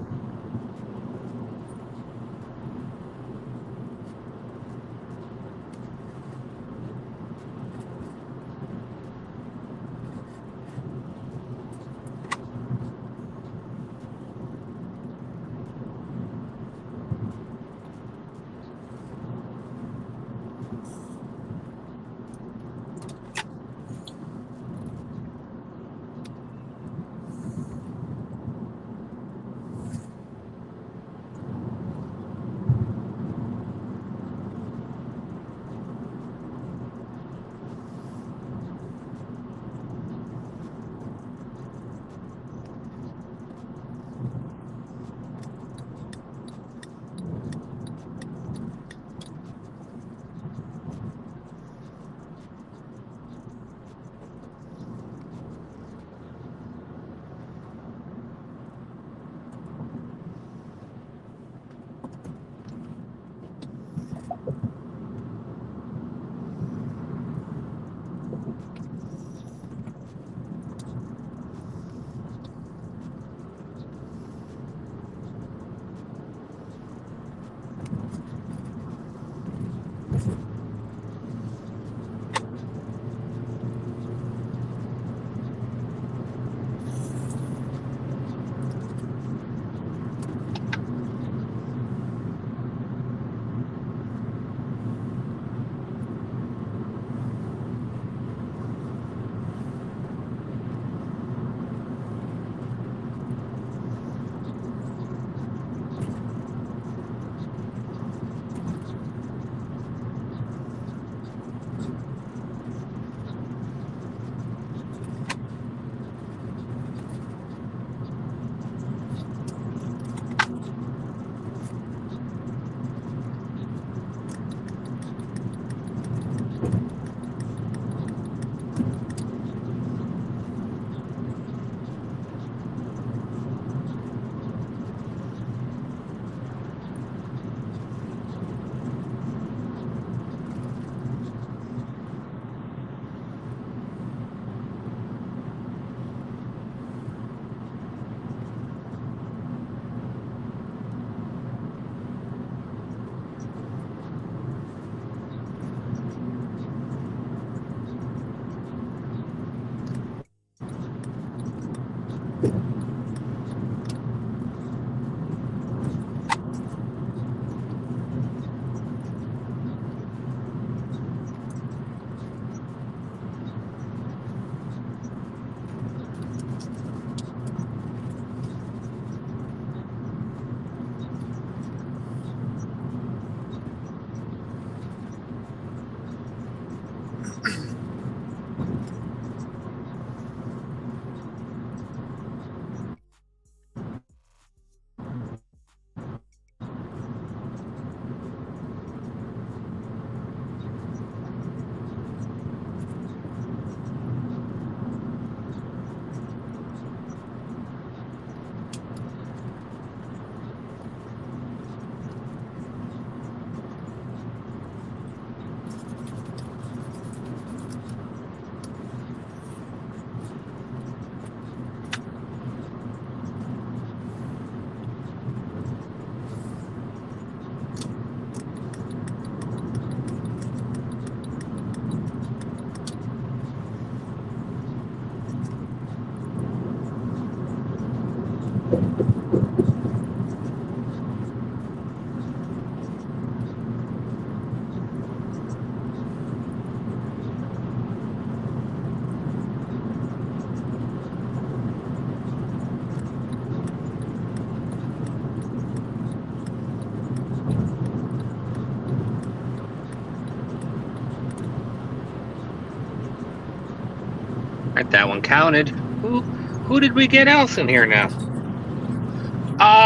Right, that one counted. Who did we get else in here now?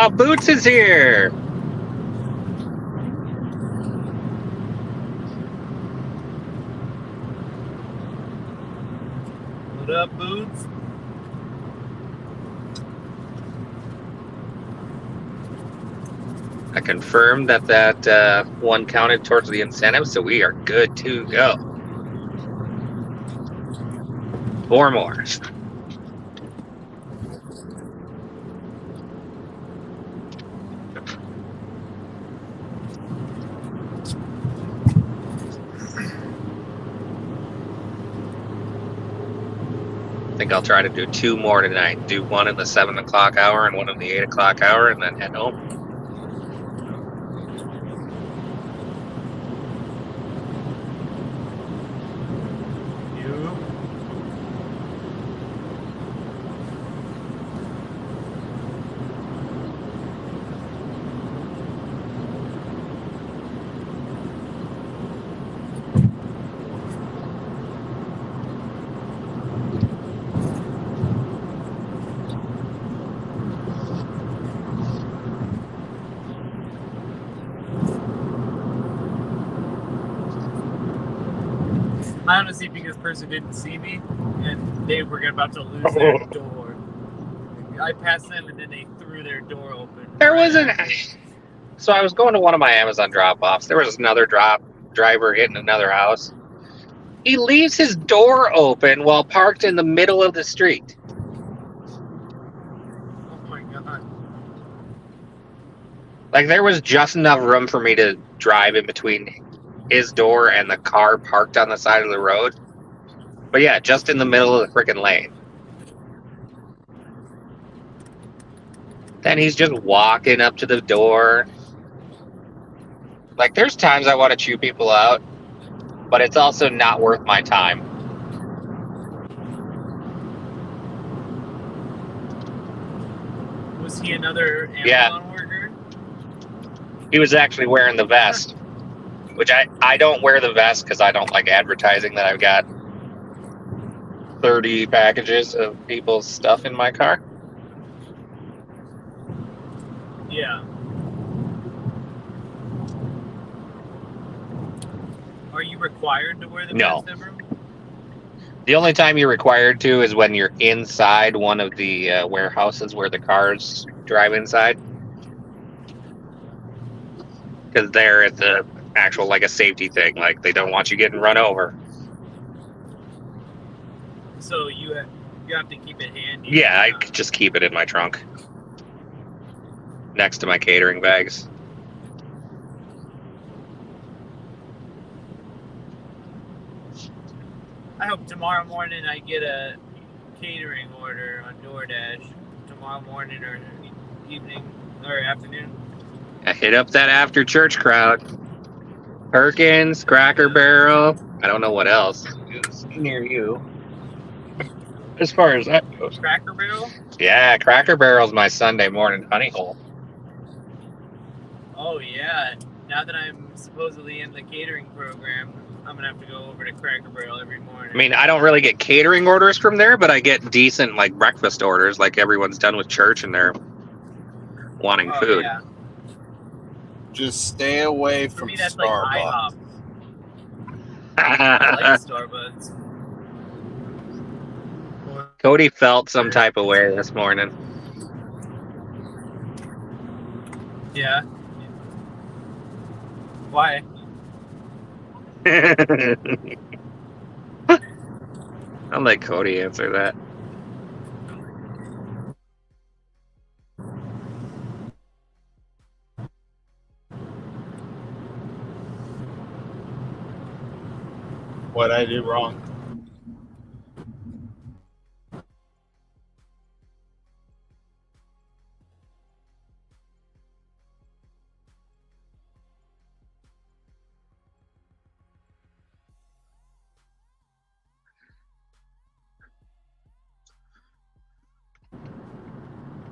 Boots is here. What up, Boots? I confirmed that one counted towards the incentive, so we are good to go. 4 more. I think I'll try to do 2 more tonight. Do one in the 7 o'clock hour and one in the 8 o'clock hour, and then head home. I honestly think this person didn't see me, and they were about to lose their door. I passed them, and then they threw their door open. There wasn't. So I was going to one of my Amazon drop-offs. There was another driver hitting another house. He leaves his door open while parked in the middle of the street. Oh my god. Like, there was just enough room for me to drive in between his door and the car parked on the side of the road. But yeah, just in the middle of the freaking lane. Then he's just walking up to the door. Like, there's times I want to chew people out, but it's also not worth my time. Was he another Amazon worker? He was actually wearing the vest, which I don't wear the vest because I don't like advertising that I've got 30 packages of people's stuff in my car. Yeah. Are you required to wear the vest ever? The only time you're required to is when you're inside one of the warehouses where the cars drive inside. Because there it's a actual, like, a safety thing. Like, they don't want you getting run over. So you have to keep it handy. Yeah, I could just keep it in my trunk. Next to my catering bags. I hope tomorrow morning I get a catering order on DoorDash. Tomorrow morning or evening or afternoon. I hit up that after church crowd. Perkins, Cracker Barrel. I don't know what else is near you. As far as that goes. Cracker Barrel? Yeah, Cracker Barrel's my Sunday morning honey hole. Oh yeah. Now that I'm supposedly in the catering program, I'm gonna have to go over to Cracker Barrel every morning. I mean, I don't really get catering orders from there, but I get decent, like, breakfast orders, like everyone's done with church and they're wanting food. Yeah. Just stay away from me, that's Starbucks. I like Starbucks. Cody felt some type of way this morning. Yeah. Why? I'll let Cody answer that. What'd I do wrong?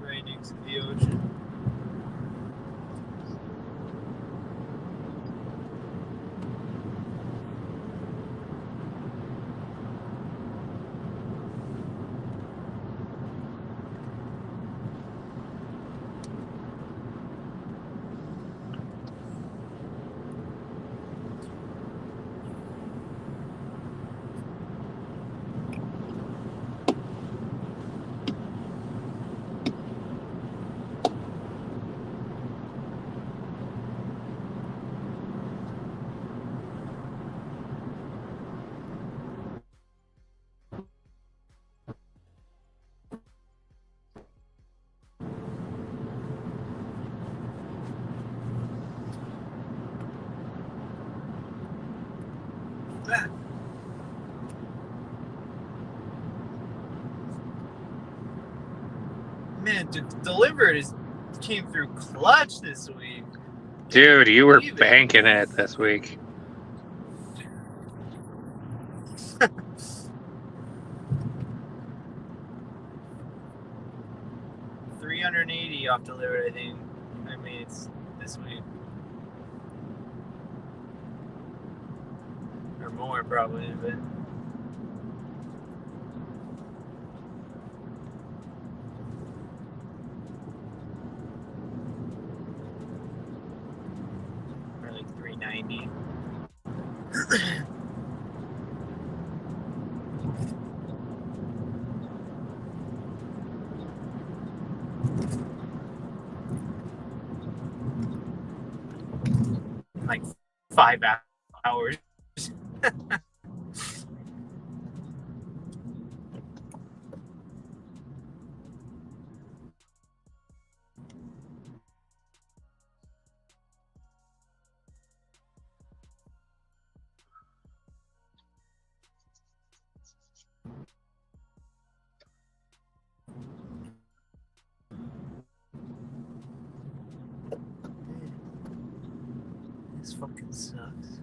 Right next to the ocean. Man, Dlivrd came through clutch this week. Dude, you were banking it this week. $380 off Dlivrd, I think. I mean, it's this week. Or more, probably, but. Or like $390. Like 5 hours. This fucking sucks.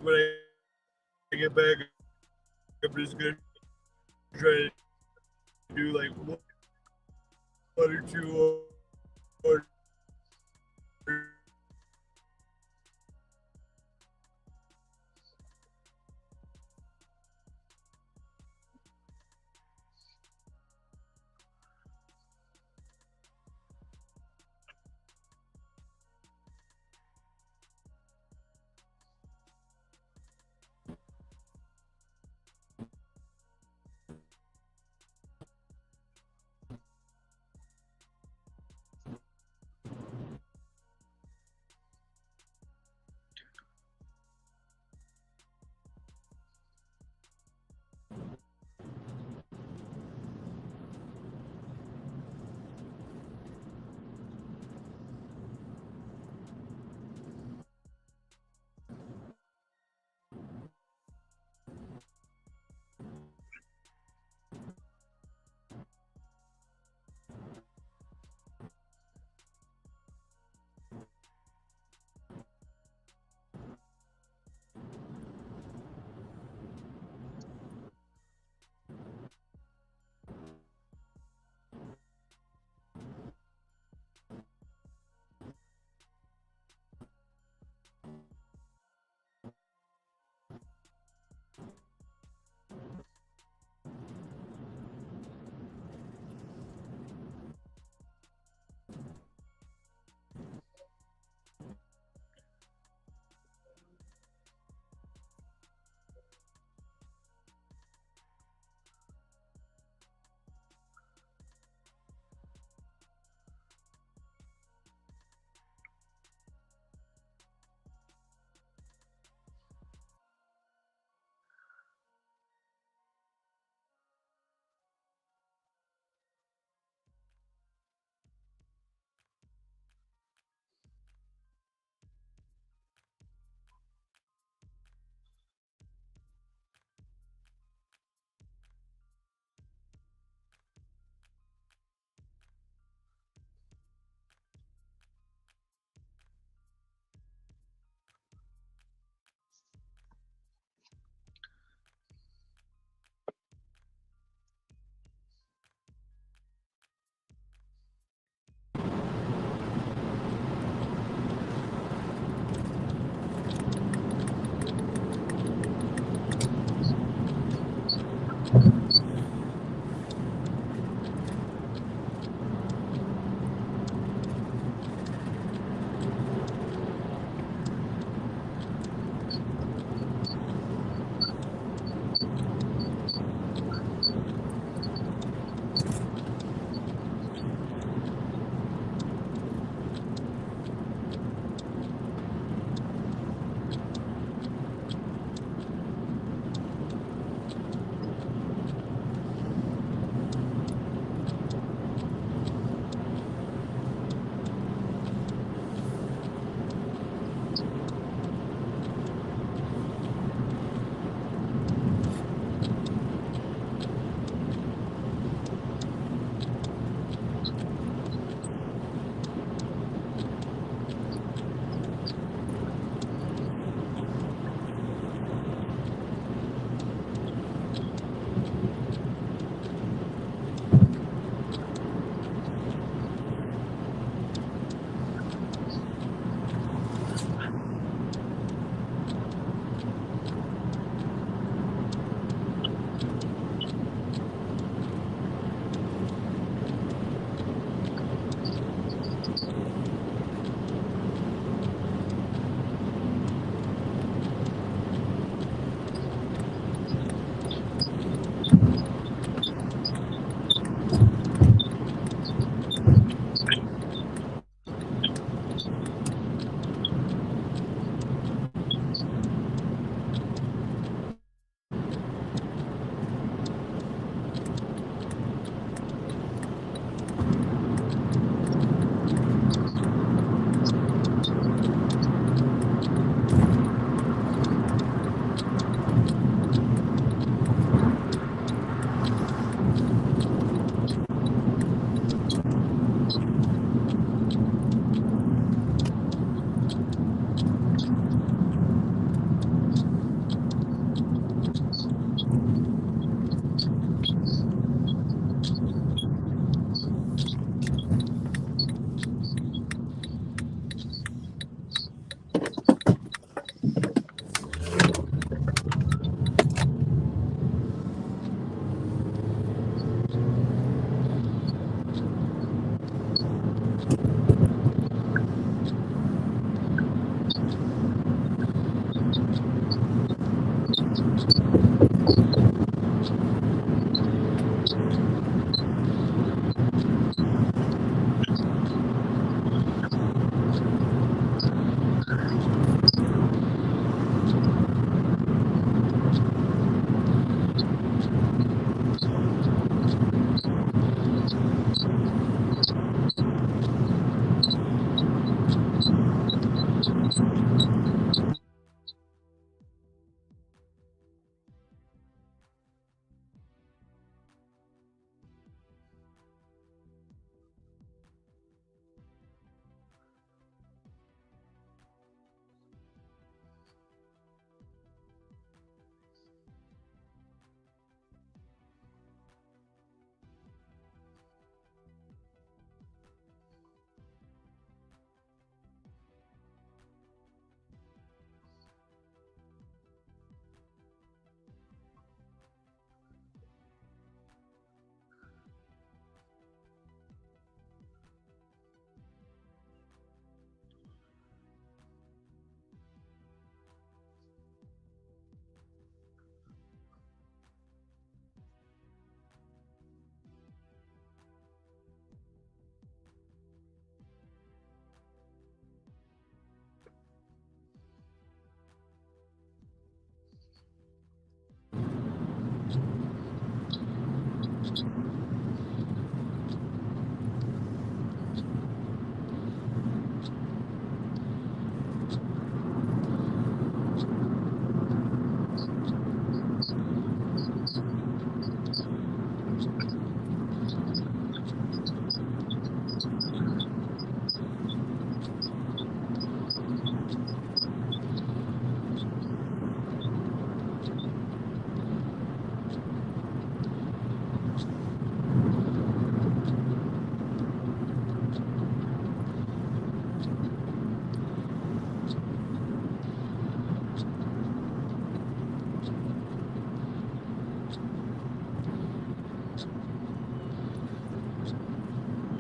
When I get back, I'm just gonna try to do like one or two orders.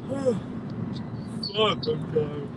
Fuck, I'm tired.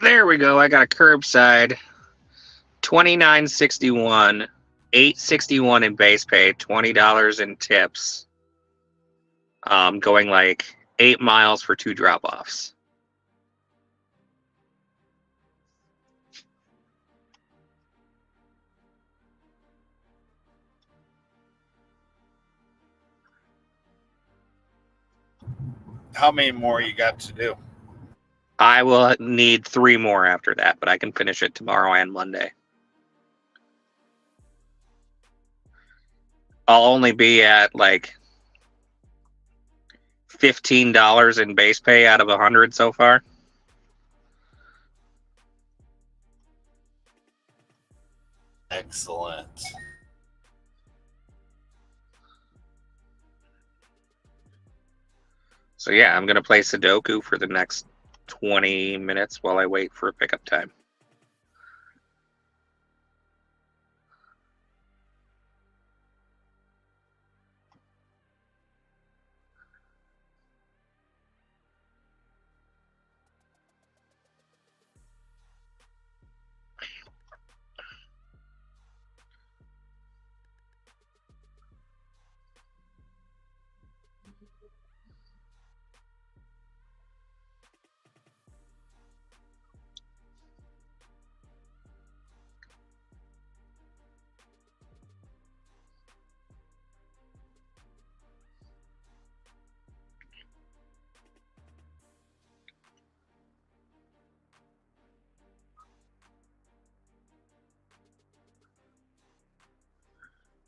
There we go. I got a curbside. $29.61, $8.61 in base pay, $20 in tips. Going like 8 miles for 2 drop-offs. How many more you got to do? I will need 3 more after that, but I can finish it tomorrow and Monday. I'll only be at like $15 in base pay out of 100 so far. Excellent. So yeah, I'm going to play Sudoku for the next 20 minutes while I wait for pickup time.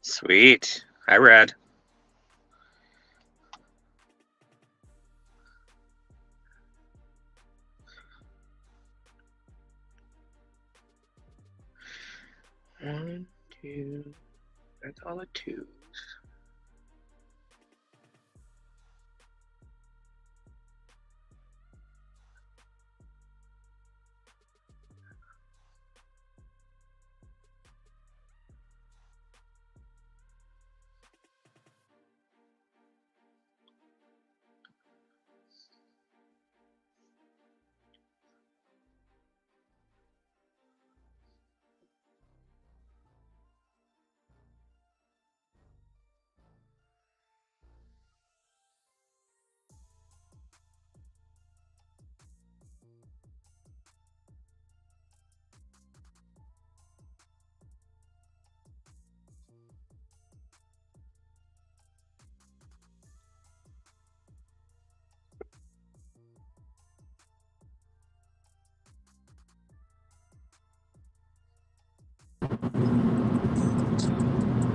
Sweet. I read. One, two. That's all the twos.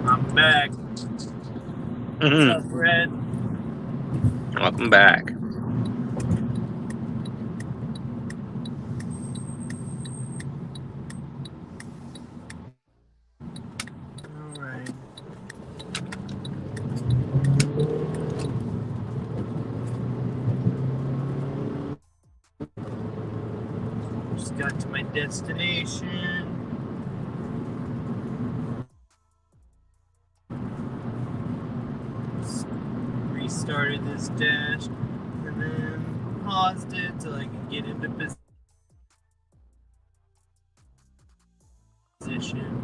I'm back. What's up, Red? Welcome back. Alright. Just got to my destination. restarted this dash and then paused it till I can get into position.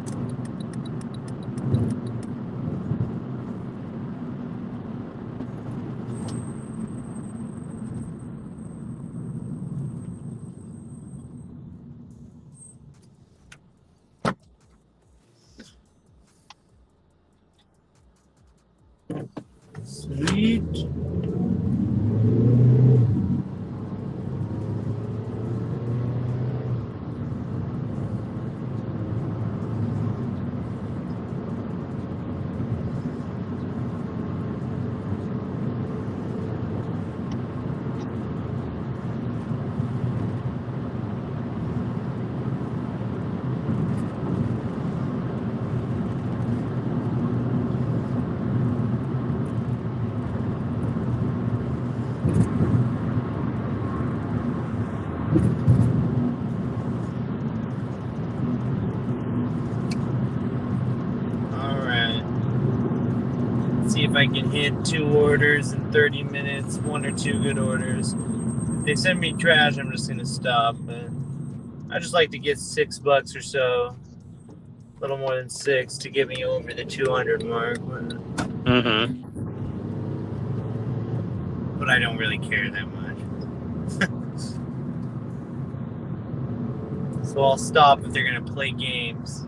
Sweet. See if I can hit 2 orders in 30 minutes, 1 or 2 good orders. If they send me trash, I'm just gonna stop. But I just like to get $6 or so, a little more than 6, to get me over the 200 mark. But I don't really care that much. So I'll stop if they're gonna play games.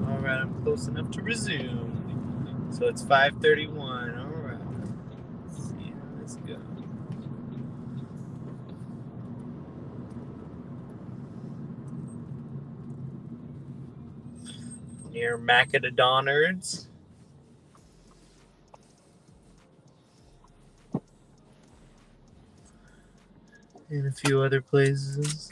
Alright, I'm close enough to resume. So it's 5:31. Alright. Let's see how this goes. Near Macadonards. And a few other places.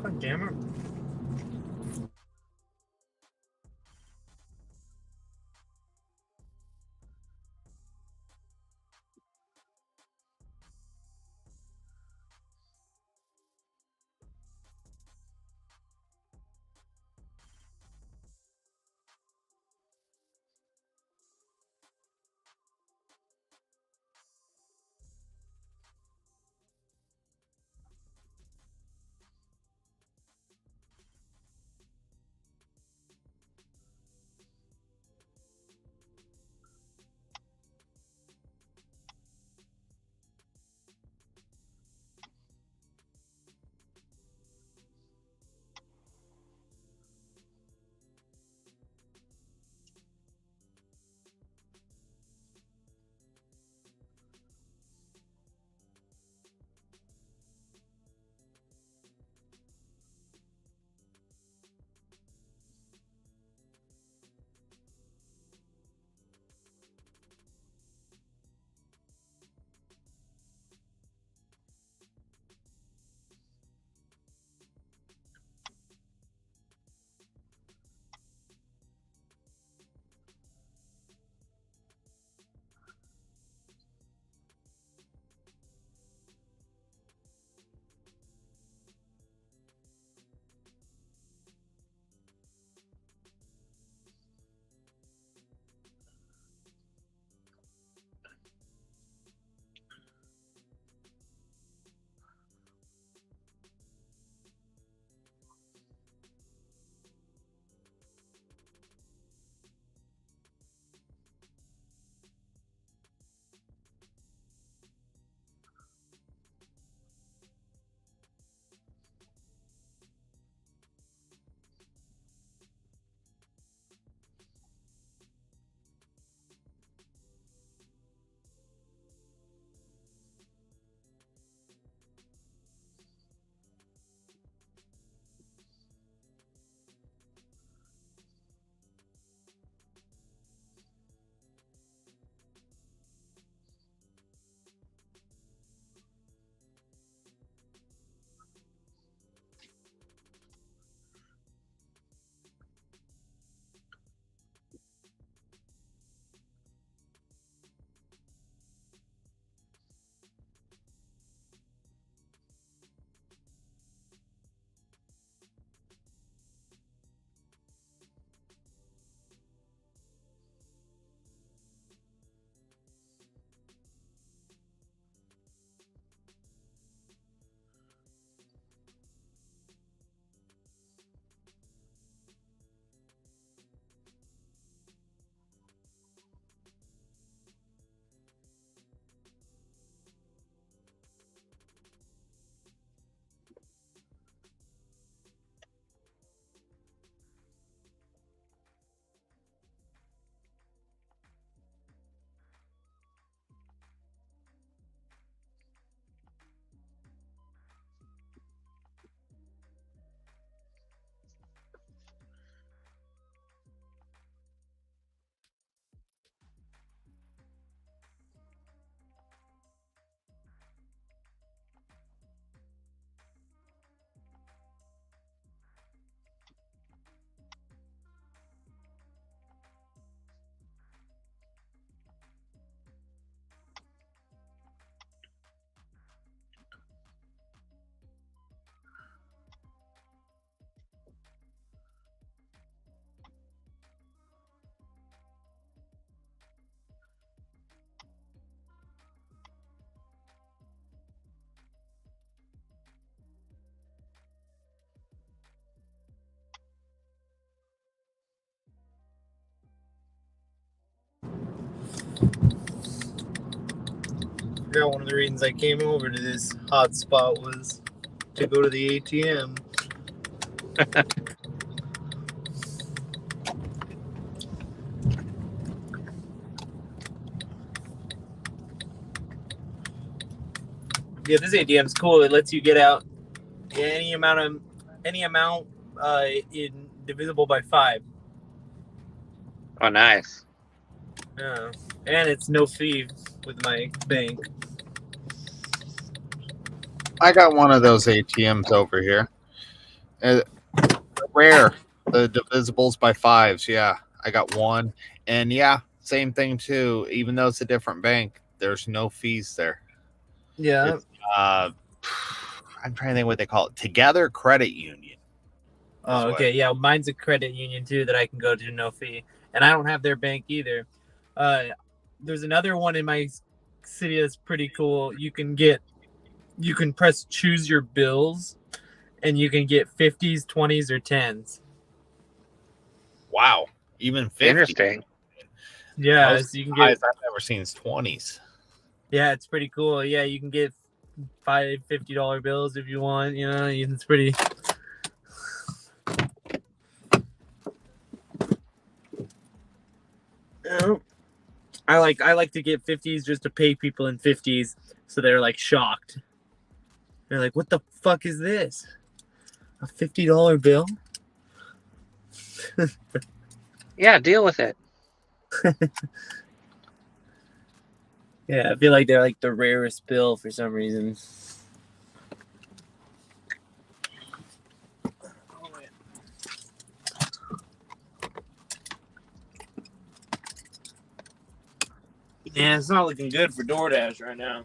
God damn it. I forgot one of the reasons I came over to this hotspot was to go to the ATM. Yeah, this ATM's cool. It lets you get out any amount in divisible by 5. Oh, nice. Yeah, and it's no fee with my bank. I got one of those ATMs over here. Rare, the divisibles by 5s. Yeah, I got one, and yeah, same thing too. Even though it's a different bank, there's no fees there. Yeah. It's, I'm trying to think what they call it. Together Credit Union. Oh, okay. Yeah, mine's a credit union too that I can go to no fee, and I don't have their bank either. There's another one in my city that's pretty cool. You can press choose your bills, and you can get 50s, 20s, or 10s. Wow, even 50. Interesting. Yeah, Most so you can highs get. I've ever seen is 20s. Yeah, it's pretty cool. Yeah, you can get $50 bills if you want. You know, it's pretty. I like to get 50s just to pay people in 50s, so they're like shocked. They're like, "What the fuck is this? A $50 bill?" Yeah, deal with it. Yeah, I feel like they're like the rarest bill for some reason. Yeah, it's not looking good for DoorDash right now.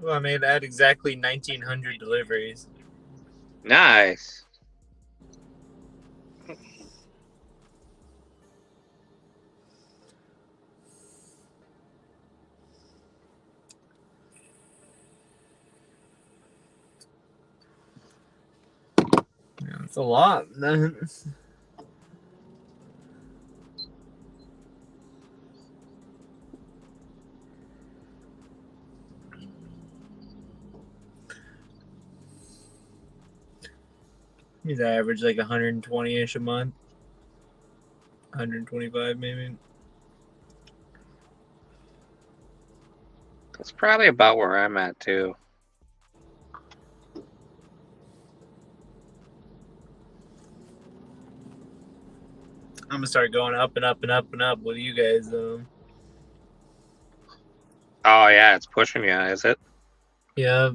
Well, I made that exactly 1,900 deliveries. Nice. Yeah, it's a lot. He's average like 120-ish a month. 125 maybe. That's probably about where I'm at too. I'm gonna start going up and up and up and up with you guys though. Oh yeah, it's pushing you, is it? Yeah,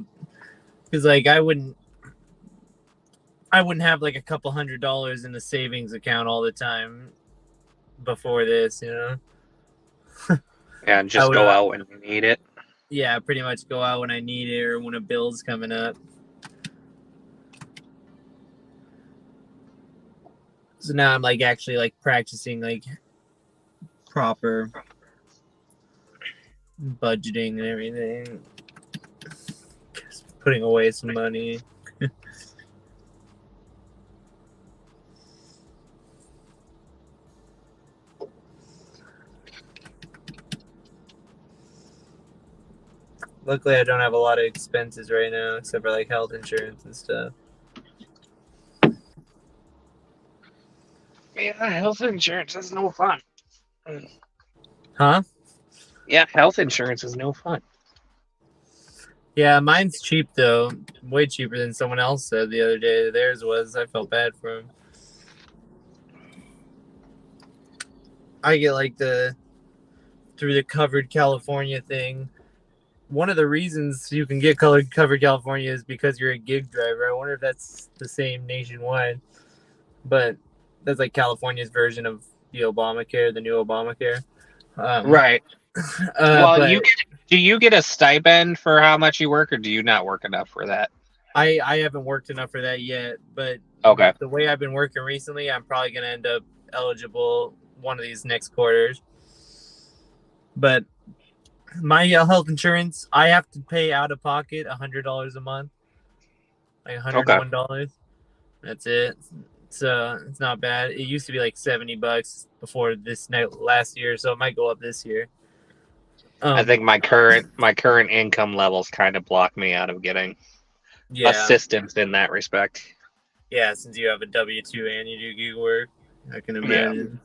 because like I wouldn't have like a couple $100 in the savings account all the time before this, you know. Yeah, and just would, go out when you need it. Yeah, pretty much go out when I need it or when a bill's coming up. So now I'm like actually like practicing like proper budgeting and everything. Just putting away some money. Luckily, I don't have a lot of expenses right now, except for like health insurance and stuff. Yeah, health insurance is no fun. Huh? Yeah, health insurance is no fun. Yeah, mine's cheap though. Way cheaper than someone else said the other day theirs was. I felt bad for him. I get like through the Covered California thing. One of the reasons you can get Covered California is because you're a gig driver. I wonder if that's the same nationwide. But that's like California's version of the Obamacare, the new Obamacare. Right. Well, but do you get a stipend for how much you work, or do you not work enough for that? I haven't worked enough for that yet. But Okay. The way I've been working recently, I'm probably going to end up eligible one of these next quarters. But my health insurance, I have to pay out of pocket $100 a month, like $101. Okay. That's it. So it's not bad. It used to be like $70 before this last year, so it might go up this year. I think my current income levels kind of block me out of getting assistance in that respect. Yeah, since you have a W-2 and you do gig work, I can imagine.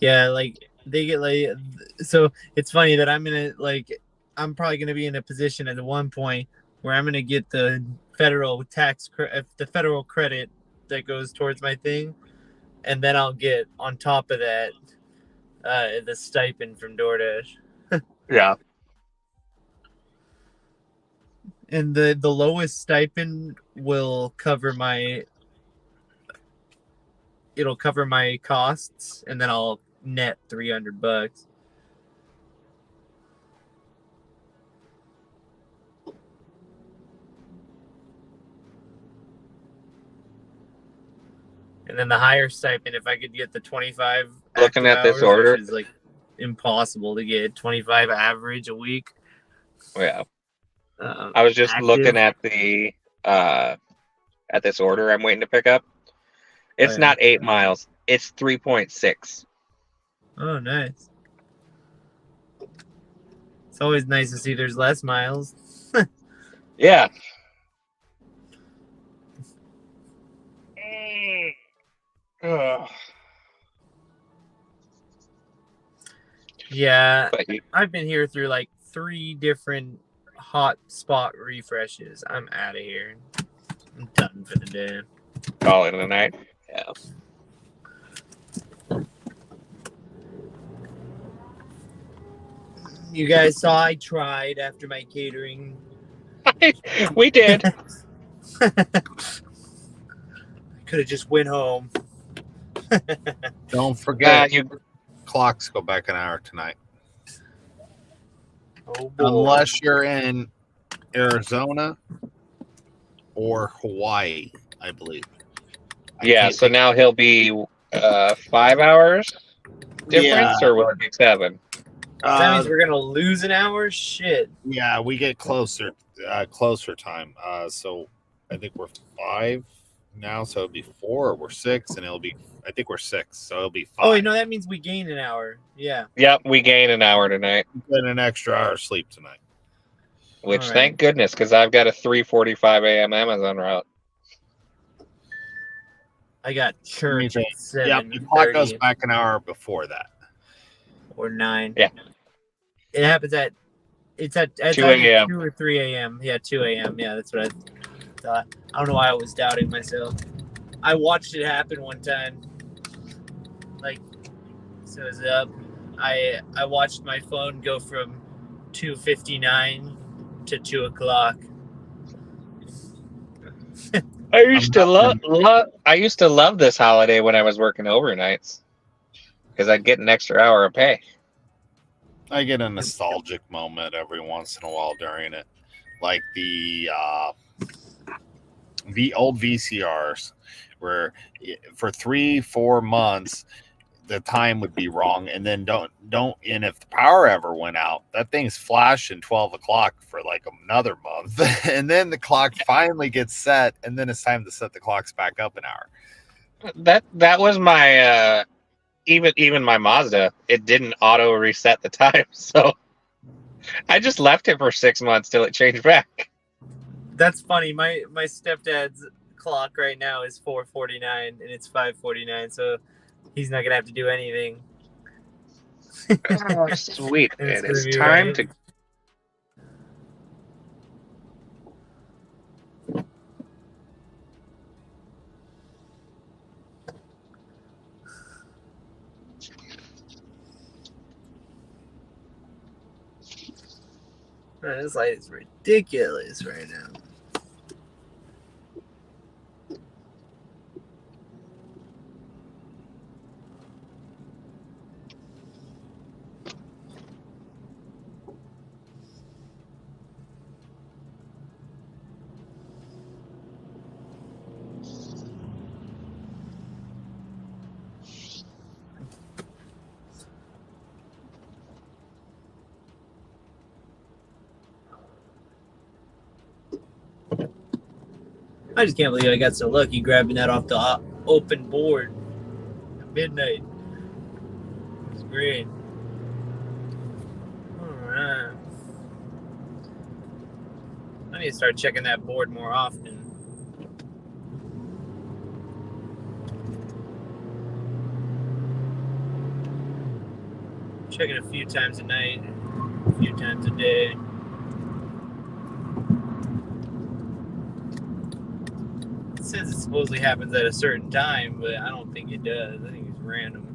Yeah, like they get like, so it's funny that I'm probably gonna be in a position at one point where I'm gonna get the federal the federal credit that goes towards my thing, and then I'll get on top of that the stipend from DoorDash. Yeah. And the lowest stipend will cover my costs, and then I'll net $300. And then the higher stipend, if I could get the 25 looking at this order, which is like impossible to get 25 average a week. Yeah. I was just looking at the at this order I'm waiting to pick up. It's not 8 miles. It's 3.6. Oh, nice. It's always nice to see there's less miles. Yeah. Yeah, I've been here through like 3 different hot spot refreshes. I'm out of here. I'm done for the day. Call it a night. Yeah. You guys saw I tried after my catering. We did. Could have just went home. Don't forget, clocks go back an hour tonight. Oh, boy. Unless you're in Arizona or Hawaii, I believe. Yeah, so now he'll be 5 hours difference, or will it be 7? That means we're gonna lose an hour. Shit. Yeah, we get closer time. So I think we're 5 now, so it'll be 4. Or we're 6, and I think we're 6, so it'll be 5. Oh, no, that means we gain an hour. Yeah. Yep, we gain an hour tonight. We get an extra hour of sleep tonight. Which, All right. thank goodness, because I've got a 3:45 a.m. Amazon route. I got church at Yep, the clock goes 7:30 back an hour before that. or 9. Yeah. It happens it's 2 either a.m. 2 or 3 a.m. Yeah, 2 a.m. Yeah, that's what I thought. I don't know why I was doubting myself. I watched it happen one time. Like, so it was up. I watched my phone go from 2:59 to 2 o'clock. I used to love this holiday when I was working overnights because I'd get an extra hour of pay. I get a nostalgic moment every once in a while during it, like the old VCRs, where for 3-4 months the time would be wrong, and then and if the power ever went out, that thing's flashing 12 o'clock for like another month, and then the clock finally gets set, and then it's time to set the clocks back up an hour. That was my even my Mazda. It didn't auto reset the time, so I just left it for 6 months till it changed back. That's funny. My stepdad's clock right now is 4:49 and it's 5:49, so he's not gonna have to do anything. Oh, sweet. It's It is gonna be time right. to. Man, this light is ridiculous right now. I just can't believe I got so lucky grabbing that off the open board at midnight. It's great. Alright. I need to start checking that board more often. Checking a few times a night, a few times a day. It says it supposedly happens at a certain time, but I don't think it does. I think it's random.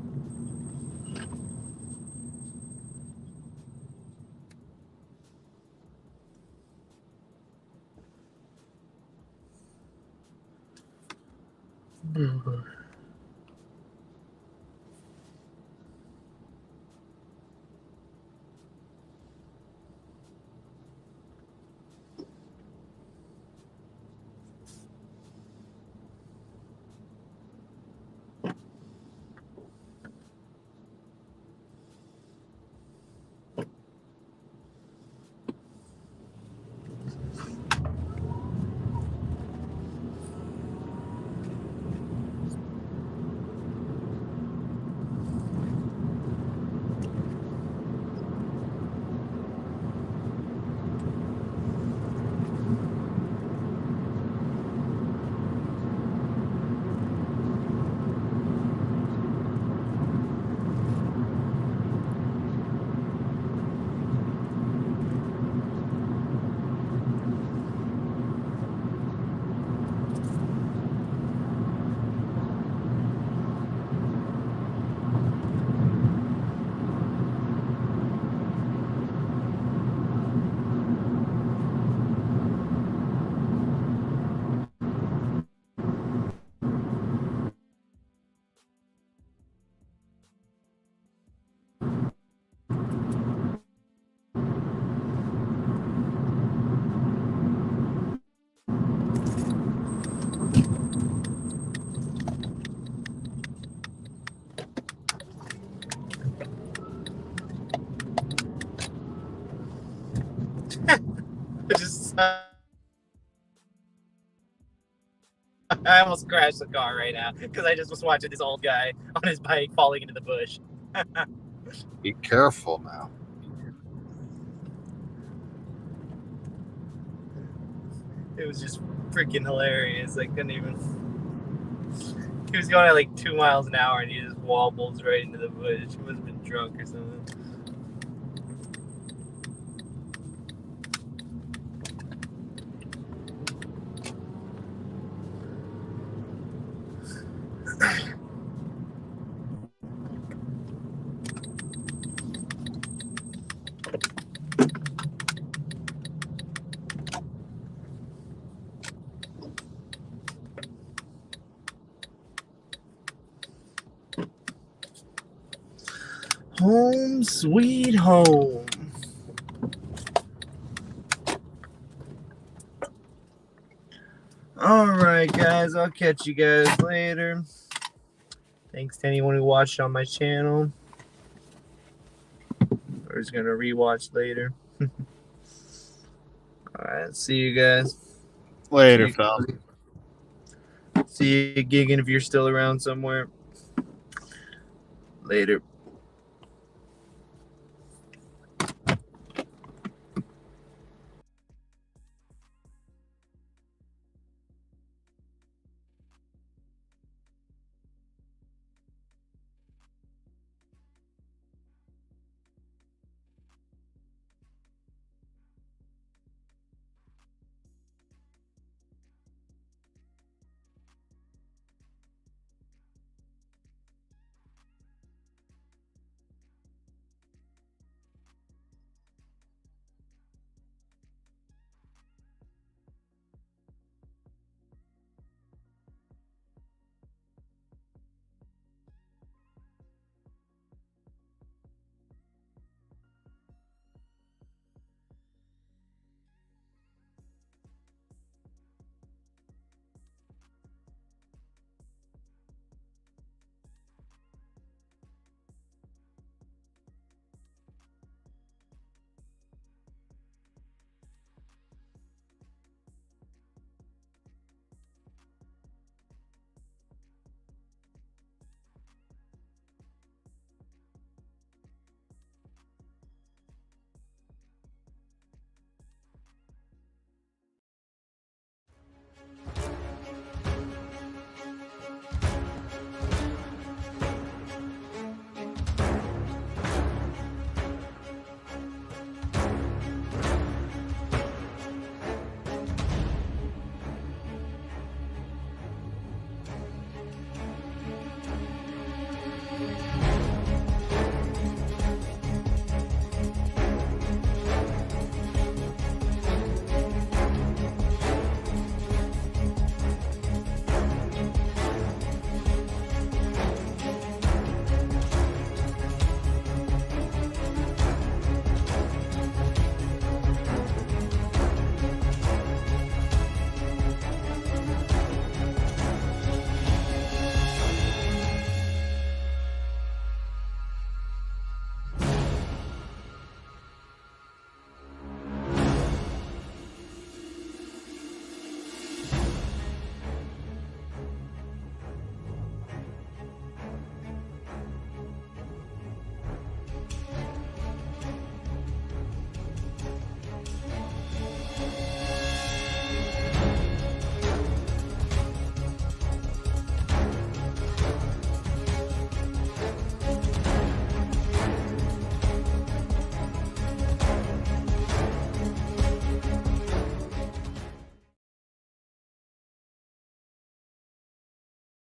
I almost crashed the car right now because I just was watching this old guy on his bike falling into the bush. Be careful now. It was just freaking hilarious. I couldn't even. He was going at like 2 miles an hour and he just wobbles right into the bush. He must have been drunk or something. Home sweet home. Alright, guys. I'll catch you guys later. Thanks to anyone who watched on my channel. Or is going to rewatch later. Alright, see you guys. Later, fella. See you gigging if you're still around somewhere. Later.